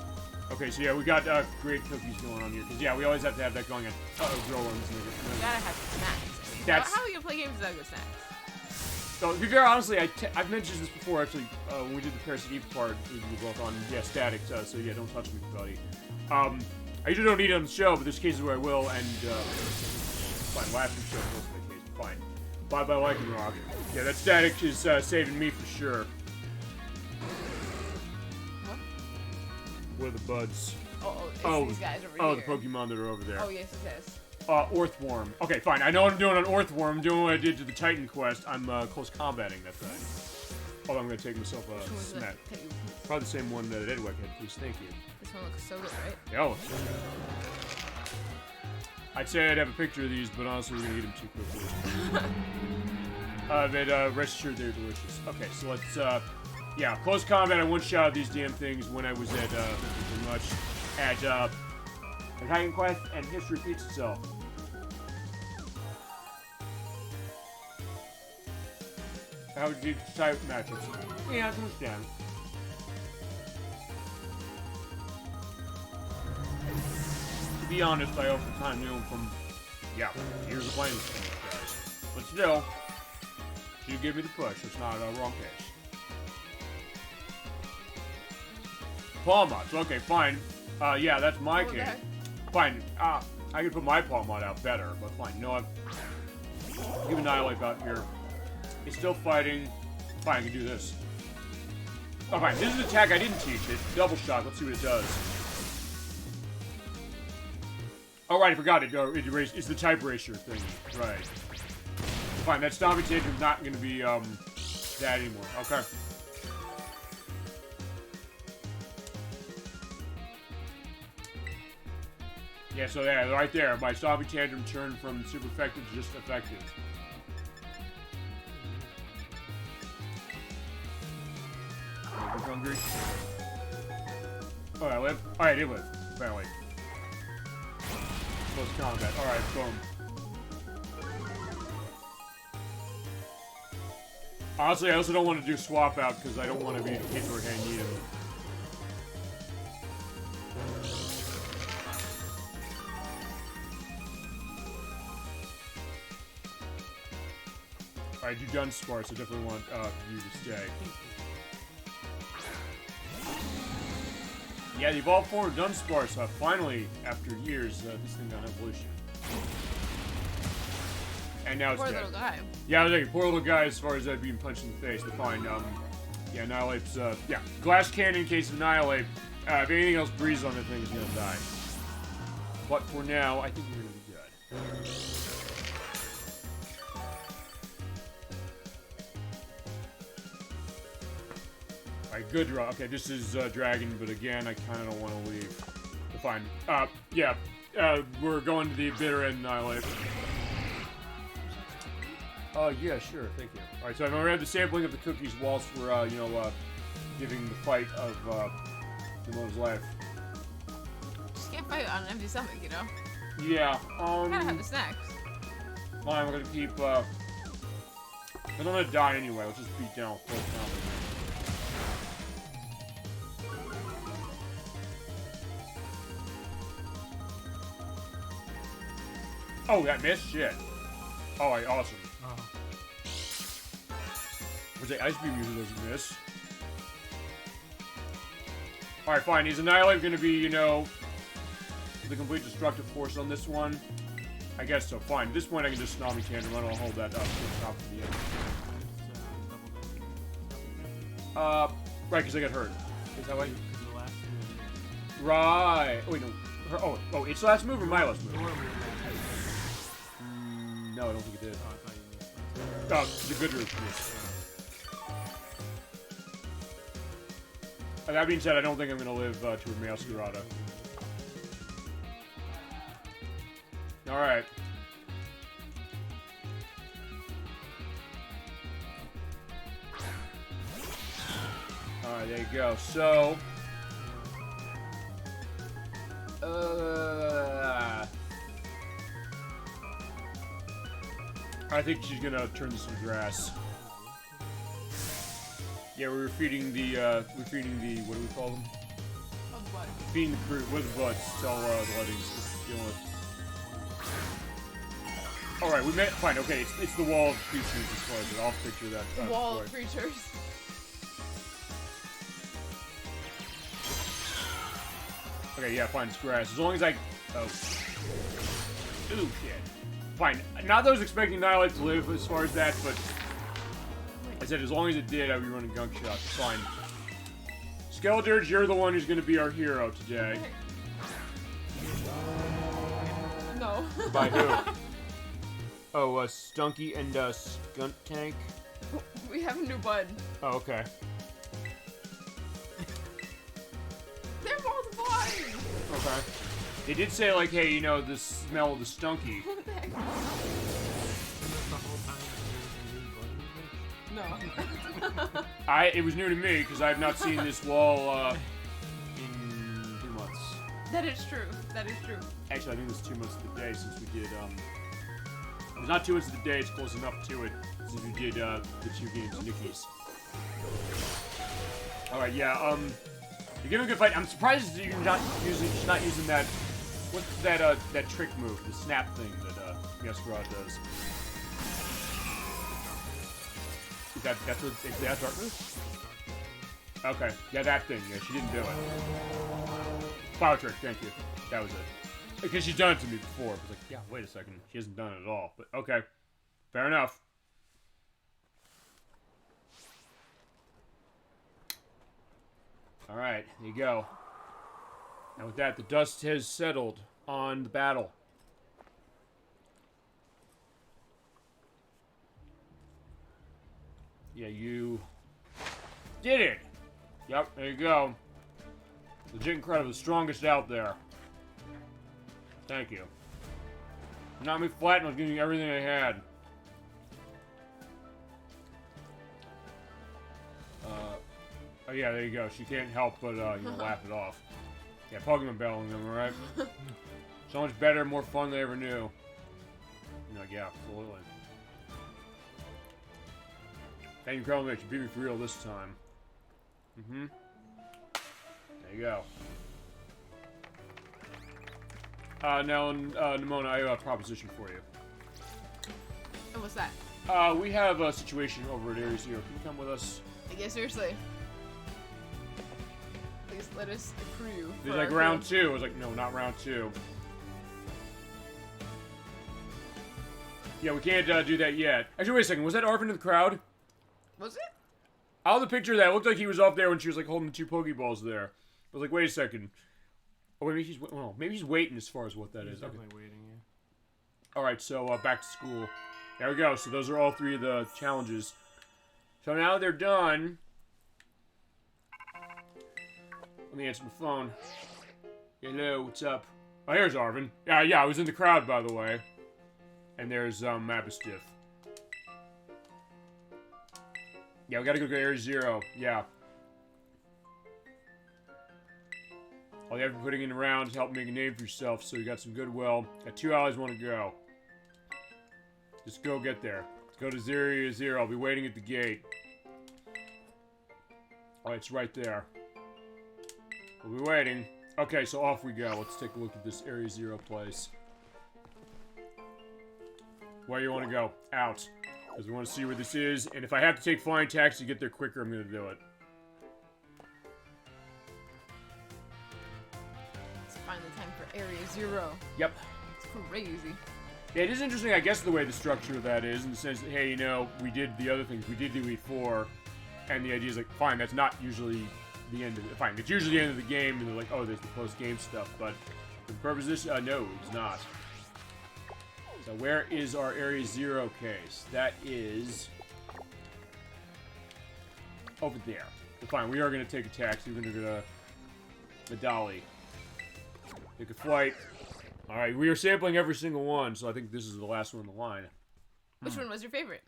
Okay, so yeah, we got great cookies going on here. Because yeah, we always have to have that going on. Grow ones. You gotta have some snacks. I mean, how are you gonna play games without good snacks? So, to be fair, honestly, I've mentioned this before, actually, when we did the Parasite Eve part, we were both on, static, so yeah, don't touch me, buddy. I usually don't eat it on the show, but there's cases where I will, and, fine, last week's show, most of the case, fine. Bye-bye, Lycanroc. Yeah, that static is, saving me for sure. What? What are the buds? It's these guys over here. Oh, the Pokemon that are over there. Oh, yes, yes. Orthworm. Okay, fine. I know what I'm doing on Orthworm. I'm doing what I did to the Titan quest. I'm close combating that thing. Hold on, I'm gonna take myself a snack. Probably the same one that Edwick had, please. Thank you. This one looks so good, right? Yeah, oh, I'd say I'd have a picture of these, but honestly, we're gonna eat them too quickly. But rest assured they're delicious. Okay, so let's, yeah, close combat. I one-shot these damn things when I was at, pretty much at, the Titan quest, and history repeats itself. How would you type matchups? Yeah, I can understand. To be honest, I oftentimes knew him from, years of playing this game, guys. But still, you give me the push. It's not a wrong case. Palmots. Okay, fine. Yeah, that's my case. Okay. Fine. I can put my Palmot out better, but fine. No, I've given Annihilate out here. It's still fighting. Fine, I can do this. Oh, fine. This is an attack I didn't teach it. Double shock. Let's see what it does. Oh, right. I forgot it. It's the type ratio thing. Right. Fine. That Stomping Tantrum's not going to be that anymore. Okay. Yeah, so yeah, right there. My Stomping Tantrum turned from super effective to just effective. Are you hungry? Oh, I live? Alright, it live. Apparently. Close combat. Alright, boom. Honestly, I also don't want to do swap out because I don't want to be hit or hang either. Alright, you done Sparse, I definitely want you to stay. Yeah, the evolved form of Dunsparce, finally, after years, this thing got evolution. And now it's Poor dead. little guy. Yeah, I was like, poor little guy as far as being punched in the face, but fine. Yeah, Annihilate's, yeah, glass cannon in case of Annihilate. If anything else breathes on that thing, it's gonna die. But for now, I think we're gonna be good. Alright, good draw. Okay, this is Dragon, but again, I kind of don't want to leave. But fine. Yeah. We're going to the bitter end Annihilate. Yeah, sure. Thank you. Alright, so I've already had the sampling of the cookies whilst we're, you know, giving the fight of, Simone's life. Just can't fight on an empty stomach, you know? Yeah, You gotta have the snacks. Fine, we're gonna keep, I don't want to die anyway. Let's just beat down close combat. Oh, that missed? Shit. Alright, awesome. Was it Ice Beam usually doesn't miss? Alright, fine. Is Annihilate going to be, you know, the complete destructive force on this one? I guess so. Fine. At this point, I can just Tsunami Cannon run. I'll hold that up to the top of the end. Right, because I got hurt. Is that why? Right. Oh, wait, no. Oh, its last move or my last move? No, I don't think it did. Oh, the good route missed. That being said, I don't think I'm going to live to a Masquerada. Alright. Alright, there you go. So... I think she's gonna turn to some grass. Yeah, we're feeding the, what do we call them? Feeding the crew with the butts, tell, the lettings. Alright, we met, fine, okay, it's the wall of creatures as far as it. I'll picture that. The wall of creatures. Okay, yeah, fine, it's grass. As long as I... Oh. Ooh, shit. Fine. Not that I was expecting Annihilate to live as far as that, but... I said as long as it did, I'd be running gunk shots. Fine. Skeletor, you're the one who's going to be our hero today. No. By who? Oh, Stunky and, Skunt Tank? We have a new bud. Oh, okay. They're multiplying! Okay. They did say, like, hey, you know, the smell of the Stunky. What the heck? No. It was new to me, because I have not seen this wall, in 2 months. That is true. That is true. Actually, I think it's 2 months to the day since we did, It was not 2 months to the day, it's close enough to it, since we did, the 2 games, Nicky's. Alright, yeah, you're giving a good fight. I'm surprised that she's not using that, what's that, that trick move, the snap thing that, Masquerade does. Is that darkness? Okay, yeah, that thing, yeah, she didn't do it. Power trick, thank you. That was it. Because she's done it to me before. But like, yeah, wait a second. She hasn't done it at all. But okay. Fair enough. Alright, there you go. Now with that, the dust has settled on the battle. Yeah, you did it! Yep, there you go. Legit incredible, the strongest out there. Thank you. Knocked me flat and I was giving you everything I had. Oh yeah, there you go. She can't help but, you know, laugh it off. Yeah, Pokemon battling them, alright? So much better, more fun than I ever knew. You know, yeah, absolutely. Thank you, Carl Mitch. You beat me for real this time. Mm-hmm. There you go. Now, Nimona, I have a proposition for you. And what's that? We have a situation over at Area Zero. Can you come with us? Yeah, seriously. Please let us accrue. There's like round 2. I was like, no, not round 2. Yeah, we can't do that yet. Actually, wait a second. Was that Arven in the crowd? Was it? Out of the picture of that, it looked like he was up there when she was like holding the 2 Pokeballs there. I was like, wait a second. Oh, maybe he's waiting as far as what that is. Definitely waiting, yeah. Alright, so back to school. There we go. So those are all 3 of the challenges. So now they're done. Let me answer my phone. Hello, what's up? Oh, here's Arven. Yeah, I was in the crowd, by the way. And there's Mabistiff. Yeah, we gotta go to Area Zero. Yeah. All you have to be putting in the round is help make a name for yourself, so you got some goodwill. Got 2 hours, want to go. Just go get there. Let's go to Area Zero. I'll be waiting at the gate. Oh, it's right there. We'll be waiting. Okay, so off we go. Let's take a look at this Area Zero place. Where you want to go? Out. Because we want to see where this is. And if I have to take flying taxi to get there quicker, I'm going to do it. It's finally time for Area 0. Yep. It's crazy. Yeah, it is interesting, I guess, the way the structure of that is, in the sense that, hey, you know, we did the other things. We did the Elite Four, and the idea is like, fine, that's not usually the end of it. Fine, it's usually the end of the game, and they're like, oh, there's the post-game stuff, but for the purpose of this, no, it's not. So where is our Area 0 case? That is over there. So fine, we are going to take a taxi. We're going to go to the Dolly. Take a flight. Alright, we are sampling every single one, so I think this is the last one in the line. Which one was your favorite?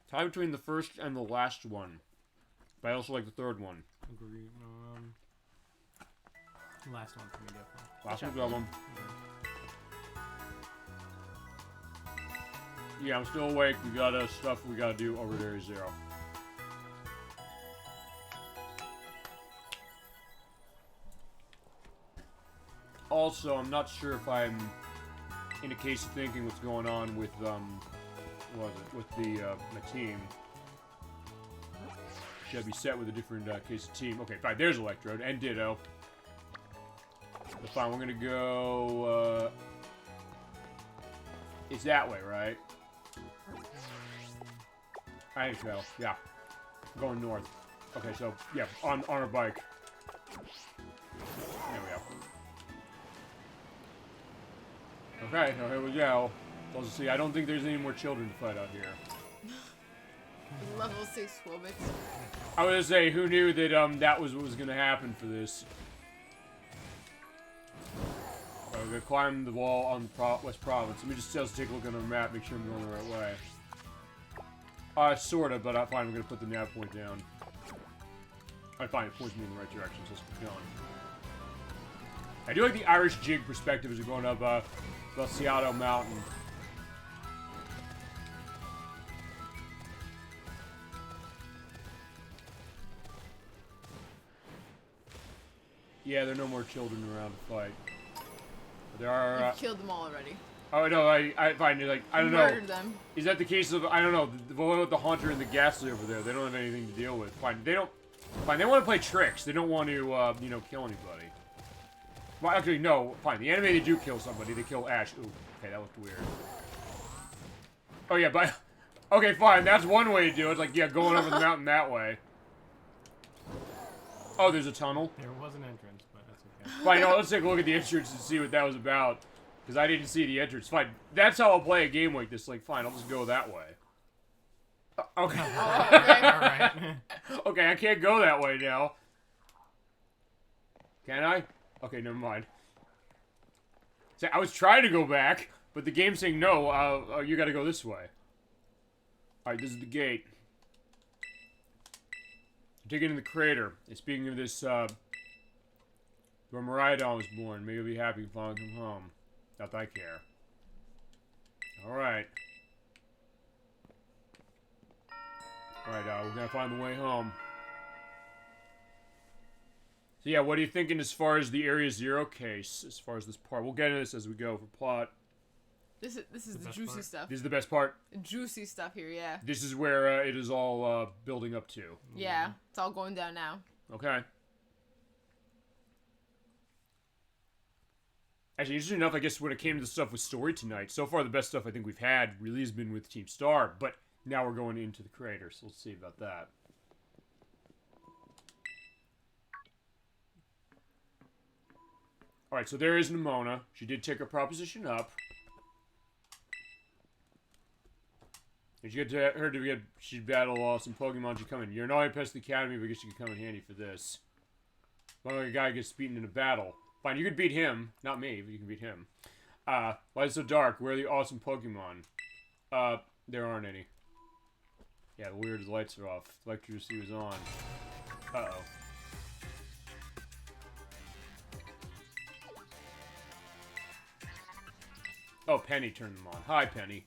Tie between the first and the last one. But I also like the third one. Agree. Last one for me, definitely. Last one's that one. Yeah, I'm still awake. We got stuff we gotta do over there, 0. Also, I'm not sure if I'm in a case of thinking what's going on with, what was it, with the, my team. Should I be set with a different, case of team? Okay, fine, there's Electrode, and Ditto. But fine, we're gonna go, it's that way, right? I think so, yeah. I'm going north. Okay, so, yeah, on our bike. There we go. Okay, so here we go. Let's see, I don't think there's any more children to fight out here. Level 6 Wobix. I was gonna say, who knew that that was what was gonna happen for this? We're gonna climb the wall on the West Province. Let me just take a look on the map, make sure I'm going the right way. Sorta, but fine, I'm gonna put the nav point down. Alright, fine, it points me in the right direction, so let's keep going. I do like the Irish jig perspective as we're going up, Belciato Mountain. Yeah, there are no more children around to fight. There are. You killed them all already. Oh no, I find it like I don't know. Murdered them. Is that the case of I don't know the one with the hunter and the ghastly over there? They don't have anything to deal with. Fine, they don't. Fine, they want to play tricks. They don't want to you know kill anybody. Well, actually, no. Fine, the anime they do kill somebody. They kill Ash. Ooh, okay, that looked weird. Oh yeah, but okay, fine. That's one way to do it. It's like yeah, going over the mountain that way. Oh, there's a tunnel. There was an entrance, but that's okay. Fine, no, let's take a look at the entrance and see what that was about. Because I didn't see the entrance. Fine, that's how I'll play a game like this. Like, fine, I'll just go that way. Okay. Oh, okay. Alright. Okay, I can't go that way now. Can I? Okay, never mind. So I was trying to go back, but the game's saying no, you gotta go this way. Alright, this is the gate. Dig into the crater. And speaking of this, where Miraidon was born, maybe you'll be happy if I come home. Not that I care. Alright. Alright, we're gonna find the way home. So yeah, what are you thinking as far as the Area 0 case, as far as this part? We'll get into this as we go for plot. This is the juicy part. stuff. This is the best part. Juicy stuff here, yeah. This is where it is all building up to. Yeah, it's all going down now. Okay. Actually, interesting enough, I guess when it came to the stuff with story tonight, so far the best stuff I think we've had really has been with Team Star, but now we're going into the crater, so let's see about that. Alright, so there is Nimona. She did take her proposition up. Did you get her to get she'd battle some Pokemon she come in. You're not impressed with the academy, but I guess you could come in handy for this. One like a guy gets beaten in a battle. Fine, you could beat him. Not me, but you can beat him. Why is it so dark? Where are the awesome Pokemon? There aren't any. Yeah, the weird lights are off. Electricity was on. Uh-oh. Oh, Penny turned them on. Hi, Penny.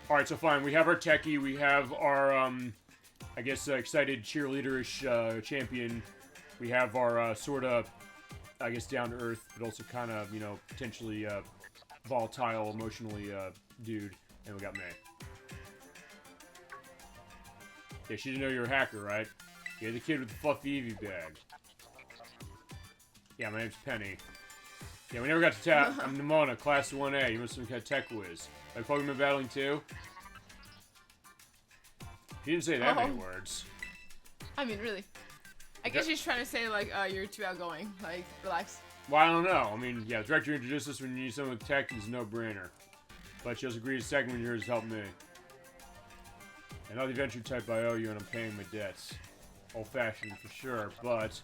Alright, so fine. We have our techie. We have our, I guess, excited cheerleaderish champion. We have our, sort of I guess, down to earth, but also kind of, you know, potentially volatile, emotionally dude. And we got May. Yeah, she didn't know you were a hacker, right? You're the kid with the fluffy Eevee bag. Yeah, my name's Penny. Yeah, we never got to tap. I'm Nimona, class 1A. You must have had tech whiz. Like Pokemon battling too? He didn't say that many words. I mean, really. I guess she's trying to say, like, you're too outgoing. Like, relax. Well, I don't know. I mean, yeah, the director introduced us when you need someone with tech is a no-brainer. But she also agreed to second when yours help me. And all the adventure type I owe you, and I'm paying my debts. Old-fashioned for sure, but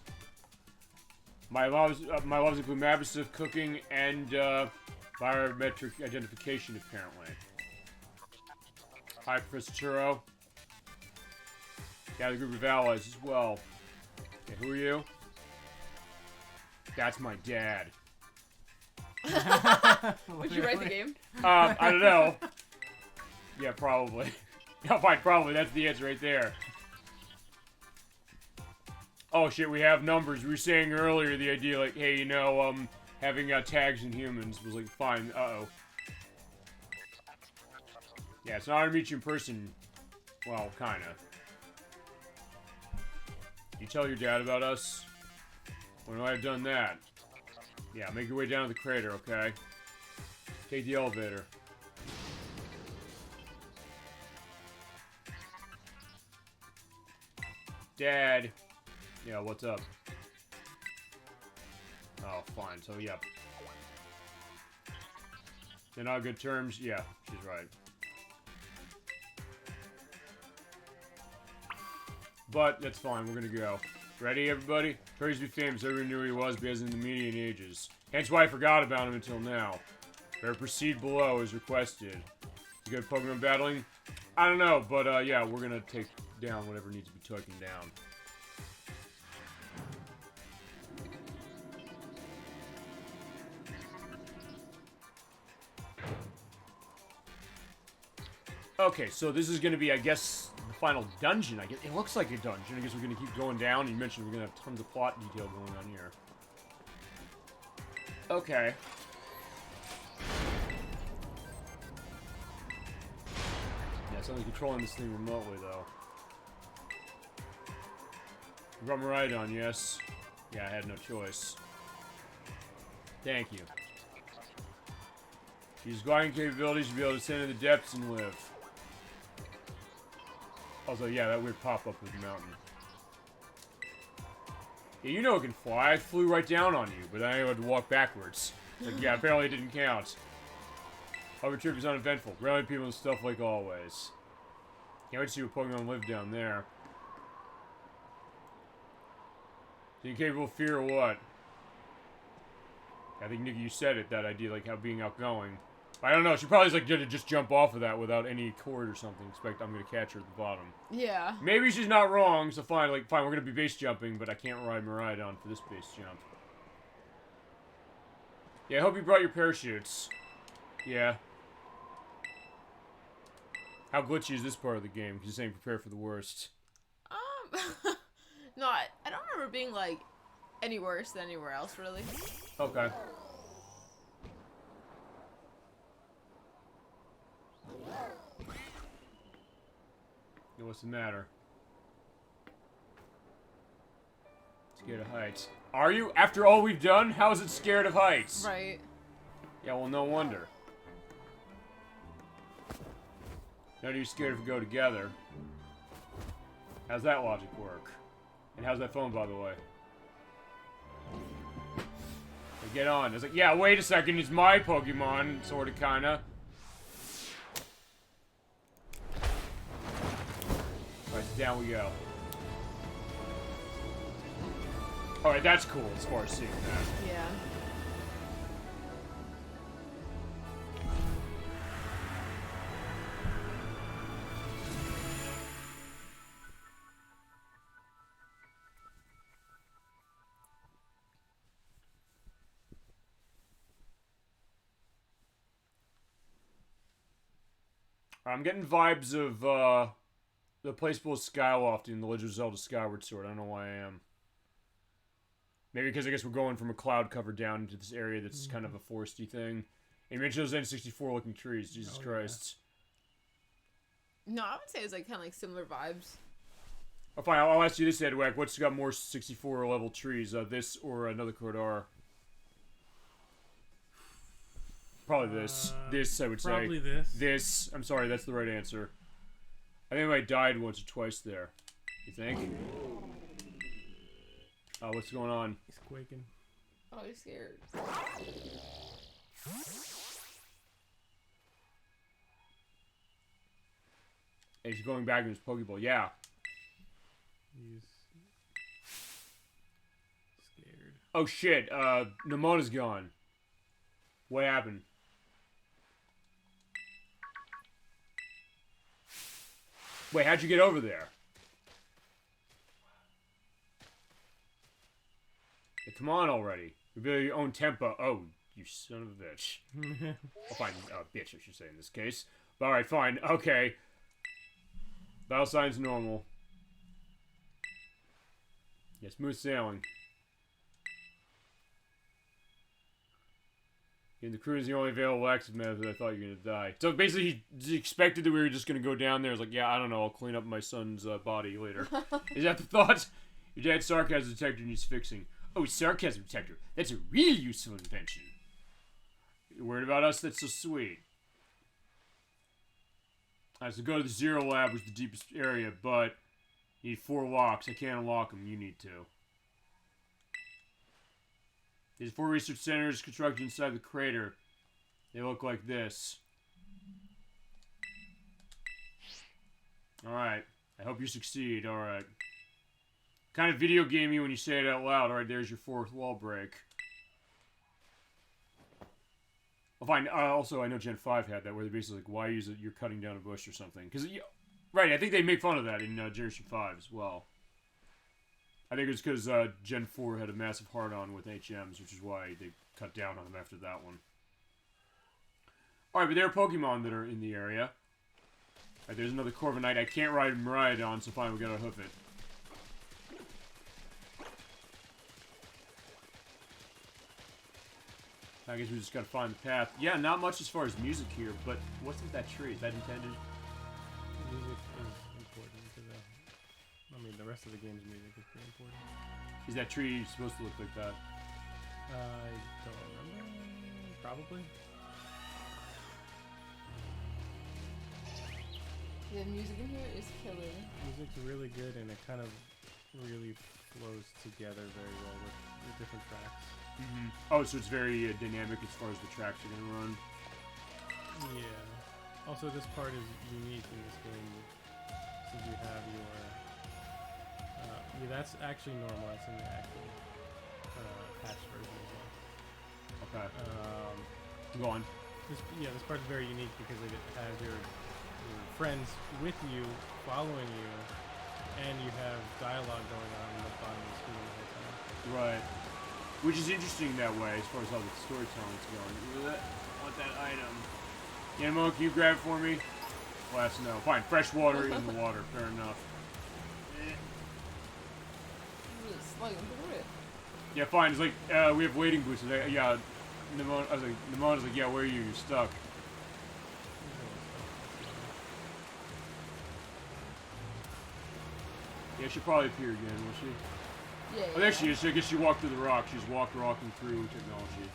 my loves include Mabisive, cooking, and biometric identification, apparently. Hi, Professor Churro. Yeah, the group of allies as well. Okay, who are you? That's my dad. Would you write the game? I don't know. Yeah, probably. Yeah, fine, probably. That's the answer right there. Oh shit, we have numbers. We were saying earlier the idea, like, hey, you know, having tags in humans was like, fine. Uh-oh. Yeah, it's an honor to meet you in person. Well, kinda. You tell your dad about us? When I have done that? Yeah, make your way down to the crater, okay? Take the elevator. Dad. Yeah, what's up? Oh, fine. So, yeah. They're not good terms? Yeah, she's right. But, that's fine. We're gonna go. Ready, everybody? Tries to be famous. Everyone knew who he was, but he hasn't in the media in ages. Hence why I forgot about him until now. Better proceed below as requested. You good Pokemon battling? I don't know, but, yeah, we're gonna take down whatever needs to be taken down. Okay, so this is gonna be, I guess, the final dungeon. I guess it looks like a dungeon. I guess we're gonna keep going down. You mentioned we're gonna have tons of plot detail going on here. Okay. Yeah, someone's controlling this thing remotely, though. You brought Miraidon, yes? Yeah, I had no choice. Thank you. Use gliding capabilities to be able to descend into the depths and live. Also, yeah, that weird pop-up with the mountain. Yeah, you know it can fly. I flew right down on you, but then I had to walk backwards. Like, yeah, apparently it didn't count. Our trip is uneventful. Rallying people and stuff like always. Can't wait to see what Pokemon live down there. So you capable of fear or what? I think, Nikki, you said it, that idea, like, how being outgoing. I don't know, she probably is, like, gonna just jump off of that without any cord or something. Expect I'm gonna catch her at the bottom. Yeah. Maybe she's not wrong, so fine, like, fine, we're gonna be base jumping, but I can't ride Miraidon for this base jump. Yeah, I hope you brought your parachutes. Yeah. How glitchy is this part of the game? Because you're saying prepare for the worst. No, I don't remember being, like, any worse than anywhere else, really. Okay. Yeah, what's the matter? Scared of heights. Are you? After all we've done? How is it scared of heights? Right. Yeah, well, no wonder. None of you scared if we go together. How's that logic work? And how's that phone, by the way? Hey, get on. It's like, yeah, wait a second, it's my Pokemon, sorta, kinda. Alright, down we go. Alright, that's cool as far as seeing that. Yeah. I'm getting vibes of, the place below Skyloft in The Legend of Zelda Skyward Sword. I don't know why I am. Maybe because I guess we're going from a cloud cover down into this area that's kind of a foresty thing. And you mentioned those N64 looking trees. Jesus Christ. Yeah. No, I would say it's like kind of like similar vibes. Oh, fine. I'll ask you this, Edwack. What's got more 64 level trees? This or another code R? Probably this. This, I would say. Probably this. This. I'm sorry, that's the right answer. I think I died once or twice there. You think? Oh, what's going on? He's quaking. Oh, he's scared. And he's going back in his Pokeball. Yeah. He's scared. Oh shit, Nemona's gone. What happened? Wait, how'd you get over there? Hey, come on already. Reveal your own tempo. Oh, you son of a bitch. Oh, fine. Bitch, I should say in this case. Alright, fine. Okay. Battle sign's normal. Yeah, smooth sailing. And the crew is the only available exit method. I thought you were gonna die. So basically, he expected that we were just gonna go down there. It's like, yeah, I don't know. I'll clean up my son's body later. Is that the thought? Your dad's sarcasm detector needs fixing. Oh, sarcasm detector. That's a really useful invention. You're worried about us? That's so sweet. Alright, so go to the Zero Lab, which is the deepest area, but you need 4 locks. I can't unlock them. You need to. There's 4 research centers constructed inside the crater. They look like this. Alright. I hope you succeed. Alright. Kind of video gamey when you say it out loud. Alright, there's your 4th wall break. I'll find. Also, I know Gen 5 had that, where they're basically like, why use it? You're cutting down a bush or something. Because, right, I think they make fun of that in Generation 5 as well. I think it's because Gen 4 had a massive hard-on with HMs, which is why they cut down on them after that one. Alright, but there are Pokemon that are in the area. Alright, there's another Corviknight. I can't ride Miraidon, so fine, we gotta hoof it. I guess we just gotta find the path. Yeah, not much as far as music here, but what's with that tree? Is that intended? Music is important to I mean, the rest of the game's music is pretty important. Is that tree supposed to look like that? I don't remember. Probably. The music in here is killer. Music's really good, and it kind of really flows together very well with the different tracks. Mm-hmm. Oh, so it's very dynamic as far as the tracks are gonna run. Yeah. Also, this part is unique in this game, since you have your. Yeah, that's actually normal. That's in the actual patch version as well. Okay. Go on. This part's very unique because it has your friends with you, following you, and you have dialogue going on in the bottom of the screen the whole time. Right. Which is interesting that way, as far as how the storytelling's going. I want that item. Animal, can you grab it for me? Last no. Fine, fresh water in the water. Fair enough. Yeah, fine. It's like, we have waiting booths. Like, yeah, Nemona's like, yeah, where are you? You're stuck. Yeah, she'll probably appear again, will she? Yeah. Oh, there she is. I guess she walked through the rock. She's walking through technology.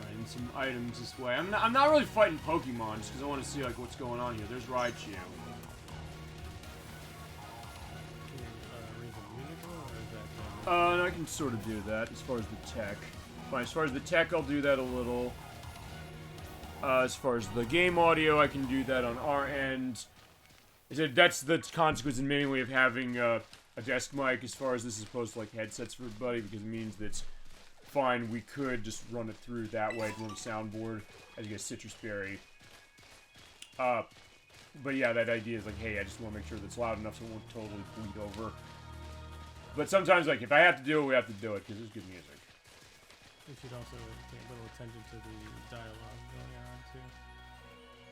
Right, and some items this way. I'm not really fighting Pokemon just because I want to see like what's going on here. There's Raichu. And I can sort of do that as far as the tech. Fine, as far as the tech, I'll do that a little. As far as the game audio, I can do that on our end. That's the consequence in many ways of having a desk mic as far as this is opposed to like headsets for everybody, because it means that fine, we could just run it through that way, run the soundboard as you get Citrus Berry. But yeah, that idea is like, hey, I just want to make sure that's loud enough so it won't totally bleed over. But sometimes, like, if I have to do it, we have to do it, because it's good music. We should also pay a little attention to the dialogue going on, too.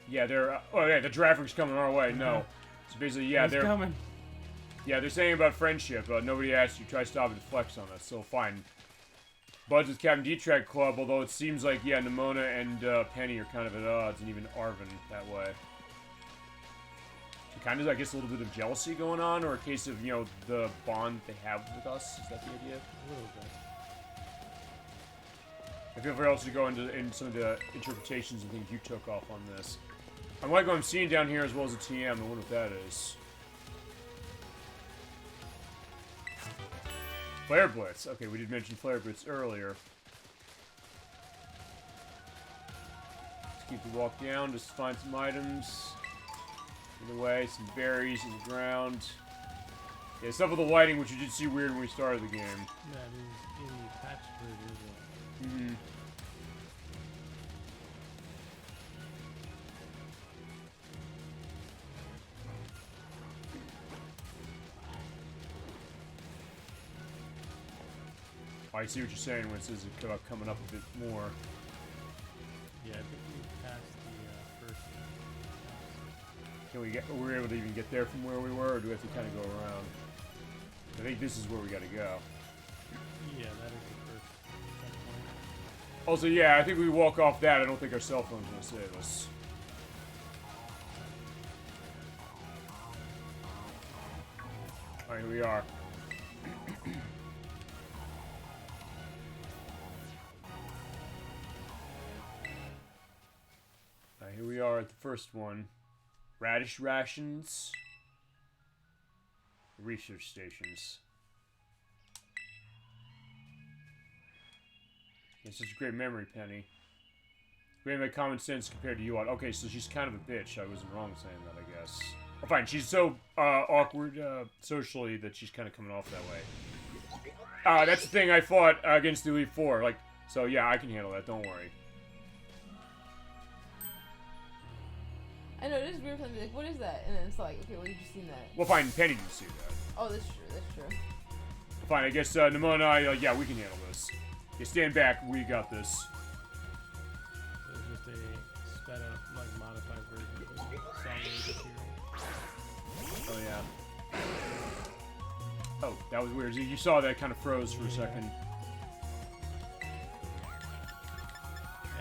Yeah, they're... oh, yeah, the traffic's coming our way. No. So basically, yeah, He's they're... coming. Yeah, they're saying about friendship. Nobody asked you. Try stopping to flex on us. So fine. Buds with Captain D-Track Club, although it seems like, yeah, Nimona and Penny are kind of at odds, and even Arven that way. So kind of, I guess, a little bit of jealousy going on, or a case of, you know, the bond they have with us. Is that the idea? A little bit. I feel free also to go into some of the interpretations and things you took off on this. I like what I'm seeing down here as well as the TM. I wonder what that is. Flare Blitz. Okay, we did mention Flare Blitz earlier. Let's keep the walk down, just find some items. In the way, some berries in the ground. Yeah, stuff with the lighting, which you did see weird when we started the game. That is in the patch version. Mm-hmm. I see what you're saying when it says it's coming up a bit more. Yeah, I think we passed the first one. Were we able to even get there from where we were, or do we have to kind of go around? I think this is where we gotta go. Yeah, that is the first checkpoint. Also, yeah, I think we walk off that. I don't think our cell phone's gonna save us. Alright, here we are. Alright, here we are at the first one. Radish rations. Research stations. It's such a great memory, Penny. Great by common sense compared to you all. Okay, so she's kind of a bitch. I wasn't wrong saying that, I guess. Oh, fine. She's so awkward socially that she's kind of coming off that way. That's the thing I fought against the Elite Four. Like, so yeah, I can handle that. Don't worry. I know, it is weird something like, what is that? And then it's like, okay, well, you just seen that. Well, fine. Penny didn't see that. Oh, that's true, that's true. Fine. I guess Nimona and I, yeah, we can handle this. Yeah, stand back. We got this. There's just a sped up, like, modified version of the song we Oh, yeah. Oh, that was weird. You saw that kind of froze for a second.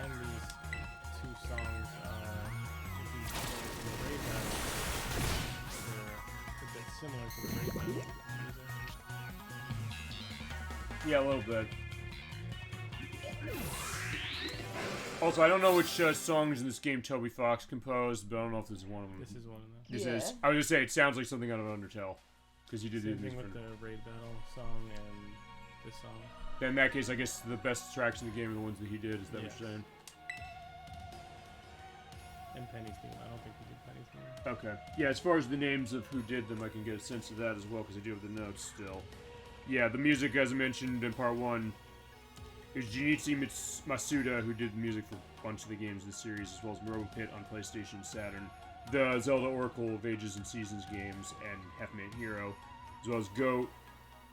And these two songs if you go to the raid battle, they're a bit similar to the raid battle music. Yeah, a little bit. Also, I don't know which songs in this game Toby Fox composed, but I don't know if this is one of them. This is one of them. This Yeah. is. I was gonna say it sounds like something out of Undertale, because you did Same the thing with the raid battle song and this song. Then in that case, I guess the best tracks in the game are the ones that he did. Is that what Yes. you're saying? And Penny's theme. I don't think we did Penny's theme. Okay. Yeah, as far as the names of who did them, I can get a sense of that as well, because I do have the notes still. Yeah, the music, as I mentioned in part one, is Junichi Masuda, who did the music for a bunch of the games in the series, as well as Morrowind Pit on PlayStation and Saturn, the Zelda Oracle of Ages and Seasons games, and Half-Man Hero, as well as Go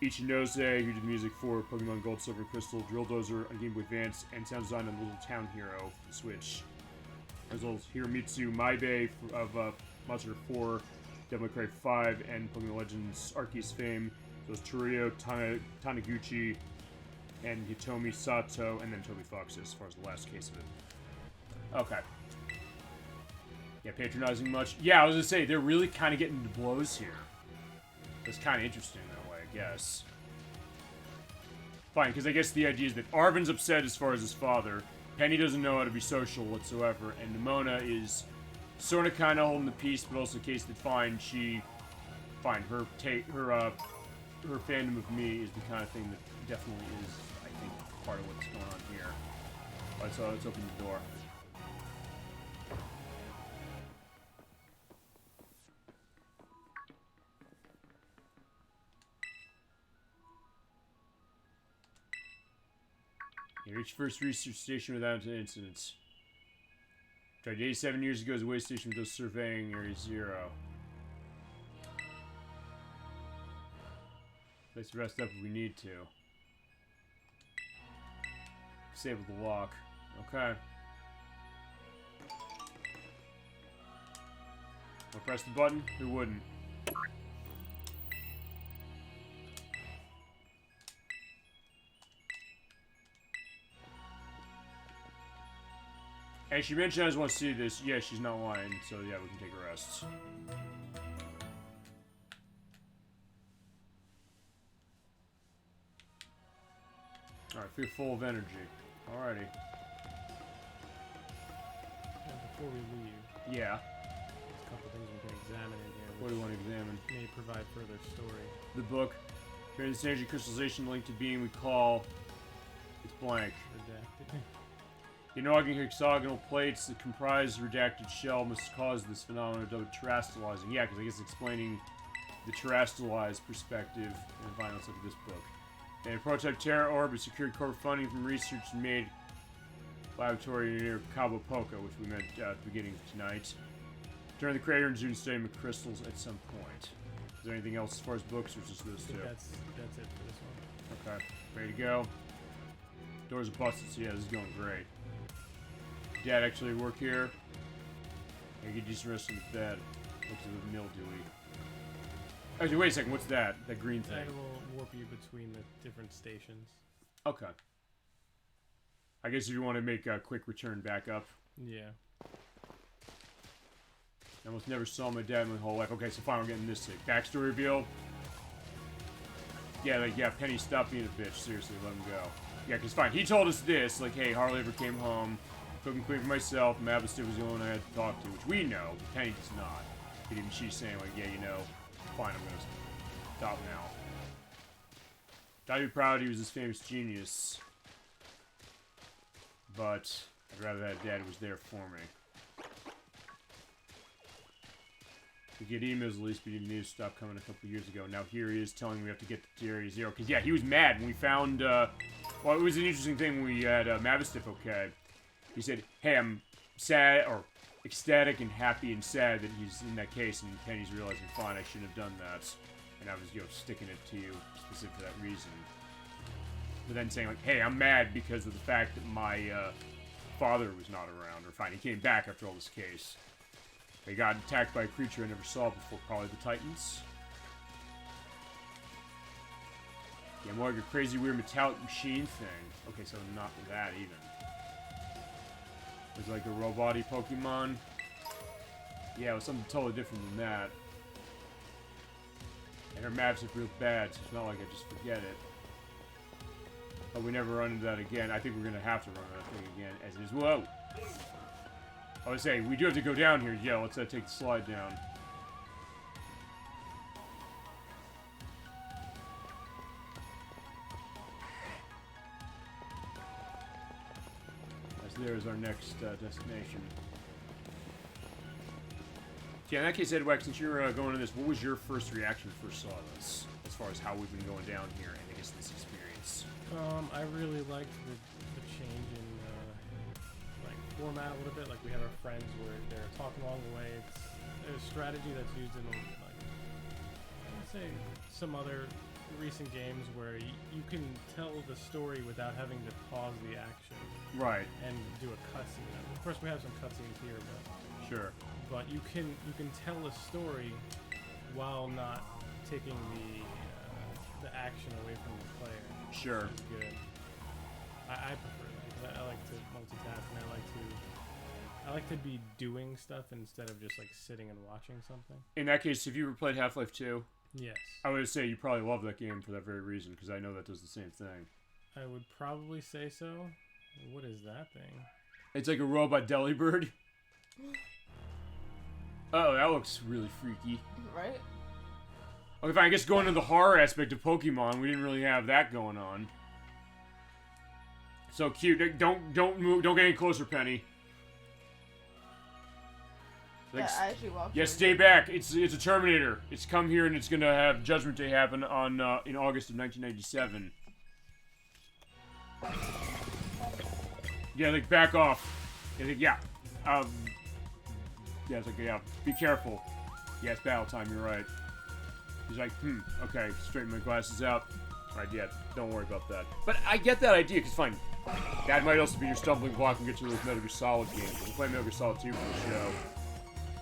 Ichinose, who did the music for Pokemon Gold, Silver, Crystal, Drill Dozer on Game Boy Advance, and sound design on Little Town Hero for the Switch. As well as Hiromitsu Maibe of Monster 4, Devil May Cry 5, and Pokemon Legends Arceus fame. So it's Torio Taniguchi and Hitomi Sato, and then Toby Fox as far as the last case of it. Okay. Yeah, patronizing much? Yeah, I was gonna say, they're really kind of getting into blows here. That's kind of interesting that way, I guess. Fine, because I guess the idea is that Arven's upset as far as his father. Penny doesn't know how to be social whatsoever, and Nimona is sort of kind of holding the peace, but also the case that her fandom of me is the kind of thing that definitely is, I think, part of what's going on here. Alright, so let's open the door. You reached first research station without incidents. Tried 87 years ago as a way station with those surveying Area 0. Let's rest up if we need to. Disable the lock. Okay. Wanna press the button? Who wouldn't? And she mentioned I just want to see this. Yeah, she's not lying, so yeah, we can take a rest. Alright, feel full of energy. Alrighty. And before we leave, Yeah. there's a couple things we can examine in here. What do you want to examine? May provide further story. The book. During this energy crystallization linked to being we call... It's blank. Redacted. The inaugurating hexagonal plates that comprise the redacted shell must cause this phenomenon of terrestrializing. Yeah, because I guess it's explaining the terrestrialized perspective. And fine, let's look at this book. And a prototype Terra Orbit secured core funding from research and made laboratory near Cabo Poca, which we met at the beginning of tonight. During the crater and June studying the crystals at some point. Is there anything else as far as books, or just those I think two? that's it for this one. Okay, ready to go. Doors are busted, so yeah, this is going great. Dad actually work here. I get decent rest in the bed. Looks a little mildewy. Actually, wait a second. What's that? That green thing? That will warp you between the different stations. Okay. I guess if you want to make a quick return back up. Yeah. I almost never saw my dad in my whole life. Okay, so fine, we're getting this thing. Backstory reveal. Yeah, like, yeah, Penny, stop being a bitch. Seriously, let him go. Yeah, because fine, he told us this, like, hey, Harley ever came home, cooked and cleaned for myself, Mavistic was the only one I had to talk to, which we know, but Penny does not. But even she's saying, like, yeah, you know, fine, I'm gonna stop now. I'd be proud he was this famous genius, but I'd rather that dad was there for me. We get emails at least, but he news stopped coming a couple years ago. Now here he is telling me we have to get to Area Zero. Because, yeah, he was mad when we found, well, it was an interesting thing when we had Mavistiff okay. He said, hey, I'm sad, or ecstatic and happy and sad that he's in that case, and Penny's realizing, fine, I shouldn't have done that. And I was, you know, sticking it to you specific for that reason. But then saying, like, hey, I'm mad because of the fact that my father was not around, or fine, he came back after all this case. They got attacked by a creature I never saw before, probably the Titans. Yeah, more like a crazy, weird metallic machine thing. Okay, so not that even. It was like a robot-y Pokemon. Yeah, it was something totally different than that. And her maps look real bad, so it's not like I just forget it. But we never run into that again. I think we're gonna have to run into that thing again, as it is. Whoa! I was saying, we do have to go down here. Yeah, let's take the slide down. As there is our next destination. Yeah, in that case, Edwax, since you're going to this, what was your first reaction when you first saw this? As far as how we've been going down here, and I guess this experience. I really liked the change in like format a little bit. Like we have our friends where they're talking along the way. It's a strategy that's used in like I would say some other recent games where you can tell the story without having to pause the action. Right. And do a cutscene. Of course, we have some cutscenes here, but sure. But you can tell a story while not taking the action away from the player. Sure. Which is good. I prefer that 'cause I like to multitask and I like to be doing stuff instead of just like sitting and watching something. In that case, have you ever played Half-Life 2? Yes. I would say you probably love that game for that very reason, because I know that does the same thing. I would probably say so. What is that thing? It's like a robot Delibird. Oh, that looks really freaky. Right? Okay, fine. I guess going to the horror aspect of Pokemon, we didn't really have that going on. So cute. Don't move. Don't get any closer, Penny. Like, Yeah, I actually walked. yeah, stay back. It's a Terminator. It's come here and it's gonna have Judgment Day happen on in August of 1997. Yeah, like back off. Yeah. Yeah, it's like, yeah, be careful. Yeah, it's battle time, you're right. He's like, okay, straighten my glasses out. Alright, yeah, don't worry about that. But I get that idea, because fine, that might also be your stumbling block and get you to those Metal Gear Solid games. We're playing Metal Gear Solid 2 for the show.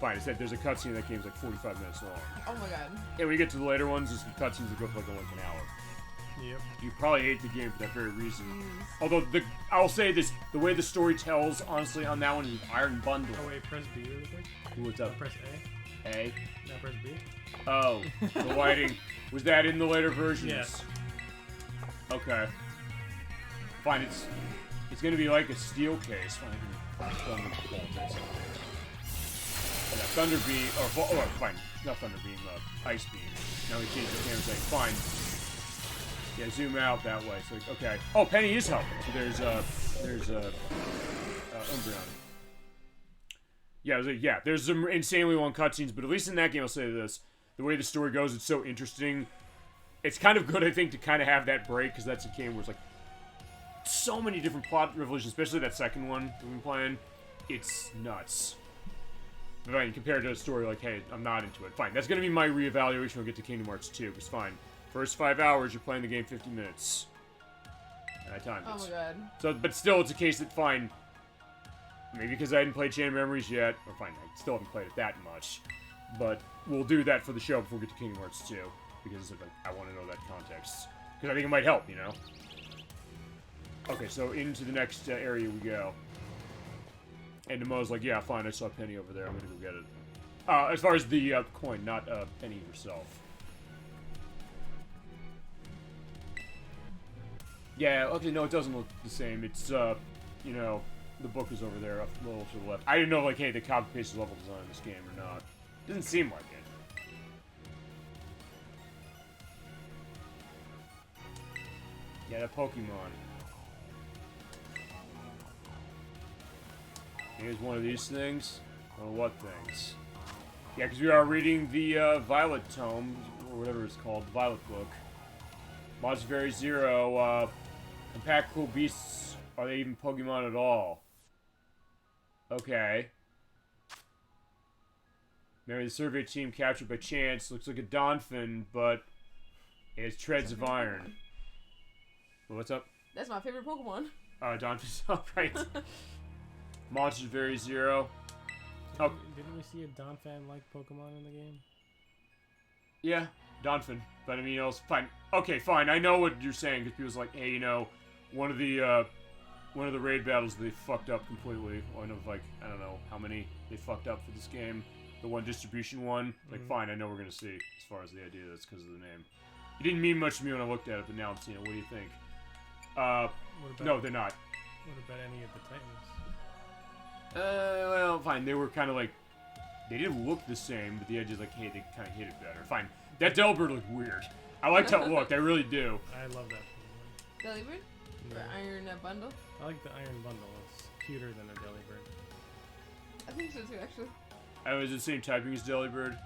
Fine, I said there's a cutscene in that game's like 45 minutes long. Oh my god. And when you get to the later ones, there's some cutscenes that go for like an hour. Yep. You probably hate the game for that very reason. Although I'll say this: the way the story tells, honestly, on that one is Iron Bundle. Oh wait, press B really quick. What's up? Press A. A. Now press B. Oh, the lighting. Was that in the later versions? Yes. Okay. Fine. It's gonna be like a steel case. Fine. Thunder beam or fine. Not thunder beam. Ice beam. Now we change the camera. Saying fine. Yeah, zoom out that way. So like, okay. Oh, Penny is helping. So there's Umbreon. Yeah, there's some insanely long cutscenes, but at least in that game, I'll say this: the way the story goes, it's so interesting. It's kind of good, I think, to kind of have that break, because that's a game where it's like so many different plot revelations, especially that second one we've been playing. It's nuts. But I mean, compared to a story like, hey, I'm not into it. Fine, that's gonna be my reevaluation when we get to Kingdom Hearts 2. Because fine, first 5 hours, you're playing the game 50 minutes. And I timed it. Oh my god. So, but still, it's a case that fine. Maybe because I hadn't played Chain of Memories yet, or fine, I still haven't played it that much. But we'll do that for the show before we get to Kingdom Hearts 2, because like, I want to know that context. Because I think it might help, you know? Okay, so into the next area we go. And Nemo's like, yeah, fine, I saw Penny over there, I'm gonna go get it. As far as the coin, not Penny herself. Yeah, okay, no, it doesn't look the same. It's, you know, the book is over there, up a little to the left. I didn't know, like, hey, they copy-pasted level design in this game or not. Doesn't seem like it. Yeah, that Pokemon. Here's one of these things. Or what things? Yeah, because we are reading the Violet Tome, or whatever it's called, the Violet Book. Monster Fairy Zero, compact cool beasts. Are they even Pokemon at all? Okay. Maybe the survey team captured by chance. Looks like a Donphin, but it has treads of iron. Well, what's up? That's my favorite Pokemon. Donphin's alright. Monsters Very Zero. Oh. Didn't we see a Donphan-like Pokemon in the game? Yeah, Donphin. But I mean, it's fine. Okay, fine. I know what you're saying, because people's like, hey, you know, one of the raid battles they fucked up completely. One of like, I don't know how many they fucked up for this game. The one distribution one. Like, fine, I know we're gonna see as far as the idea that's because of the name. It didn't mean much to me when I looked at it, but now I'm seeing it. What do you think? No, they're not. What about any of the Titans? Well, fine. They were kind of like, they didn't look the same, but the idea is like, hey, they kind of hit it better. Fine. That Delibird looked weird. I liked how it looked. I really do. I love that Pokemon. Delibird? Yeah. Or Iron Bundle? I like the Iron Bundle. It's cuter than a Delibird. I think so too, actually. Was it the same typing as Delibird?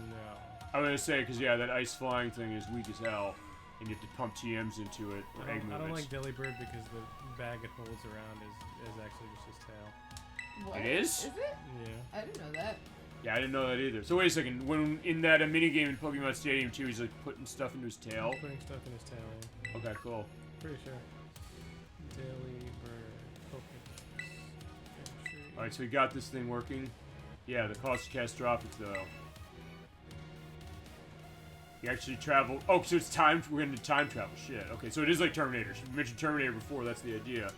No. I'm gonna say, because yeah, that ice flying thing is weak as hell, and you have to pump TMs into it, or egg movements. I don't like Delibird because the bag it holds around is actually just his tail. What? It is? Is it? Yeah. I didn't know that. Yeah, I didn't know that either. So wait a second, when in that minigame in Pokemon Stadium 2, he's like putting stuff into his tail? Putting stuff in his tail, yeah. Okay, cool. Pretty sure. Delibird Pokemon. Alright, so we got this thing working. Yeah, the cost is catastrophic though. You actually travel. Oh, so it's time. We're gonna do time travel. Shit. Okay, so it is like Terminator. So we mentioned Terminator before. That's the idea.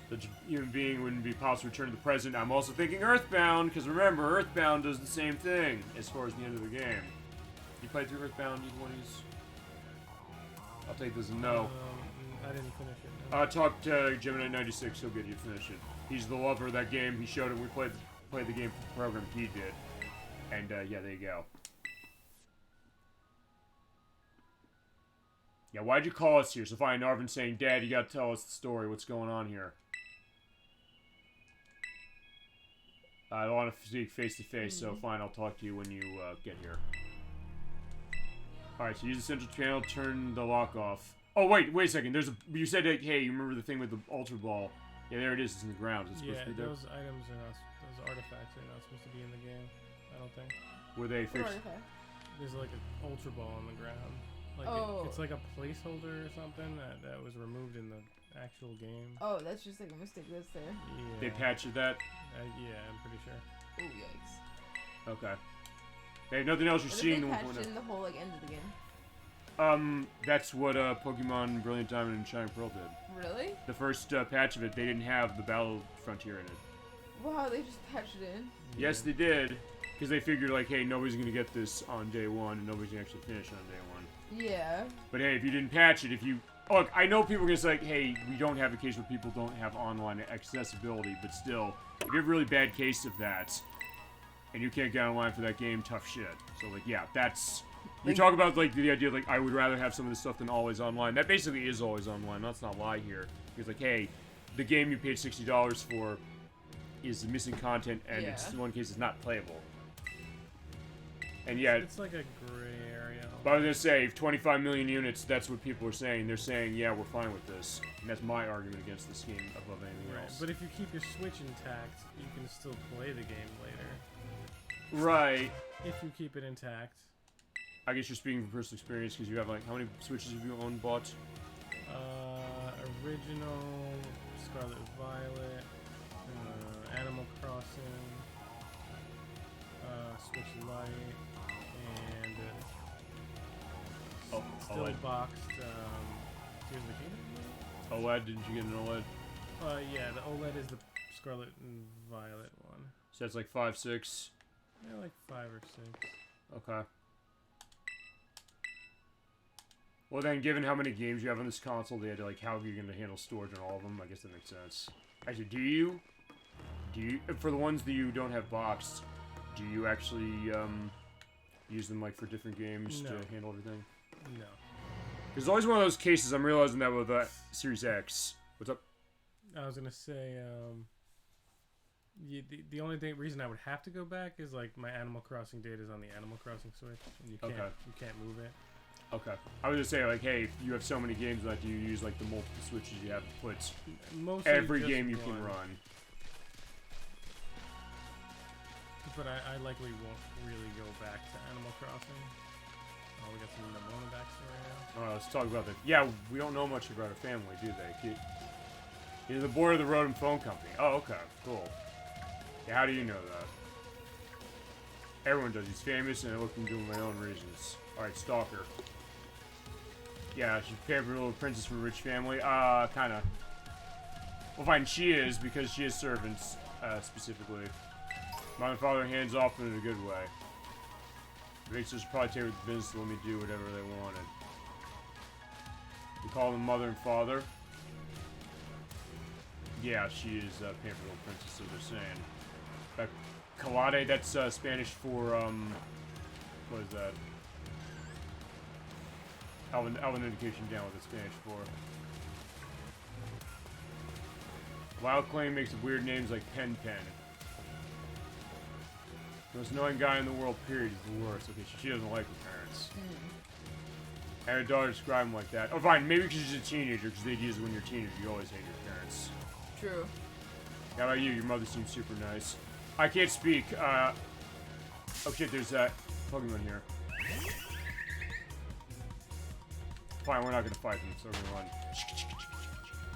The human being wouldn't be possible to return to the present. I'm also thinking Earthbound, because remember, Earthbound does the same thing as far as the end of the game. You played through Earthbound, you boys? I'll take this as a no. I didn't finish it. No. Talk to Gemini96. He'll get you to finish it. He's the lover of that game. He showed it. We played the game for the program. He did. And yeah, there you go. Yeah, why'd you call us here? So fine, Arven saying, Dad, you gotta tell us the story. What's going on here? I don't want to speak face to face, so fine, I'll talk to you when you get here. Alright, so use the central channel, turn the lock off. Oh, wait a second. You said, that, hey, you remember the thing with the Ultra Ball. Yeah, there it is. It's in the ground. It's supposed to be there. Those items are not, those artifacts are not supposed to be in the game, I don't think. Were they fixed? There's like an Ultra Ball on the ground. Like it's like a placeholder or something that was removed in the actual game. Oh, that's just like a mistake that's there. Yeah. They patched that? Yeah, I'm pretty sure. Oh, yikes. Okay. They have nothing else you're seeing. They patched in the whole like end of the game. That's what Pokemon Brilliant Diamond and Shining Pearl did. Really? The first patch of it, they didn't have the Battle Frontier in it. Wow, they just patched it in. Yes, they did. Because they figured, like, hey, nobody's going to get this on day one, and nobody's going to actually finish on day one. Yeah. But hey, if you didn't patch it, if you... Look, I know people are going to say, like, hey, we don't have a case where people don't have online accessibility, but still, if you have a really bad case of that, and you can't get online for that game, tough shit. So, like, yeah, that's... You talk about, like, the idea of, like, I would rather have some of this stuff than always online. That basically is always online. Let's not lie here. Because, like, hey, the game you paid $60 for is missing content, and it's, in one case, it's not playable. And yeah, It's like a gray area. but I was gonna say, if 25 million units, that's what people are saying. They're saying, yeah, we're fine with this. And that's my argument against this game above anything Right. else. But if you keep your Switch intact, you can still play the game later. Right. If you keep it intact. I guess you're speaking from personal experience because you have, like, how many Switches have you owned, bought? Original, Scarlet Violet, Animal Crossing, Switch Lite, and still OLED. boxed Tears of the Kingdom? OLED? Didn't you get an OLED? Yeah, the OLED is the Scarlet and Violet one. So that's like 5, 6. Yeah, like 5 or 6. Okay. Well then, given how many games you have on this console, they had to, like, how are you going to handle storage on all of them? I guess that makes sense. Actually, do you, for the ones that you don't have boxed, do you actually, use them, like, for different games to handle everything? No. There's always one of those cases, I'm realizing that with, Series X. What's up? I was gonna say, the only reason I would have to go back is, like, my Animal Crossing data is on the Animal Crossing Switch, and you can't move it. Okay. I was gonna say, like, hey, if you have so many games, like, do you use, like, the multiple switches you have to put Mostly every just game you one. can run? But I likely won't really go back to Animal Crossing. Oh, we got some Nimona backstory now. Let's talk about that. Yeah, we don't know much about her family, do they? You're the board of the Road and Phone Company. Oh, okay. Cool. Yeah, how do you know that? Everyone does. He's famous, and I look into my own reasons. Alright, Stalker. Yeah, she's a favorite little princess from a rich family. Kinda. Well, fine, she is, because she has servants, specifically. Mother and father hands off in a good way. The big sister probably take with the business to let me do whatever they wanted. We call them mother and father. Yeah, she is a pampered little princess, so they're saying. Kalade, that's Spanish for, what is that? Alvin indication down what it's Spanish for. Wild Claim makes weird names like Pen Pen. The most annoying guy in the world, period, is the worst. Okay, she doesn't like her parents. And her daughter described him like that. Oh, fine, maybe because she's a teenager, because the idea is when you're a teenager, you always hate your parents. True. How about you? Your mother seems super nice. I can't speak. Oh shit, there's that Pokemon here. Fine, we're not gonna fight them, so we're gonna run.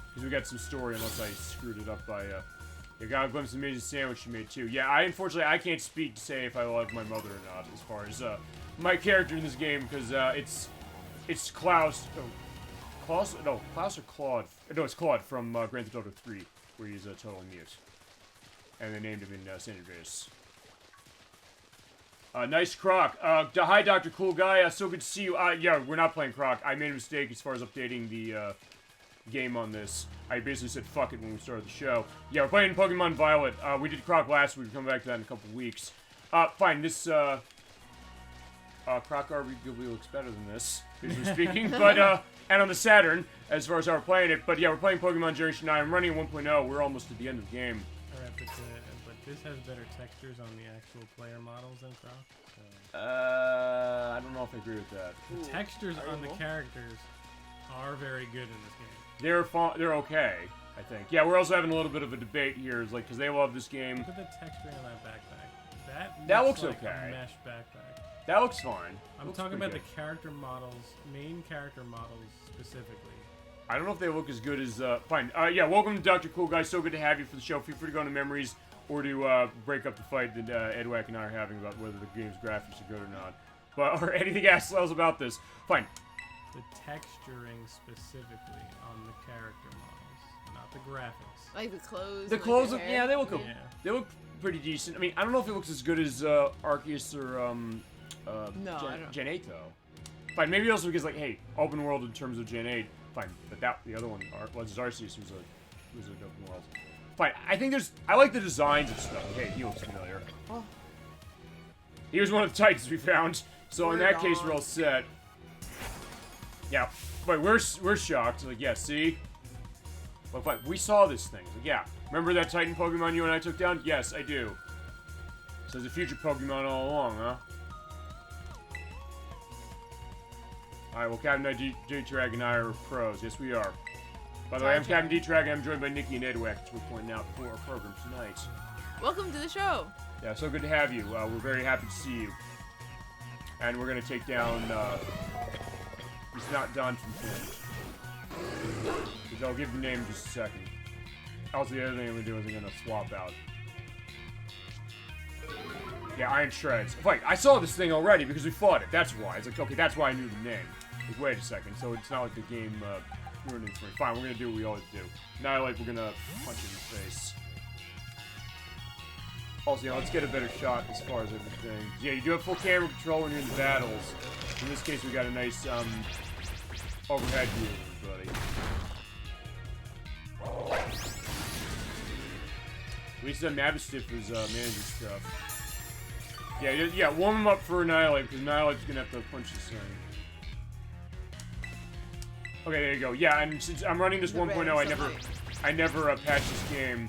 Because we got some story, unless I screwed it up by, you got a glimpse of the amazing sandwich she made too. Yeah, unfortunately, I can't speak to say if I love my mother or not, as far as, my character in this game, because, it's Klaus. Oh, Klaus? No, Klaus or Claude? No, it's Claude from, Grand Theft Auto 3, where he's, totally mute. And they named him in, San Andreas. Nice Croc. Hi, Dr. Cool Guy. So good to see you. Yeah, we're not playing Croc. I made a mistake as far as updating the, game on this. I basically said fuck it when we started the show. Yeah, we're playing Pokemon Violet. We did Croc last week. We're coming back to that in a couple weeks. Fine. This, Croc arguably looks better than this, visually speaking. But, and on the Saturn, as far as how we're playing it. But yeah, we're playing Pokemon Generation 9. I'm running at 1.0. We're almost at the end of the game. Alright, but this has better textures on the actual player models than Croc. So. I don't know if I agree with that. The textures on the characters are very good in this game. They're okay, I think. Yeah, we're also having a little bit of a debate here, like, because they love this game. Look at the texturing on that backpack. That looks like okay. A mesh backpack. That looks fine. I'm talking about the character models, main character models specifically. I don't know if they look as good as, fine. Yeah, welcome to Dr. Cool Guy. So good to have you for the show. Feel free to go into memories or to, break up the fight that, Edwack and I are having about whether the game's graphics are good or not. But, or anything else about this. Fine. the texturing specifically on the character models, not the graphics. Like the clothes. The like clothes the look, hair. yeah, they look, Yeah. they look pretty decent. I mean, I don't know if it looks as good as Arceus or No, I don't. Gen 8 though. Fine, maybe also because like, hey, open world in terms of Gen 8. Fine, but the other one was Arceus was an open world. Fine, I like the designs and stuff. Hey, he looks familiar. Oh. He was one of the Titans we found, so in We're that case gone. we're all set. Yeah, but we're shocked. Like, yeah, see? But fine, we saw this thing. Like, yeah, remember that Titan Pokemon you and I took down? Yes, I do. So there's a future Pokemon all along, huh? Alright, well, Captain D-Trag and I are pros. Yes, we are. By the way, I'm Captain D-Trag and I'm joined by Nikki and Edwack, as we're pointing out for our program tonight. Welcome to the show. Yeah, so good to have you. We're very happy to see you. And we're going to take down, he's not Don from Flint. Which I'll give the name in just a second. Also, the other thing I'm going to do is I'm going to swap out. Yeah, Iron Shreds. Wait, I saw this thing already because we fought it. That's why. It's like, okay, that's why I knew the name. Like, wait a second. So it's not like the game ruined it for me. Fine, we're going to do what we always do. Now, like, we're going to punch in the face. Also, yeah, let's get a better shot as far as everything. Yeah, you do have full camera control when you're in the battles. In this case, we got a nice, overhead view of everybody. At least Mabistiff was, managing stuff. Yeah, warm him up for Annihilate, because Annihilate's gonna have to punch this thing. Okay, there you go. Yeah, and since I'm running this 1.0, I never patched this game.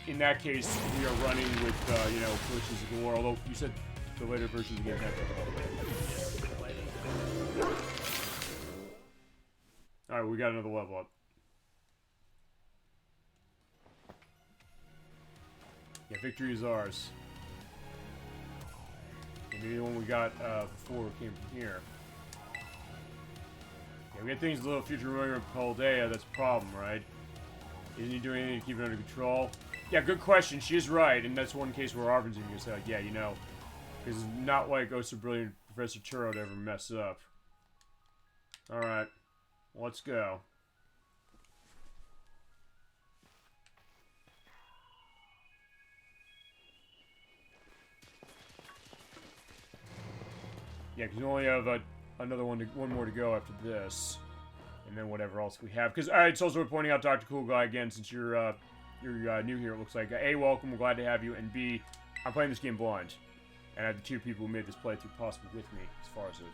In that case, we are running with, glitches of the war, although you said the later versions of the game have Alright, we got another level up. Yeah, victory is ours. Maybe the one we got before came from here. Yeah, we got things a little future running with Paldea, that's a problem, right? Isn't he doing anything to keep it under control? Yeah, good question. She is right, and that's one case where Arven's even gonna say, like, yeah, you know, because it's not like Oh So Brilliant Professor Churro to ever mess up. Alright, let's go. Yeah, because we only have one more to go after this, and then whatever else we have. Because it's also worth pointing out, Dr. Cool Guy, again, since you're new here, it looks like. A, welcome, we're glad to have you, and B, I'm playing this game blind, and I have the two people who made this playthrough possible with me, as far as it.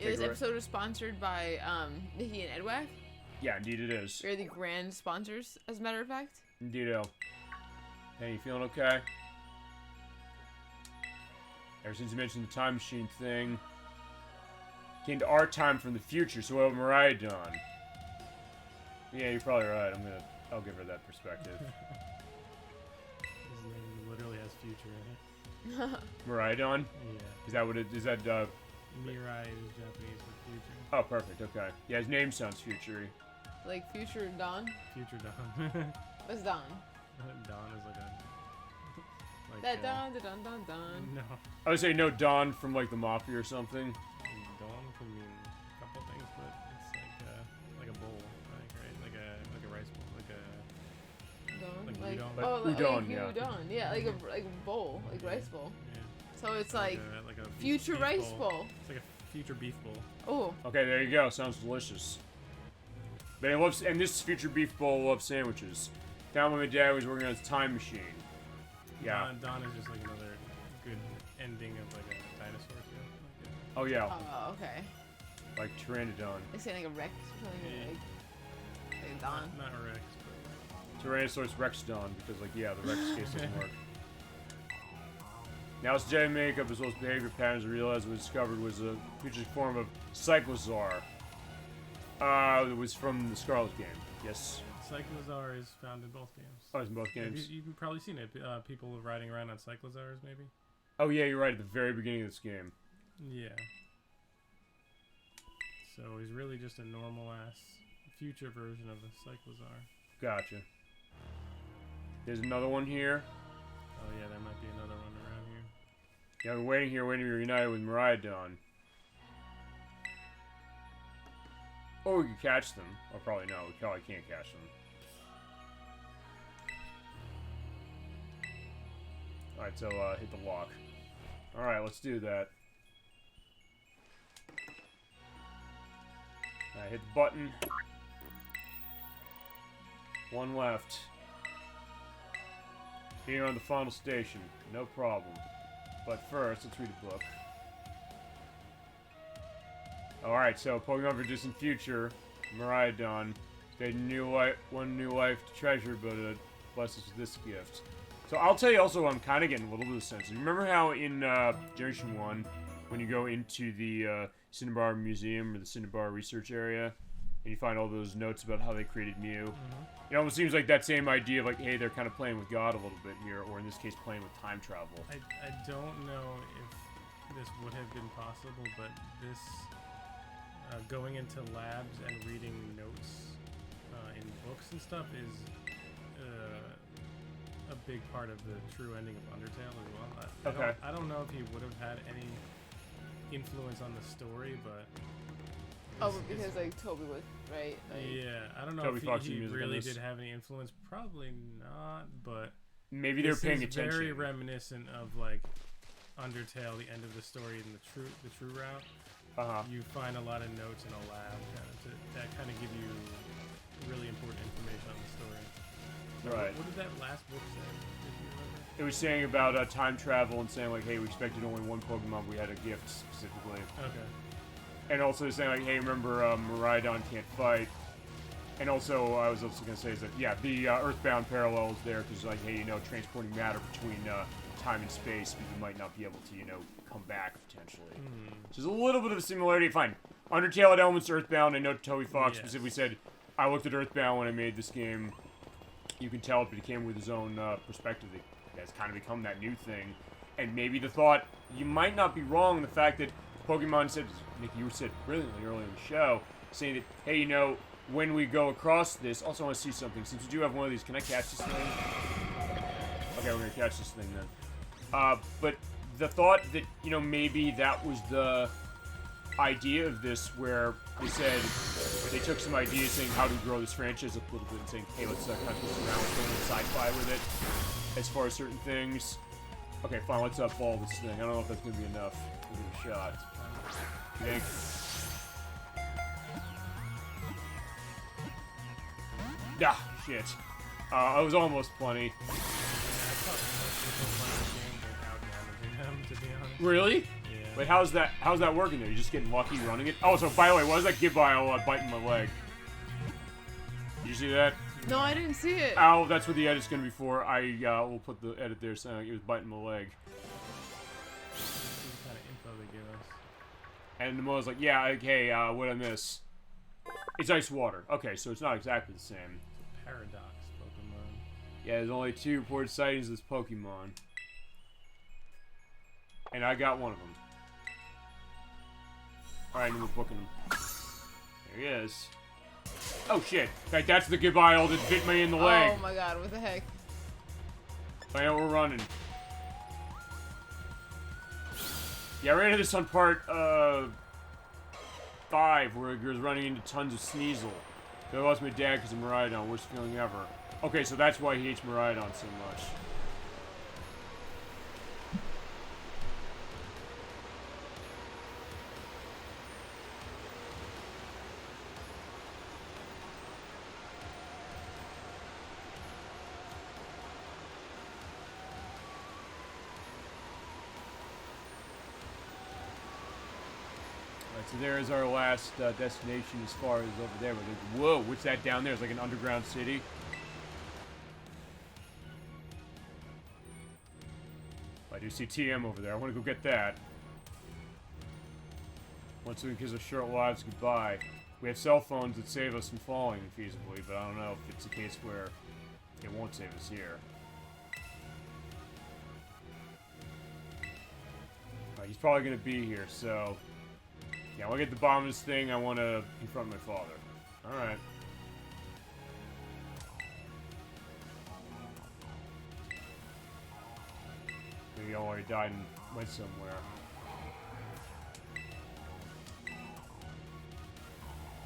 This episode is sponsored by Nikki and Edwack. Yeah, indeed it is. We're the grand sponsors, as a matter of fact. Indeedo. Hey, you feeling okay? Ever since you mentioned the time machine thing, came to our time from the future, so we'll have Mariah done. Yeah, you're probably right. I'll give her that perspective. His name literally has future in it. Mariah Dawn? Yeah. Is that what it is? That Mirai is Japanese for future. Oh, perfect. Okay. Yeah, his name sounds future-y. Like Future Dawn. Future Dawn. What's Dawn? Dawn is like a. That Dawn, the Dawn. No. I would say no Dawn from like the Mafia or something. Dawn can mean a couple things, but it's like a bowl, right? Like a rice bowl, Dawn? Like udon. Udon, Yeah. Udon. Yeah, like a bowl, like rice bowl. Yeah. So it's like a future beef rice bowl. It's like a future beef bowl. Oh. Okay, there you go. Sounds delicious. But I love, and this future beef bowl loves sandwiches. Down when my dad was working on his time machine. Yeah. Dawn is just like another good ending of like a dinosaur show. Oh yeah. Oh, okay. Like Pteranodon. They say like a Rex or something, Yeah. like a Dawn. Not Rex, but Tyrannosaurus Rex Dawn, because like, yeah, the Rex case doesn't work. Now its genetic makeup as well as behavior patterns realized was discovered was a future form of Cyclozar. It was from the Scarlet game. Yes. Cyclozar is found in both games. Oh, it's in both games. You've probably seen it. People riding around on Cyclozars, maybe? Oh yeah, you're right, at the very beginning of this game. Yeah. So he's really just a normal-ass future version of a Cyclozar. Gotcha. There's another one here. Oh yeah, there might be another one around here. Yeah, we're waiting to be reunited with Miraidon. Or we could catch them. Or probably no, we probably can't catch them. Alright, so hit the lock. Alright, let's do that. Alright, hit the button. One left. Here on the final station. No problem. But first, let's read a book. Alright, so Pokemon for Distant Future, Miraidon. They one new life to treasure, but bless us with this gift. So I'll tell you also, I'm kind of getting a little bit of sense. You remember how in Generation 1, when you go into the Cinnabar Museum or the Cinnabar Research Area, and you find all those notes about how they created Mew? Mm-hmm. It almost seems like that same idea of like, hey, they're kind of playing with God a little bit here, or in this case, playing with time travel. I don't know if this would have been possible, but this going into labs and reading notes in books and stuff is a big part of the true ending of Undertale as well. I don't know if he would have had any influence on the story, but but because like Toby was right. Like, yeah, I don't know Toby if he really did have any influence. Probably not, but maybe they're paying attention. Very reminiscent of like Undertale, the end of the story, and the true route. You find a lot of notes in a lab that kind of give you really important information on the story. So Right. What did that last book say? Did you remember? It was saying about time travel and saying like, hey, we expected only one Pokemon, we had a gift specifically. Okay. And also saying like, hey, remember Miraidon can't fight. And also, I was also going to say is that, yeah, the Earthbound parallel is there because like, hey, transporting matter between time and space, but you might not be able to, come back potentially. So there's a little bit of a similarity. Fine. Undertale had elements to Earthbound. I know Toby Fox specifically said, I looked at Earthbound when I made this game. You can tell it, but he came with his own perspective. It has kind of become that new thing. And maybe the thought, you might not be wrong in the fact that Pokemon said, Nick, you said brilliantly earlier in the show, saying that, hey, when we go across this, also I want to see something. Since you do have one of these, can I catch this thing? Okay, we're going to catch this thing then. But the thought that, maybe that was the idea of this, where they said, they took some ideas saying how to grow this franchise a little bit and saying, hey, let's kind of twist around with going Sci-Fi with it, as far as certain things. Okay, fine, let's ball this thing. I don't know if that's going to be enough. Give it a shot. You think? Ah, shit. I was almost plenty. Really? Yeah. Wait, how's that working there? You just getting lucky running it? Oh, so by the way, why was that Gibbile biting my leg? Did you see that? No, I didn't see it. Oh, that's what the edit's gonna be for. I will put the edit there saying it was biting my leg. What kind of info they give us? And the was like, yeah, okay, what'd I miss? It's ice water. Okay, so it's not exactly the same. It's a paradox Pokemon. Yeah, there's only 2 reported sightings of this Pokemon. And I got one of them. Alright, and we're booking him. There he is. Oh shit! Like, that's the Gibbile that bit me in the leg. Oh my god, what the heck? I know we're running. Yeah, I ran into this on part 5, where I was running into tons of Sneasel. I lost my dad because of Miraidon, worst feeling ever. Okay, so that's why he hates Miraidon so much. So there is our last destination as far as over there. Whoa, what's that down there? It's like an underground city. I do see TM over there. I want to go get that. Once we kiss our short lives goodbye. We have cell phones that save us from falling feasibly, but I don't know if it's a case where it won't save us here. Alright, he's probably going to be here, so... Yeah, I want to get the bomb of this thing. I want to confront my father. Alright. Maybe I already died and went somewhere.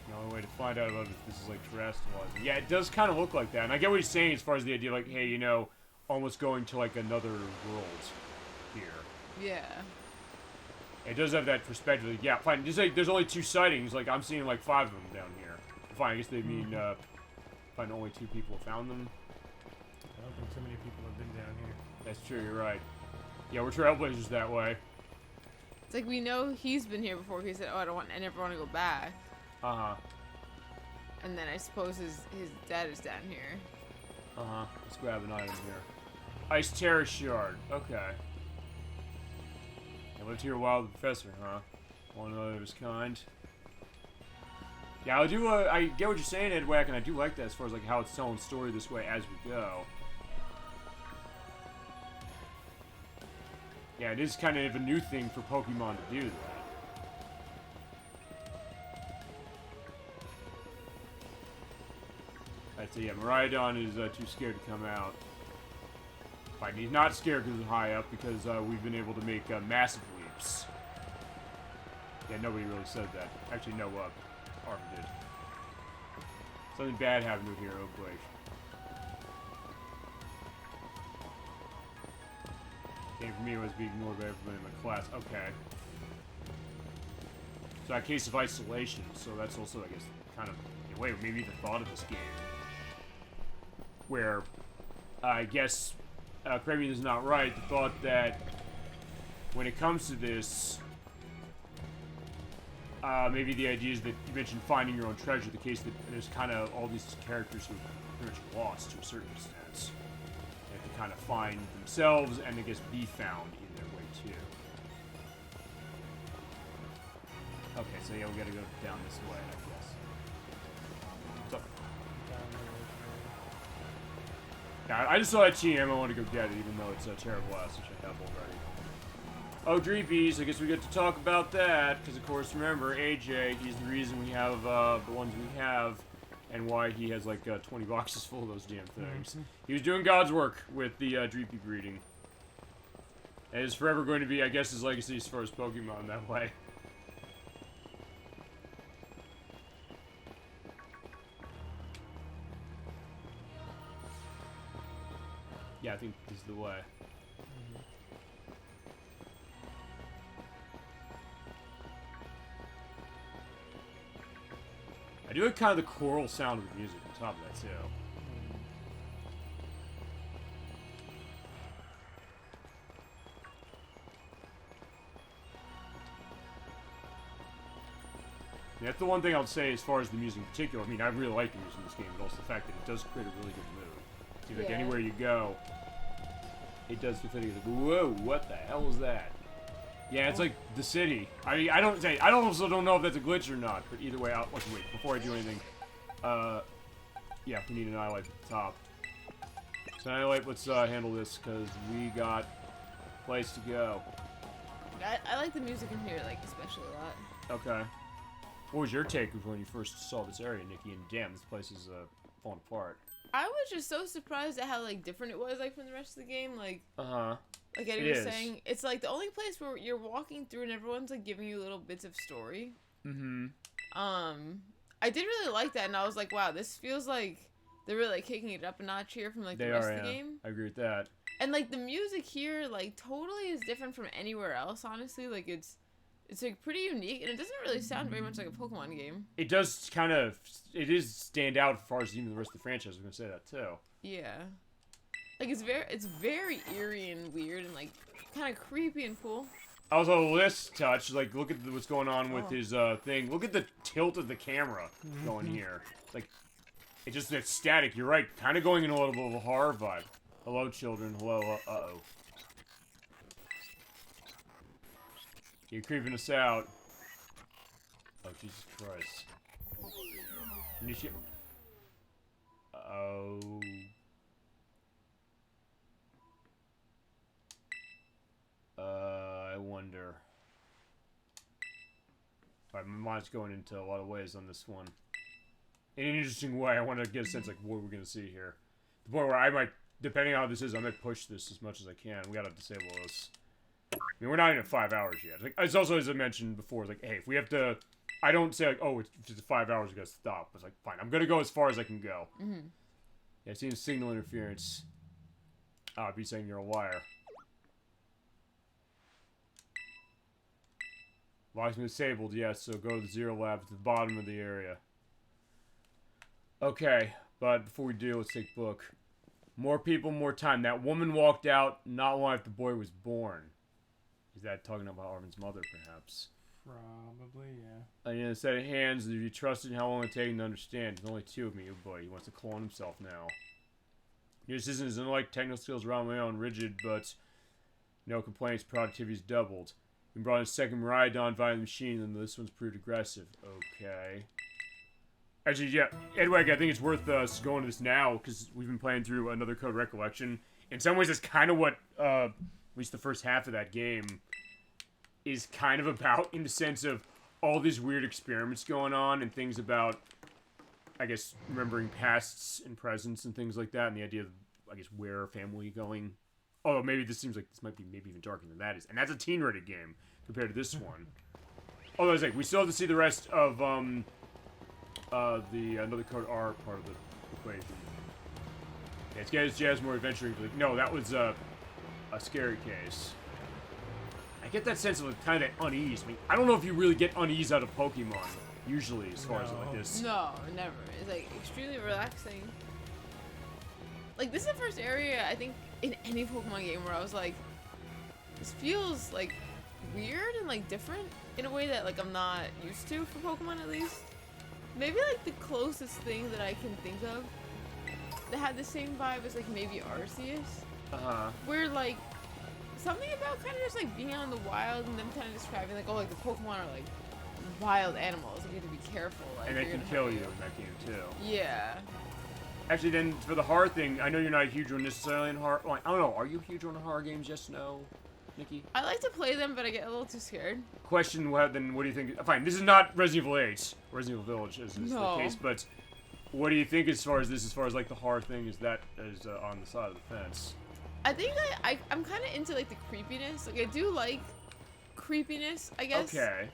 No, One way to find out if this is like terrestrializing. Yeah, it does kind of look like that. And I get what he's saying as far as the idea, like, hey, you know, almost going to like another world here. Yeah. It does have that perspective. Like, yeah, fine. Just like there's only 2 sightings. Like I'm seeing like 5 of them down here. Fine. I guess they mean fine. Only 2 people found them. I don't think too many people have been down here. That's true. You're right. Yeah, we're trailblazers that way. It's like we know he's been here before. He said, "Oh, I never want to go back." And then I suppose his dad is down here. Let's grab an item here. Ice Terrace Shard. Okay. I lived here a while with the professor, huh? One of his kind. Yeah, I do. I get what you're saying, Ed Wack, and I do like that as far as like how it's telling the story this way as we go. Yeah, it is kind of a new thing for Pokemon to do that. Alright, so yeah, Miraidon is too scared to come out. Fine, he's not scared because he's high up, because we've been able to make massive leaps. Yeah, nobody really said that. Actually, no, Arven did. Something bad happened to here, oh boy. Game for me was being ignored by everybody in my class. Okay. So a case of isolation, so that's also, I guess, kind of, in a way, maybe the thought of this game. Where, I guess, Kraven is not right, the thought that when it comes to this, maybe the idea is that you mentioned finding your own treasure, the case that there's kind of all these characters who are pretty much lost to a certain extent. They have to kind of find themselves and, I guess, be found in their way, too. Okay, so yeah, we gotta go down this way, I guess. So, yeah, I just saw that TM, I want to go get it, even though it's a terrible ass, which I have already. Oh, Dreepies, I guess we get to talk about that, because of course, remember, AJ, he's the reason we have the ones we have, and why he has like 20 boxes full of those damn things. He was doing God's work with the Dreepy breeding. And it's forever going to be, I guess, his legacy as far as Pokemon that way. Yeah, I think this is the way. I do like kind of the choral sound of the music on top of that, too. Yeah, that's the one thing I would say as far as the music in particular. I mean, I really like the music in this game, but also the fact that it does create a really good mood. Seems like anywhere you go, it does feel like, whoa, what the hell is that? Yeah, it's like the city. I also don't know if that's a glitch or not, but either way, wait, before I do anything, yeah, we need an Annihilate at the top. So Annihilate, let's handle this, because we got a place to go. I like the music in here, like, especially a lot. Okay. What was your take when you first saw this area, Nikki? And damn, this place is falling apart. I was just so surprised at how, like, different it was, like, from the rest of the game, like... Like Eddie was saying, it's like the only place where you're walking through and everyone's like giving you little bits of story. I did really like that, and I was like, wow, this feels like they're really like kicking it up a notch here from like the rest of the game. I agree with that. And like the music here, like totally is different from anywhere else. Honestly, like it's like pretty unique, and it doesn't really sound very much like a Pokemon game. It does kind of, it is stand out as far as even the rest of the franchise. I was gonna say that too. Yeah. Like, it's very eerie and weird and, like, kind of creepy and cool. Also, this touch, like, look at what's going on with his, thing. Look at the tilt of the camera going here. Like, it's just that static. You're right. Kind of going in a little bit of a horror vibe. Hello, children. Hello, uh-oh. You're creeping us out. Oh, Jesus Christ. Oh... I wonder. Alright, my mind's going into a lot of ways on this one. In an interesting way, I want to get a sense like what we're going to see here. The point where I might, depending on how this is, I might push this as much as I can. We gotta disable this. I mean, we're not even at 5 hours yet. Like, it's also, as I mentioned before, like, hey, if we have to I don't say like, oh, it's just 5 hours, we gotta stop. It's like, fine, I'm gonna go as far as I can go. Mm-hmm. Yeah, it seems signal interference. Ah, be saying you're a wire. Lock's been disabled, yes, so go to the zero lab at the bottom of the area. Okay, but before we do, let's take book. More people, more time. That woman walked out not long after the boy was born. Is that talking about Arven's mother, perhaps? Probably, yeah. And in a set of hands, if you trusted how long it taken to understand. There's only two of me, oh boy, he wants to clone himself now. This isn't unlike technical skills around my own, rigid, but no complaints, productivity's doubled. We brought in a second Viridian via the machine, and this one's proved aggressive. Okay. Actually, yeah, anyway, I think it's worth us going to this now, because we've been playing through Another Code Recollection. In some ways, it's kind of what, at least the first half of that game, is kind of about, in the sense of all these weird experiments going on, and things about, I guess, remembering pasts and presents and things like that, and the idea of, I guess, where family going. Although maybe this seems like this might be maybe even darker than that is. And that's a teen-rated game compared to this one. Although, it's like, we still have to see the rest of, the Another Code R part of the equation. Yeah, it's getting jazz more adventuring. Like, no, that was, a scary case. I get that sense of like, kind of that unease. I mean, I don't know if you really get unease out of Pokemon, usually, as far as like this. No, never. It's like extremely relaxing. Like, this is the first area, I think, in any Pokemon game where I was like, this feels like weird and like different in a way that like I'm not used to for Pokemon, at least. Maybe like the closest thing that I can think of that had the same vibe as like maybe Arceus. Where like something about kind of just like being out in the wild and them kind of describing like, oh, like the Pokemon are like wild animals, like you have to be careful. Like, And they can kill you in that game too. Yeah. Actually, then for the horror thing, I know you're not a huge one necessarily in horror. Well, I don't know. Are you huge on horror games? Yes, no, Nikki. I like to play them, but I get a little too scared. Question: then what do you think? Fine, this is not Resident Evil 8, Resident Evil Village, as is the case. But what do you think as far as this, as far as like the horror thing, is that is on the side of the fence? I think I'm kind of into like the creepiness. Like I do like creepiness, I guess. Okay.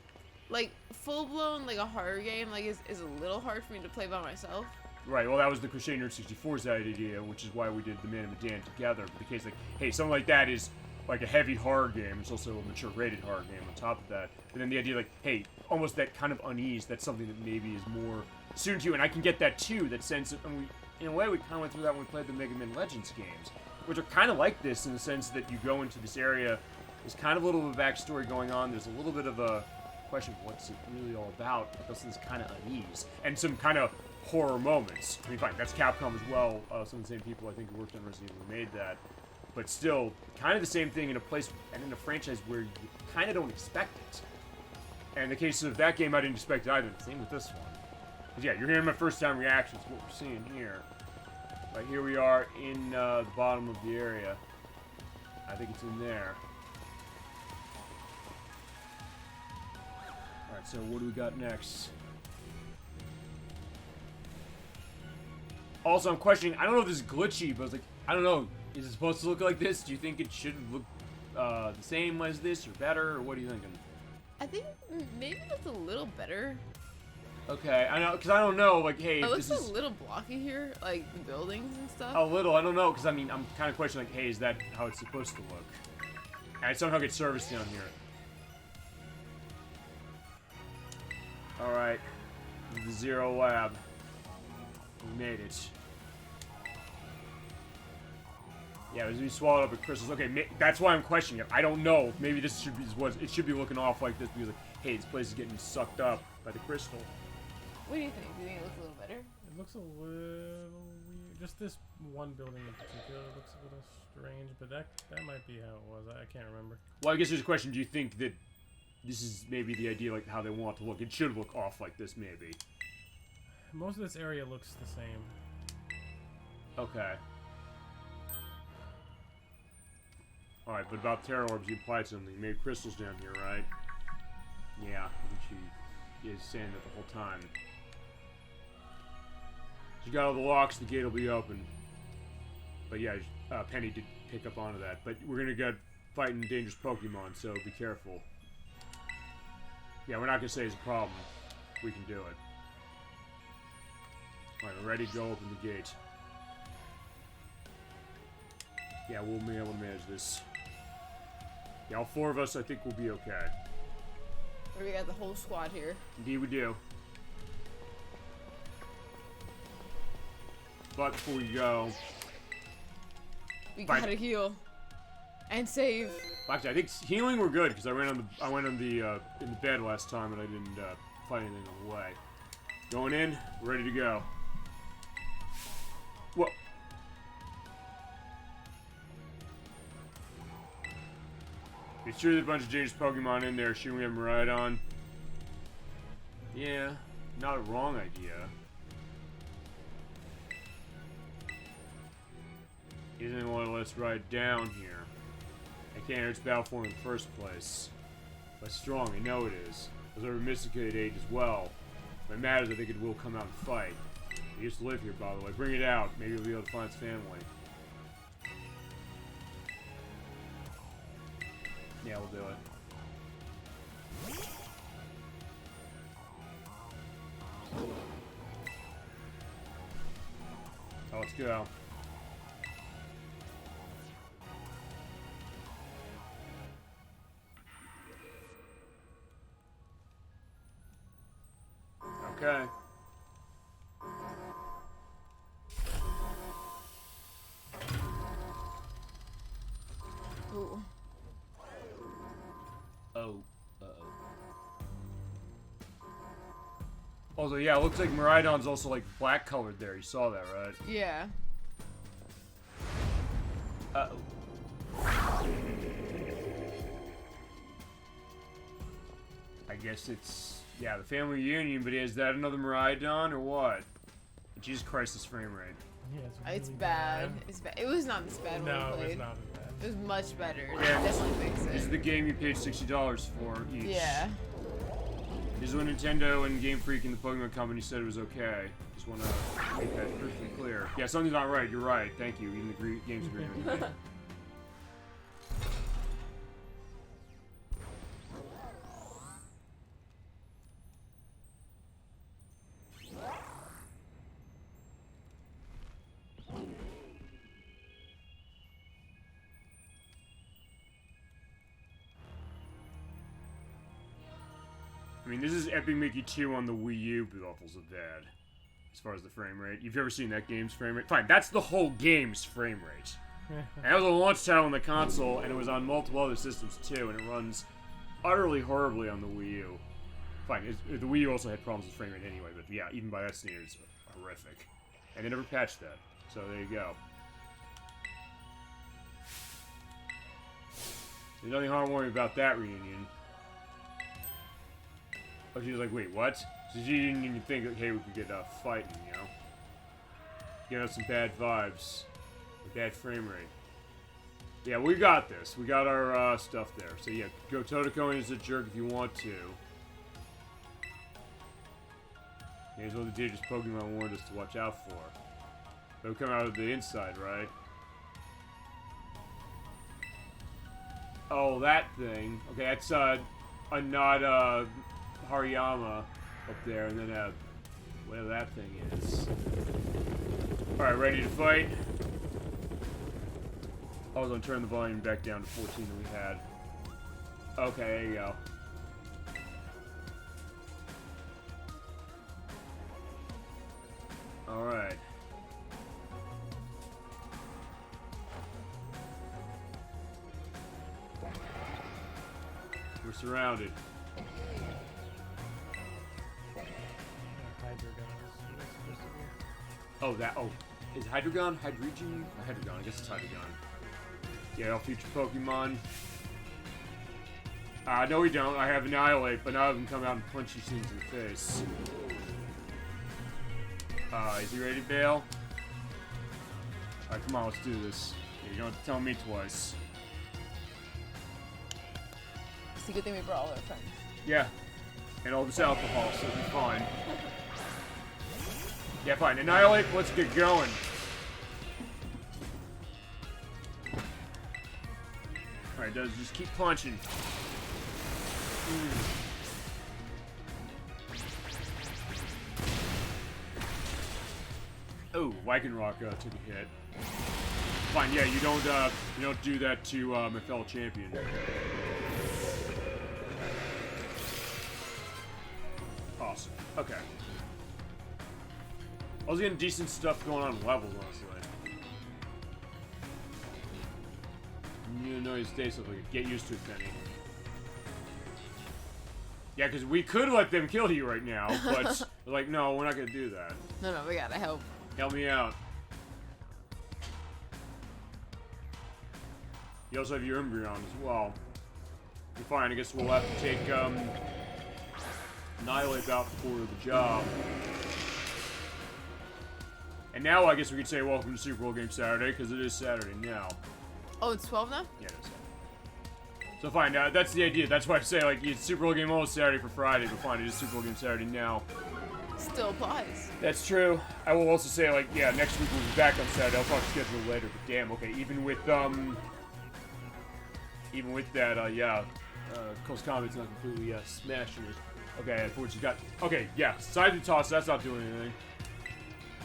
Like full blown like a horror game like is a little hard for me to play by myself. Right, well that was the Crochet Nerd 64's idea, which is why we did The Man and Medan together. But the case like, hey, something like that is like a heavy horror game. It's also a mature rated horror game on top of that. And then the idea like, hey, almost that kind of unease, that's something that maybe is more suited to you. And I can get that too, that sense of, and in a way we kind of went through that when we played the Mega Man Legends games, which are kind of like this in the sense that you go into this area, there's kind of a little bit of a backstory going on, there's a little bit of a question of what's it really all about, but this kind of unease, and some kind of horror moments. I mean, fine, that's Capcom as well. Some of the same people I think who worked on Resident Evil made that. But still, kind of the same thing in a place and in a franchise where you kind of don't expect it. And in the case of that game, I didn't expect it either. Same with this one. But yeah, you're hearing my first time reactions, what we're seeing here. Right, here we are in the bottom of the area. I think it's in there. Alright, so what do we got next? Also, I'm questioning, I don't know if this is glitchy, but it's like, I don't know, is it supposed to look like this? Do you think it should look the same as this, or better, or what are you thinking? I think maybe it's a little better. Okay, I know, because I don't know, like, hey, It if looks this is... a little blocky here, like the buildings and stuff. A little, I don't know, because I mean, I'm kind of questioning, like, hey, is that how it's supposed to look? And I somehow get service down here. Alright, the Zero Lab. We made it. Yeah, we swallowed up with crystals. Okay, that's why I'm questioning it. I don't know. Maybe this should be it should be looking off like this because, like, hey, this place is getting sucked up by the crystal. What do you think? Do you think it looks a little better? It looks a little weird. Just this one building in particular looks a little strange, but that might be how it was. I can't remember. Well, I guess there's a question. Do you think that this is maybe the idea, like, how they want it to look? It should look off like this, maybe. Most of this area looks the same. Okay. Alright, but about Terror Orbs, you implied something. You made crystals down here, right? Yeah, I think she is saying that the whole time. You got all the locks, the gate will be open. But yeah, Penny did pick up onto that. But we're gonna get fighting dangerous Pokemon, so be careful. Yeah, we're not gonna say it's a problem. We can do it. Alright, we're ready to go open the gate. Yeah, we'll be able to manage this. Yeah, all 4 of us, I think, will be okay. We got the whole squad here. Indeed we do. But before we go... We Fine. gotta heal. And save. Actually, I think healing we're good, because I went on the in the bed last time and I didn't fight anything on the way. Going in, ready to go. Whoa. It's true there's a bunch of dangerous Pokemon in there. Should we have them right on? Yeah, not a wrong idea. He doesn't want to let us ride down here. I can't hear its battle form in the first place. But strong, I know it is. Those are domesticated age as well. If it matters, I think it will come out and fight. He used to live here, by the way. Bring it out. Maybe we'll be able to find its family. Yeah, we'll do it. Oh, let's go. Okay. Ooh. Oh. Uh-oh. Also, yeah, it looks like Miraidon's also, like, black colored there. You saw that, right? Yeah. Uh-oh. I guess it's... Yeah, the family reunion, but is that another Miraidon or what? Jesus Christ, this frame rate. Yeah, It's bad. It's bad. It was not this bad when No, we it played. was not as bad. It was much better. Yeah. Definitely fix This is it. the game you paid $60 for each. Yeah. This is when Nintendo and Game Freak and the Pokemon Company said it was okay. Just want to make that perfectly clear. Yeah, something's not right. You're right. Thank you. Even the games agree with me. I mean, this is Epic Mickey 2 on the Wii U levels of bad. As far as the frame rate. You've ever seen that game's frame rate? Fine, that's the whole game's frame rate. And that was a launch title on the console, and it was on multiple other systems too, and it runs utterly horribly on the Wii U. Fine, the Wii U also had problems with frame rate anyway, but yeah, even by that standard, it's horrific. And they never patched that, so there you go. There's nothing heartwarming about that reunion. Oh, she was like, wait, what? So she didn't even think, okay, we could get fighting, you know? Get us some bad vibes. A bad frame rate. Yeah, we got this. We got our stuff there. So yeah, go Totoko as a jerk if you want to. Here's what the dangerous Pokemon warned us to watch out for. They'll come out of the inside, right? Oh, that thing. Okay, that's a not Hariyama up there, and then whatever that thing is. Alright, ready to fight? I was gonna turn the volume back down to 14 that we had. Okay, there you go. Alright. We're surrounded. Oh, that. Oh, is Hydreigon? Hydreigon? Hydreigon. I guess it's Hydreigon. Yeah, all future Pokemon. No, we don't. I have Annihilate, but none of them come out and punch you things in the face. Is he ready to bail? Alright, come on, let's do this. Yeah, you don't have to tell me twice. It's a good thing we brought all our friends. Yeah. And all this alcohol, so it'll be fine. Yeah, fine. Annihilate, let's get going. Alright, does just keep punching. Oh, Lycanroc took a hit. Fine, yeah, you don't do that to my fellow champion. Awesome. Okay. I was getting decent stuff going on in levels, honestly. You know your state stuff, like get used to it, Penny. Yeah, because we could let them kill you right now, but like, no, we're not gonna do that. No, we gotta help. Help me out. You also have your Umbreon as well. You're fine. I guess we'll have to take Annihilate out for the job. And now I guess we could say welcome to Super Bowl Game Saturday, because it is Saturday now. Oh, it's 12 now? Yeah, it is. So fine, that's the idea. That's why I say, like, it's Super Bowl Game almost Saturday for Friday, but fine, it is Super Bowl Game Saturday now. Still applies. That's true. I will also say, like, yeah, next week we'll be back on Saturday. I'll talk schedule later, but damn, okay, even with that, yeah, Close Combat's not completely, smashing it. Okay, unfortunately got, okay, yeah, side to toss, that's not doing anything.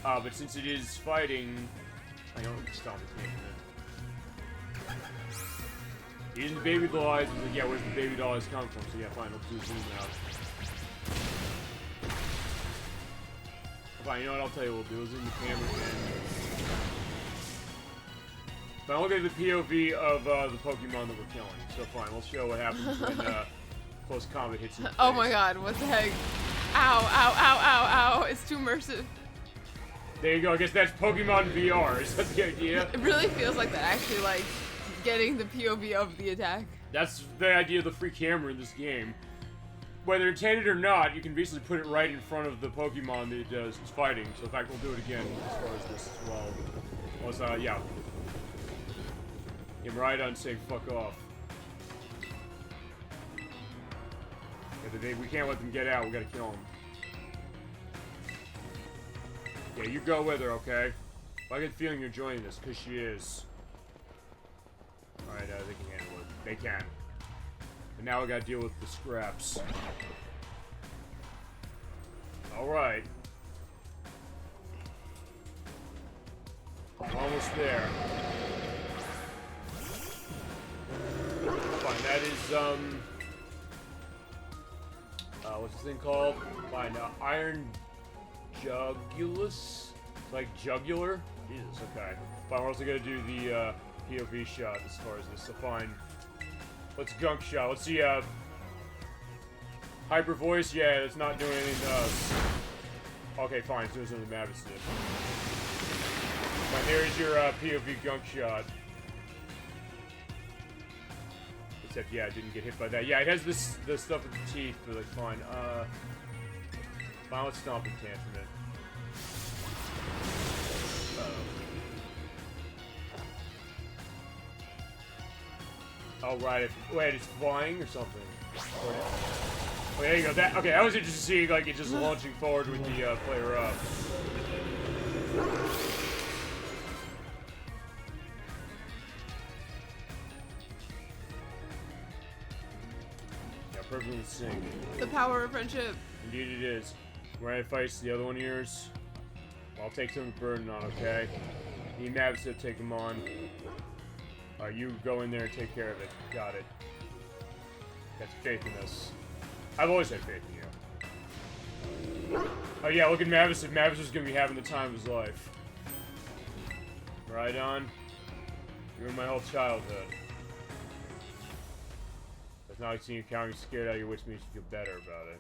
But since it is fighting, I don't stop it. Using the baby doll eyes, like, yeah, where's the baby doll eyes come from? So yeah, fine, let's do zoom out. Fine, you know what, I'll tell you what we'll do, zoom the camera in. But I'll look at the POV of the Pokemon that we're killing. So fine, we'll show what happens when Close Combat hits in the face. Oh my god, what the heck? Ow, ow, ow, ow, ow. It's too immersive. There you go, I guess that's Pokemon VR, is that the idea? It really feels like that, actually, like, getting the POV of the attack. That's the idea of the free camera in this game. Whether intended or not, you can basically put it right in front of the Pokemon that it's fighting. So in fact, we'll do it again as far as this as well. Also, yeah. Get right on saying fuck off. Yeah, we can't let them get out, we gotta kill them. Yeah, you go with her, okay? I get the feeling you're joining this, because she is. Alright, they can handle it. They can. And now we gotta deal with the scraps. Alright. I'm almost there. Fine, that is, what's this thing called? Fine, Iron Jugulus? It's like jugular? Jesus, okay. Fine, we're also gonna do the, POV shot as far as this, so fine. Let's gunk shot. Let's see, Hyper voice? Yeah, it's not doing anything, okay, fine, it's doing something Mavis did. Fine, there's your, POV gunk shot. Except, yeah, it didn't get hit by that. Yeah, it has this stuff with the teeth, but like, fine. Fine, let's stomp and tantrum it. Oh, right. Wait, it's flying or something? Oh, there you go. That, okay, I was interested to see, like, it just launching forward with the player up. Yeah, perfectly in sync. The power of friendship. Indeed it is. When I fight the other one of yours, I'll take some burden on, okay? Need Mavis to take them on. Alright, you go in there and take care of it. Got it. Got faith in us. I've always had faith in you. Oh yeah, look at Mavis. If Mavis was gonna be having the time of his life. Right on. You were my whole childhood. It's not like seeing you counting scared out of your wits makes you feel better about it.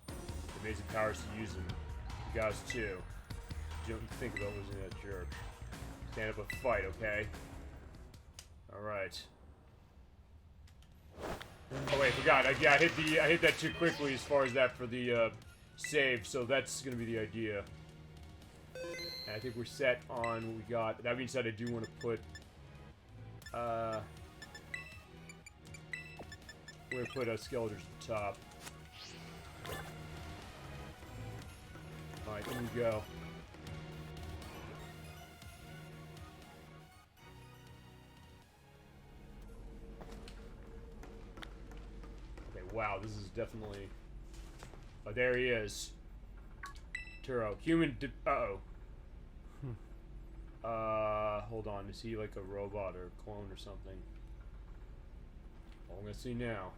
The amazing powers to use them. You guys too. Don't think about losing that jerk. Stand up and fight, okay? Alright. Oh wait, forgot. I hit that too quickly as far as that for the save, so that's gonna be the idea. And I think we're set on what we got. That being said, I do want to put we're gonna put Skeletors at the top. Alright, here we go. Wow, this is definitely... Oh, there he is. Turo. Human... Uh-oh. Hold on. Is he like a robot or a clone or something? Well, I'm gonna see now.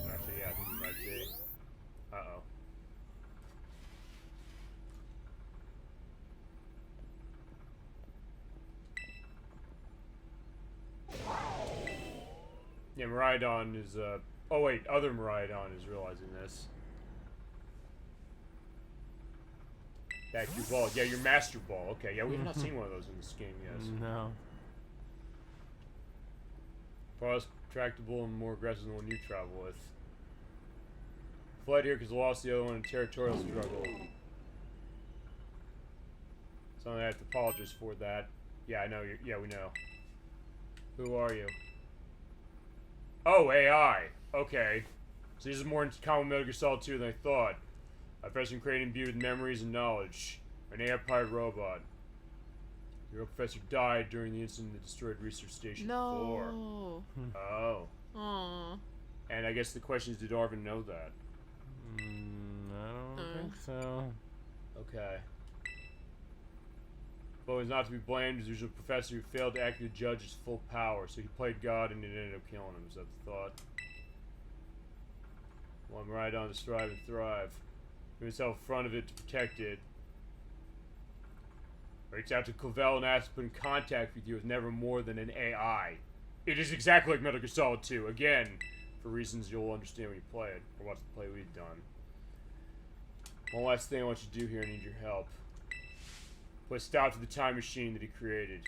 Actually, yeah, I think he might be. Uh-oh. Yeah, Miraidon is, oh wait, other Miraidon is realizing this. Back your ball. Yeah, your Master Ball. Okay, yeah, we've not seen one of those in this game, yes. No. Far less tractable and more aggressive than one you travel with. Fled here because lost the other one in territorial struggle. Something I have to apologize for that. Yeah, I know. Yeah, we know. Who are you? Oh, AI. Okay. So this is more in common with Metal Gear Solid 2 than I thought. A person created and imbued with memories and knowledge. An AI-powered robot. Your professor died during the incident that destroyed Research Station 4. No. Oh. Aww. And I guess the question is, did Arven know that? I don't think so. Okay. But he's not to be blamed. There's a professor who failed to accurately judge his full power, so he played God and it ended up killing him. Is that the thought? Well, I'm right on to strive and thrive. Put himself in front of it to protect it. Reach out to Clavel and ask to put in contact with you as never more than an AI. It is exactly like Metal Gear Solid 2. Again, for reasons you'll understand when you play it, or watch the play we've done. One last thing I want you to do here, I need your help. Put a stop to the time machine that he created.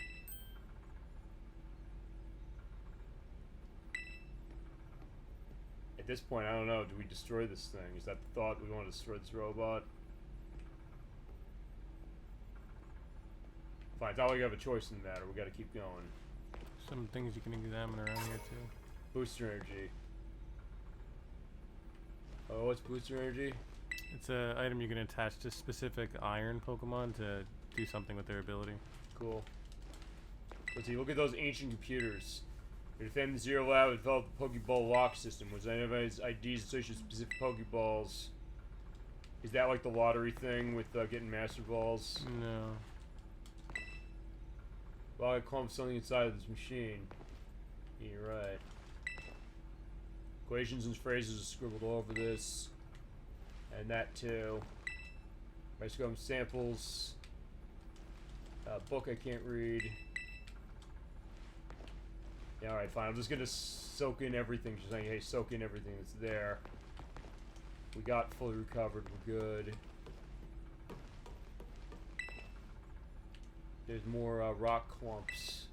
At this point, I don't know, do we destroy this thing? Is that the thought? We want to destroy this robot? Fine, it's not like you have a choice in the matter. We gotta keep going. Some things you can examine around here too. Booster energy. Oh, what's booster energy? It's an item you can attach to specific iron Pokemon to do something with their ability. Cool. Let's see, look at those ancient computers. They defend the Zero Lab developed the Pokeball lock system. Was anybody's IDs associated with specific Pokeballs? Is that like the lottery thing with getting Master Balls? No. Well, I clumped something inside of this machine. Yeah, you're right. Equations and phrases are scribbled all over this. And that too. Microscope samples. Book I can't read. Yeah, alright, fine. I'm just gonna soak in everything. She's saying, hey, soak in everything that's there. We got fully recovered. We're good. There's more rock clumps.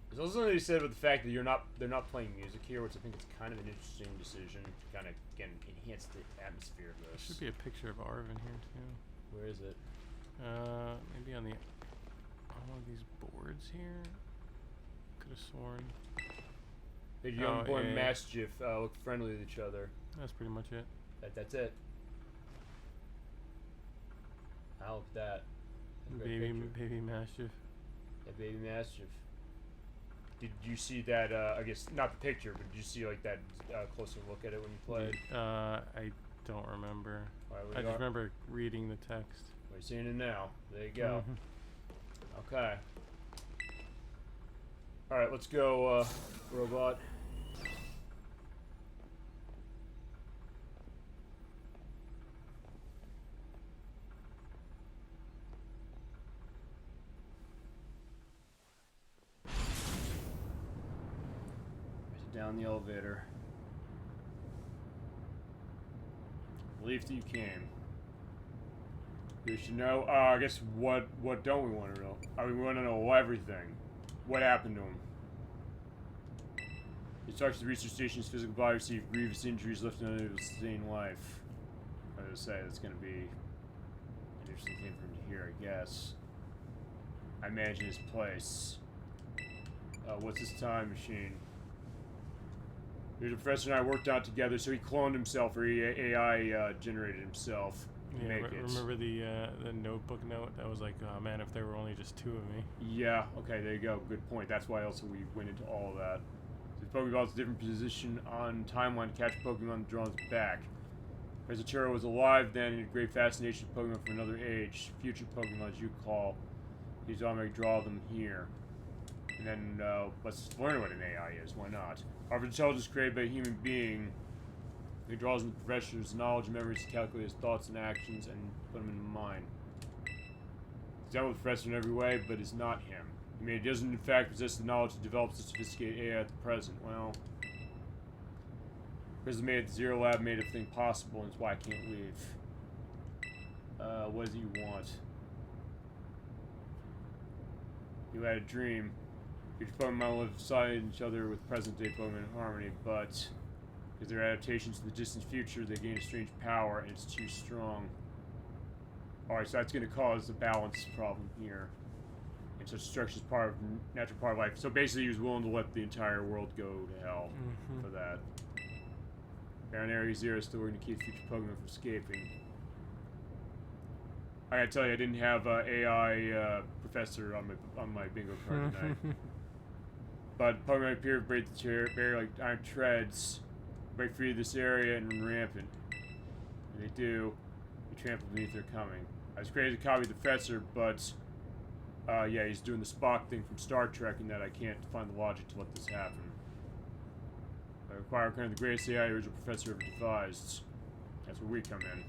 There's also something they said about the fact that they're not playing music here, which I think is kind of an interesting decision to kind of, again, enhance the atmosphere of There this. should be a picture of Arven here too. Where is it? Maybe on one of these boards here. Could have sworn. They young Oh, boy yeah, yeah. Mastiff look friendly with each other. That's pretty much it. That's it. I'll look at that. That's a great picture. Baby Mastiff. Yeah, baby Mastiff. Did you see that, I guess, not the picture, but did you see, like, that closer look at it when you played? I don't remember. Alright, I just remember reading the text. We're seeing it now. There you go. Okay. Alright, let's go, robot. Down the elevator. Believe that you came. You should know. I guess what don't we want to know? I mean, we want to know everything. What happened to him? He starts the research station's physical body received grievous injuries, left unable to sustain life. I was gonna say that's gonna be an interesting thing for him to hear, I guess. I imagine his place. What's his time machine? The professor and I worked out together, so he cloned himself, or he AI generated himself. to make it. Remember the notebook note that was like, oh man, if there were only just 2 of me. Yeah, okay, there you go. Good point. That's why also we went into all of that. So Pokeballs a different position on timeline to catch Pokemon drawn back. Presentera was alive then and had great fascination with Pokemon from another age. Future Pokemon, as you call. He's automatically draw them here. And then let's learn what an AI is. Why not? Artificial intelligence created by a human being. He draws on the professor's knowledge and memories to calculate his thoughts and actions and put them into mind. He's done with the professor in every way, but is not him. I mean, he doesn't in fact possess the knowledge to develop such sophisticated AI at the present. Well, Chris made it the Zero Lab made everything possible, and that's why I can't leave. What does he want? You had a dream. Future Pokemon live beside each other with present-day Pokemon in harmony, but because their adaptations to the distant future, they gain a strange power, and it's too strong. Alright, so that's going to cause a balance problem here. And such destruction is part of natural part of life. So basically, he was willing to let the entire world go to hell for that. Baron Area Zero is still working to keep future Pokemon from escaping. I gotta tell you, I didn't have AI Professor on my bingo card tonight. But Pokemon appear to break the barrier like iron treads, break free of this area and run rampant. And they do. We trample beneath their coming. I was created to copy the Professor, but yeah, he's doing the Spock thing from Star Trek, and that I can't find the logic to let this happen. I require kind of the greatest AI the original Professor ever devised. That's where we come in.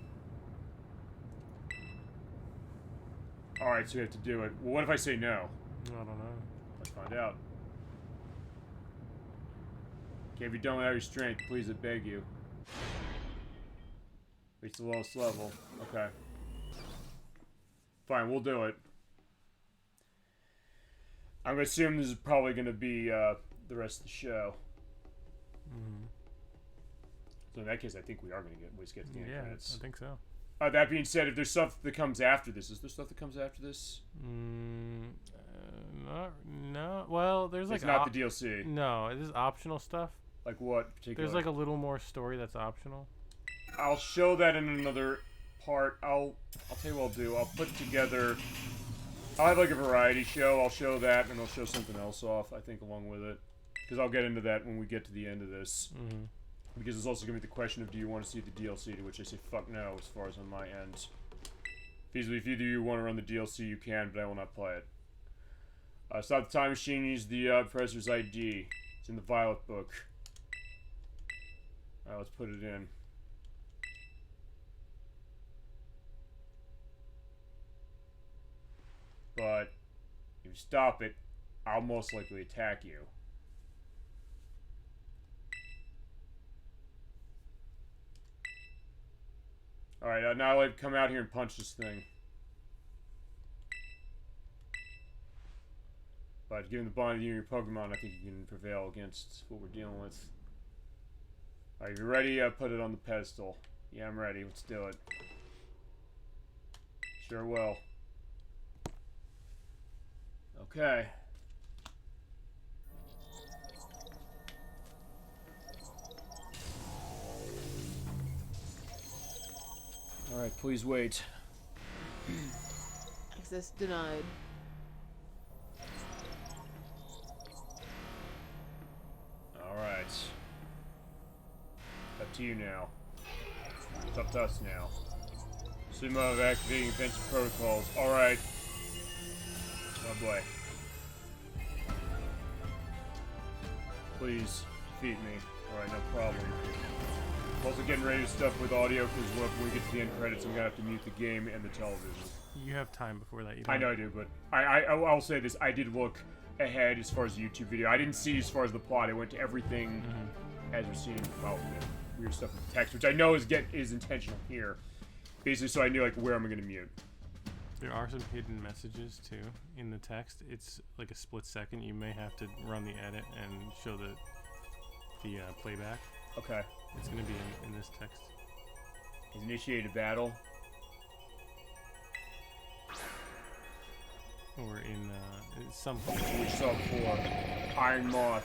Alright, so we have to do it. Well, what if I say no? I don't know. Let's find out. Can't be done without your strength, please, I beg you. Reach the lowest level. Okay. Fine, we'll do it. I'm gonna assume this is probably gonna be the rest of the show. So in that case, I think we are gonna at least get to the end credits. I think so. That being said, if there's stuff that comes after this, is there stuff that comes after this? No. Well, there's like it's not the DLC. No, it is optional stuff. Like what particularly? There's like a little more story that's optional. I'll show that in another part. I'll tell you what I'll do. I'll put together. I'll have like a variety show. I'll show that, and I'll show something else off. I think along with it, because I'll get into that when we get to the end of this. Because there's also going to be the question of, do you want to see the DLC, to which I say fuck no, as far as on my end. Feasibly, if either of you want to run the DLC, you can, but I will not play it. Stop the time machine, use the Professor's ID. It's in the Violet book. Alright, let's put it in. But, if you stop it, I'll most likely attack you. Alright, now I'll come out here and punch this thing. But given the bond of you and your Pokemon, I think you can prevail against what we're dealing with. Alright, if you're ready, put it on the pedestal. Yeah, I'm ready. Let's do it. Sure will. Okay. Alright, please wait. Access denied. Alright. Up to you now. It's up to us now. Sumo of activating adventure protocols. Alright. Oh boy. Please, defeat me. Alright, no problem. Also getting ready to stuff with audio, because when we get to the end credits, I'm gonna have to mute the game and the television. You have time before that. I know I do, but I'll say this. I did look ahead as far as the YouTube video. I didn't see as far as the plot. I went to everything as we're seeing about weird stuff with the text, which I know is intentional here. Basically, so I knew like where am I gonna mute. There are some hidden messages too in the text. It's like a split second. You may have to run the edit and show the playback. Okay. It's gonna be in this text. He's initiated a battle. Or in something. We saw before. Iron Moth.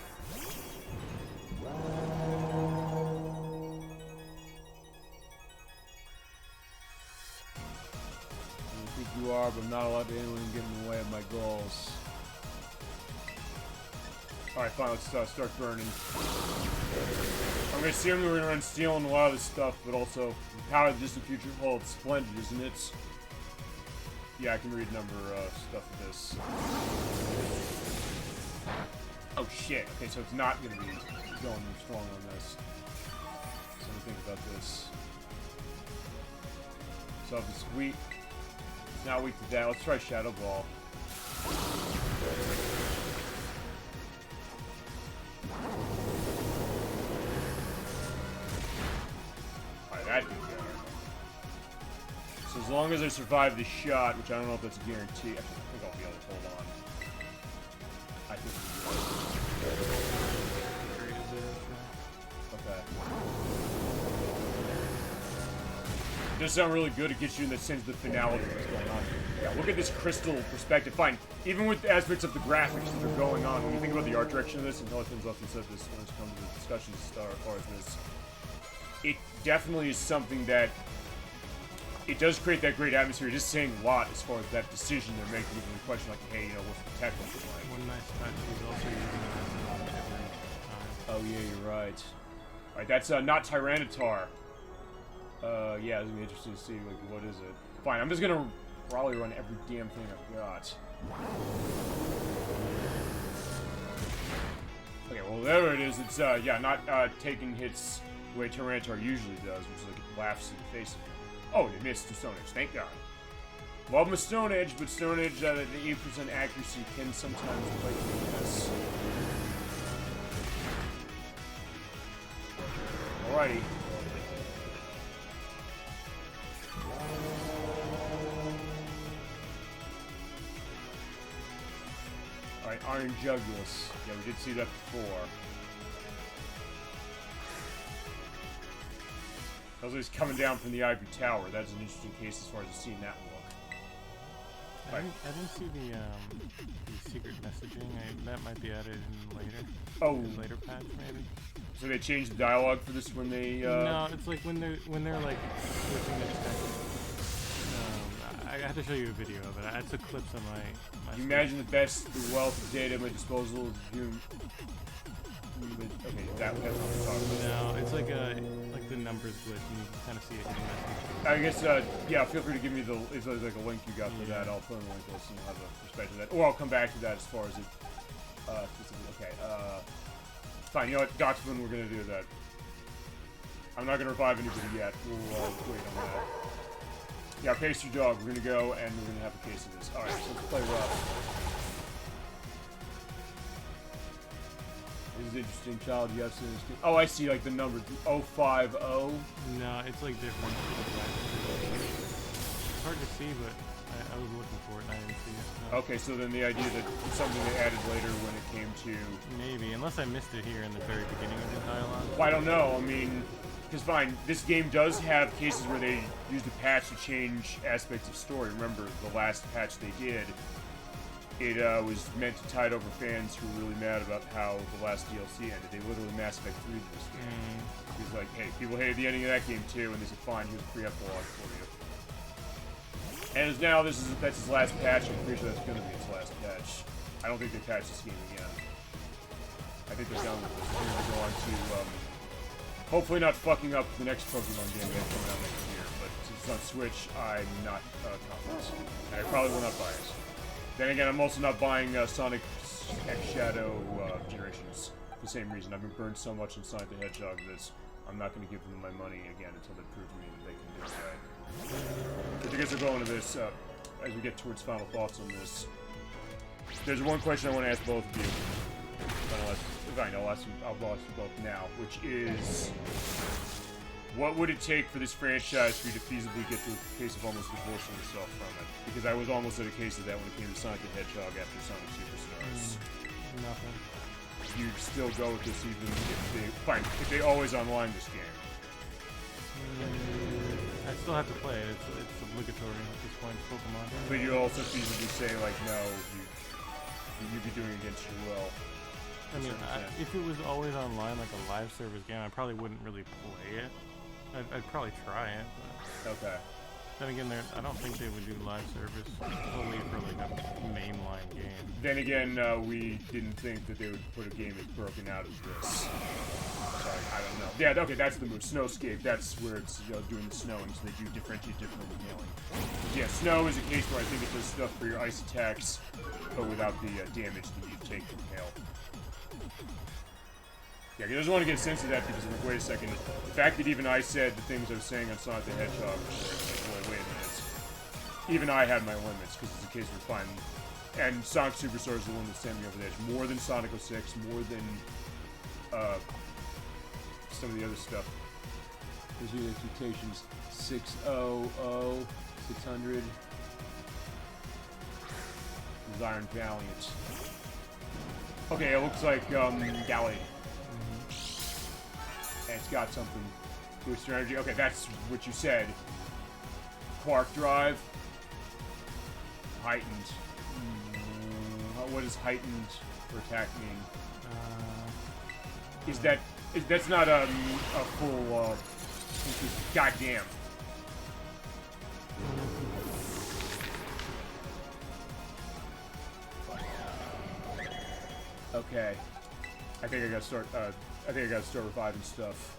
but I'm not allowed to anyone get in the way of my goals. Alright, fine, let's start burning. I'm gonna assume we're gonna run stealing a lot of this stuff, but also the power of the distant future holds splendid, isn't it? Yeah, I can read number stuff of this. Oh shit, okay, so it's not gonna be going strong on this. So let me think about this. So if it's weak, it's not weak to that. Let's try Shadow Ball. Alright, that did better. So as long as I survive the shot, which I don't know if that's a guarantee, I think I'll be able to hold on. I think okay. It does sound really good. It gets you in the sense of the finality of what's going on. Yeah, look at this crystal perspective. Fine. Even with the aspects of the graphics that are going on, when you think about the art direction of this, and Intelligence often said this when it comes to the discussions as far as this, it definitely is something that it does create that great atmosphere. It is saying a lot as far as that decision they're making, even the question like, hey, you know, what's the tech looking like? One nice touch is also using it every time. Oh yeah, you're right. Alright, that's not Tyranitar. Yeah, it's gonna be interesting to see, like, what is it? Fine, I'm just gonna probably run every damn thing I've got. Okay, well, there it is. It's, yeah, not taking hits the way Tyranitar usually does, which is like it laughs in the face of him. Oh, they missed the Stone Edge, thank God. Love my Stone Edge, but Stone Edge at 8% accuracy can sometimes play this. Alrighty. Alright, Iron Jugulas. Yeah, we did see that before. Also, he's coming down from the Ivory Tower. That's an interesting case as far as seeing that look. I didn't see the secret messaging. That might be added in later. Oh. Later patch, maybe. So they changed the dialogue for this when they, No, it's like when they're like switching the detective. I have to show you a video of it. I took clips on my You imagine the wealth of data at my disposal is doing... Okay, that's what we're talking about. No, it's like the numbers glitch, and you can kind of see it in message. I guess, yeah, feel free to give me the, if there's like a link you got for that, I'll put in the link list and you'll have a perspective of that. Or I'll come back to that as far as it, okay, fine, you know what, Doxman, we're gonna do that. I'm not gonna revive anybody yet, we'll, wait on that. Yeah, pastry dog, we're gonna go, and we're gonna have a case of this. Alright, so let's play rough. This is interesting, child. You have to understand. Oh, I see, like the number 050. No, it's like different. It's hard to see, but I was looking for it and I didn't see it. No. Okay, so then the idea that it's something they added later when it came to... Maybe, unless I missed it here in the very beginning of the dialogue. Well, I don't know. I mean, because fine, this game does have cases where they used a patch to change aspects of story. Remember, the last patch they did, it was meant to tide over fans who were really mad about how the last DLC ended. They literally Mass Effect 3 this game. He's like, hey, people hated the ending of that game too, and they said, fine, here's a free epilogue for you. And as now, that's his last patch. I'm pretty sure that's going to be its last patch. I don't think they patch this game again. I think they're done with this. They're going to go on to, hopefully not fucking up the next Pokemon game that's coming out next year, but since it's on Switch, I'm not confident. I probably will not buy it. Then again, I'm also not buying Sonic X Shadow Generations for the same reason. I've been burned so much in Sonic the Hedgehog that I'm not going to give them my money again until they prove to me that they can do it right. But you guys are going to this, as we get towards final thoughts on this, there's one question I want to ask both of you. I'll ask you both now, which is, what would it take for this franchise for you to feasibly get to a case of almost divorcing yourself from it? Because I was almost at a case of that when it came to Sonic the Hedgehog after Sonic Superstars. Nothing. You'd still go with this even if they always online this game. I still have to play it. It's obligatory at this point. Pokemon. But you also feasibly say like, no, you'd be doing it against your will. I mean, if it was always online, like a live service game, I probably wouldn't really play it. I'd probably try it, but... Okay. Then again, I don't think they would do live service only for like a mainline game. Then again, we didn't think that they would put a game that's broken out of this. Sorry, I don't know. Yeah, okay, that's the move. Snowscape, that's where it's doing the snowing, so they do differentiate differently with hailing. Yeah, snow is a case where I think it does stuff for your ice attacks, but without the damage that you take from hail. Yeah, he doesn't want to get sense of that because, like, wait a second, the fact that even I said the things I was saying on Sonic the Hedgehog before, it's like, wait a minute. Even I had my limits, because it's a case where fine. And Sonic Superstar is the one that sent me over the edge. More than Sonic 06, more than some of the other stuff. There's your expectations. 600. There's Iron Valiant. Okay, it looks like Galley. And it's got something. Boost your energy. Okay, that's what you said. Quark Drive. Heightened. What does heightened for attack mean? That's not a full goddamn. Okay. I think I gotta start reviving stuff.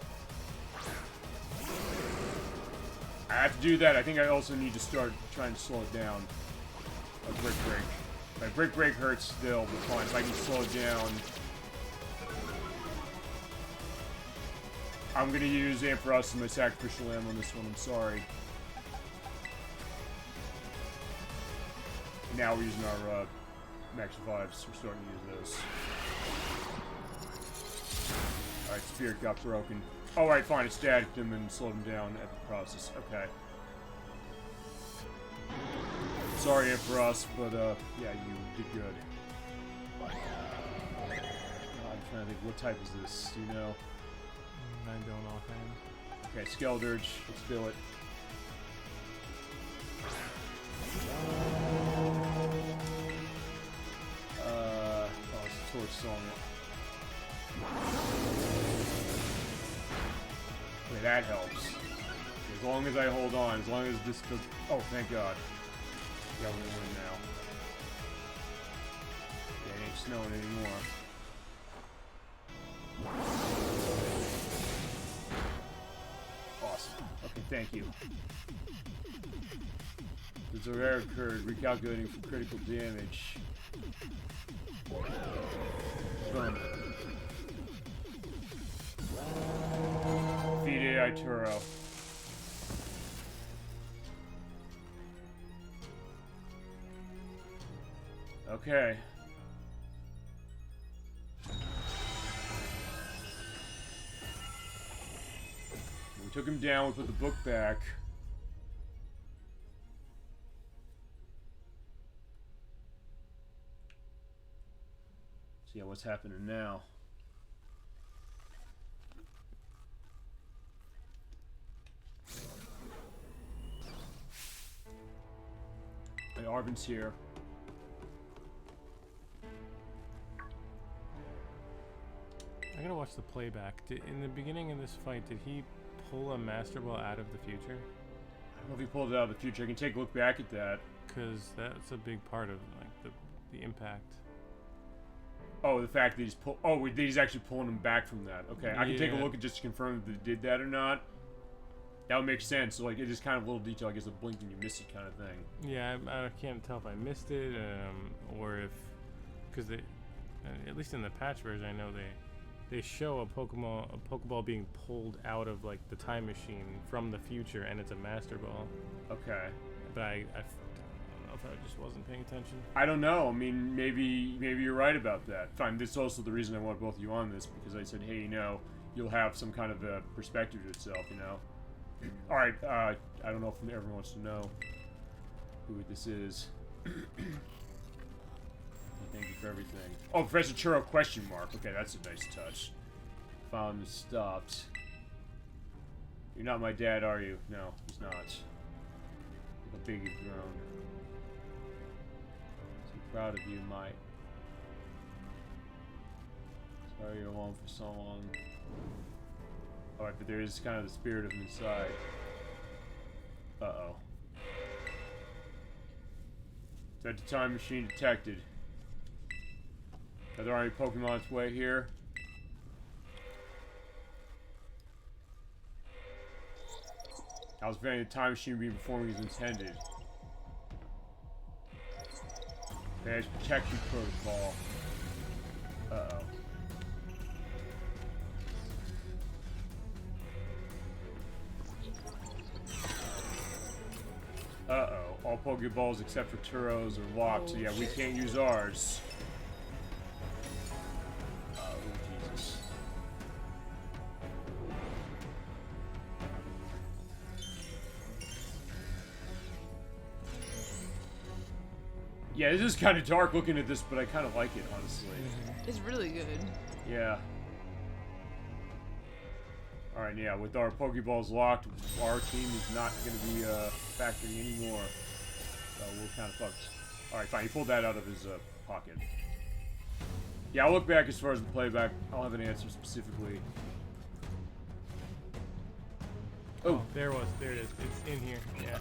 I have to do that. I think I also need to start trying to slow it down. Break. My break hurts still, but fine. If I can slow it down, I'm gonna use Ampharos as my sacrificial lamb on this one. I'm sorry. Now we're using our max revives. We're starting to use those. Alright, Spirit got broken. Alright, fine. I stacked him and slowed him down at the process. Okay. Sorry, Ampharos, but, yeah, you did good. I'm trying to think, what type is this? Do you know? I don't offhand. Okay, Skeldurge. Let's do it. It's a Torch Song. Okay, that helps. As long as I hold on, as long as this does... Oh, thank God. Yeah, we're gonna win now. Yeah, it ain't snowing anymore. Awesome. Okay, thank you. There's a rare occurred, recalculating for critical damage. Boom. Feed AI Turo. Okay. We took him down, we put the book back. So yeah, what's happening now? Hey, Arven's here. I gotta watch the playback. In the beginning of this fight, did he pull a Master Ball out of the future? I don't know if he pulled it out of the future. I can take a look back at that. Because that's a big part of like the impact. Oh, the fact that he's actually pulling him back from that. Okay, I can take a Yeah. look and just confirm that he did that or not. That would make sense. So, like, it is kind of a little detail, I guess, a blink and you miss it kind of thing. Yeah, I can't tell if I missed it, or if, because they, at least in the patch version, I know they show a Pokeball being pulled out of like the time machine from the future, and it's a Master Ball. Okay. But I don't know if I just wasn't paying attention. I don't know. I mean, maybe you're right about that. Fine. This is also the reason I want both of you on this, because I said, hey, you know, you'll have some kind of a perspective to itself, you know. All right. I don't know if everyone wants to know who this is. Thank you for everything. Oh, Professor Churro question mark. Okay, that's a nice touch. Found stopped. You're not my dad, are you? No, he's not. Look how big you've grown. So proud of you, Mike. Sorry you're alone for so long. Alright, but there is kind of the spirit of him inside. Uh-oh. That the time machine detected. Are there any Pokemon on its way here? I was preventing the time machine be performing as intended. Managed protection protocol. Uh-oh. Uh-oh. All Pokeballs except for Turos are locked, so yeah, we can't use ours. Oh, Jesus. Yeah, this is kind of dark looking at this, but I kind of like it, honestly. It's really good. Yeah. Alright, yeah, with our Pokeballs locked, our team is not going to be factoring anymore. So we're kind of fucked. Alright, fine, he pulled that out of his pocket. Yeah, I'll look back as far as the playback. I don't have an answer specifically. Oh, there it is. It's in here. Yeah.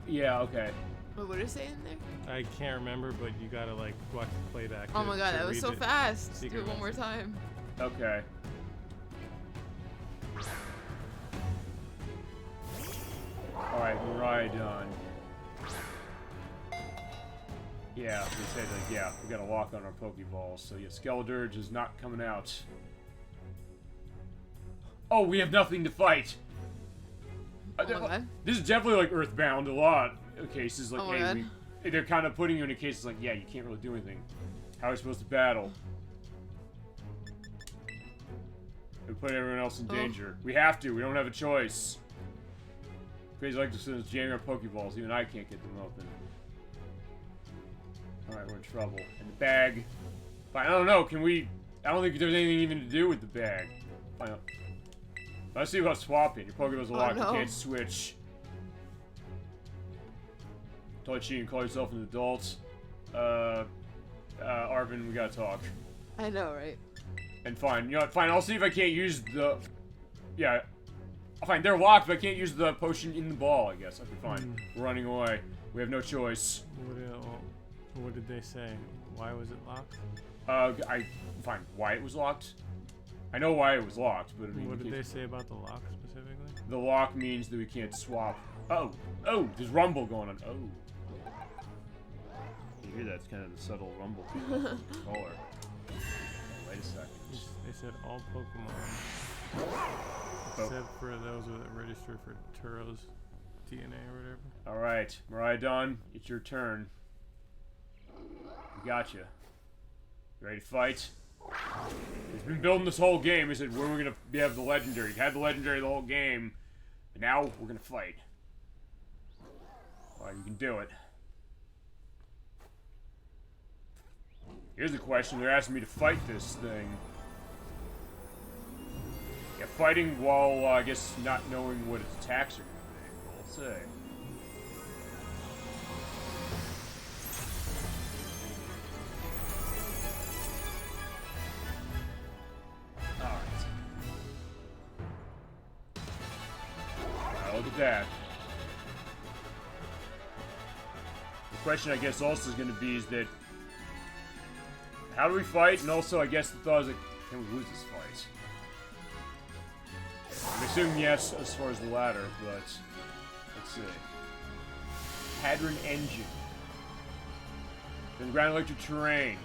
Yeah, okay. Wait, what is it in there? I can't remember, but you gotta like watch the playback. Oh my god, that was so fast. Do secret it one more message. time. Okay. Alright, Viridian. Yeah, they said, like, yeah, we got a lock on our Pokeballs, so yeah, Skeledirge is not coming out. Oh, we have nothing to fight! Oh my god. This is definitely like Earthbound a lot of cases, like, Oh my hey, god. they're kind of putting you in a case like, yeah, you can't really do anything. How are we supposed to battle? We put everyone else in danger. We have to, we don't have a choice. Crazy like this is jamming our Pokeballs, even I can't get them open. Alright, we're in trouble. And the bag. Fine, I don't know, can we... I don't think there's anything even to do with the bag. Fine. Let's see about swapping. Your Pokeballs are locked, no. you can't switch. Touch you and call yourself an adult. Arven, we gotta talk. I know, right? And fine, you know what, fine, I'll see if I can't use the... Yeah. Fine, they're locked, but I can't use the potion in the ball, I guess. Okay, fine. We're running away. We have no choice. What did they say? Why was it locked? Fine, why it was locked? I know why it was locked, but I mean... What did they say about the lock specifically? The lock means that we can't swap. Oh! Oh! There's rumble going on. Oh. You hear that? It's kind of the subtle rumble. Color. Wait a second. They said all Pokemon, Oh. except for those that register for Turo's DNA or whatever. Alright, Viridian, it's your turn. We got you. You ready to fight? He's been building this whole game. He said, when we're gonna have the legendary. You've had the legendary the whole game. And now, we're gonna fight. Alright, you can do it. Here's the question. They're asking me to fight this thing. Yeah, fighting while, I guess, not knowing what its attacks are gonna be. Let's see. Look at that. The question, I guess, also is going to be is that how do we fight? And also, I guess the thought is like, can we lose this fight? I'm assuming yes, as far as the latter, but let's see. Hadron engine. Then ground electric terrain.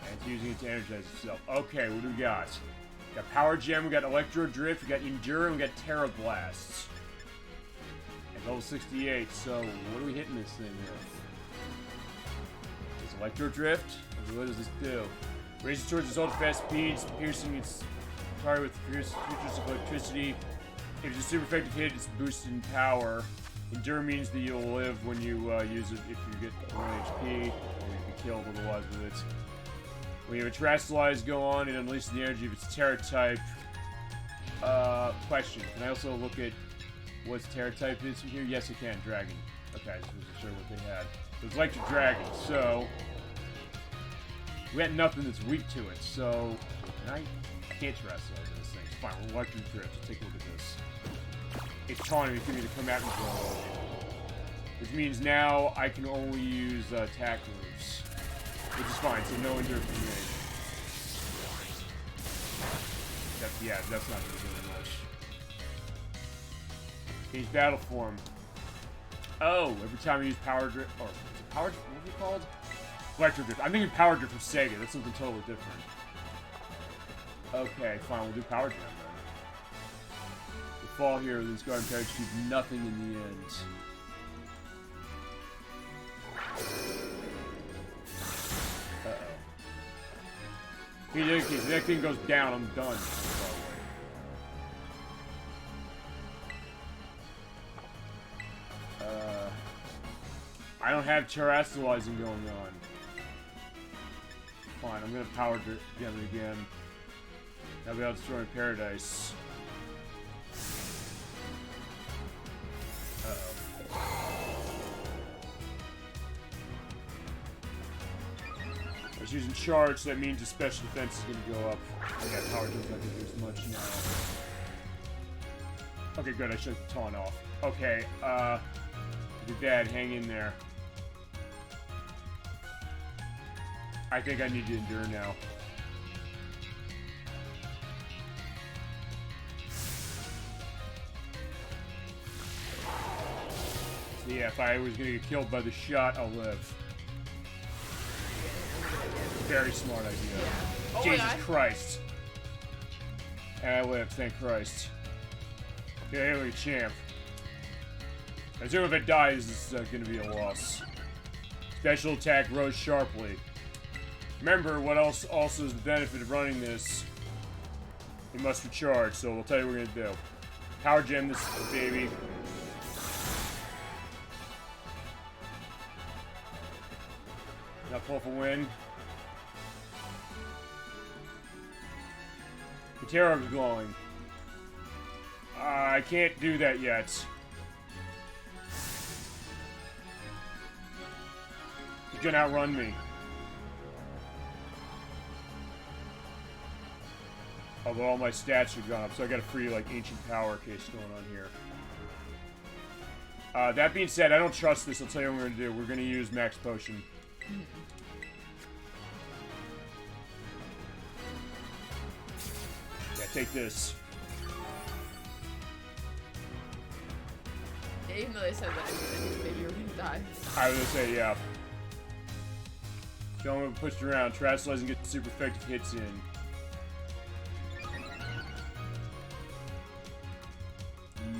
And it's using it to energize itself. Okay, what do we got? We got Power Gem, we got Electro Drift, we got Endure, and we got Terra Blasts. And level 68, so what are we hitting this thing with? Is Electro Drift? What does this do? Raises towards its ultra fast speeds, piercing its target with fierce features of electricity. If it's a super effective hit, it's boosted in power. Endure means that you'll live when you use it if you get 1 HP, or you be killed otherwise with it. When you have a Terastallize go on, it unleashes the energy of its Terra type. Question. Can I also look at what its Terra type is here? Yes, I can. Dragon. Okay, I just wasn't sure what they had. So it's Electric Dragon, so... we got nothing that's weak to it, so... Can I can't Terastallize this thing. Fine, we're Electric Drift. Let's take a look at this. It's taunting me for me to come at me, bro. Which means now I can only use attack moves. Which is fine, so no endure for me. Yeah, that's not going to do much. He's battle form. Oh, every time I use power drift, or is it power drift? What's it called? Electro drift. I'm thinking power drift from Sega. That's something totally different. Okay, fine. We'll do power jam then. We'll fall here. This guard charge do nothing in the end. Uh-oh. In any case, if that thing goes down, I'm done. I don't have terrestrializing going on. Fine, I'm gonna power jam it again. I'll be out destroying paradise. Uh-oh. I was using charge, so that means the special defense is gonna go up. Yeah, power jam's not gonna do as much now. Okay, good, I should have taunt off. Okay, your dad, hang in there. I think I need to endure now. So yeah, if I was gonna get killed by the shot, I'll live. Very smart idea. Yeah. Oh Jesus Christ. And I lived, thank Christ. Yeah, Haley, champ. I assume if it dies, this is gonna be a loss. Special attack rose sharply. Remember, what else also is the benefit of running this? It must recharge, so we'll tell you what we're gonna do. Power gem this baby. Not pull for win. The terror is glowing. I can't do that yet. He's gonna outrun me. Although all my stats have gone up, so I got a free, like, ancient power case going on here. That being said, I don't trust this. I'll tell you what we're gonna do. We're gonna use max potion. Yeah, take this. Yeah, even though they said that, I think maybe you were gonna die. I was gonna say, yeah. Don't want to push it around. Terrestrialize and get super effective hits in.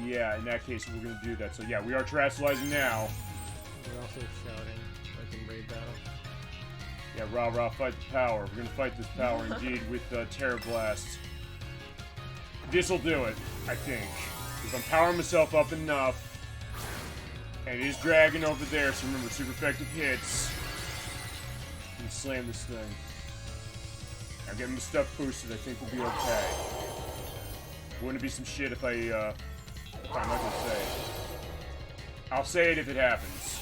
Yeah, in that case, we're gonna do that. So yeah, we are terrestrializing now. We're also shouting, like in raid battle. Yeah, rah rah, fight the power. We're gonna fight this power indeed with Terror Blast. This'll do it, I think. Because I'm powering myself up enough. And it is dragging over there, so remember, super effective hits. And slam this thing. I'm getting the stuff boosted, I think we'll be okay. Wouldn't it be some shit if I'm not gonna say it. I'll say it if it happens.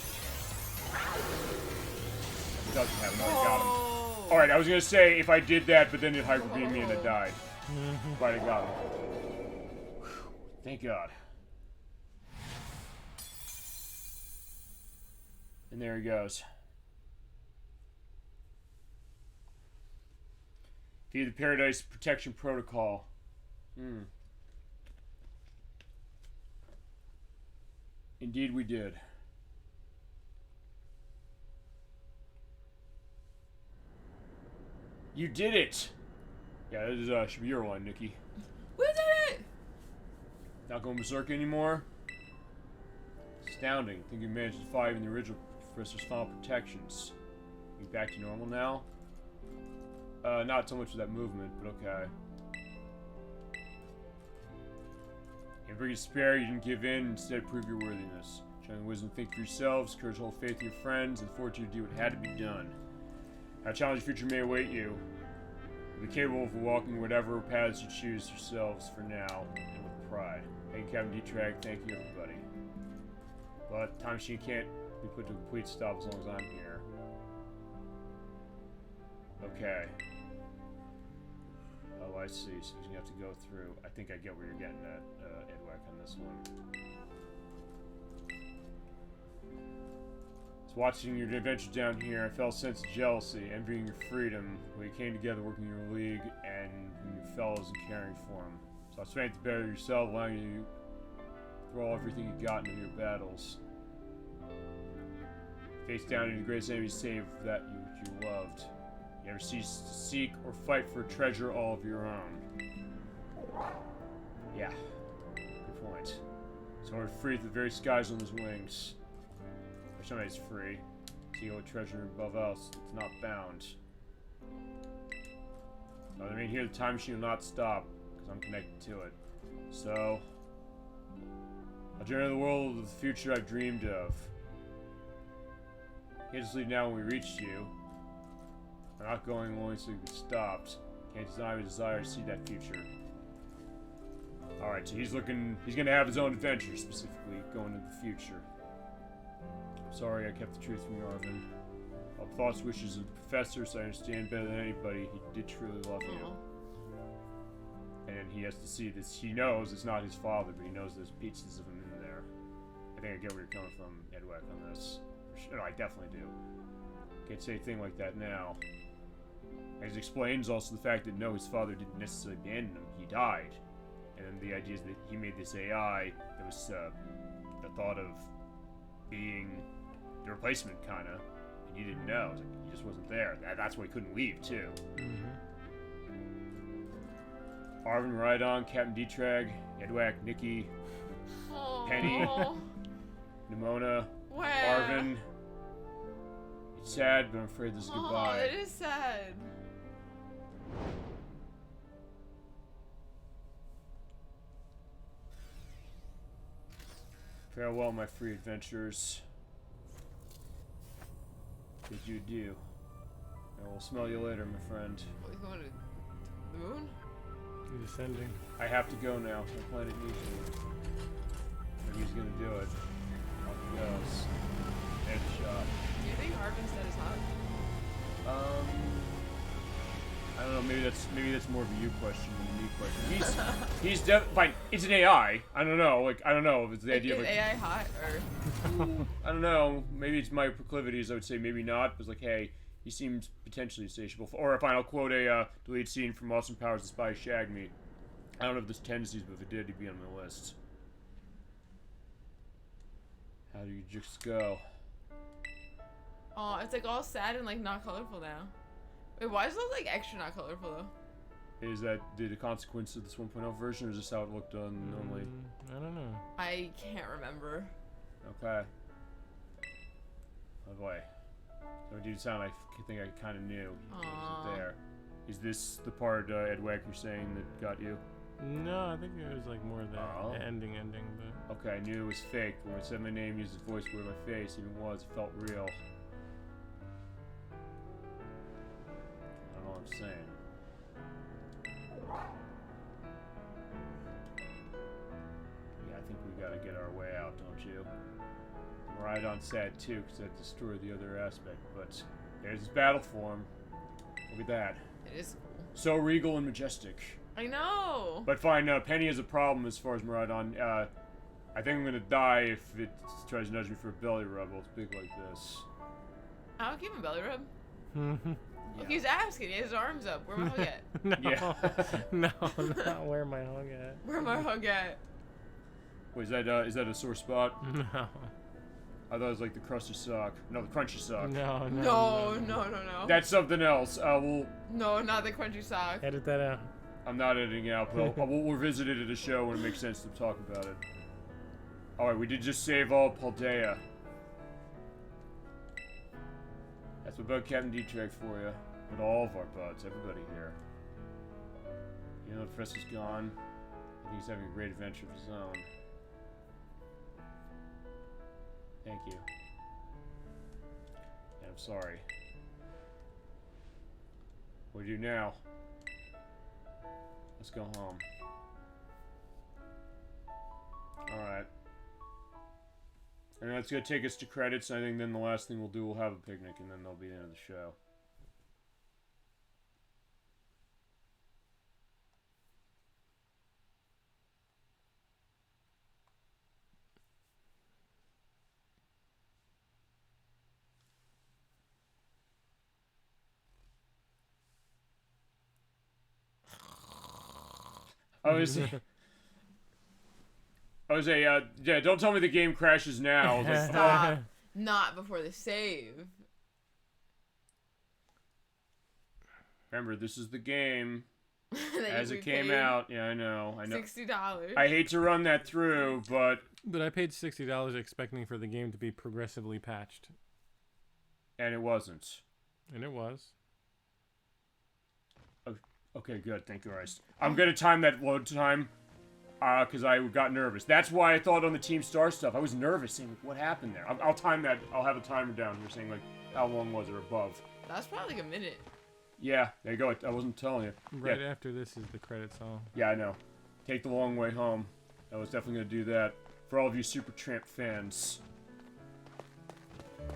If it doesn't happen, I already got him. Alright, I was gonna say if I did that, but then it hyper beamed me and I died. But I got him. Thank God. And there he goes. Via the Paradise Protection Protocol. Indeed we did. You did it! Yeah, this should be your one, Nikki. We did it! Not going berserk anymore? Astounding. I think you managed to defy even the original Professor's final protections. You back to normal now? Not so much of that movement, but okay. In bring despair, you didn't give in, instead prove your worthiness. Showing wisdom, think for yourselves, courage, hold faith in your friends, and fortitude to do what had to be done. How challenging future may await you. You'll be capable of walking whatever paths you choose yourselves for now, and with pride. Thank you, Captain D-Track. Thank you, everybody. But Time Machine can't be put to a complete stop as long as I'm here. Okay. Oh, I see. So you have to go through. I think I get where you're getting at, Edwack, on this one. Watching your adventure down here, I felt a sense of jealousy, envying your freedom, when you came together working your league, and your fellows and caring for them. So I was trying to better yourself, allowing you to throw everything you got into your battles. Face down into the greatest enemy, save that which you loved. You never cease to seek or fight for a treasure all of your own. Yeah, good point. So we're free to the very skies on his wings. Or somebody's free. See what treasure above us, it's not bound. I mean, here the time machine will not stop, because I'm connected to it. So, I'll journey to the world of the future I've dreamed of. Can't just leave now when we reach you. We're not going only so we get stopped. Can't deny my desire to see that future. Alright, so he's gonna have his own adventure, specifically going into the future. I'm sorry I kept the truth from you, Arven. All thoughts, wishes of the professor, so I understand better than anybody. He did truly love you. And he has to see this. He knows it's not his father, but he knows there's pieces of him in there. I think I get where you're coming from, Edwick, on this. No, I definitely do. Can't say a thing like that now. It explains also the fact that no, his father didn't necessarily abandon him. He died. And then the idea is that he made this AI that was the thought of being the replacement, kind of. And he didn't know. Like, he just wasn't there. That's why he couldn't leave, too. Arven, Rhydon, Captain Detrag, Edwack, Nikki, Penny, Nimona, Arven. It's sad, but I'm afraid this is goodbye. It is sad. Farewell, my free adventurers. Bid you adieu. I will smell you later, my friend. What, you going to the moon? He's ascending. I have to go now. My planet needs me. But he's gonna do it. Off he goes. There's a shot. Do you think Arven's dead is hot? I don't know. Maybe that's more of a you question than a me question. He's fine. It's an AI. I don't know. I don't know if it's the idea is of AI hot or? I don't know. Maybe it's my proclivities. I would say maybe not. But hey, he seems potentially insatiable. Or fine, I'll quote a deleted scene from Austin Powers' The Spy Shagged Me. I don't know if there's tendencies, but if it did, he'd be on my list. How do you just go? Oh, it's like all sad and like not colorful now. Wait, why is it like extra not colorful though? Is that the consequence of this 1.0 version, or is this how it looked on normally? I don't know. I can't remember. Okay. Oh boy. So it did sound like I think I kind of knew it wasn't there. Is this the part, Edwick, you're saying that got you? No, I think it was like more the ending, but... Okay, I knew it was fake, but when it said my name, used his voice, where my face even was, it felt real. I don't know what I'm saying. Yeah, I think we gotta get our way out, don't you? Rhydon sad too, because that destroyed the other aspect, but there's his battle form. Look at that. It is cool. So regal and majestic. I know. But fine, Penny has a problem as far as Miraidon. I think I'm gonna die if it tries to nudge me for a belly rub. Well, it's big like this. I'll give him a belly rub. Yeah. Look, he's asking. He has his arms up. Where my hug at? No, Yeah. no, not where my hug at. Where my hug at? Wait, is that a sore spot? No. I thought it was like the crusty sock. No, the crunchy sock. No. That's something else. We'll... No, not the crunchy sock. Edit that out. I'm not editing it out, but we'll revisit it at a show when it makes sense to talk about it. Alright, we did just save all Paldea. That's what Bug Captain Detrag for you. But all of our buds, everybody here. You know the professor's gone. I think he's having a great adventure of his own. Thank you. And I'm sorry. What do we do now? Let's go home. Alright. And that's gonna take us to credits. I think then the last thing we'll do, we'll have a picnic, and then that'll be the end of the show. I was yeah, don't tell me the game crashes now. I was like, Stop. Not before the save. remember, this is the game That as you it came repaid out. Yeah, I know. $60. I hate to run that through, but But I paid $60 expecting for the game to be progressively patched. and it wasn't. And it was. Okay, good. Thank you, Christ. I'm gonna time that load time, because I got nervous. That's why I thought on the Team Star stuff, I was nervous, saying, like, what happened there? I'll time that. I'll have a timer down here saying, like, how long was it or above. That's probably like a minute. Yeah, there you go. I wasn't telling you. Right Yeah, after this is the credit song. yeah, I know. Take the long way home. I was definitely gonna do that. For all of you Supertramp fans.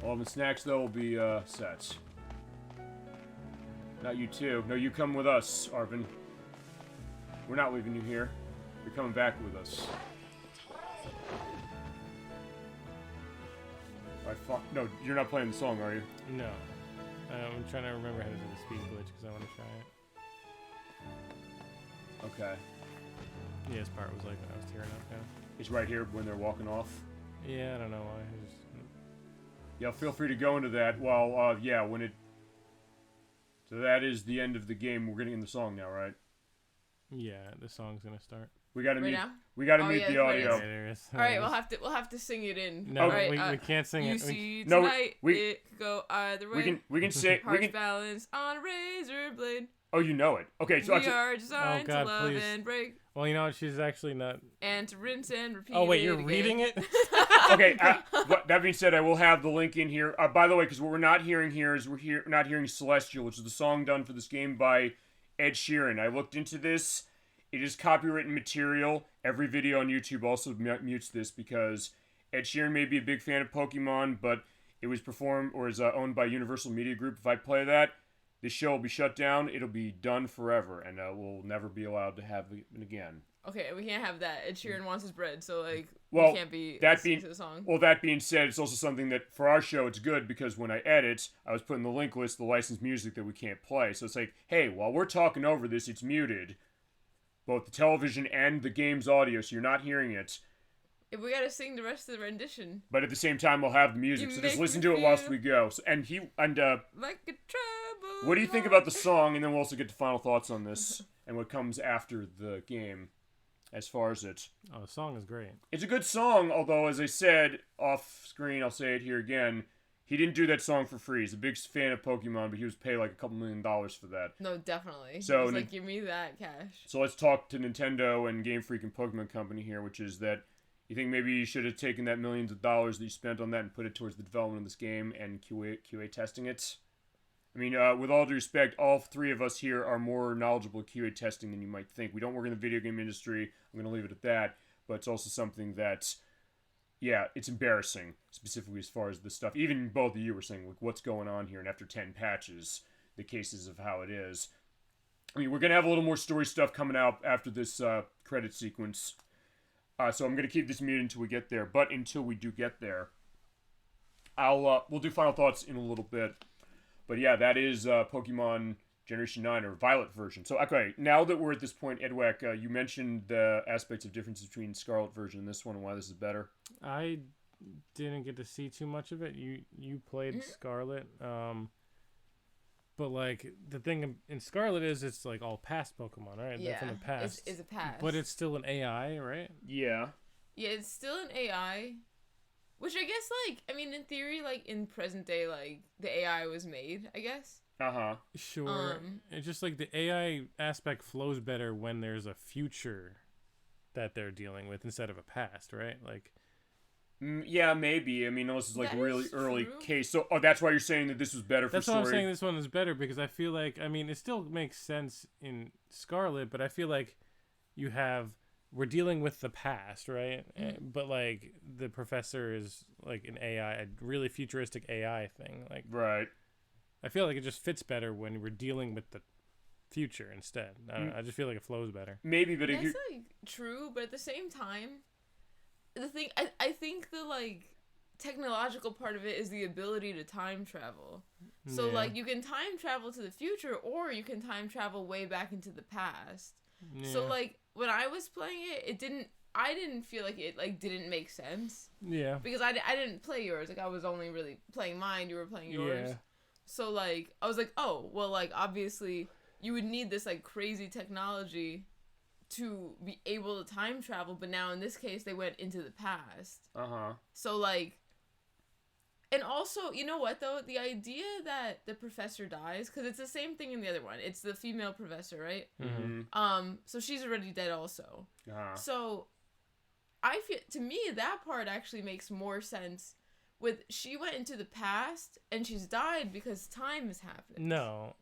All of the snacks, though, will be, set. Not you too. No, you come with us, Arven. We're not leaving you here. You're coming back with us. No, you're not playing the song, are you? No. I'm trying to remember how to do the speed glitch because I want to try it. Okay. Yeah, this part was like when I was tearing up. It's right here when they're walking off. Yeah, I don't know why. I just... Yeah, feel free to go into that. Well, yeah, when it... So that is the end of the game. We're getting in the song now, right? Yeah, the song's gonna start. We gotta Right mute. now? We gotta Oh, mute yeah, the there it audio. is. There it is. All right, we'll have to sing it in. No, All right, we can't sing you it. see No, tonight, we- it could go either way. We can say we Hearts can. balance on a razor blade. Oh, you know it. Okay, so We are designed God, to love please. and break, Well, you know what? She's actually not. and to rinse and repeat. Oh wait, it you're again. reading it? okay. That being said, I will have the link in here. By the way, because what we're not hearing here is we're not hearing Celestial, which is the song done for this game by Ed Sheeran. I looked into this. It is copywritten material. Every video on YouTube also mutes this because Ed Sheeran may be a big fan of Pokemon, but it was performed or is owned by Universal Media Group. If I play that, this show will be shut down. It'll be done forever, and we'll never be allowed to have it again. Okay, we can't have that. Ed Sheeran wants his bread, so like Well, we can't be that listening being to the song. well, that being said, it's also something that for our show it's good because when I edit, I was putting the link list the licensed music that we can't play. So it's like, hey, while we're talking over this, it's muted, both the television and the game's audio, so you're not hearing it. If we gotta sing the rest of the rendition, But at the same time, we'll have the music, You so just make listen me to it whilst feel- we go. So, like a trouble. what do you think about the song? And then we'll also get to final thoughts on this and what comes after the game, as far as it. Oh, the song is great. It's a good song, although, as I said off screen, I'll say it here again. He didn't do that song for free. He's a big fan of Pokemon, but he was paid like $2 million for that. No, definitely. So, So like, give me that cash. So let's talk to Nintendo and Game Freak and Pokemon Company here, which is that you think maybe you should have taken that millions of dollars that you spent on that and put it towards the development of this game and QA testing it? I mean, with all due respect, all three of us here are more knowledgeable at QA testing than you might think. We don't work in the video game industry. I'm going to leave it at that. But it's also something that, yeah, it's embarrassing, specifically as far as the stuff. Even both of you were saying, like, what's going on here? And after 10 patches, the cases of how it is. I mean, we're going to have a little more story stuff coming out after this credit sequence. So I'm going to keep this muted until we get there. But until we do get there, we'll do final thoughts in a little bit. But yeah, that is Pokemon Generation 9 or Violet version. So, okay, now that we're at this point, Edwek, you mentioned the aspects of differences between Scarlet version and this one and why this is better. I didn't get to see too much of it. You played Scarlet. But like the thing in Scarlet is it's like all past Pokemon, right? They're Yeah, from the past. it's a pass. But it's still an AI, right? Yeah. Yeah, it's still an AI, which I guess, like, I mean, in theory, like, in present day, like, the AI was made, I guess. Uh-huh. Sure. It's just like the AI aspect flows better when there's a future that they're dealing with instead of a past, right? Like, Yeah, maybe. I mean, unless it's like That a really is early true. case. So, that's why you're saying that this was better for that's story. why I'm saying this one is better because I feel like, I mean, it still makes sense in Scarlet, but I feel like we're dealing with the past, right? But like the professor is like an AI, a really futuristic AI thing. Like, Right. I feel like it just fits better when we're dealing with the future instead. I don't know, I just feel like it flows better. Maybe, but if That's, you... like, true, but at the same time, the thing, I think the, like, technological part of it is the ability to time travel. So, Yeah. like, you can time travel to the future, or you can time travel way back into the past. So, Yeah. like, when I was playing it, I didn't feel like it like didn't make sense. Yeah. Because I didn't play yours. Like I was only really playing mine. You were playing yours. Yeah. So like I was like, oh well, like obviously you would need this like crazy technology to be able to time travel, but now in this case they went into the past. So like, and also you know what though, the idea that the professor dies, because it's the same thing in the other one. It's the female professor, right? So she's already dead also. So I feel, to me, that part actually makes more sense. With she went into the past and she's died because time has happened. No,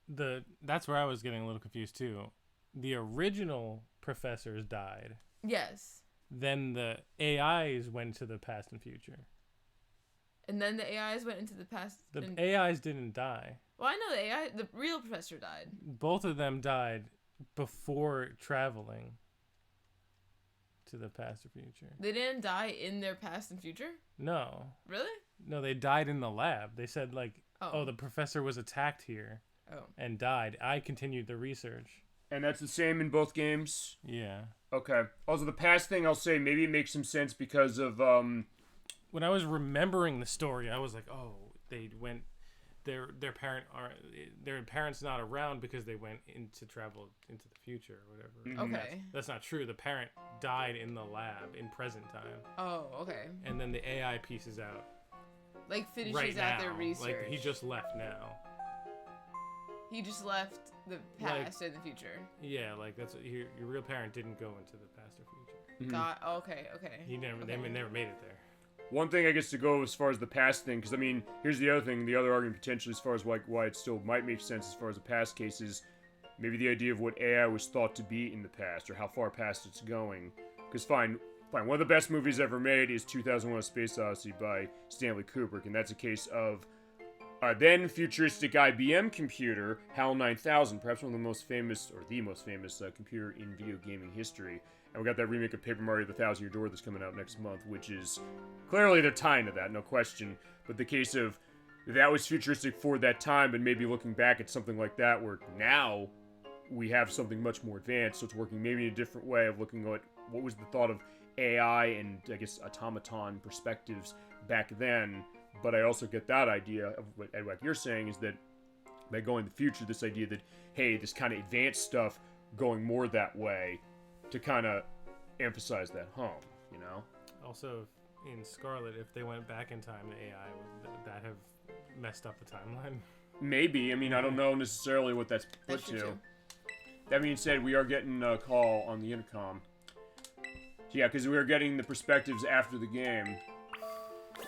that's where I was getting a little confused too. The original professors died. Yes. Then the AIs went to the past and future. And then the AIs went into the past. The AIs didn't die. Well, I know the real professor died. Both of them died before traveling to the past or future. They didn't die in their past and future? No. Really? No, they died in the lab. They said like, oh the professor was attacked here and died. I continued the research. And that's the same in both games? Yeah. Okay. Also, the past thing, I'll say, maybe it makes some sense because of, when I was remembering the story, I was like, oh, they went, their parents not around because they went into travel into the future or whatever. Okay. That's not true. The parent died in the lab in present time. Oh, okay. And then the AI pieces out. Like finishes right out now. their research. Like he just left now. He just left the past and the future. Yeah, like that's your real parent didn't go into the past or future. Okay. They never made it there. One thing, I guess, to go as far as the past thing, because, I mean, here's the other thing, the other argument potentially as far as like why it still might make sense as far as the past case is maybe the idea of what AI was thought to be in the past, or how far past it's going. Because fine, one of the best movies ever made is 2001: A Space Odyssey by Stanley Kubrick, and that's a case of then futuristic IBM computer, HAL 9000, perhaps one of the most famous, or the most famous computer in video gaming history. And we got that remake of Paper Mario: The Thousand Year Door that's coming out next month, which is clearly they're tying to that, no question. But the case of that was futuristic for that time, but maybe looking back at something like that, where now we have something much more advanced, so it's working maybe in a different way of looking at what was the thought of AI and, I guess, automaton perspectives back then. But I also get that idea of what Edward you're saying is that by going to the future, this idea that, hey, this kind of advanced stuff going more that way to kind of emphasize that home, you know? Also, in Scarlet, if they went back in time, the AI would that have messed up the timeline? Maybe. I mean, I don't know necessarily what that's put to. True. That being said, we are getting a call on the intercom. Yeah, because we are getting the perspectives after the game.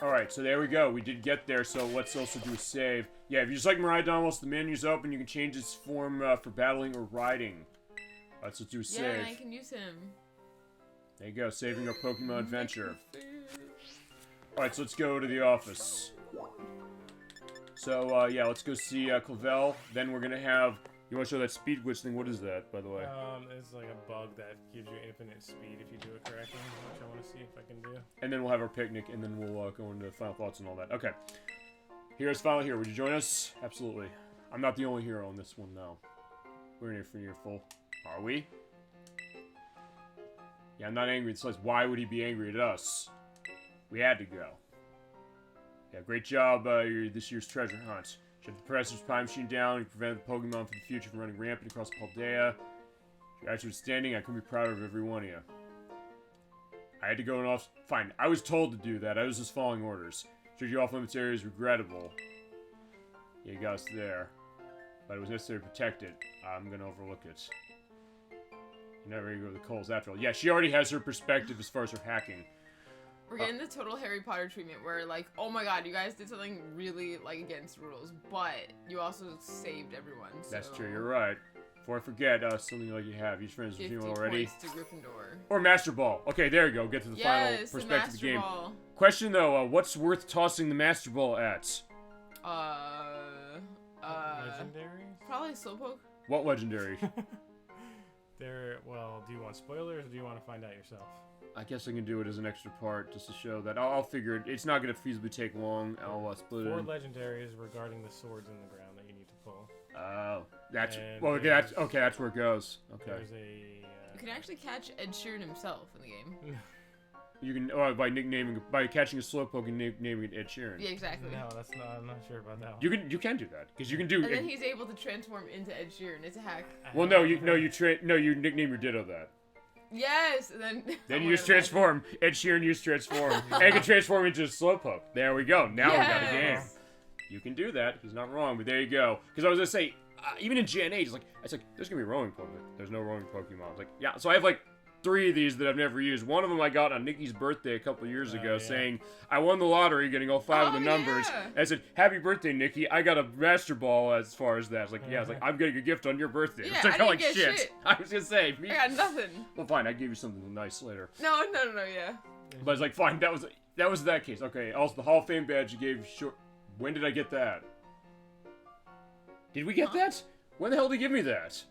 Alright, so there we go. We did get there, so let's also do a save. Yeah, if you just like Miraidon whilst the menu's open, you can change its form for battling or riding. Let's do a save. Yeah, and I can use him. There you go, saving our Pokemon adventure. Alright, so let's go to the office. So, yeah, let's go see Clavel. Then we're gonna have... You want to show that speed glitch thing? What is that, by the way? It's like a bug that gives you infinite speed if you do it correctly, which I want to see if I can do. And then we'll have our picnic, and then we'll go into final thoughts and all that. Okay. Hero's finally here. Would you join us? Absolutely. I'm not the only hero on this one, though. We're in here for your full... Are we? Yeah, I'm not angry. It's like, why would he be angry at us? We had to go. Yeah, great job, this year's treasure hunt. Shut the professor's time machine down. You prevented the Pokemon from the future from running rampant across Paldea. Your actions standing. I couldn't be prouder of every one of you. I had to go and off. Fine, I was told to do that. I was just following orders. Should you off limits area is regrettable. Yeah, you got us there. But it was necessary to protect it. I'm gonna overlook it. You're never gonna go to the coals after all. Yeah, she already has her perspective as far as her hacking. We're getting the total Harry Potter treatment where, like, oh my god, you guys did something really, like, against rules, but you also saved everyone, so... That's true, you're right. Before I forget, something like you have. Each friend's with you already. 50 points to Gryffindor. Or Master Ball. Okay, there you go. Get to the final perspective of the game. Ball. Question, though, what's worth tossing the Master Ball at? Legendary? Probably Slowpoke. What legendary? Well, do you want spoilers, or do you want to find out yourself? I guess I can do it as an extra part, just to show that. I'll figure it. It's not going to feasibly take long. I'll split it 4 in. legendaries regarding the swords in the ground that you need to pull. Oh, that's... And Well, okay, that's where it goes. Okay. There's a... You can actually catch Ed Sheeran himself in the game. You can by catching a Slowpoke and naming it Ed Sheeran. Yeah, exactly. No, that's not. I'm not sure about that one. You can do that because you can do. And then he's able to transform into Ed Sheeran. It's a hack. Well, you nickname your Ditto that. Yes, and then. Then you use transform. Ed Sheeran used transform, and can transform into a Slowpoke. There we go. Now we got a game. You can do that. He's not wrong, but there you go. Because I was gonna say, even in Gen 8, it's like there's gonna be roaming Pokemon. There's no roaming Pokemon. It's like, yeah. So I have like 3 of these that I've never used. One of them I got on Nikki's birthday a couple years ago, saying I won the lottery, getting all 5 of the numbers. And I said, "Happy birthday, Nikki! I got a Master Ball." As far as that, it's like, yeah, it's like I'm getting a gift on your birthday. Yeah, Which I felt like get shit. I was gonna say, I got nothing. Well, fine. I gave you something nice later. No, yeah. But it's like, fine. That was that case. Okay. Also, the Hall of Fame badge you gave. When did I get that? Did we get that? When the hell did he give me that?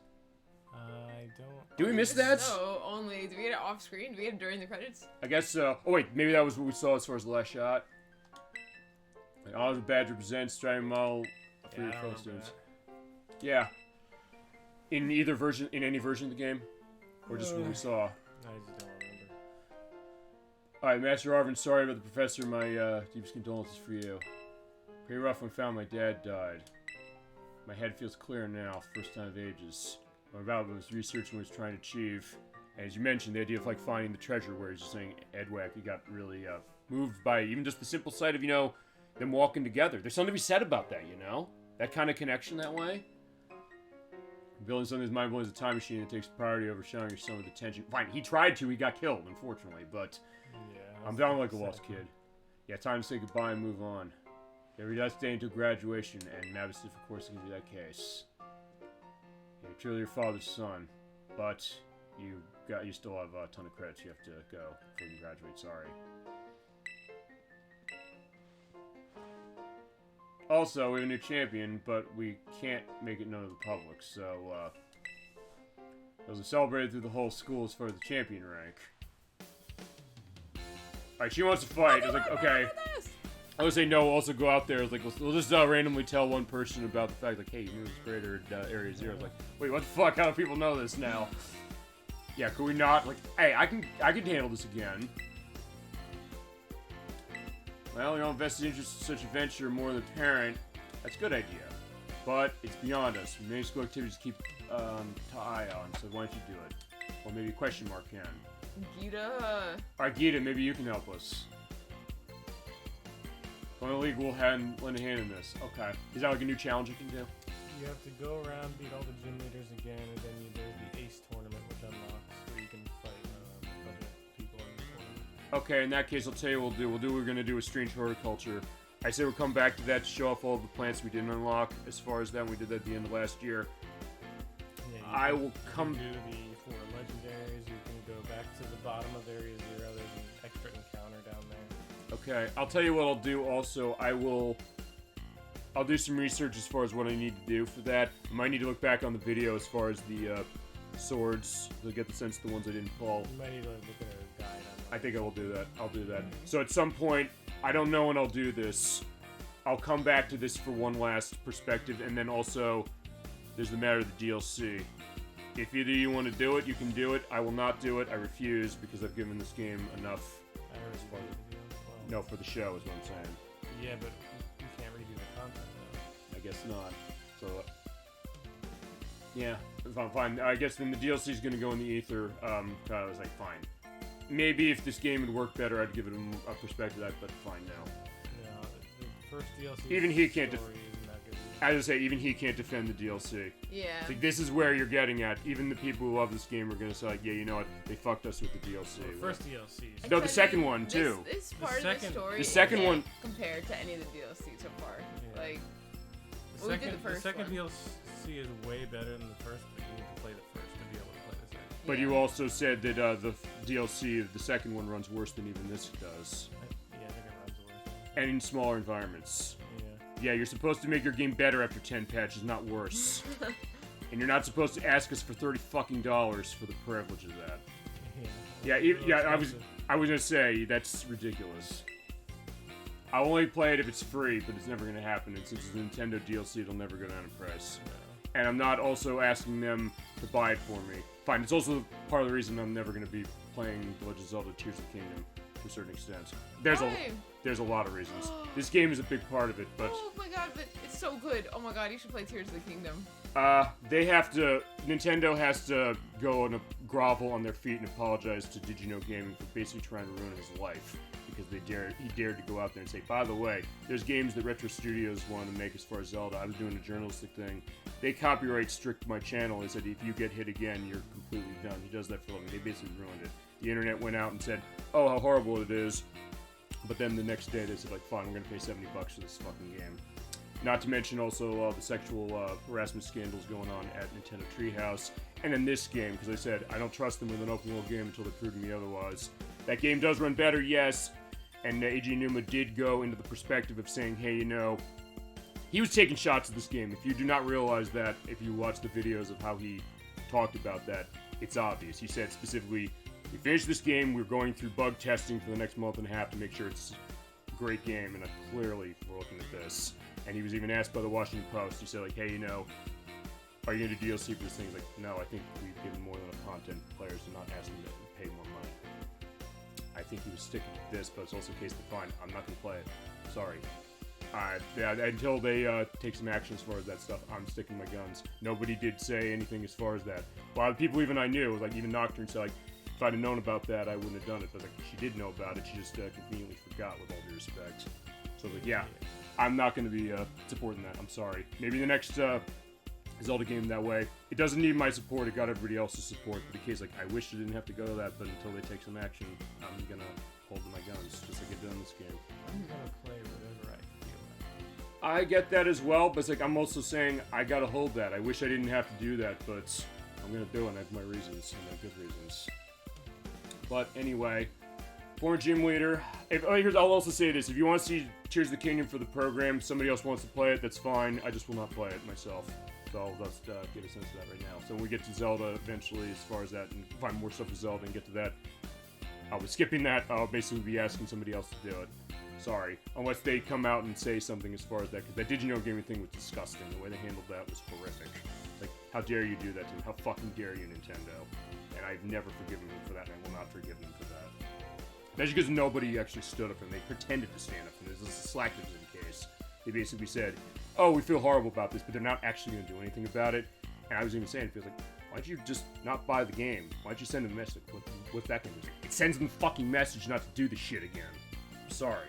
I don't. Do we miss that? No, only. Do we get it off screen? Do we get it during the credits? I guess so. Oh wait, maybe that was what we saw as far as the last shot. Like, all the badge represents Dragon Ball for your costumes. Yeah. In any version of the game, or just what we saw. I just don't remember. All right, Master Arven. Sorry about the professor. My deepest condolences for you. Pretty rough when found my dad died. My head feels clearer now, first time of ages. What about was researching what he was trying to achieve. And as you mentioned, the idea of like finding the treasure, where he's just saying Edwack, he got really moved by even just the simple sight of, them walking together. There's something to be said about that, That kind of connection that way. Building something as mind-blowing as a time machine that takes priority over showing your son with attention. Fine, he tried to, he got killed, unfortunately, but I'm down like a lost kid. Yeah, time to say goodbye and move on. Every last day until graduation, and Mavis, of course, gives you that case. You're truly your father's son, but you still have a ton of credits you have to go before you graduate. Sorry. Also, we have a new champion, but we can't make it known to the public, so those are celebrated through the whole school as far as the champion rank. Alright, she wants to fight. I was like, okay. I would say no, also go out there, like, we'll just randomly tell one person about the fact, like, hey, you moved greater at Area 0. It's like, wait, what the fuck? How do people know this now? Yeah, could we not? Like, hey, I can handle this again. Well, your own vested interest in such a venture more than parent. That's a good idea. But it's beyond us. Many school activities to keep an eye on, so why don't you do it? Or maybe a question mark can. Gita. Alright, Gita, maybe you can help us. Going to the league will lend a hand in this. Okay. Is that like a new challenge you can do? You have to go around, beat all the gym leaders again, and then there's the Ace tournament, which unlocks where you can fight a bunch of people in the tournament. Okay, in that case, I'll tell you what we'll do. We're going to do a strange horticulture. I say we'll come back to that to show off all of the plants we didn't unlock. As far as that, we did that at the end of last year. Yeah, I will come... do the 4 legendaries. You can go back to the bottom of Area 0. There's an extra encounter down there. Okay, I'll tell you what I'll do also. I'll do some research as far as what I need to do for that. I might need to look back on the video as far as the swords to get the sense of the ones I didn't pull. You might need to look at a guide on that. I think I will do that. I'll do that. So at some point, I don't know when I'll do this. I'll come back to this for one last perspective, and then also, there's the matter of the DLC. If either you want to do it, you can do it. I will not do it. I refuse, because I've given this game enough. I heard Well, no, for the show is what I'm saying. Yeah, but you can't redo the content, though. I guess not. So, yeah, fine. I guess then the DLC is going to go in the ether. I was like, fine. Maybe if this game would work better, I'd give it a perspective. But fine now. No, the first DLC. Even he can't. Story isn't that good. As I say, even he can't defend the DLC. Yeah. It's like, this is where you're getting at. Even the people who love this game are going to say, like, yeah, you know what? They fucked us with the DLC. The first DLC. No, the second one, too. This part of the story. The second one compared to any of the DLC so far. Yeah. Like, The second DLC is way better than the first, but you need to play the first to be able to play the second. But you also said that the DLC, the second one, runs worse than even this does. Yeah, I think it runs worse. And in smaller environments. Yeah. Yeah, you're supposed to make your game better after 10 patches, not worse. And you're not supposed to ask us for $30 fucking for the privilege of that. I was gonna say, that's ridiculous. I'll only play it if it's free, but it's never gonna happen, and since it's a Nintendo DLC, it'll never go down in price. and I'm not also asking them to buy it for me. Fine, it's also part of the reason I'm never going to be playing The Legend of Zelda Tears of the Kingdom to a certain extent. There's a lot of reasons. This game is a big part of it, but... Oh my god, but it's so good. Oh my god, you should play Tears of the Kingdom. Nintendo has to go and grovel on their feet and apologize to Did You Know Gaming for basically trying to ruin his life. Because he dared to go out there and say, by the way, there's games that Retro Studios wanted to make as far as Zelda. I was doing a journalistic thing. They copyright strict my channel. They said, if you get hit again, you're completely done. He does that for a living. They basically ruined it. The internet went out and said, oh, how horrible it is. But then the next day they said, like, fine, we're going to pay $70 for this fucking game. Not to mention also the sexual harassment scandals going on at Nintendo Treehouse. And in this game, because I said, I don't trust them with an open world game until they prove to me otherwise. That game does run better, yes. And Eiji Numa did go into the perspective of saying, hey, you know, he was taking shots at this game. If you do not realize that, if you watch the videos of how he talked about that, it's obvious. He said specifically, we finished this game, we're going through bug testing for the next month and a half to make sure it's a great game, and clearly we're looking at this. And he was even asked by the Washington Post, he said, like, hey, you know, are you going to do DLC for this thing? He's like, no, I think we've given more than enough content to players to not ask them to pay more money. I think he was sticking to this, but it's also a case of fine, I'm not going to play it. Sorry. Until they take some action as far as that stuff, I'm sticking my guns. Nobody did say anything as far as that. A lot of people even I knew, like even Nocturne said, like, if I'd have known about that, I wouldn't have done it. But like, she did know about it, she just conveniently forgot, with all due respect. So like, yeah, I'm not going to be supporting that. I'm sorry. Maybe the next Zelda game that way. It doesn't need my support, it got everybody else's support. But the case, like, I wish I didn't have to go to that, but until they take some action, I'm going to hold my guns, just like I did in this game. I'm going to play whatever I feel like. I get that as well, but it's like I'm also saying I gotta hold that. I wish I didn't have to do that, but I'm gonna do it, and I have my reasons, and I have good reasons. But anyway, former gym leader. I'll also say this: if you want to see Tears of the Kingdom for the program, somebody else wants to play it, that's fine. I just will not play it myself. So I'll just get a sense of that right now. So when we get to Zelda eventually, as far as that, and find more stuff with Zelda and get to that, I'll be skipping that. I'll basically be asking somebody else to do it. Sorry. Unless they come out and say something as far as that, because that Did You Know Gaming thing was disgusting. The way they handled that was horrific. Like, how dare you do that to me? How fucking dare you, Nintendo? And I've never forgiven them for that, and I will not forgive them for that. That's because nobody actually stood up for them. They pretended to stand up for them. This is a Slacktivism case. They basically said, oh, we feel horrible about this, but they're not actually going to do anything about it. And I was even saying, it feels like, why don't you just not buy the game? Why don't you send them a message? What's that going to do? It sends them a fucking message not to do the shit again. I'm sorry.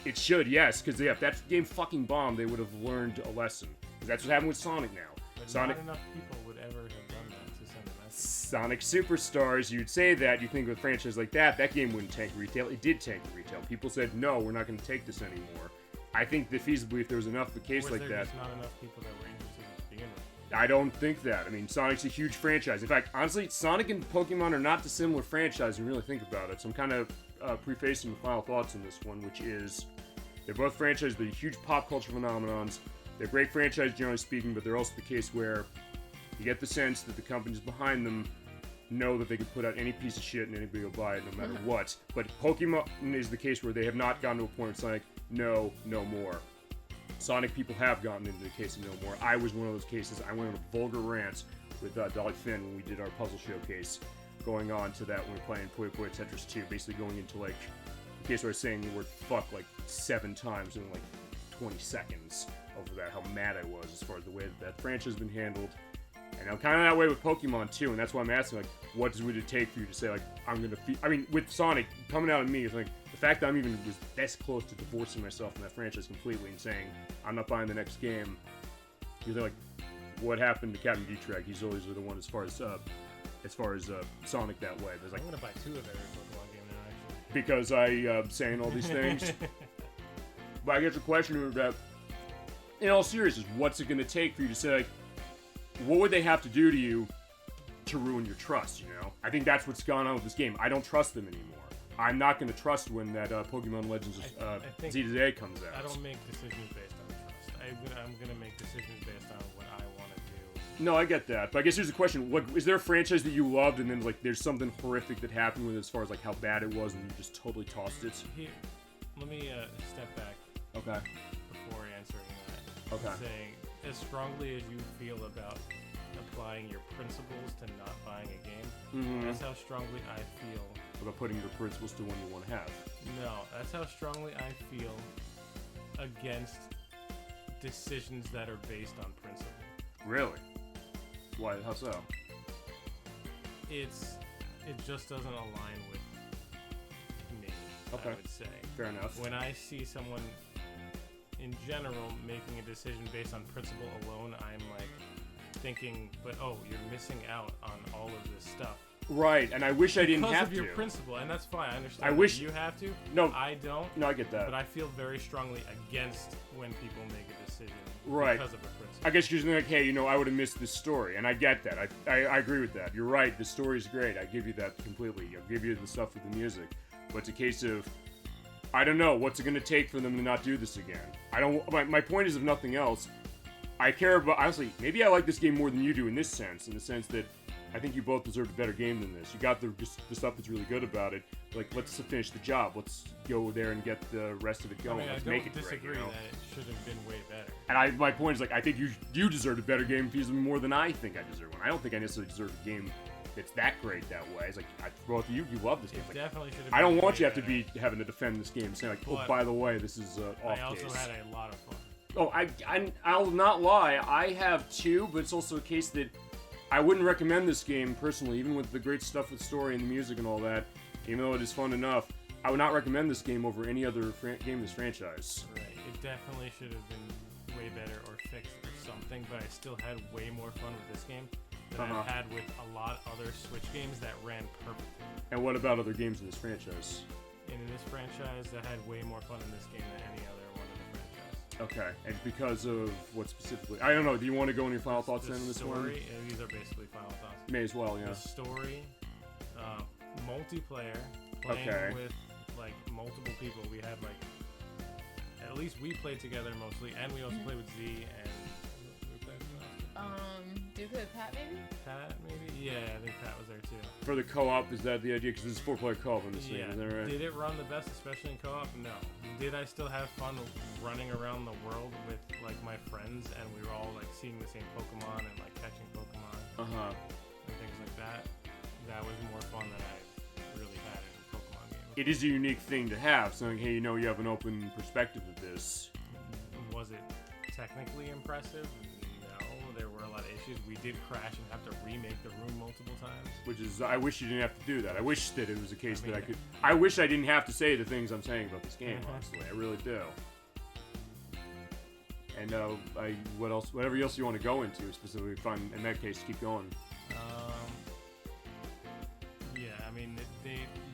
It should, yes, because if that game fucking bombed, they would have learned a lesson. That's what happened with Sonic now. But Sonic, not enough people would ever have done that to send a message. Sonic Superstars, you'd say that, you think with a franchise like that begame wouldn't tank retail. It did tank retail. People said, no, we're not going to take this anymore. I think that feasibly, if there was enough of a case like that... Just not enough people that were interested to begin with? I don't think that. I mean, Sonic's a huge franchise. In fact, honestly, Sonic and Pokemon are not dissimilar franchises when you really think about it. So I'm kind of prefacing the final thoughts on this one, which is... They're both franchises, they're huge pop culture phenomenons. They're great franchises, generally speaking, but they're also the case where you get the sense that the companies behind them know that they can put out any piece of shit and anybody will buy it no matter what. But Pokemon is the case where they have not gotten to a point where it's like, no more. Sonic people have gotten into the case of no more. I was one of those cases. I went on a vulgar rant with Dolly Finn when we did our puzzle showcase, going on to that when we were playing Puyo Puyo Tetris 2, basically going into like the case where I was saying the word fuck like 7 times in like 20 seconds over that, how mad I was as far as the way that franchise has been handled. And I'm kind of that way with Pokemon too, and that's why I'm asking, like, what would it take for you to say, like, I'm gonna I mean, with Sonic, coming out of me, it's like, the fact that I'm even was this close to divorcing myself from that franchise completely and saying, I'm not buying the next game, you're like, what happened to Captain Dietrich? He's always the one as far as Sonic that way. There's like, I'm gonna buy 2 of every Pokemon game now, actually. Because I'm saying all these things. But I guess the question is that, in all seriousness, what's it gonna take for you to say, like, what would they have to do to you to ruin your trust, you know? I think that's what's gone on with this game. I don't trust them anymore. I'm not going to trust when that Pokemon Legends Z today comes out. I don't make decisions based on trust. I'm going to make decisions based on what I want to do. No, I get that. But I guess here's the question. What, is there a franchise that you loved and then like there's something horrific that happened with it as far as like how bad it was and you just totally tossed it? Here, let me step back okay. before answering that. Okay. Saying as strongly as you feel about applying your principles to not buying a game, that's how strongly I feel about putting your principles to one you want to have. No, that's how strongly I feel against decisions that are based on principle. Really? Why? How so? It just doesn't align with me. Okay. I would say. Fair enough. When I see someone in general making a decision based on principle alone, I'm like thinking, but you're missing out on all of this stuff. Right, and I wish I didn't have to. Because of your principle, and that's fine. I understand. I wish you have to. No, I don't. No, I get that. But I feel very strongly against when people make a decision because of a principle. I guess you're just like, hey, I would have missed this story, and I get that. I agree with that. You're right. The story's great. I give you that completely. I'll give you the stuff with the music, but it's a case of I don't know what's it going to take for them to not do this again. I don't. My point is, if nothing else, I care about. Honestly, maybe I like this game more than you do in the sense that I think you both deserved a better game than this. You got the stuff that's really good about it. Like, let's finish the job. Let's go there and get the rest of it going. Let's make it great. I disagree that it should have been way better. And my point is, like, I think you deserved a better game even more than I think I deserve one. I don't think I necessarily deserve a game that's that great that way. It's like, both of you love this game. It definitely should have been I don't want you way to have to be having to defend this game, saying like, but by the way, this is off I also case. had a lot of fun. Oh, I'll not lie. I have too, but it's also a case that I wouldn't recommend this game personally, even with the great stuff with story and the music and all that. Even though it is fun enough, I would not recommend this game over any other game in this franchise. Right. It definitely should have been way better or fixed or something, but I still had way more fun with this game than I've had with a lot of other Switch games that ran perfectly. And what about other games in this franchise? And in this franchise, I had way more fun in this game than any other one in the franchise. Okay, and because of what specifically? I don't know. Do you want to go into your final thoughts then on this one? These are basically final thoughts. May as well, yeah. The story, multiplayer, playing with like multiple people. We had like at least we played together mostly, and we also played with Z and who played with us? Did you play with Pat maybe? Pat maybe? Yeah, I think Pat was there too. For the co-op, is that the idea? Because this is 4-player co-op in this thing, is that right? Did it run the best, especially in co-op? No. Did I still have fun running around the world with like my friends, and we were all like seeing the same Pokemon and like catching Pokemon and things like that? That was more fun than I really had in a Pokemon game. It is a unique thing to have, saying, hey, you have an open perspective of this. Was it technically impressive? No, there were a lot of issues. We did crash and have to remake the room multiple times. Which is, I wish you didn't have to do that. I wish that it was a case that I could. I wish I didn't have to say the things I'm saying about this game, honestly. I really do. And what else? Whatever else you want to go into, specifically, fine. In that case, keep going. Yeah, I mean,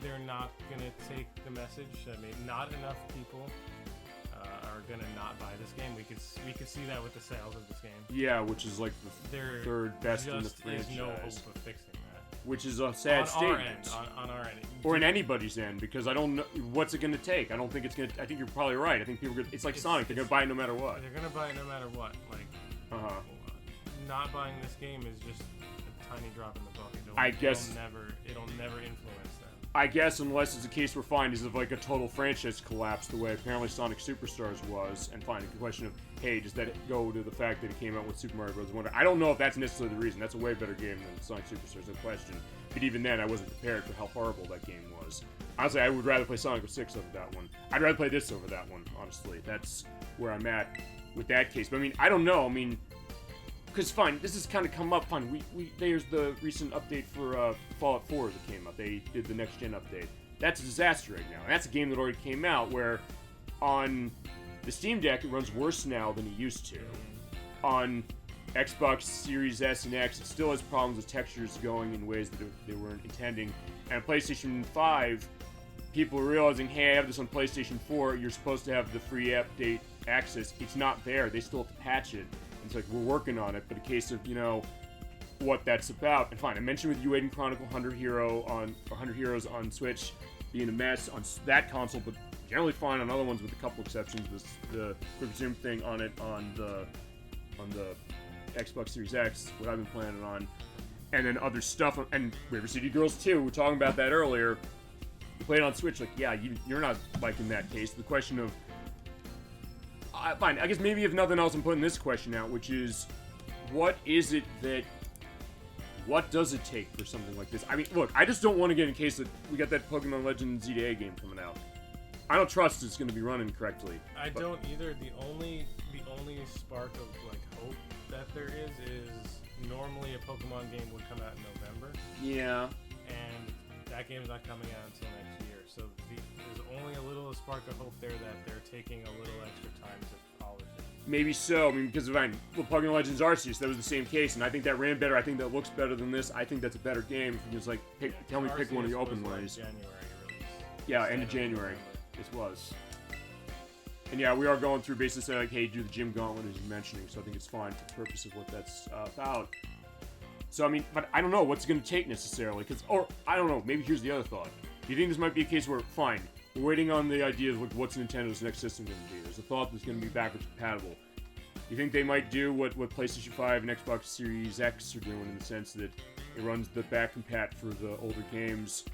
they're not gonna take the message. I mean, not enough people are gonna not buy this game. We could see that with the sales of this game. Yeah, which is like the third best in the franchise. There's no hope of fixing that. Which is a sad statement. On our end. Or in anybody's end, because I don't know what's it gonna take. I don't think it's gonna. I think you're probably right. I think people. It's like Sonic. They're gonna buy it no matter what. They're gonna buy it no matter what. Like. Not buying this game is just a tiny drop in the bucket. It'll never influence them. I guess unless it's a case we're fine is of like a total franchise collapse the way apparently Sonic Superstars was, and fine, the question of, hey, does that go to the fact that it came out with Super Mario Bros. Wonder? I don't know if that's necessarily the reason. That's a way better game than Sonic Superstars, no question. But even then, I wasn't prepared for how horrible that game was. Honestly, I would rather play Sonic 06 over that one. I'd rather play this over that one, honestly. That's where I'm at with that case. But I mean, I don't know. I mean, because fine, this has kind of come up. Fine, there's the recent update for Fallout 4 that came up. They did the next gen update. That's a disaster right now, and that's a game that already came out. Where on the Steam Deck it runs worse now than it used to. On Xbox Series S and X, it still has problems with textures going in ways that they weren't intending. And on PlayStation 5, people are realizing, hey, I have this on PlayStation 4. You're supposed to have the free update access. It's not there. They still have to patch it. It's like, we're working on it, but a case of, what that's about. And fine, I mentioned with U8 and Chronicle 100 Heroes on Switch being a mess on that console, but generally fine on other ones with a couple exceptions. The Quick Resume thing on it on the Xbox Series X, what I've been playing on, and then other stuff, and River City Girls 2, we were talking about that earlier. You play it on Switch, like, yeah, you're not liking that case. The question of, fine. I guess maybe if nothing else, I'm putting this question out, which is, what is it that... What does it take for something like this? I mean, look, I just don't want to get in case that we got that Pokemon Legends ZDA game coming out. I don't trust it's going to be running correctly. I don't either. The only spark of like hope that there is normally a Pokemon game would come out in November. Yeah. And that game's not coming out until next year. So there's only a little spark of hope there that they're taking a little extra time to polish it. Maybe so. I mean, because Pokemon Legends Arceus, that was the same case, and I think that ran better. I think that looks better than this. I think that's a better game. If you just like, tell me, pick one of the open ones. January release. Yeah, end of January. This was. And yeah, we are going through basically saying like, hey, do the gym gauntlet as you're mentioning. So I think it's fine for the purpose of what that's about. So I mean, but I don't know what's going to take necessarily, or I don't know. Maybe here's the other thought. Do you think this might be a case where, fine, we're waiting on the idea of like, what's Nintendo's next system going to be? There's a thought that's going to be backwards compatible. You think they might do what PlayStation 5 and Xbox Series X are doing in the sense that it runs the back compat for the older games,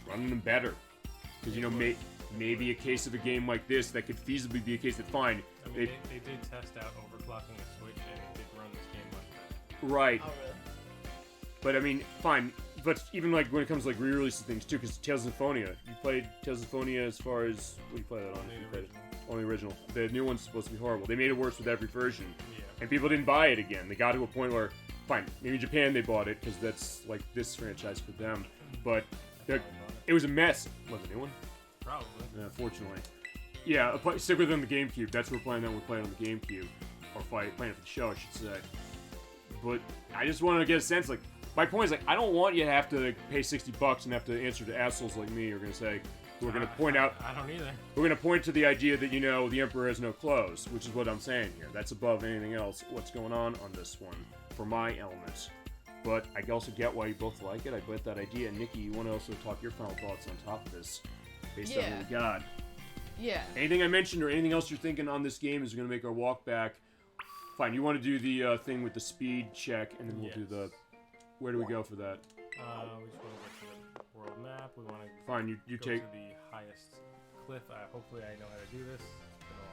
running them better? Because, you know, maybe a case of a game like this that could feasibly be a case that, fine. I mean, they did test out overclocking a Switch and it did run this game much better. Right. Oh, really? But, I mean, fine. But even, like, when it comes to, like, re-releases things, too, because Tales of Symphonia. You played Tales of Symphonia as far as... What do you play that on? Only original. The new one's supposed to be horrible. They made it worse with every version. Yeah. And people didn't buy it again. They got to a point where, fine, maybe Japan they bought it, because that's, like, this franchise for them. But it was a mess. Was it a new one? Probably. Yeah, fortunately. Yeah, stick with on the GameCube. That's what we're playing. We're playing on the GameCube. Or playing it for the show, I should say. But I just wanted to get a sense, like, my point is, like, I don't want you to have to like, pay $60 and have to answer to assholes like me who are going to say, who are going to point out... I don't either. We're going to point to the idea that, you know, the Emperor has no clothes, which is what I'm saying here. That's above anything else, what's going on this one, for my elements. But I also get why you both like it. I get that idea. And Nikki, you want to also talk your final thoughts on top of this, based on what we got. Yeah. Anything I mentioned or anything else you're thinking on this game is going to make our walk back. Fine, you want to do the thing with the speed check, and then we'll do the... Where do we go for that? We just want to go to the world map. We want to Fine, you go take... to the highest cliff. Hopefully I know how to do this.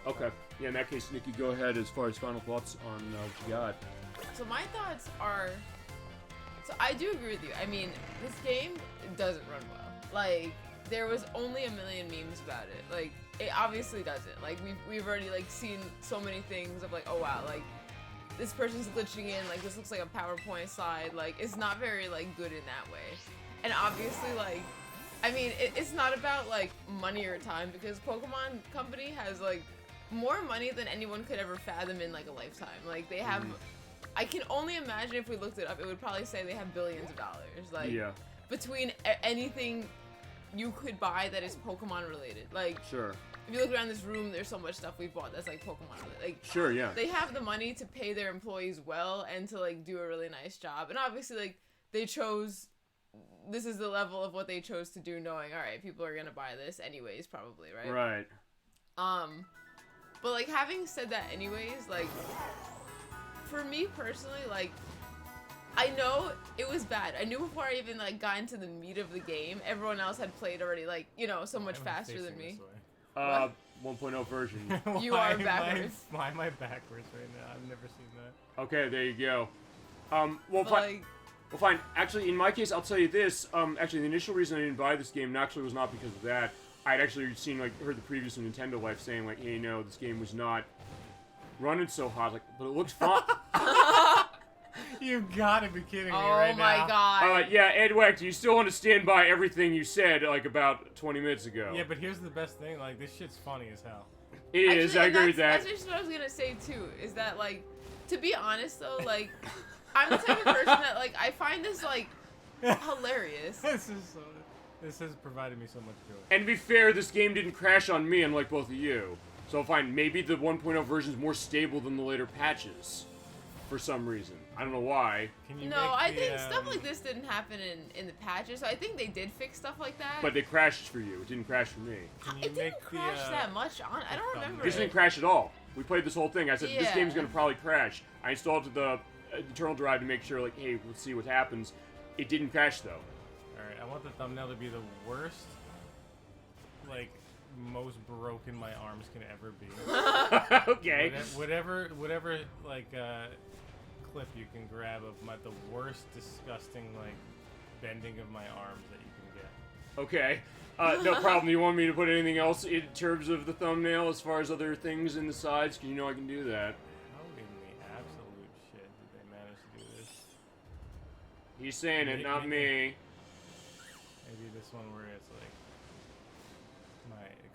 Okay. Yeah, in that case, Nikki, go ahead as far as final thoughts on what you got. So my thoughts are... So I do agree with you. I mean, this game doesn't run well. Like, there was only a million memes about it. Like, it obviously doesn't. Like, we've already, like, seen so many things of, like, oh, wow, like, this person's glitching in, like, this looks like a PowerPoint slide, like, it's not very, like, good in that way. And obviously, like, I mean, it's not about, like, money or time, because Pokemon Company has, like, more money than anyone could ever fathom in, like, a lifetime. Like, they have, I can only imagine if we looked it up, it would probably say they have billions of dollars. Like, between anything you could buy that is Pokemon related. Like, sure. If you look around this room, there's so much stuff we've bought that's like Pokemon related. Like, sure, yeah. They have the money to pay their employees well and to like do a really nice job. And obviously, like, they chose, this is the level of what they chose to do, knowing, all right, people are gonna buy this anyways, probably, right? Right. But like, having said that anyways, like, for me personally, like, I know it was bad. I knew before I even like got into the meat of the game, everyone else had played already, like, you know, so much faster than me. 1.0 version. You are backwards. Why am I backwards right now? I've never seen that. Okay, there you go. Well, fine. Well, fine. Actually, in my case, I'll tell you this. Actually, the initial reason I didn't buy this game actually was not because of that. I'd actually seen, like, heard the previews on Nintendo Life saying, like, hey, no, this game was not running so hot. Like, but it looks fun. You gotta be kidding me right now. Oh my god. Yeah, Ed Wecht, you still want to stand by everything you said, like, about 20 minutes ago. Yeah, but here's the best thing. Like, this shit's funny as hell. It is, I agree with that. That's just what I was gonna say, too, is that, like, to be honest, though, like, I'm the type of person that, like, I find this, like, hilarious. This has provided me so much joy. And to be fair, this game didn't crash on me, unlike both of you. So fine, maybe the 1.0 version is more stable than the later patches. For some reason. I don't know why. I think stuff like this didn't happen in the patches. So I think they did fix stuff like that. But they crashed for you. It didn't crash for me. It didn't crash that much. I don't remember. It didn't crash at all. We played this whole thing. I said, this game's going to probably crash. I installed the internal drive to make sure, like, hey, let's see what happens. It didn't crash, though. Alright, I want the thumbnail to be the worst, like, most broken my arms can ever be. Okay. Whatever like clip you can grab of the worst disgusting like bending of my arms that you can get. Okay. No problem. Do you want me to put anything else in terms of the thumbnail as far as other things in the sides? Because you know I can do that. How in the absolute shit did they manage to do this? He's saying it, not me. Maybe this one where it's like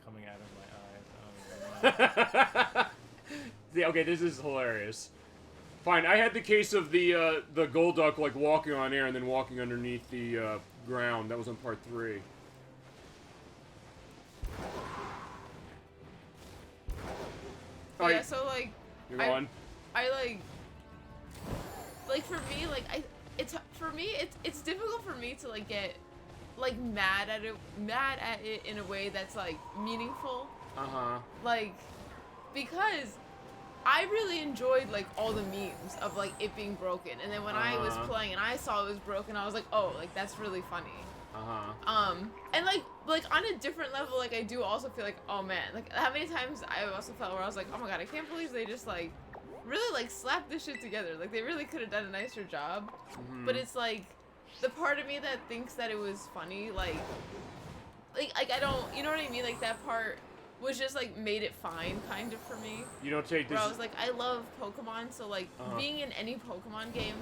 coming out of my eyes. I don't even know. Yeah, okay, this is hilarious. Fine, I had the case of the Golduck like walking on air and then walking underneath the ground. That was on part 3. Oh, Yeah, so like you're going. I like for me it's difficult for me to like get like mad at it in a way that's like meaningful. Like because I really enjoyed like all the memes of like it being broken, and then when I was playing and I saw it was broken, I was like, oh, like that's really funny. And like on a different level, like I do also feel like, oh man, like how many times I also felt where I was like, oh my god, I can't believe they just like really like slapped this shit together. Like they really could have done a nicer job. But it's like the part of me that thinks that it was funny, like I don't, you know what I mean? Like that part was just like made it fine kind of for me. You don't take this. Where I was like, I love Pokemon, so like being in any Pokemon game,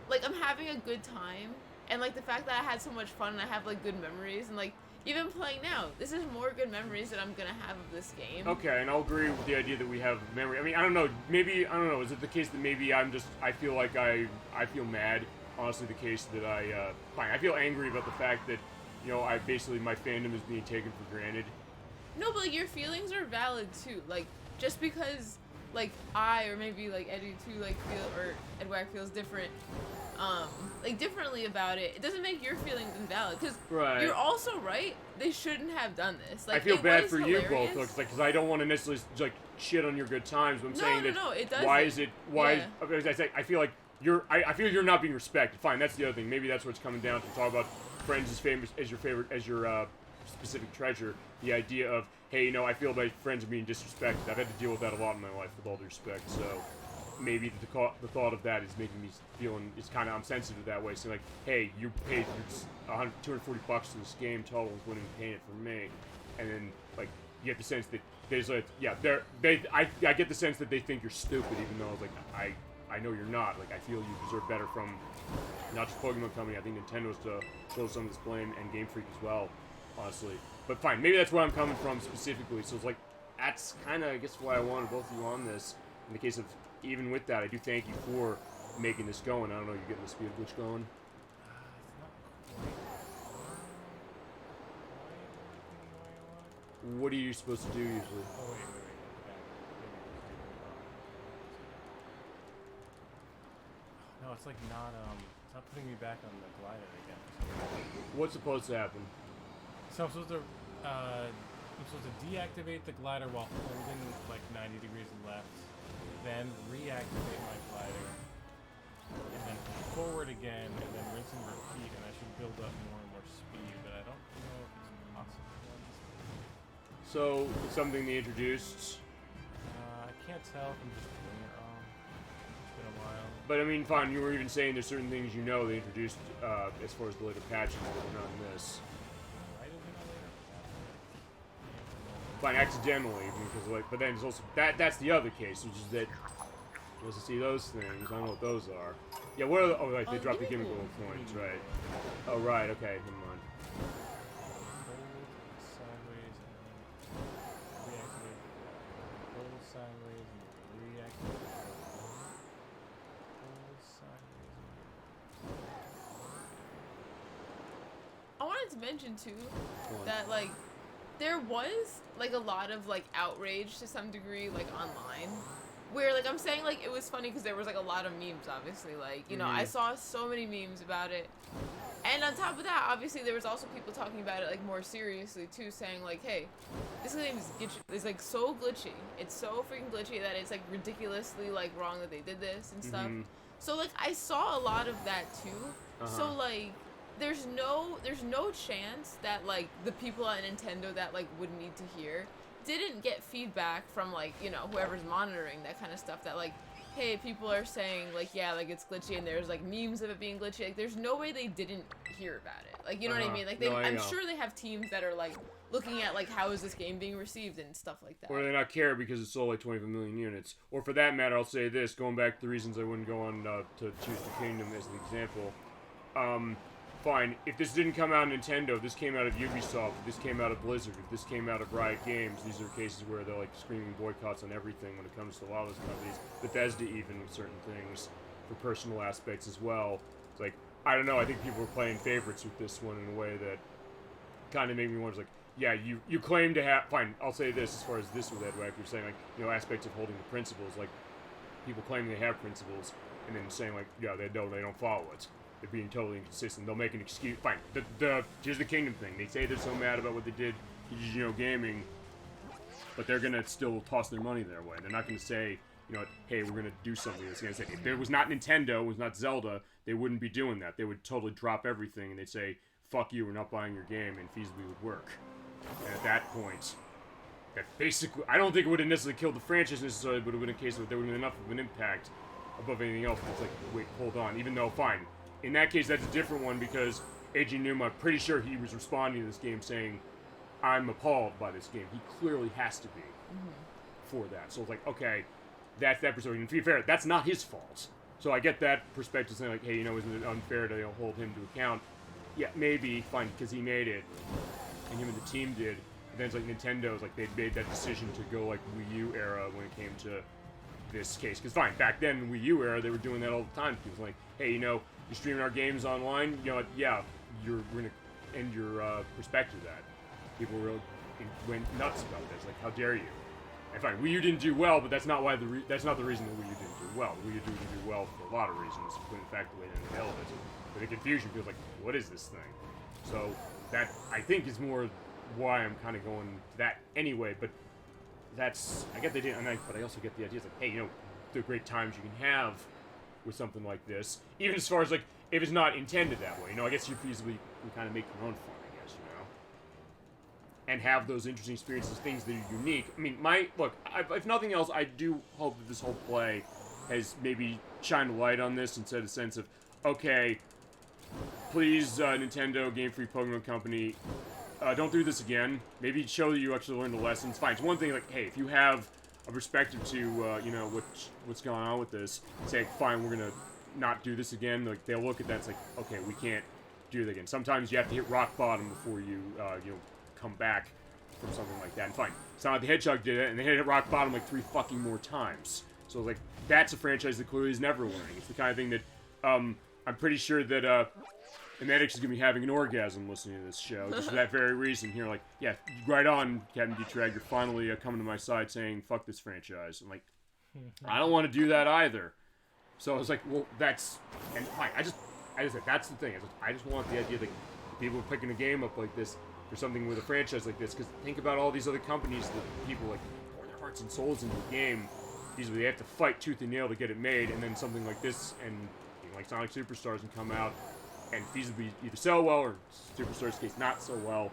like I'm having a good time. And, like, the fact that I had so much fun and I have, like, good memories. And, like, even playing now, this is more good memories that I'm going to have of this game. Okay, and I'll agree with the idea that we have memory. I mean, I don't know. Maybe, I don't know. Is it the case that maybe I feel like I feel mad? Honestly, the case that fine. I feel angry about the fact that, you know, my fandom is being taken for granted. No, but, like, your feelings are valid, too. Like, just because, like, I, or maybe, like, Eddie, too, like, or Edward feels different, like differently about it, it doesn't make your feelings invalid. Because you're also right. They shouldn't have done this. Like, I feel bad for hilarious. you both, because I don't want to necessarily like shit on your good times. But I'm saying that it doesn't. why is it? I feel like I feel you're not being respected. Fine, that's the other thing. Maybe that's what it's coming down to. Talk about friends as famous as your favorite, as your specific treasure. The idea of, hey, you know, I feel my friends are being disrespected. I've had to deal with that a lot in my life, with all due respect. So maybe the thought of that is making me feeling, it's kind of, I'm sensitive that way. So like, hey, you paid $240 for this game total, including paying it for me, and then like you get the sense that there's like, yeah, I get the sense that they think you're stupid, even though like I know you're not. Like I feel you deserve better from not just Pokemon Company. I think Nintendo's to show some of this blame, and Game Freak as well, honestly. But fine, maybe that's where I'm coming from specifically. So it's like, that's kind of, I guess, why I wanted both of you on this. In the case of, even with that, I do thank you for making this going. I don't know, you're getting the speed glitch going? What are you supposed to do usually? Oh, wait. No, it's like not, it's not putting me back on the glider again. What's supposed to happen? So I'm supposed to deactivate the glider while holding like 90 degrees left, then reactivate my glider, and then forward again, and then rinse and repeat, and I should build up more and more speed, but I don't know if it's possible. So, it's something they introduced? I can't tell if I'm just doing it wrong. It's been a while. But I mean, fine, you were even saying there's certain things you know they introduced as far as the later patches that were not in this. Fine, accidentally, because like, but then there's also that's the other case, which is that let's see those things. I don't know what those are. Yeah, what are the, oh right, they drop the chemical points, right? Oh right, okay, never mind. Hold sideways and reactivate. Hold sideways and reactivate. I wanted to mention too that like there was like a lot of like outrage to some degree like online, where like I'm saying like it was funny because there was like a lot of memes, obviously, like you know I saw so many memes about it, and on top of that obviously there was also people talking about it like more seriously too, saying like, hey, this game is like so glitchy, it's so freaking glitchy that it's like ridiculously like wrong that they did this and stuff. So like I saw a lot of that too. So like there's no chance that like the people at Nintendo that like would need to hear didn't get feedback from like, you know, whoever's monitoring that kind of stuff, that like, hey, people are saying like, yeah, like it's glitchy, and there's like memes of it being glitchy. Like there's no way they didn't hear about it. Like, you know what I mean? Like I'm sure they have teams that are like looking at like how is this game being received and stuff like that. Or they not care because it's sold like 25 million units. Or for that matter, I'll say this, going back to the reasons I wouldn't go on to choose the Kingdom as an example. Fine, if this didn't come out of Nintendo, if this came out of Ubisoft, if this came out of Blizzard, if this came out of Riot Games, these are cases where they're like screaming boycotts on everything when it comes to a lot of those companies. Bethesda even with certain things for personal aspects as well. It's like, I don't know, I think people were playing favorites with this one in a way that kind of made me wonder, like, yeah, you claim to have, fine, I'll say this as far as this with Ed Wack, you're saying like, you know, aspects of holding the principles, like people claiming they have principles and then saying like, yeah, they don't follow it. They're being totally inconsistent. They'll make an excuse. Fine. Here's the Kingdom thing. They say they're so mad about what they did to, you know, gaming, but they're gonna still toss their money their way. They're not gonna say, you know, hey, we're gonna do something that's gonna say. If there was not Nintendo, it was not Zelda, they wouldn't be doing that. They would totally drop everything and they'd say, fuck you, we're not buying your game, and feasibly would work. And at that point, that basically, I don't think it would have necessarily killed the franchise necessarily, but it would have been a case of there would have been enough of an impact above anything else. It's like, wait, hold on. Even though, fine. In that case, that's a different one because Eiji Numa, I'm pretty sure he was responding to this game saying, I'm appalled by this game. He clearly has to be for that. So it's like, okay, that's that perspective. And to be fair, that's not his fault. So I get that perspective saying like, hey, you know, isn't it unfair to hold him to account? Yeah, maybe, fine, because he made it, and him and the team did. And then it's like Nintendo's like, they made that decision to go like Wii U era when it came to this case. Because fine, back then in Wii U era, they were doing that all the time. People like, hey, you know, you're streaming our games online, you know, yeah, we're gonna end your respect to that. People really went nuts about this. Like, how dare you? And fine, Wii U didn't do well, but that's not why that's not the reason that Wii U didn't do well. Wii U didn't do well for a lot of reasons, including the fact that they didn't nail it. But the confusion feels like, what is this thing? So that I think is more why I'm kind of going to that anyway. But that's, I get the idea, but I also get the idea. It's like, hey, you know, the great times you can have with something like this, even as far as like if it's not intended that way, you know, I guess you feasibly can kind of make your own fun, I guess, you know, and have those interesting experiences, things that are unique. I mean, if nothing else, I do hope that this whole play has maybe shined a light on this and set a sense of, okay, please, Nintendo, Game Freak, Pokemon Company, don't do this again. Maybe show that you actually learned the lessons. Fine, it's one thing like, hey, if you have a perspective to, you know, what's going on with this, say, fine, we're gonna not do this again. Like, they'll look at that, it's like, okay, we can't do that again. Sometimes you have to hit rock bottom before you, you know, come back from something like that. And fine, Sonic the Hedgehog did it, and they hit rock bottom like 3 fucking more times. So, like, that's a franchise that clearly is never learning. It's the kind of thing that, I'm pretty sure that, Emetics is going to be having an orgasm listening to this show, just for that very reason. Here, like, yeah, right on, Captain Detrag, you're finally coming to my side saying, fuck this franchise. I'm like, I don't want to do that either. So I was like, well, that's, and fine, I just said, that's the thing. I just want the idea that people are picking a game up like this for something with a franchise like this, because think about all these other companies that people, like, pour their hearts and souls into a game. These they have to fight tooth and nail to get it made, and then something like this, and you know, like Sonic Superstars can come out and feasibly either sell well or Superstars' case not so well,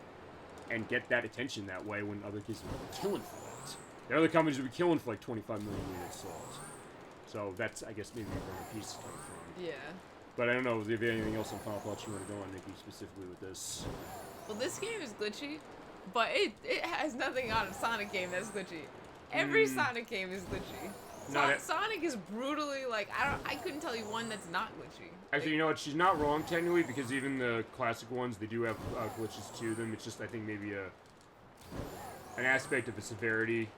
and get that attention that way when other cases would be killing for that. The other companies would be killing for like 25 million units sold. So that's, I guess, maybe where the piece is coming from. Yeah. But I don't know if you have anything else on Final Thoughts you want to go on, Nikki, specifically with this. Well, this game is glitchy, but it has nothing on a Sonic game that's glitchy. Every Sonic game is glitchy. Sonic is brutally, like, I couldn't tell you one that's not glitchy. Actually, you know what? She's not wrong technically, because even the classic ones, they do have glitches to them. It's just, I think, maybe an aspect of the severity,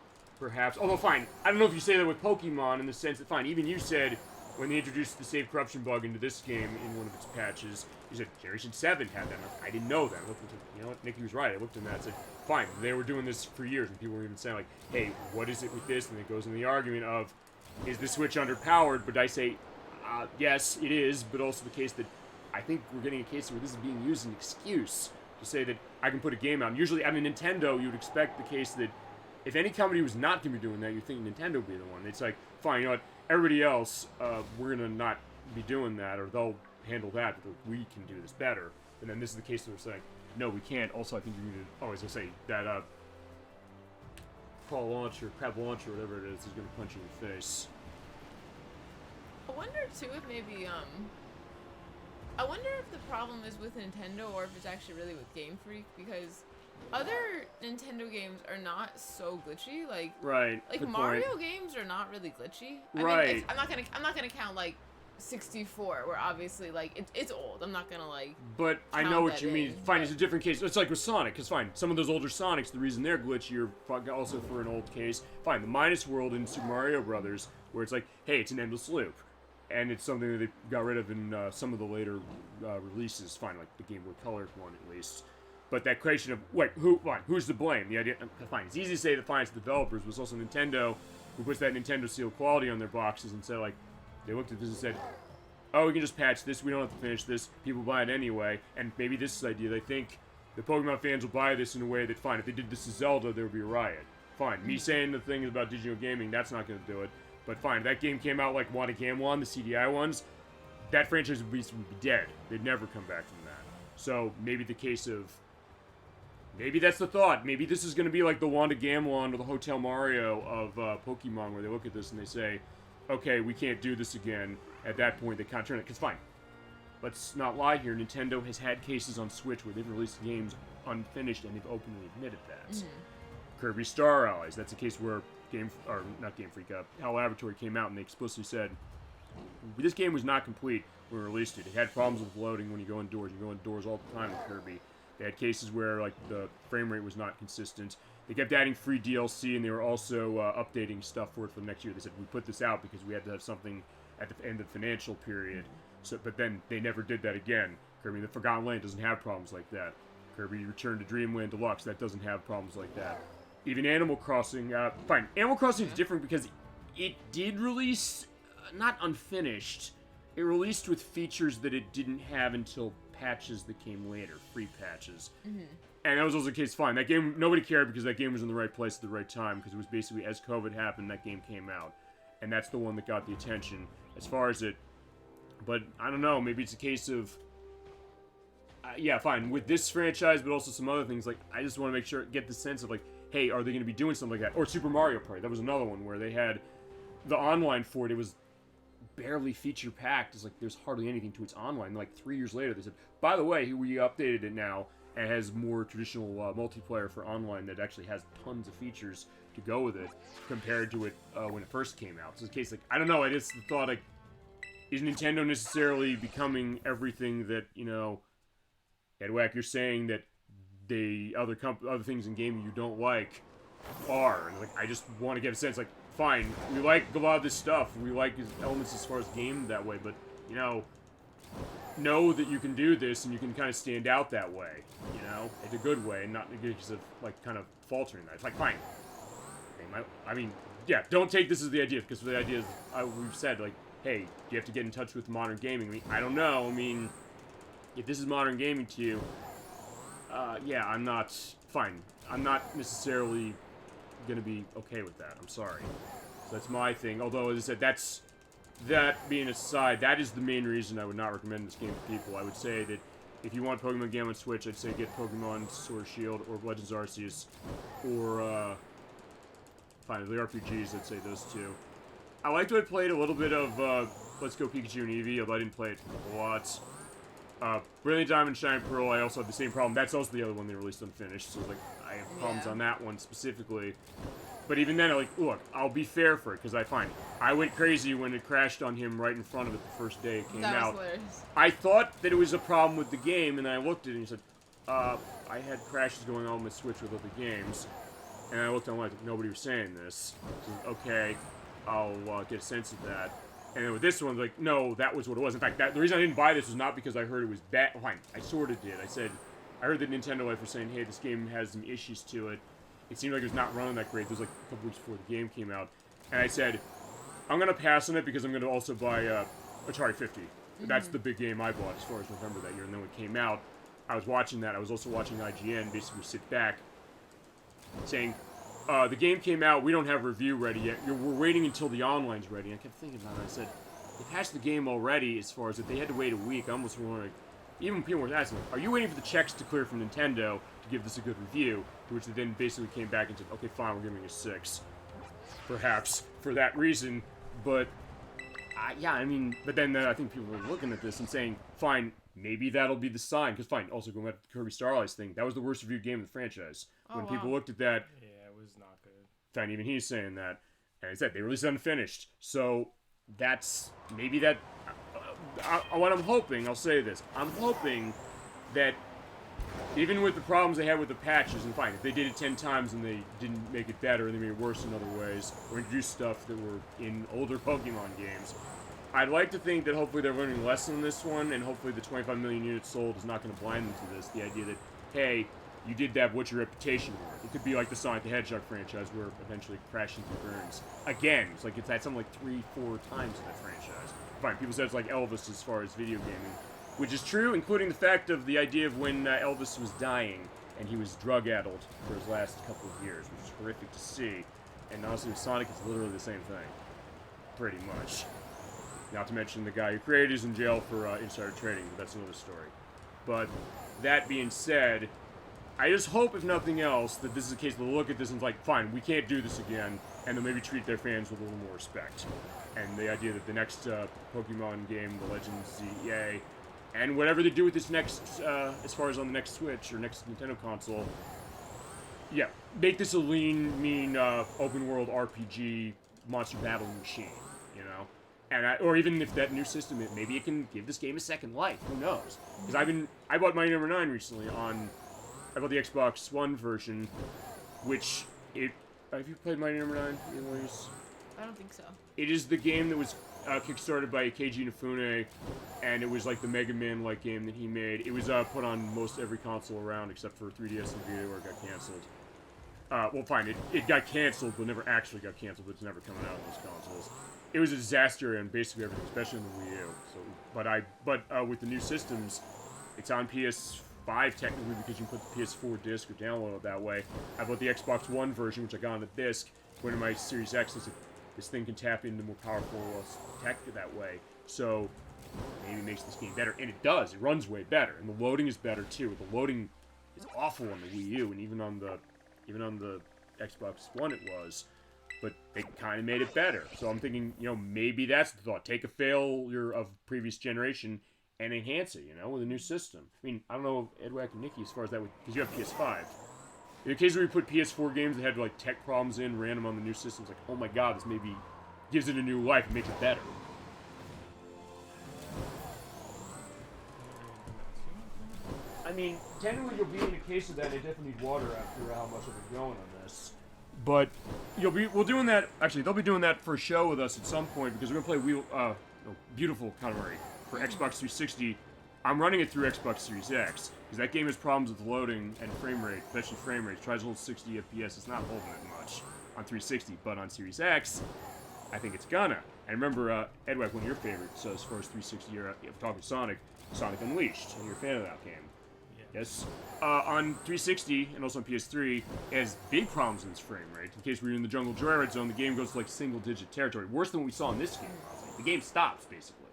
perhaps. Although, fine, I don't know if you say that with Pokemon in the sense that, fine, even you said when they introduced the save corruption bug into this game in one of its patches, you said Generation 7 had that. I didn't know that. I looked into, you know what? Nikki was right. I looked into that and said, fine, they were doing this for years, and people were even saying, like, hey, what is it with this? And it goes into the argument of, is the Switch underpowered? But I say, yes, it is, but also the case that I think we're getting a case where this is being used as an excuse to say that I can put a game out. And usually, at a Nintendo, you would expect the case that if any company was not going to be doing that, you'd think Nintendo would be the one. It's like, fine, you know what, everybody else, we're going to not be doing that, or they'll handle that, but we can do this better. And then this is the case where they're saying, no, we can't. Also, I think you need to, I was going to say, that crab launcher, or whatever it is going to punch you in the face. I wonder, too, if maybe, I wonder if the problem is with Nintendo or if it's actually really with Game Freak, because other Nintendo games are not so glitchy. Like Mario games are not really glitchy. I mean, I'm not gonna count like 64, where obviously like it's old. I'm not gonna like. But I know what you mean. Fine, it's a different case. It's like with Sonic. Cause fine, some of those older Sonics, the reason they're glitchy are also for an old case. Fine, the Minus World in Super Mario Brothers, where it's like, hey, it's an endless loop. And it's something that they got rid of in some of the later releases. Fine, like the Game Boy Color one at least. But that question of, who's to blame? The idea, fine, it's easy to say that fine, it's the developers, but it's also Nintendo who puts that Nintendo Seal quality on their boxes and said, like, they looked at this and said, oh, we can just patch this, we don't have to finish this, people buy it anyway. And maybe this is the idea, they think the Pokemon fans will buy this in a way that, fine, if they did this to Zelda, there would be a riot. Fine, me saying the thing about digital gaming, that's not going to do it. But fine, that game came out like Wanda Gamwon, the CDI ones, that franchise would be dead. They'd never come back from that. So maybe the case of, maybe that's the thought. Maybe this is going to be like the Wanda Gamwon or the Hotel Mario of Pokemon, where they look at this and they say, okay, we can't do this again. At that point, they kind of turn it. Because fine, let's not lie here. Nintendo has had cases on Switch where they've released games unfinished and they've openly admitted that. Mm-hmm. Kirby Star Allies, that's a case where not Game Freak, HAL Laboratory came out and they explicitly said, this game was not complete when we released it. It had problems with loading when you go indoors. You go indoors all the time with Kirby. They had cases where like the frame rate was not consistent. They kept adding free DLC, and they were also updating stuff for it for the next year. They said, we put this out because we had to have something at the end of the financial period. So, but then they never did that again. Kirby the Forgotten Land doesn't have problems like that. Kirby Return to Dreamland Deluxe, that doesn't have problems like that. Even Animal Crossing, fine. Animal Crossing is different because it did release, not unfinished. It released with features that it didn't have until patches that came later, free patches. Mm-hmm. And that was also the case, fine. That game, nobody cared because that game was in the right place at the right time, because it was basically, as COVID happened, that game came out. And that's the one that got the attention as far as it. But, I don't know, maybe it's a case of, yeah, fine, with this franchise, but also some other things, like, I just want to make sure, get the sense of, like, hey, are they going to be doing something like that? Or Super Mario Party, that was another one where they had the online for it. It was barely feature-packed. It's like, there's hardly anything to its online. Like, 3 years later, they said, by the way, we updated it now, and it has more traditional multiplayer for online that actually has tons of features to go with it, compared to it when it first came out. So it's a case, like, I don't know, I just thought, like, is Nintendo necessarily becoming everything that, you know, Edwack, you're saying that the other things in gaming you don't like are? And, like, I just want to get a sense, like, fine, we like a lot of this stuff, we like his elements as far as game that way, but, you know that you can do this and you can kind of stand out that way, you know, in a good way, and not in a case of, like, kind of faltering that. It's like, fine. I mean, yeah, don't take this as the idea, because the idea is, we've said, like, hey, you have to get in touch with modern gaming. I mean, I don't know, I mean, if this is modern gaming to you, yeah, I'm not necessarily gonna be okay with that. I'm sorry. So that's my thing. Although, as I said, that being aside, that is the main reason I would not recommend this game to people. I would say that if you want Pokemon Game on Switch, I'd say get Pokemon Sword and Shield or Legends Arceus, or finally the RPGs. I'd say those two. I liked what I played a little bit of Let's Go Pikachu and Eevee, although I didn't play it a lot. Brilliant Diamond, Shining Pearl, I also have the same problem. That's also the other one they released unfinished, so like I have problems on that one specifically. But even then, like, look, I'll be fair for it, because I went crazy when it crashed on him right in front of it the first day it came out. I thought that it was a problem with the game, and then I looked at it and he said, I had crashes going on with Switch with other games. And I looked online, like, nobody was saying this. So, okay, I'll get a sense of that. And then with this one, like, no, that was what it was. In fact, the reason I didn't buy this was not because I heard it was bad. Fine, I sort of did. I heard that Nintendo Life was saying, hey, this game has some issues to it. It seemed like it was not running that great. It was like a couple weeks before the game came out. And I said, I'm going to pass on it because I'm going to also buy Atari 50. Mm-hmm. That's the big game I bought as far as November that year. And then when it came out, I was watching that. I was also watching IGN basically sit back saying, the game came out, we don't have a review ready yet. We're waiting until the online's ready. And I kept thinking about it. I said, they patched the game already. As far as if they had to wait a week, I almost wondering. Even people were asking, are you waiting for the checks to clear from Nintendo to give this a good review? To which they then basically came back and said, okay, fine, we're giving you a 6. Perhaps for that reason, but yeah, I mean, but then I think people were looking at this and saying, fine, maybe that'll be the sign. Because fine, also going back to the Kirby Star Allies thing, that was the worst reviewed game in the franchise. When people looked at that, Yeah, it was not good. fine, even he's saying that, and he said they released unfinished. So that's maybe that. What I'm hoping, I'll say this, I'm hoping that even with the problems they had with the patches, and fine, if they did it 10 times and they didn't make it better and they made it worse in other ways, or introduced stuff that were in older Pokemon games, I'd like to think that hopefully they're learning a lesson in this one, and hopefully the 25 million units sold is not going to blind them to this. The idea that, hey, you did that, what's your reputation worth? It could be like the Sonic the Hedgehog franchise, where eventually crashing through burns. Again, it's like it's had something like 3-4 times in that franchise. Fine, people said it's like Elvis as far as video gaming, which is true, including the fact of the idea of when Elvis was dying and he was drug-addled for his last couple of years, which is horrific to see. And honestly, with Sonic, it's literally the same thing. Pretty much. Not to mention the guy who created is in jail for insider trading, but that's another story. But that being said, I just hope, if nothing else, that this is a case they'll look at this and it's like, fine, we can't do this again, and they'll maybe treat their fans with a little more respect. And the idea that the next Pokemon game, the Legends ZA, and whatever they do with this next, as far as on the next Switch or next Nintendo console, yeah, make this a lean, mean, open-world RPG monster battle machine, you know? And or even if that new system, maybe it can give this game a second life. Who knows? Because I bought Mighty Number 9 recently I bought the Xbox One version, which have you played Mighty Number 9? I don't think so. It is the game that was kickstarted by Keiji Inafune, and it was like the Mega Man-like game that he made. It was put on most every console around except for 3DS and Vita, where it got canceled. Well, fine, it got canceled, but never actually got canceled. It's never coming out on those consoles. It was a disaster in basically everything, especially in the Wii U. So, but with the new systems, it's on PS5 technically because you can put the PS4 disc or download it that way. I bought the Xbox One version, which I got on the disc. Went to my Series X, and this thing can tap into more powerful tech that way. So maybe it makes this game better, and it does. It runs way better, and the loading is better too. The loading is awful on the Wii U, and even on the Xbox One it was. But they kind of made it better. So I'm thinking, maybe that's the thought. Take a failure of previous generation and enhance it, with a new system. I mean, I don't know, Edwack and Nikki, as far as that would, because you have PS5. In the case where you put PS4 games that had, like, tech problems in, random on the new systems, like, oh my god, this maybe gives it a new life and makes it better. I mean, technically you'll be in a case of that, they definitely need water after how much I've been going on this. But we're doing that. Actually, they'll be doing that for a show with us at some point because we're gonna play Beautiful Katamari for Xbox 360. I'm running it through Xbox Series X because that game has problems with loading and frame rate, especially frame rate. It tries to hold 60 FPS. It's not holding it much on 360, but on Series X, I think it's gonna. And remember, Edwack, one of your favorites as far as 360, you're talking Sonic Unleashed, and you're a fan of that game. Yes. On 360 and also on PS3, it has big problems in its frame rate. In case we're in the Jungle Joyride zone, the game goes to like single-digit territory. Worse than what we saw in this game. The game stops, basically.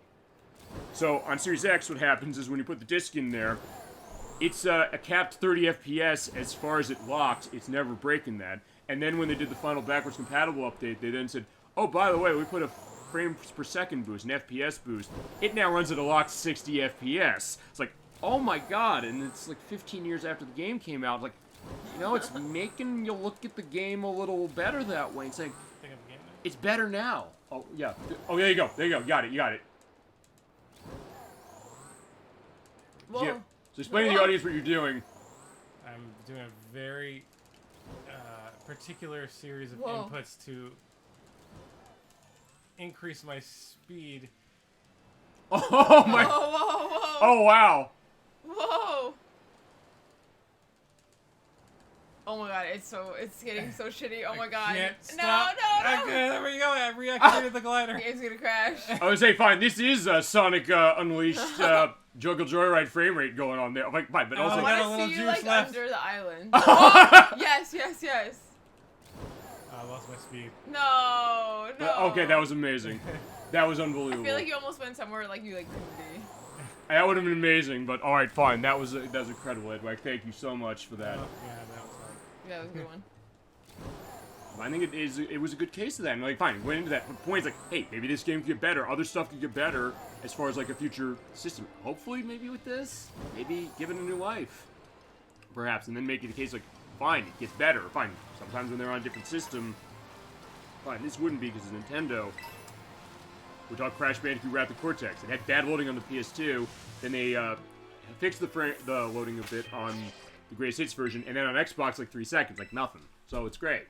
So on Series X, what happens is when you put the disc in there, it's a capped 30 FPS as far as it locked. It's never breaking that. And then when they did the final backwards compatible update, they then said, oh, by the way, we put a frames per second boost, an FPS boost. It now runs at a locked 60 FPS. It's like, oh my god, and it's like 15 years after the game came out, like, it's making you look at the game a little better that way and saying, it's better now. Oh, yeah. Oh, there you go. You got it. Whoa. Yeah. So explain to the audience what you're doing. I'm doing a very particular series of Whoa. inputs to increase my speed. Oh my. Whoa. Oh wow. Whoa! Oh my god, it's getting so shitty. Oh my god. Can't No, stop. no. Okay, there we go. I reactivated the glider. The game's gonna crash. I would say, fine, this is Sonic Unleashed Jungle Joyride frame rate going on there. Like, fine, but Oh, also. I I got a want little to see you juice like left. under the island. Oh, yes. I lost my speed. No. Okay, that was amazing. That was I unbelievable. feel like you almost went somewhere like you like couldn't be. That would have been amazing, but all right, fine. That was incredible, Ed. Like, thank you so much for that. Yeah, that was hard. Yeah, that was a good one. I think it was a good case of that. And like, fine, went into that. But the point is like, hey, maybe this game could get better. Other stuff could get better as far as like a future system. Hopefully, maybe with this, maybe give it a new life, perhaps, and then make it a case like, fine, it gets better. Fine. Sometimes when they're on a different system, fine. This wouldn't be because it's Nintendo. We're talking Crash Bandicoot Wrath of Cortex. It had bad loading on the PS2. Then they fixed the loading a bit on the Greatest Hits version, and then on Xbox, like 3 seconds, like nothing. So it's great.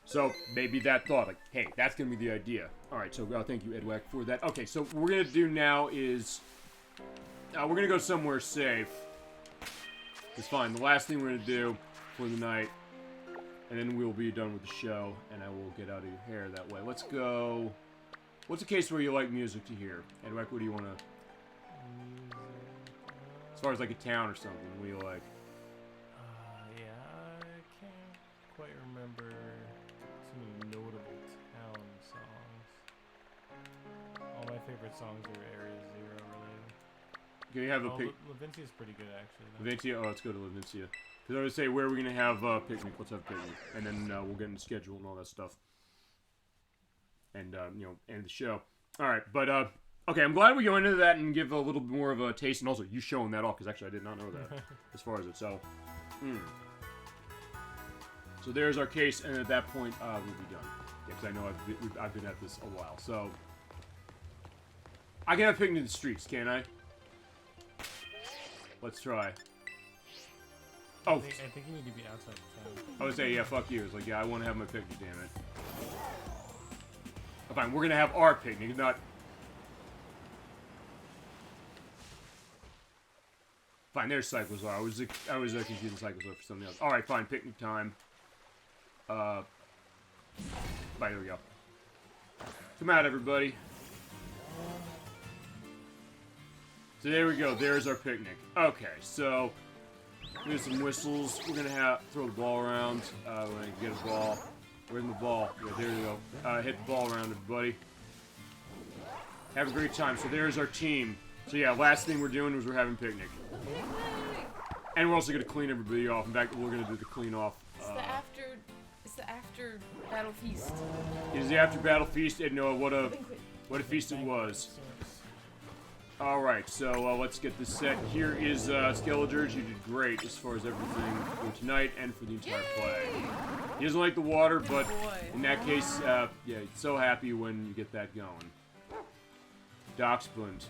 So maybe that thought, like, hey, that's gonna be the idea. All right, so thank you, Edwack, for that. Okay, so what we're gonna do now is we're gonna go somewhere safe. It's fine. The last thing we're gonna do for the night, and then we'll be done with the show, and I will get out of your hair that way. Let's go. What's a case where you like music to hear? Edwack, what do you want to... As far as like a town or something, what do you like? Yeah, I can't quite remember too many notable town songs. All my favorite songs are Area Zero related. Can you have a pic? Lavincia's pretty good actually. Though. Lavincia? Oh, let's go to Lavincia. Because I would say, where are we going to have picnic? Let's have picnic. And then we'll get into schedule and all that stuff. And, you know, end the show. Alright, but, okay, I'm glad we go into that and give a little bit more of a taste. And also, you showing that off, because actually I did not know that, as far as it, so. So there's our case, and at that point, we'll be done. Yeah, because I know I've been at this a while, so. I can have picnic in the streets, can't I? Let's try. Oh. I think you need to be outside the town. I would say, yeah, fuck you. It's like, yeah, I want to have my picnic, damn it. Oh, fine, we're gonna have our picnic, not... Fine, there's Cyclozar. I was confusing Cyclozar for something else. Alright, fine, picnic time. Fine, there we go. Come out, everybody. So there we go, there's our picnic. Okay, so... Here's some whistles. We're gonna throw the ball around. We're gonna get a ball. Where's the ball? Yeah, there you go. Hit the ball around, everybody. Have a great time. So there's our team. So yeah, last thing we're doing is we're having picnic. And we're also gonna clean everybody off. In fact, we're gonna do the clean off. It's the after battle feast. It is the after battle feast, and what a feast it was. Alright, so let's get this set. Here is Skelegers. You did great as far as everything for tonight and for the entire play. He doesn't like the water, but in that case, yeah, he's so happy when you get that going. Doxblend,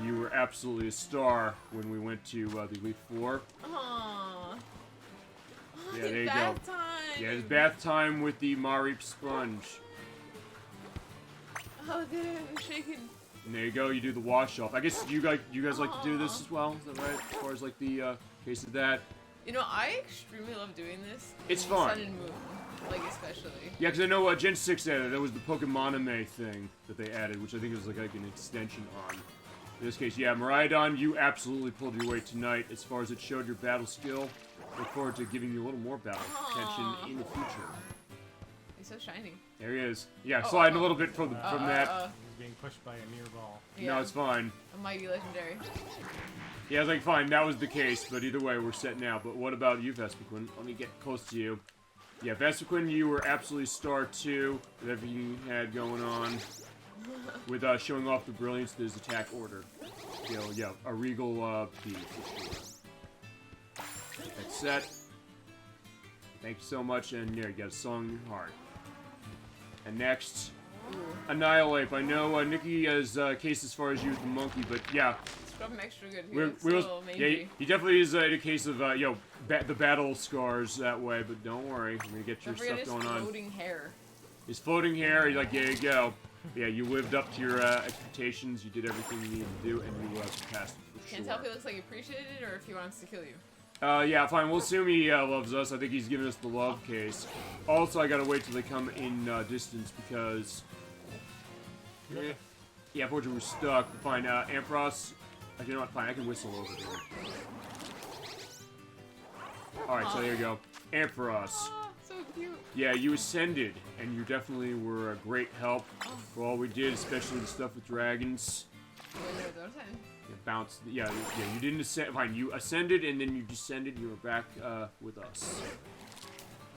you were absolutely a star when we went to the Elite Four. Aww. Yeah, there you go. Bath time. Yeah, it's bath time with the Marip sponge. Oh, look at him shaking. And there you go, you do the wash off. I guess you guys like to do this as well, is that right? As far as like the case of that. You know, I extremely love doing this. It's in fun. Sun and Moon, like especially. Yeah, because I know Gen 6 added. That was the Pokemonime thing that they added, which I think was like an extension on. In this case, yeah, Miraidon, you absolutely pulled your weight tonight as far as it showed your battle skill. Look forward to giving you a little more battle attention in the future. He's so shiny. There he is. Yeah, sliding a little bit from that. He's being pushed by a near ball. Yeah. No, it's fine. A mighty legendary. Yeah, I was like, fine, that was the case, but either way, we're set now. But what about you, Vespiquen? Let me get close to you. Yeah, Vespiquen, you were absolutely star 2 with everything you had going on. With showing off the brilliance of his attack order. You know, yeah, a regal P for sure. That's set. Thank you so much, and yeah, you got a song in your heart. And next, Annihilate. I know Nikki has case as far as you with the monkey, but yeah. Scrub him extra good. Yeah, he definitely is in a case of the battle scars that way. But don't worry, we're gonna get your stuff going on. His floating hair. His floating hair. He's like, there you go. Yeah, you lived up to your expectations. You did everything you needed to do, and you surpassed it for sure. Can't tell if he looks like he appreciated it or if he wants to kill you. Yeah, fine. We'll assume he loves us. I think he's giving us the love case. Also, I gotta wait till they come in distance because... Yeah, unfortunately we're stuck. Fine, Ampharos... Actually, you know what? Fine, I can whistle over there. Alright, so there you go. Ampharos. Oh, so cute. Yeah, you ascended, and you definitely were a great help for all we did, especially the stuff with dragons. You bounced. Yeah. You didn't ascend. Fine. You ascended, and then you descended. You were back with us.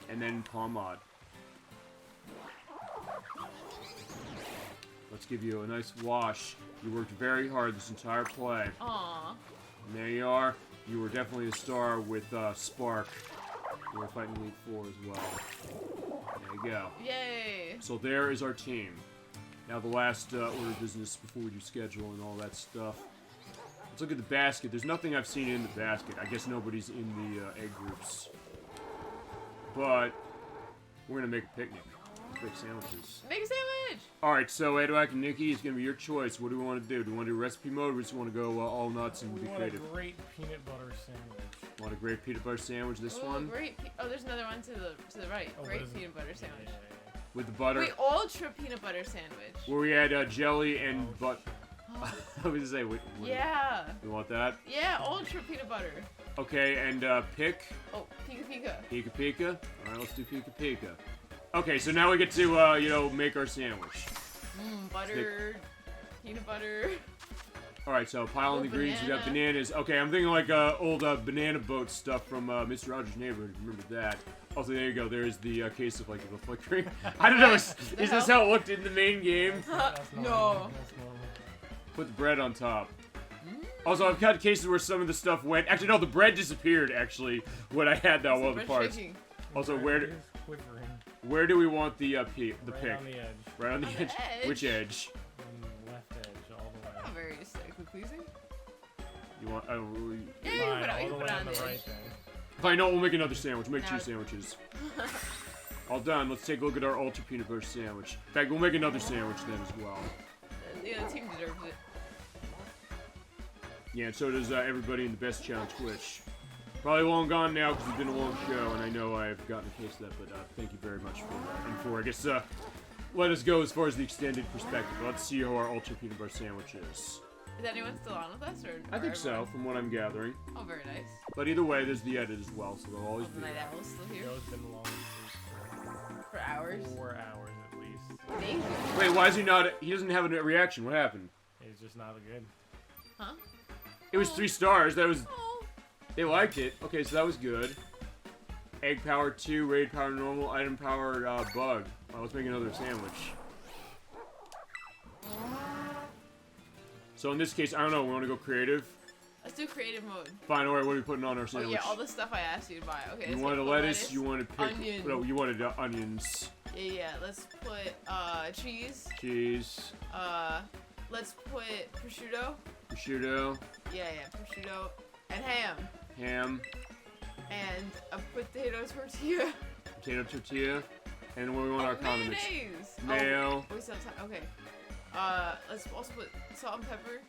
And then Palmod. Let's give you a nice wash. You worked very hard this entire play. Aww. And there you are. You were definitely a star with Spark. You were fighting Elite Four as well. There you go. Yay! So there is our team. Now the last order of business before we do schedule and all that stuff. Let's look at the basket. There's nothing I've seen in the basket. I guess nobody's in the egg groups. But we're gonna make a picnic. Big sandwiches. Make a sandwich! Alright, so Edwack and Nikki, it's gonna be your choice. What do we want to do? Do we want to do recipe mode, or we just want to go all nuts and be creative? Want a great peanut butter sandwich. Want a great peanut butter sandwich? This Ooh, one oh, there's another one to the right. Oh, Great peanut butter sandwich. with the butter, Wait, ultra peanut butter sandwich. where we had jelly and I was gonna say, Yeah. You want that? Yeah, ultra peanut butter. Okay, and pick. Oh, Pika Pika. Pika Pika. All right, let's do Pika Pika. Okay, so now we get to make our sandwich. Butter, peanut butter. All right, so pile on the ingredients. We got banana. bananas. Okay, I'm thinking like old banana boat stuff from Mr. Rogers' Neighborhood. Remember that? Also, there you go. There's the case of like the flickering. I don't know. Is this how it looked in the main game? No. Put the bread on top. Also, I've had cases where some of the stuff went. Actually, no, the bread disappeared. Actually, when I had that one of the parts. Shaking. Also, where do we want the pick? Right on the edge. Right on the edge. edge? Which edge? On the left edge, all the way. Not very aesthetically pleasing. You want? Yeah, you Fine, can all put the it way on on the the right edge. then. Fine, no, we'll make another sandwich. Make Now two it's- sandwiches. All done. Let's take a look at our ultra peanut butter sandwich. In fact, we'll make another sandwich then as well. Yeah, the team deserves it. Yeah, and so does everybody in the Best Chat on Twitch. Probably long gone now because it's been a long show, and I know I've gotten a case of that, but thank you very much for that. And for, I guess, let us go as far as the extended perspective. Let's see how our ultra peanut butter sandwich is. Is anyone still on with us, or? I think so, from what I'm gathering. Oh, very nice. But either way, there's the edit as well, so they'll always The be night there. owl's still here Joe's been long asleep for hours. for 4 hours at least. Amazing. Wait, why is he not? He doesn't have a reaction. What happened? He's just not good. Huh? It was 3 stars. That was. Oh. They liked it. Okay, so that was good. Egg power 2, raid power normal, item power bug. Let's make another sandwich. So in this case, I don't know. We want to go creative. Let's do creative mode. Fine. All right. What are we putting on our Oh sandwich? yeah, all the stuff I asked you to buy. Okay. You let's wanted put lettuce. You wanted onion. No, you wanted onions. Yeah. Let's put cheese. Cheese. Let's put prosciutto. Prosciutto. Yeah, prosciutto and ham. Ham. And a potato tortilla. Potato tortilla. And what do we want our condiments? Mayonnaise. Mayo. Oh, we still have time. Okay. Let's also put salt and pepper.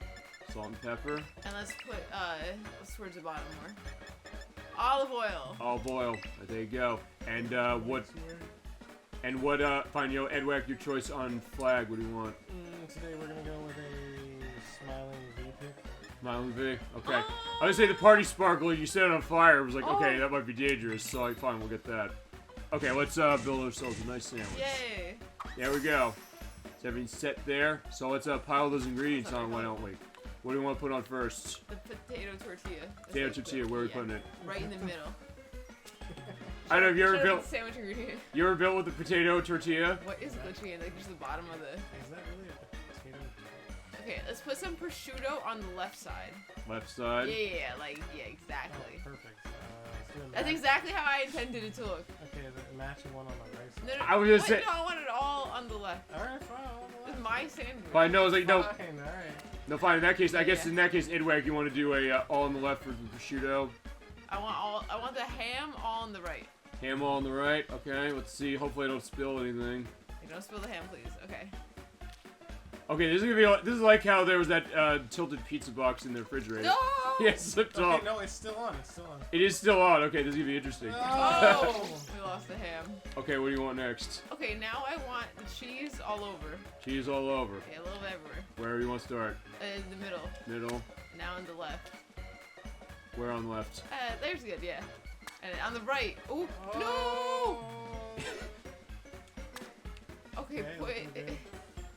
Salt and pepper. And let's put, what's towards the bottom more? Olive oil. Olive oil. There you go. And what? And what? Fine, Edwack, your choice on flag. What do you want? Today we're gonna go with a smiling V pick. Smiling V. Okay. I would say the party sparkler. You set it on fire. I was like, okay, Oh. that might be dangerous. So like, fine, we'll get that. Okay, let's build ourselves a nice sandwich. Yay. There we go. Is everything set there? So let's pile those ingredients on. Why don't we? What do you want to put on first? The potato tortilla. Potato tortilla. Where are we putting it? Right in the middle. I don't know. Have you ever Should've built? put sandwich ingredient. You ever built with the potato tortilla? What is glitching in? Like just the bottom of the. Is that really a potato? Okay, let's put some prosciutto on the left side. Left side. Yeah, Oh, exactly. perfect. Let's do a That's match- exactly how I intended it to look. Okay, the matching one on the right side. No, I was gonna what? say- No, I want it all on the left. Alright, fine. It's my sandwich. Fine. No, it's like no. Fine, alright. No, fine. In that case, I guess Yeah. in that case, Edwag, you want to do a all on the left for the prosciutto, I want the ham all on the right. ham all on the right. Okay, let's see. Hopefully, I don't spill anything. Hey, don't spill the ham, please. Okay. Okay, this is gonna be. This is like how there was that tilted pizza box in the refrigerator. No! Yeah, it slipped off. Okay, no, it's still on. It's still on. It is still on. Okay, this is gonna be interesting. Oh! We lost the ham. Okay, what do you want next? Okay, now I want the cheese all over. Cheese all over. Okay, a little bit everywhere. Where do you want to start? In the middle. Middle. Now on the left. Where on the left? There's good, yeah. And on the right. Ooh, no! Okay, Okay, put. looking good.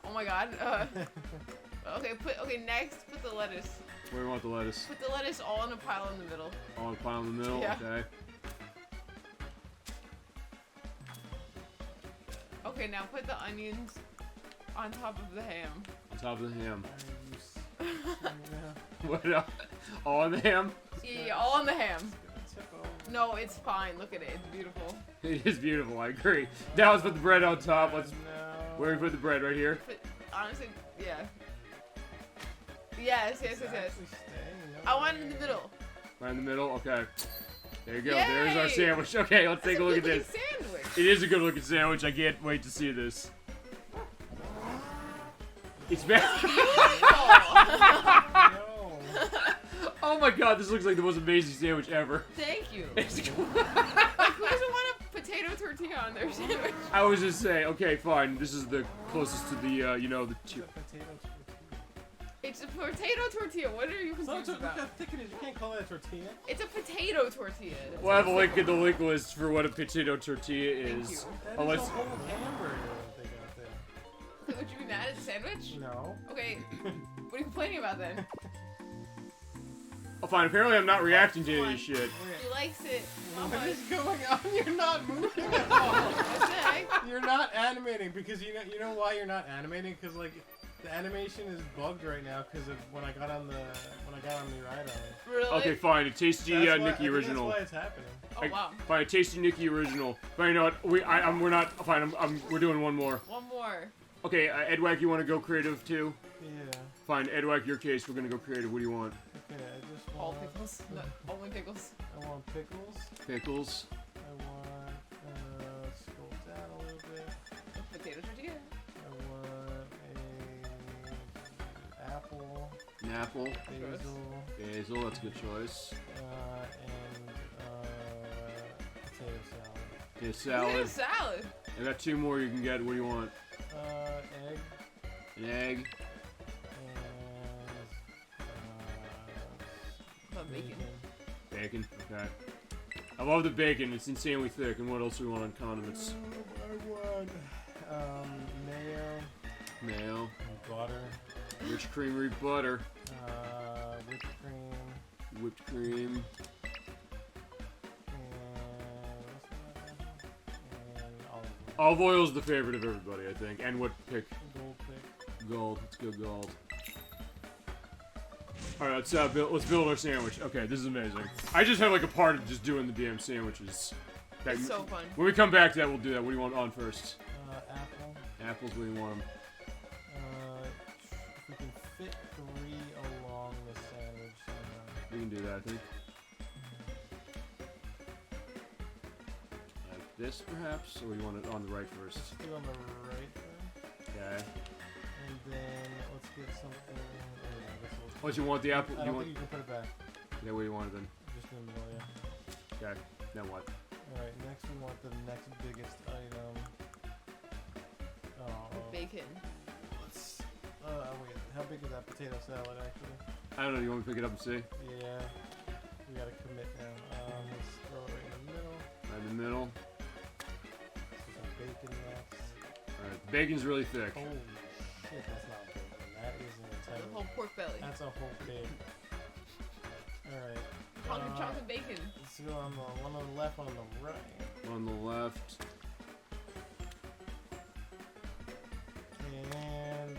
Oh my god. Okay, next, put the lettuce. Where do you want the lettuce? Put the lettuce all in a pile in the middle. All in a pile in the middle? Yeah. Okay. Okay, now put the onions on top of the ham. On top of the ham. Are you What else? All on the ham? Yeah, all on the ham. tip over? No, it's fine. Look at it. It's beautiful. It is beautiful, I agree. Now let's put the bread on top. Let's. No. Where do we put the bread? Right here? But honestly, yeah. Yes. It's actually staying, I want it in the middle. Right in the middle? Okay. There you go. Yay! There's our sandwich. Okay, let's take a look at this. Sandwich. It is a good looking sandwich. I can't wait to see this. It's bad. No. Oh my god, this looks like the most amazing sandwich ever. Thank you. It's- Like, who doesn't want a potato tortilla on their sandwich? I was just saying, okay, fine. This is the closest to the, you know, the. It's a potato tortilla. It's a potato tortilla. What are you confused Look about? how thick it is. You can't call that a tortilla. It's a potato tortilla. That's We'll have a what link it's in the link list for what a potato tortilla Thank is. you. That Oh, is let's- a whole hamburger that they got there. called. Would you be mad at the sandwich? No. Okay. What are you complaining about then? Oh, fine. Apparently, I'm not reacting to any Fine. of this shit. He likes it. What Mama. is going on? You're not moving at all. Okay. You're not animating because you know why you're not animating? Because like the animation is bugged right now because of when I got on the ride on it. Really? Okay, fine. A tasty That's why- I Nicky think original. That's why it's happening. Oh wow. Fine, a tasty Nicky original. Fine, you know what? We're not. Fine, we're doing one more. One more. Okay, Edwack, you want to go creative too? Yeah. Fine, Edwack, your case. We're gonna go creative. What do you want? Okay. I just All want. pickles. No, only pickles. I want pickles. Pickles. I want. Scroll down a little bit. A potato tortilla. I want a apple, An apple. basil, Basil. That's a good choice. and potato salad. Okay, Potato salad. salad. I got two more you can get. What do you want? Egg An egg. and Love bacon. Bacon. Okay. I love the bacon. It's insanely thick. And what else do we want on condiments? I want mayo Mayo. and butter, Rich creamery butter. whipped cream, Whipped cream. and olive oil. Olive oil is the favorite of everybody, I think. And what pick? Gold pick. Gold. Let's go gold. Alright, let's build our sandwich. Okay, this is amazing. I just have like a part of just doing the damn sandwiches. Okay, It's so fun. when we come back to that, we'll do that. What do you want on first? Apple. Apples, what do you want 'em? If we can fit 3 along the sandwich somehow. We can do that, I think. Like this, perhaps? Or you want it on the right first? Let's do on the right there. Okay. And then let's get something. Oh, yeah, I guess we'll. What you want the apple? I You don't want? think you can put it back. Yeah, where do you want it then? Just in the middle, yeah. Okay. Now what? Alright, next we want the next biggest item. Oh. Bacon. Let's. Wait. How big is that potato salad actually? I don't know. You want me to pick it up and see? Yeah. We gotta commit now. Let's throw it right in the middle. Right in the middle. Let's do some bacon next. Alright. Bacon's really thick. Holy shit, that's not bacon. That is an The entire. whole pork belly. That's a whole pig. Alright. 100 chunks of bacon. Let's go on the one on the left, one on the right. On the left. And then.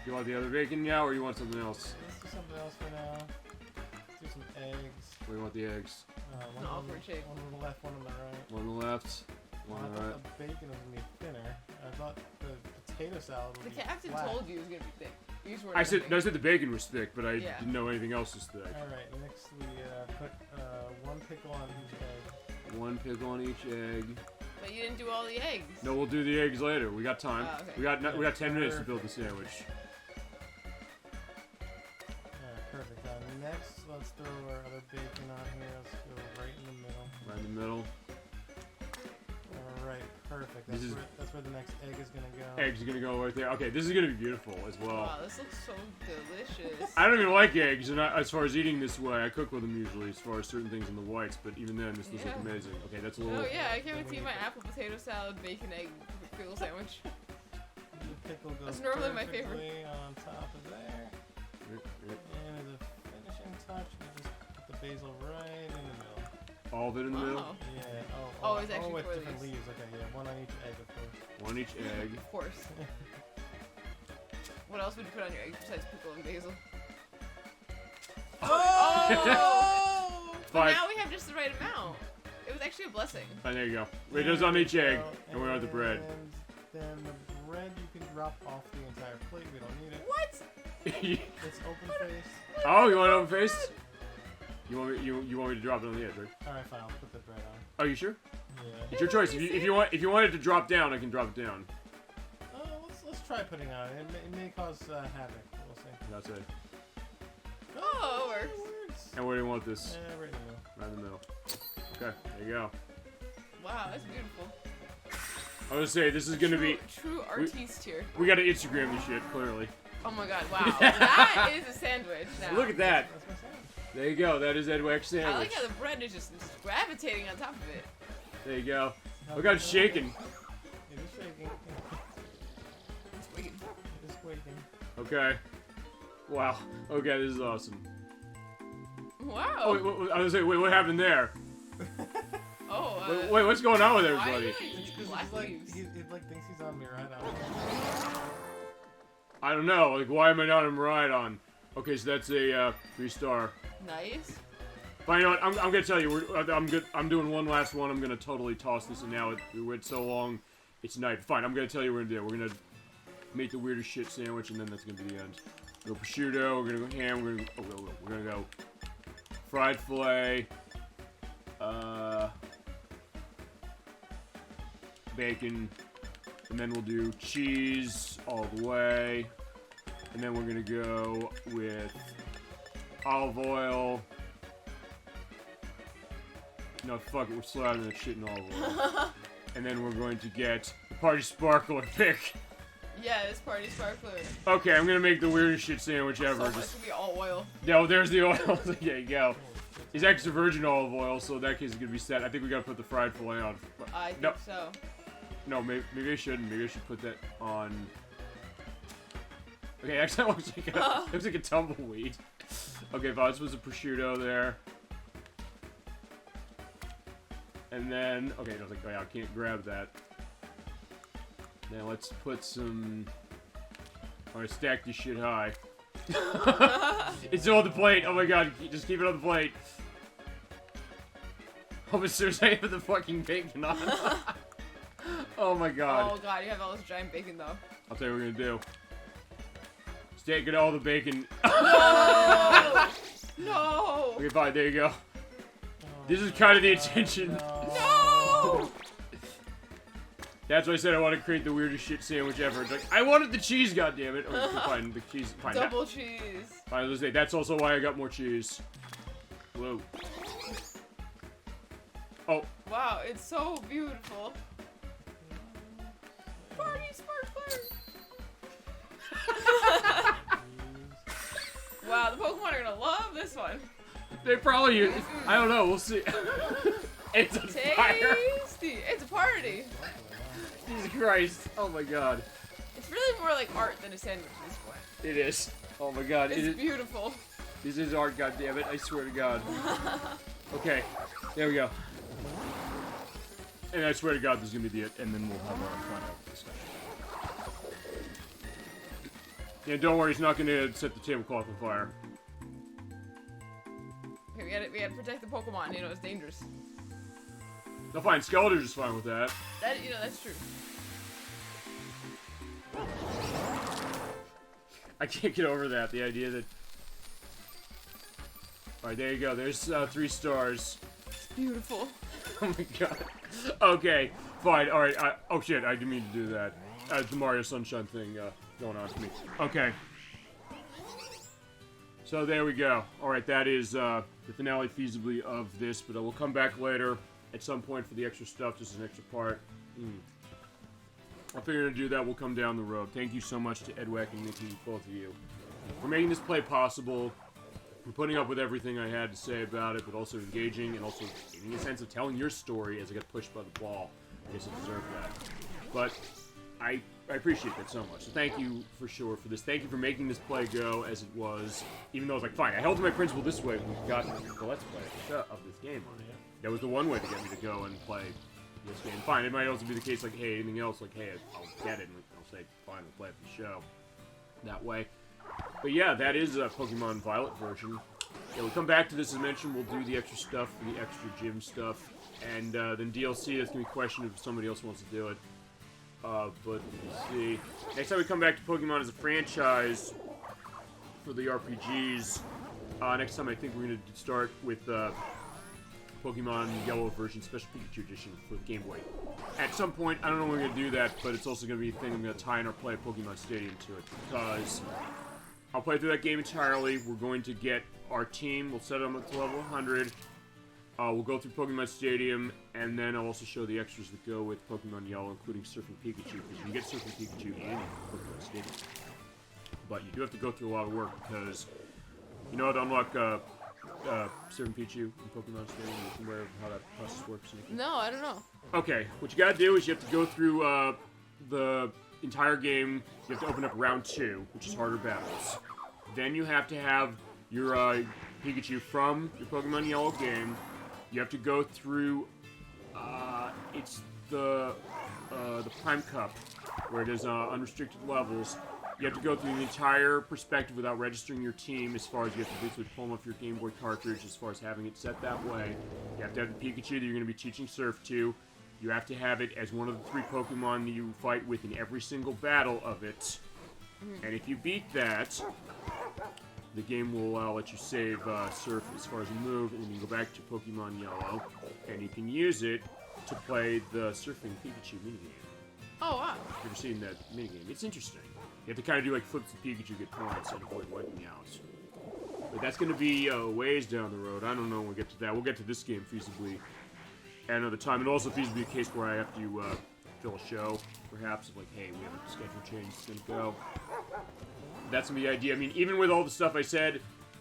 You want the other bacon now, or you want something else? Let's do something else for now. Let's do some eggs. Where do you want the eggs? One An on awkward the, shape. one on the left, one on the right. One on the left. One I on the thought right. the bacon was gonna be thinner. I thought the potato salad would The be captain flat. told you it was gonna be thick. You just weren't I said listening. no, I said the bacon was thick, but I Yeah. didn't know anything else was thick. Alright, next we put one pickle on each egg. One pickle on each egg. But you didn't do all the eggs. No, we'll do the eggs later. We got time. Ah, okay. We got 10 minutes to build the sandwich. Alright, perfect. Next, let's throw our other bacon on here. Let's go right in the middle. Right in the middle. Alright, perfect. This That's is- where the next egg is gonna go. Eggs are gonna go right there. Okay, this is gonna be beautiful as well. Wow, this looks so delicious. I don't even like eggs, and as far as eating this way, I cook with them usually, as far as certain things in the whites. But even then, this looks like Yeah. amazing. Okay, that's a little. Oh yeah, I can't wait to eat my apple potato salad, bacon, egg pickle sandwich. The pickle goes That's normally my perfectly favorite. on top of there. And as a finishing touch, you just put the basil right in the middle. All of it in the middle? Wow. Yeah. Oh, it's actually with four different leaves. leaves. Okay, yeah. One on each egg, of course. One each egg. Of course. What else would you put on your egg besides pickle and basil? Oh! But Fine. now we have just the right amount. It was actually a blessing. Fine, there you go. Wait, there's on each egg. And we're on the bread. And then the bread you can drop off the entire plate. We don't need it. What? It's open face. Oh, you want it open faced? You want me to drop it on the edge, right? Alright, fine. I'll put the bread on. Are you sure? Yeah. It's your choice. If you want it to drop down, I can drop it down. Let's try putting it on. It may cause havoc. We'll see. That's it. Oh, it works. And where do you want this? Right in the middle. Right in the middle. Okay, there you go. Wow, that's beautiful. I was gonna say this is gonna be. True artiste here. We gotta Instagram this shit clearly. Oh my god, wow. That is a sandwich now. Look at that. That's my sandwich. There you go. That is Edwax I like sandwich. how the bread is just gravitating on top of it. There you go. Look how it's shaking. It is shaking. It's waiting. It is quaking. Okay. Wow. Okay, this is awesome. Wow. Oh, wait, I was gonna say, wait, what happened there? Oh, Wait, what's going on with why everybody? are you black leaves? He like thinks he's on me right now. I don't know. Like, why am I not on Ride-On? Okay, so that's a 3-star. Nice. But you know what? I'm gonna tell you. I'm doing one last one. I'm gonna totally toss this, and now we went so long, it's night. Fine. I'm gonna tell you what we're gonna do. We're gonna make the weirdest shit sandwich, and then that's gonna be the end. We're gonna go prosciutto. We're gonna go ham. We're gonna go fried fillet. Bacon, and then we'll do cheese all the way, and then we're gonna go with olive oil. No, fuck it, we're slathering that shit in olive oil. And then we're going to get the party sparkler pick. Yeah, this party sparkler. Okay, I'm gonna make the weirdest shit sandwich ever. So much to be all oil. No, there's the oil. There you go. It's extra virgin olive oil, so in that case it's gonna be set. I think we gotta put the fried filet on. I think No. so. No, maybe I shouldn't. Maybe I should put that on. Okay, actually, that looks like a tumbleweed. Okay, fine. Let's put some prosciutto there. And then, okay, I was like, oh yeah, I can't grab that. Now let's put some. Alright, stack this shit high. It's on the plate. Oh my god, just keep it on the plate. Oh, but seriously, I have the fucking bacon on. Oh my god. Oh god, you have all this giant bacon though. I'll tell you what we're gonna do. Just get all the bacon. No! No! Okay, fine, there you go. This is kind of the intention. No! That's why I said I want to create the weirdest shit sandwich ever. It's like, I wanted the cheese, goddammit. Okay, fine, the cheese. Fine. Double cheese. Fine, let's say that's also why I got more cheese. Whoa. Oh, Wow, it's so beautiful. Party sparkler! Wow, the Pokemon are gonna love this one. they probably use. I don't know. We'll see. It's on fire. Tasty! It's a party. Jesus Christ. Oh my god. It's really more like art than a sandwich at this point. It is. Oh my god. It It's is. beautiful. This is art, goddammit. I swear to God. Okay. There we go. And I swear to God, this is gonna be the and then we'll have our final discussion. Yeah, don't worry, it's not gonna set the tablecloth on fire. Okay, we gotta protect the Pokemon. You know, it's dangerous. No, fine. Skeletor's is fine with that. That's true. I can't get over that. The idea that. All right, there you go. There's 3 stars. It's beautiful. Oh my god. Okay, fine. All right. Oh shit, I didn't mean to do that. The Mario Sunshine thing going on for me. Okay. So there we go. All right, that is the finale feasibly of this, but I will come back later at some point for the extra stuff, just an extra part. I figured to do that. We'll come down the road. Thank you so much to Edwack and Nikki, both of you, for making this play possible. For putting up with everything I had to say about it, but also engaging and also giving a sense of telling your story as I got pushed by the ball. I guess I deserve that. But I appreciate that so much. So thank you for sure for this. Thank you for making this play go as it was. Even though I was like, fine, I held to my principle this way. We got the let's play of this game on it. That was the one way to get me to go and play this game. Fine, it might also be the case like, hey, anything else, like, hey, I'll get it, and I'll say, fine, we'll play it for the show. That way. But yeah, that is a Pokemon Violet version. Yeah, we'll come back to this as mentioned. We'll do the extra stuff, the extra gym stuff, and then DLC. That's gonna be a question if somebody else wants to do it. But let's see. Next time we come back to Pokemon as a franchise for the RPGs. Next time I think we're gonna start with Pokemon Yellow version, Special Pikachu Edition for the Game Boy. At some point, I don't know when we're gonna do that, but it's also gonna be a thing I'm gonna tie in our play of Pokemon Stadium to it because I'll play through that game entirely. We're going to get our team. We'll set them up to level 100. We'll go through Pokemon Stadium, and then I'll also show the extras that go with Pokemon Yellow, including Surfing Pikachu, because you can get Surfing Pikachu in Pokemon Stadium. But you do have to go through a lot of work, because you know how to unlock Surfing Pikachu in Pokemon Stadium? Are you aware of how that process works? No, I don't know. Okay, what you gotta do is you have to go through the entire game. You have to open up round 2, which is harder battles. Then you have to have your Pikachu from your Pokemon Yellow game. You have to go through, it's the Prime Cup, where it is unrestricted levels. You have to go through the entire perspective without registering your team, as far as you have to basically pull them off your Game Boy cartridge, as far as having it set that way. You have to have the Pikachu that you're going to be teaching Surf to. You have to have it as one of the 3 Pokemon that you fight with in every single battle of it. And if you beat that, the game will let you save Surf as far as you move, and then you can go back to Pokemon Yellow, and you can use it to play the Surfing Pikachu minigame. Oh, wow. You've ever seen that minigame? It's interesting. You have to kind of do like flips of Pikachu, get points, and avoid wiping out. But that's going to be ways down the road. I don't know when we get to that. We'll get to this game feasibly at another time. And also feasibly a case where I have to fill a show, perhaps, of like, hey, we have a schedule change, it's going to go. That's gonna be the idea. I mean, even with all the stuff I said,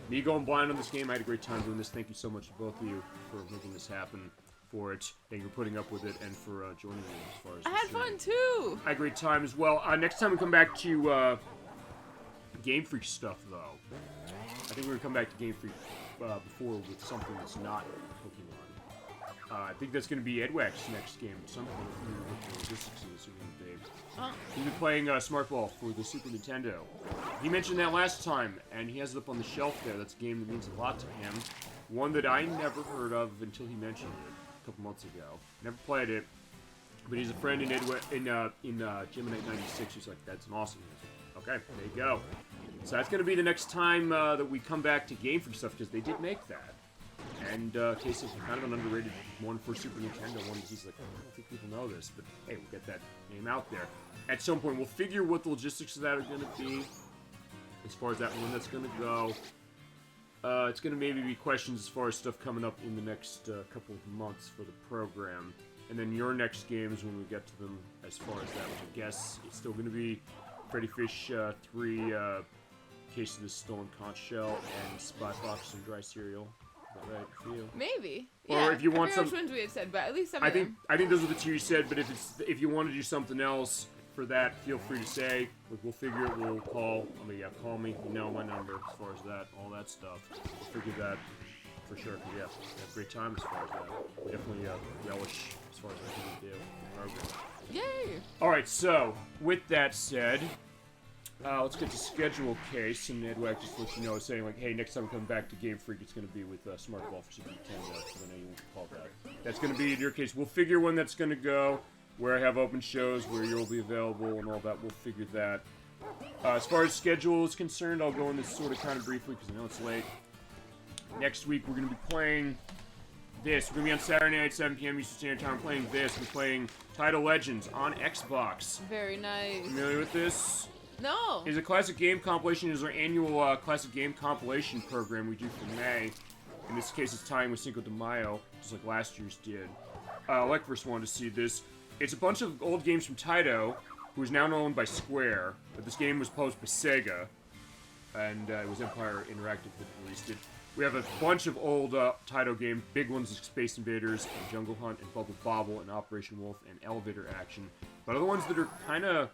me going blind on this game, I had a great time doing this. Thank you so much to both of you for making this happen, for it, and for putting up with it, and for joining me as far as I had fun too. I had a great time as well. Next time we come back to Game Freak stuff, though. I think we're gonna come back to Game Freak before with something that's not Pokemon. I think that's gonna be Edwack's next game. Something with the logistics of this are gonna be. He's been playing Smart Ball for the Super Nintendo. He mentioned that last time, and he has it up on the shelf there. That's a game that means a lot to him. One that I never heard of until he mentioned it a couple months ago. Never played it, but he's a friend in Gemini 96. He's like, that's an awesome game. Okay, there you go. So that's going to be the next time that we come back to Game Freak stuff, because they did make that. And case of kind of an underrated one for Super Nintendo, one that he's like, I don't think people know this, but hey, we'll get that name out there. At some point, we'll figure what the logistics of that are going to be, as far as that one that's going to go. It's going to maybe be questions as far as stuff coming up in the next couple of months for the program. And then your next games, when we get to them, as far as that, which I guess it's still going to be Freddy Fish 3, Case of the Stolen Conch Shell, and Spy Fox and Dry Cereal. Right for you? Maybe. Or yeah, if you want some, which ones we had said, but at least some I of think them. I think those are the 2 you said. But if you want to do something else for that, feel free to say. We'll figure it. We'll call. I mean, yeah, call me. You know my number as far as that, all that stuff. We'll figure that for sure. Cause yeah, we had a great time as far as that. We definitely relish as far as I can do the program. Yay! All right. So with that said. Let's get to schedule case, and Edwack just let you know, saying like, hey, next time we come back to Game Freak, it's going to be with Smart Ball for Super Nintendo, so I know you won't call that. That's going to be in your case. We'll figure when that's going to go, where I have open shows, where you'll be available, and all that. We'll figure that. As far as schedule is concerned, I'll go in this sort of kind of briefly, because I know it's late. Next week, we're going to be playing this. We're going to be on Saturday night, 7 p.m. Eastern Standard Time, playing this. We're playing Title Legends on Xbox. Very nice. Familiar with this? No. It's a classic game compilation. It's our annual classic game compilation program we do for May. In this case, it's tying with Cinco de Mayo, just like last year's did. Lekverse wanted to see this. It's a bunch of old games from Taito, who is now owned by Square. But this game was posed by Sega, and it was Empire Interactive that released it. We have a bunch of old Taito games. Big ones like Space Invaders, and Jungle Hunt, and Bubble Bobble, and Operation Wolf, and Elevator Action. But other ones that are kind of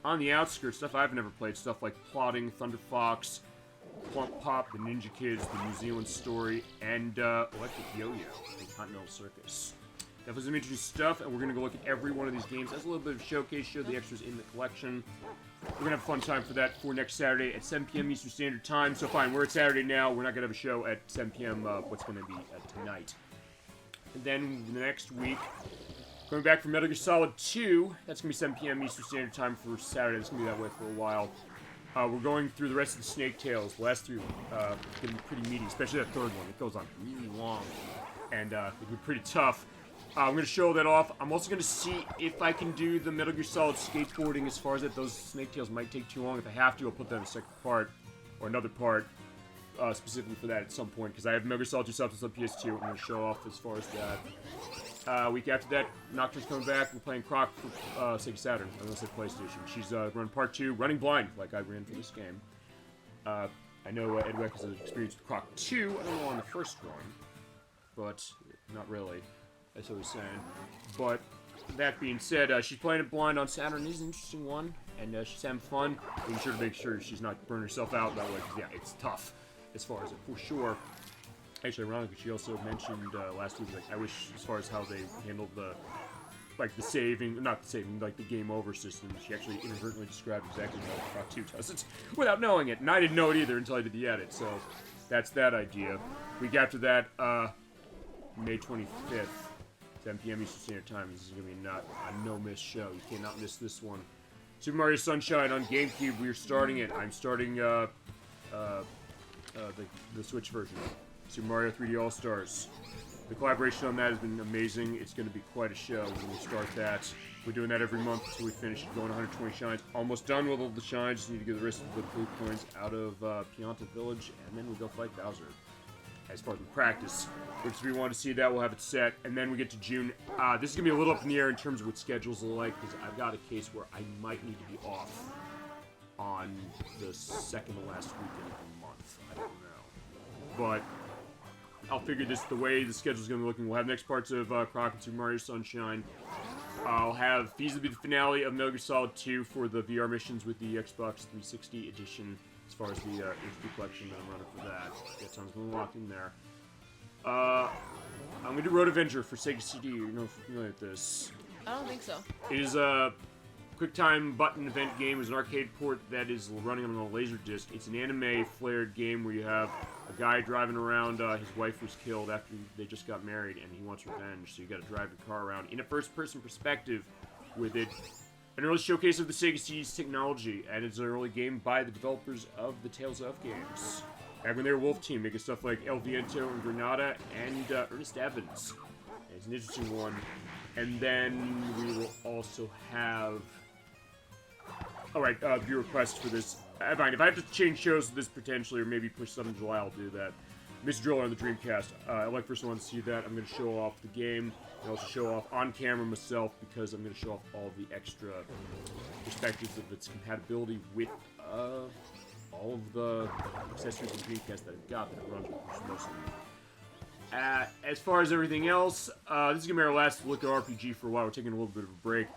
on the outskirts, stuff I've never played, stuff like Plotting, Thunder Fox, Plump Pop, The Ninja Kids, The New Zealand Story, and Electric Yo-Yo, and Continental Circus. Definitely some interesting stuff, and we're going to go look at every one of these games as a little bit of a showcase, show the extras in the collection. We're going to have a fun time for that for next Saturday at 7 p.m. Eastern Standard Time. So fine, we're at Saturday now. We're not going to have a show at 7 p.m. What's going to be tonight. And then the next week, going back from Metal Gear Solid 2, that's going to be 7 p.m. Eastern Standard Time for Saturday. It's going to be that way for a while. We're going through the rest of the Snake Tales. The last three are going to be pretty meaty, especially that third one. It goes on really long, and it'll be pretty tough. I'm going to show that off. I'm also going to see if I can do the Metal Gear Solid skateboarding as far as that. Those Snake Tales might take too long. If I have to, I'll put that in a second part, or another part, specifically for that at some point, because I have Metal Gear Solid 2 Substance on PS2. I'm going to show off as far as that. Week after that, Nocturne's coming back. We're playing Croc for Sega Saturn. I'm going to say PlayStation. She's running part 2, running blind, like I ran for this game. I know Ed Weck has experience with Croc 2. I don't know on the first one, but not really. That's what he's saying. But that being said, she's playing it blind on Saturn. It's an interesting one, and she's having fun. Being sure to make sure she's not burning herself out that way. Yeah, it's tough as far as it for sure. Actually, ironically, she also mentioned last week, like, I wish as far as how they handled the saving, not the saving, like the game over system. She actually inadvertently described exactly how Croc 2 does it without knowing it, and I didn't know it either until I did the edit. So that's that idea. Week after that, May 25th. 7 p.m. Eastern Standard Time. This is going to be a no-miss show. You cannot miss this one. Super Mario Sunshine on GameCube. We are starting it. I'm starting the Switch version. Super Mario 3D All-Stars. The collaboration on that has been amazing. It's going to be quite a show when we start that. We're doing that every month until we finish it. Going 120 shines. Almost done with all the shines. Just need to get the rest of the blue coins out of Pianta Village, and then we go fight Bowser. As far as we practice, which we want to see that, we'll have it set, and then we get to June. This is going to be a little up in the air in terms of what schedules are like, because I've got a case where I might need to be off on the second to last weekend of the month. I don't know. But I'll figure this the way the schedule's going to be looking. We'll have next parts of Croc and Super Mario Sunshine. I'll have feasibly the finale of Metal Gear Solid 2 for the VR missions with the Xbox 360 edition. As far as the HD collection that I'm running for that. Get tons of locked in there. I'm going to do Road Avenger for Sega CD. You know if you're familiar with this. I don't think so. It is a QuickTime button event game. It's an arcade port that is running on a Laserdisc. It's an anime flared game where you have a guy driving around. His wife was killed after they just got married, and he wants revenge. So you got to drive your car around in a first-person perspective with it. An early showcase of the Sega CD's technology, and it's an early game by the developers of the Tales of games. Back when they were Wolf Team, making stuff like El Viento and Granada and Ernest Evans. And it's an interesting one. And then we will also have... Alright, view requests for this. Fine, if I have to change shows to this potentially, or maybe push some in July, I'll do that. Miss Driller on the Dreamcast. I like first one to see that. I'm going to show off the game. And also show off on camera myself because I'm going to show off all the extra perspectives of its compatibility with all of the accessories and Dreamcast that I've got that it runs with, which is most of them. As far as everything else, this is going to be our last look at RPG for a while. We're taking a little bit of a break.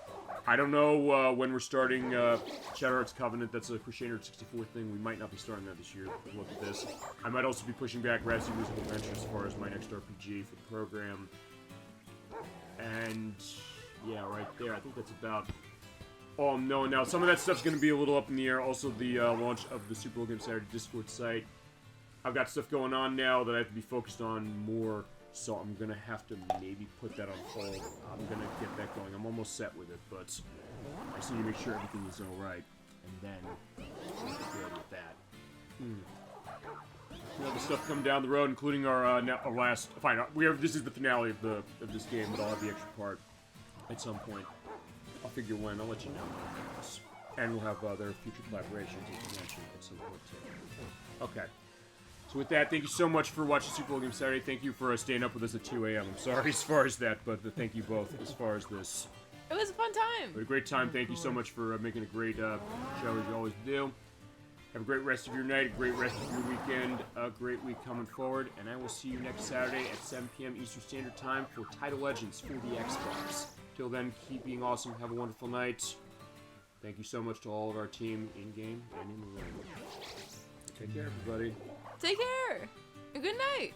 I don't know when we're starting Shadow Hearts Covenant. That's a Crusader 64 thing. We might not be starting that this year. Look at this. I might also be pushing back Rhapsody Musical Adventure as far as my next RPG for the program. And yeah, right there. I think that's about all I'm knowing now. Some of that stuff's going to be a little up in the air. Also, the launch of the Super Bowl Game Saturday Discord site. I've got stuff going on now that I have to be focused on more, so I'm going to have to maybe put that on hold. I'm going to get that going. I'm almost set with it, but I just need to make sure everything is alright. And then I'll be ready with that. The stuff coming down the road, including our last. Fine, this is the finale of this game, but I'll have the extra part at some point. I'll figure when. I'll let you know. And we'll have their future collaborations, as you mentioned, at some point too. Okay. So with that, thank you so much for watching Super Bowl Game Saturday. Thank you for staying up with us at 2 a.m. I'm sorry as far as that, but thank you both as far as this. It was a fun time. We had a great time. Thank you so much for making a great show as you always do. Have a great rest of your night, a great rest of your weekend, a great week coming forward, and I will see you next Saturday at 7 p.m. Eastern Standard Time for Title Legends for the Xbox. Till then, keep being awesome. Have a wonderful night. Thank you so much to all of our team in-game and in the ring. Take care, everybody. Take care. And good night.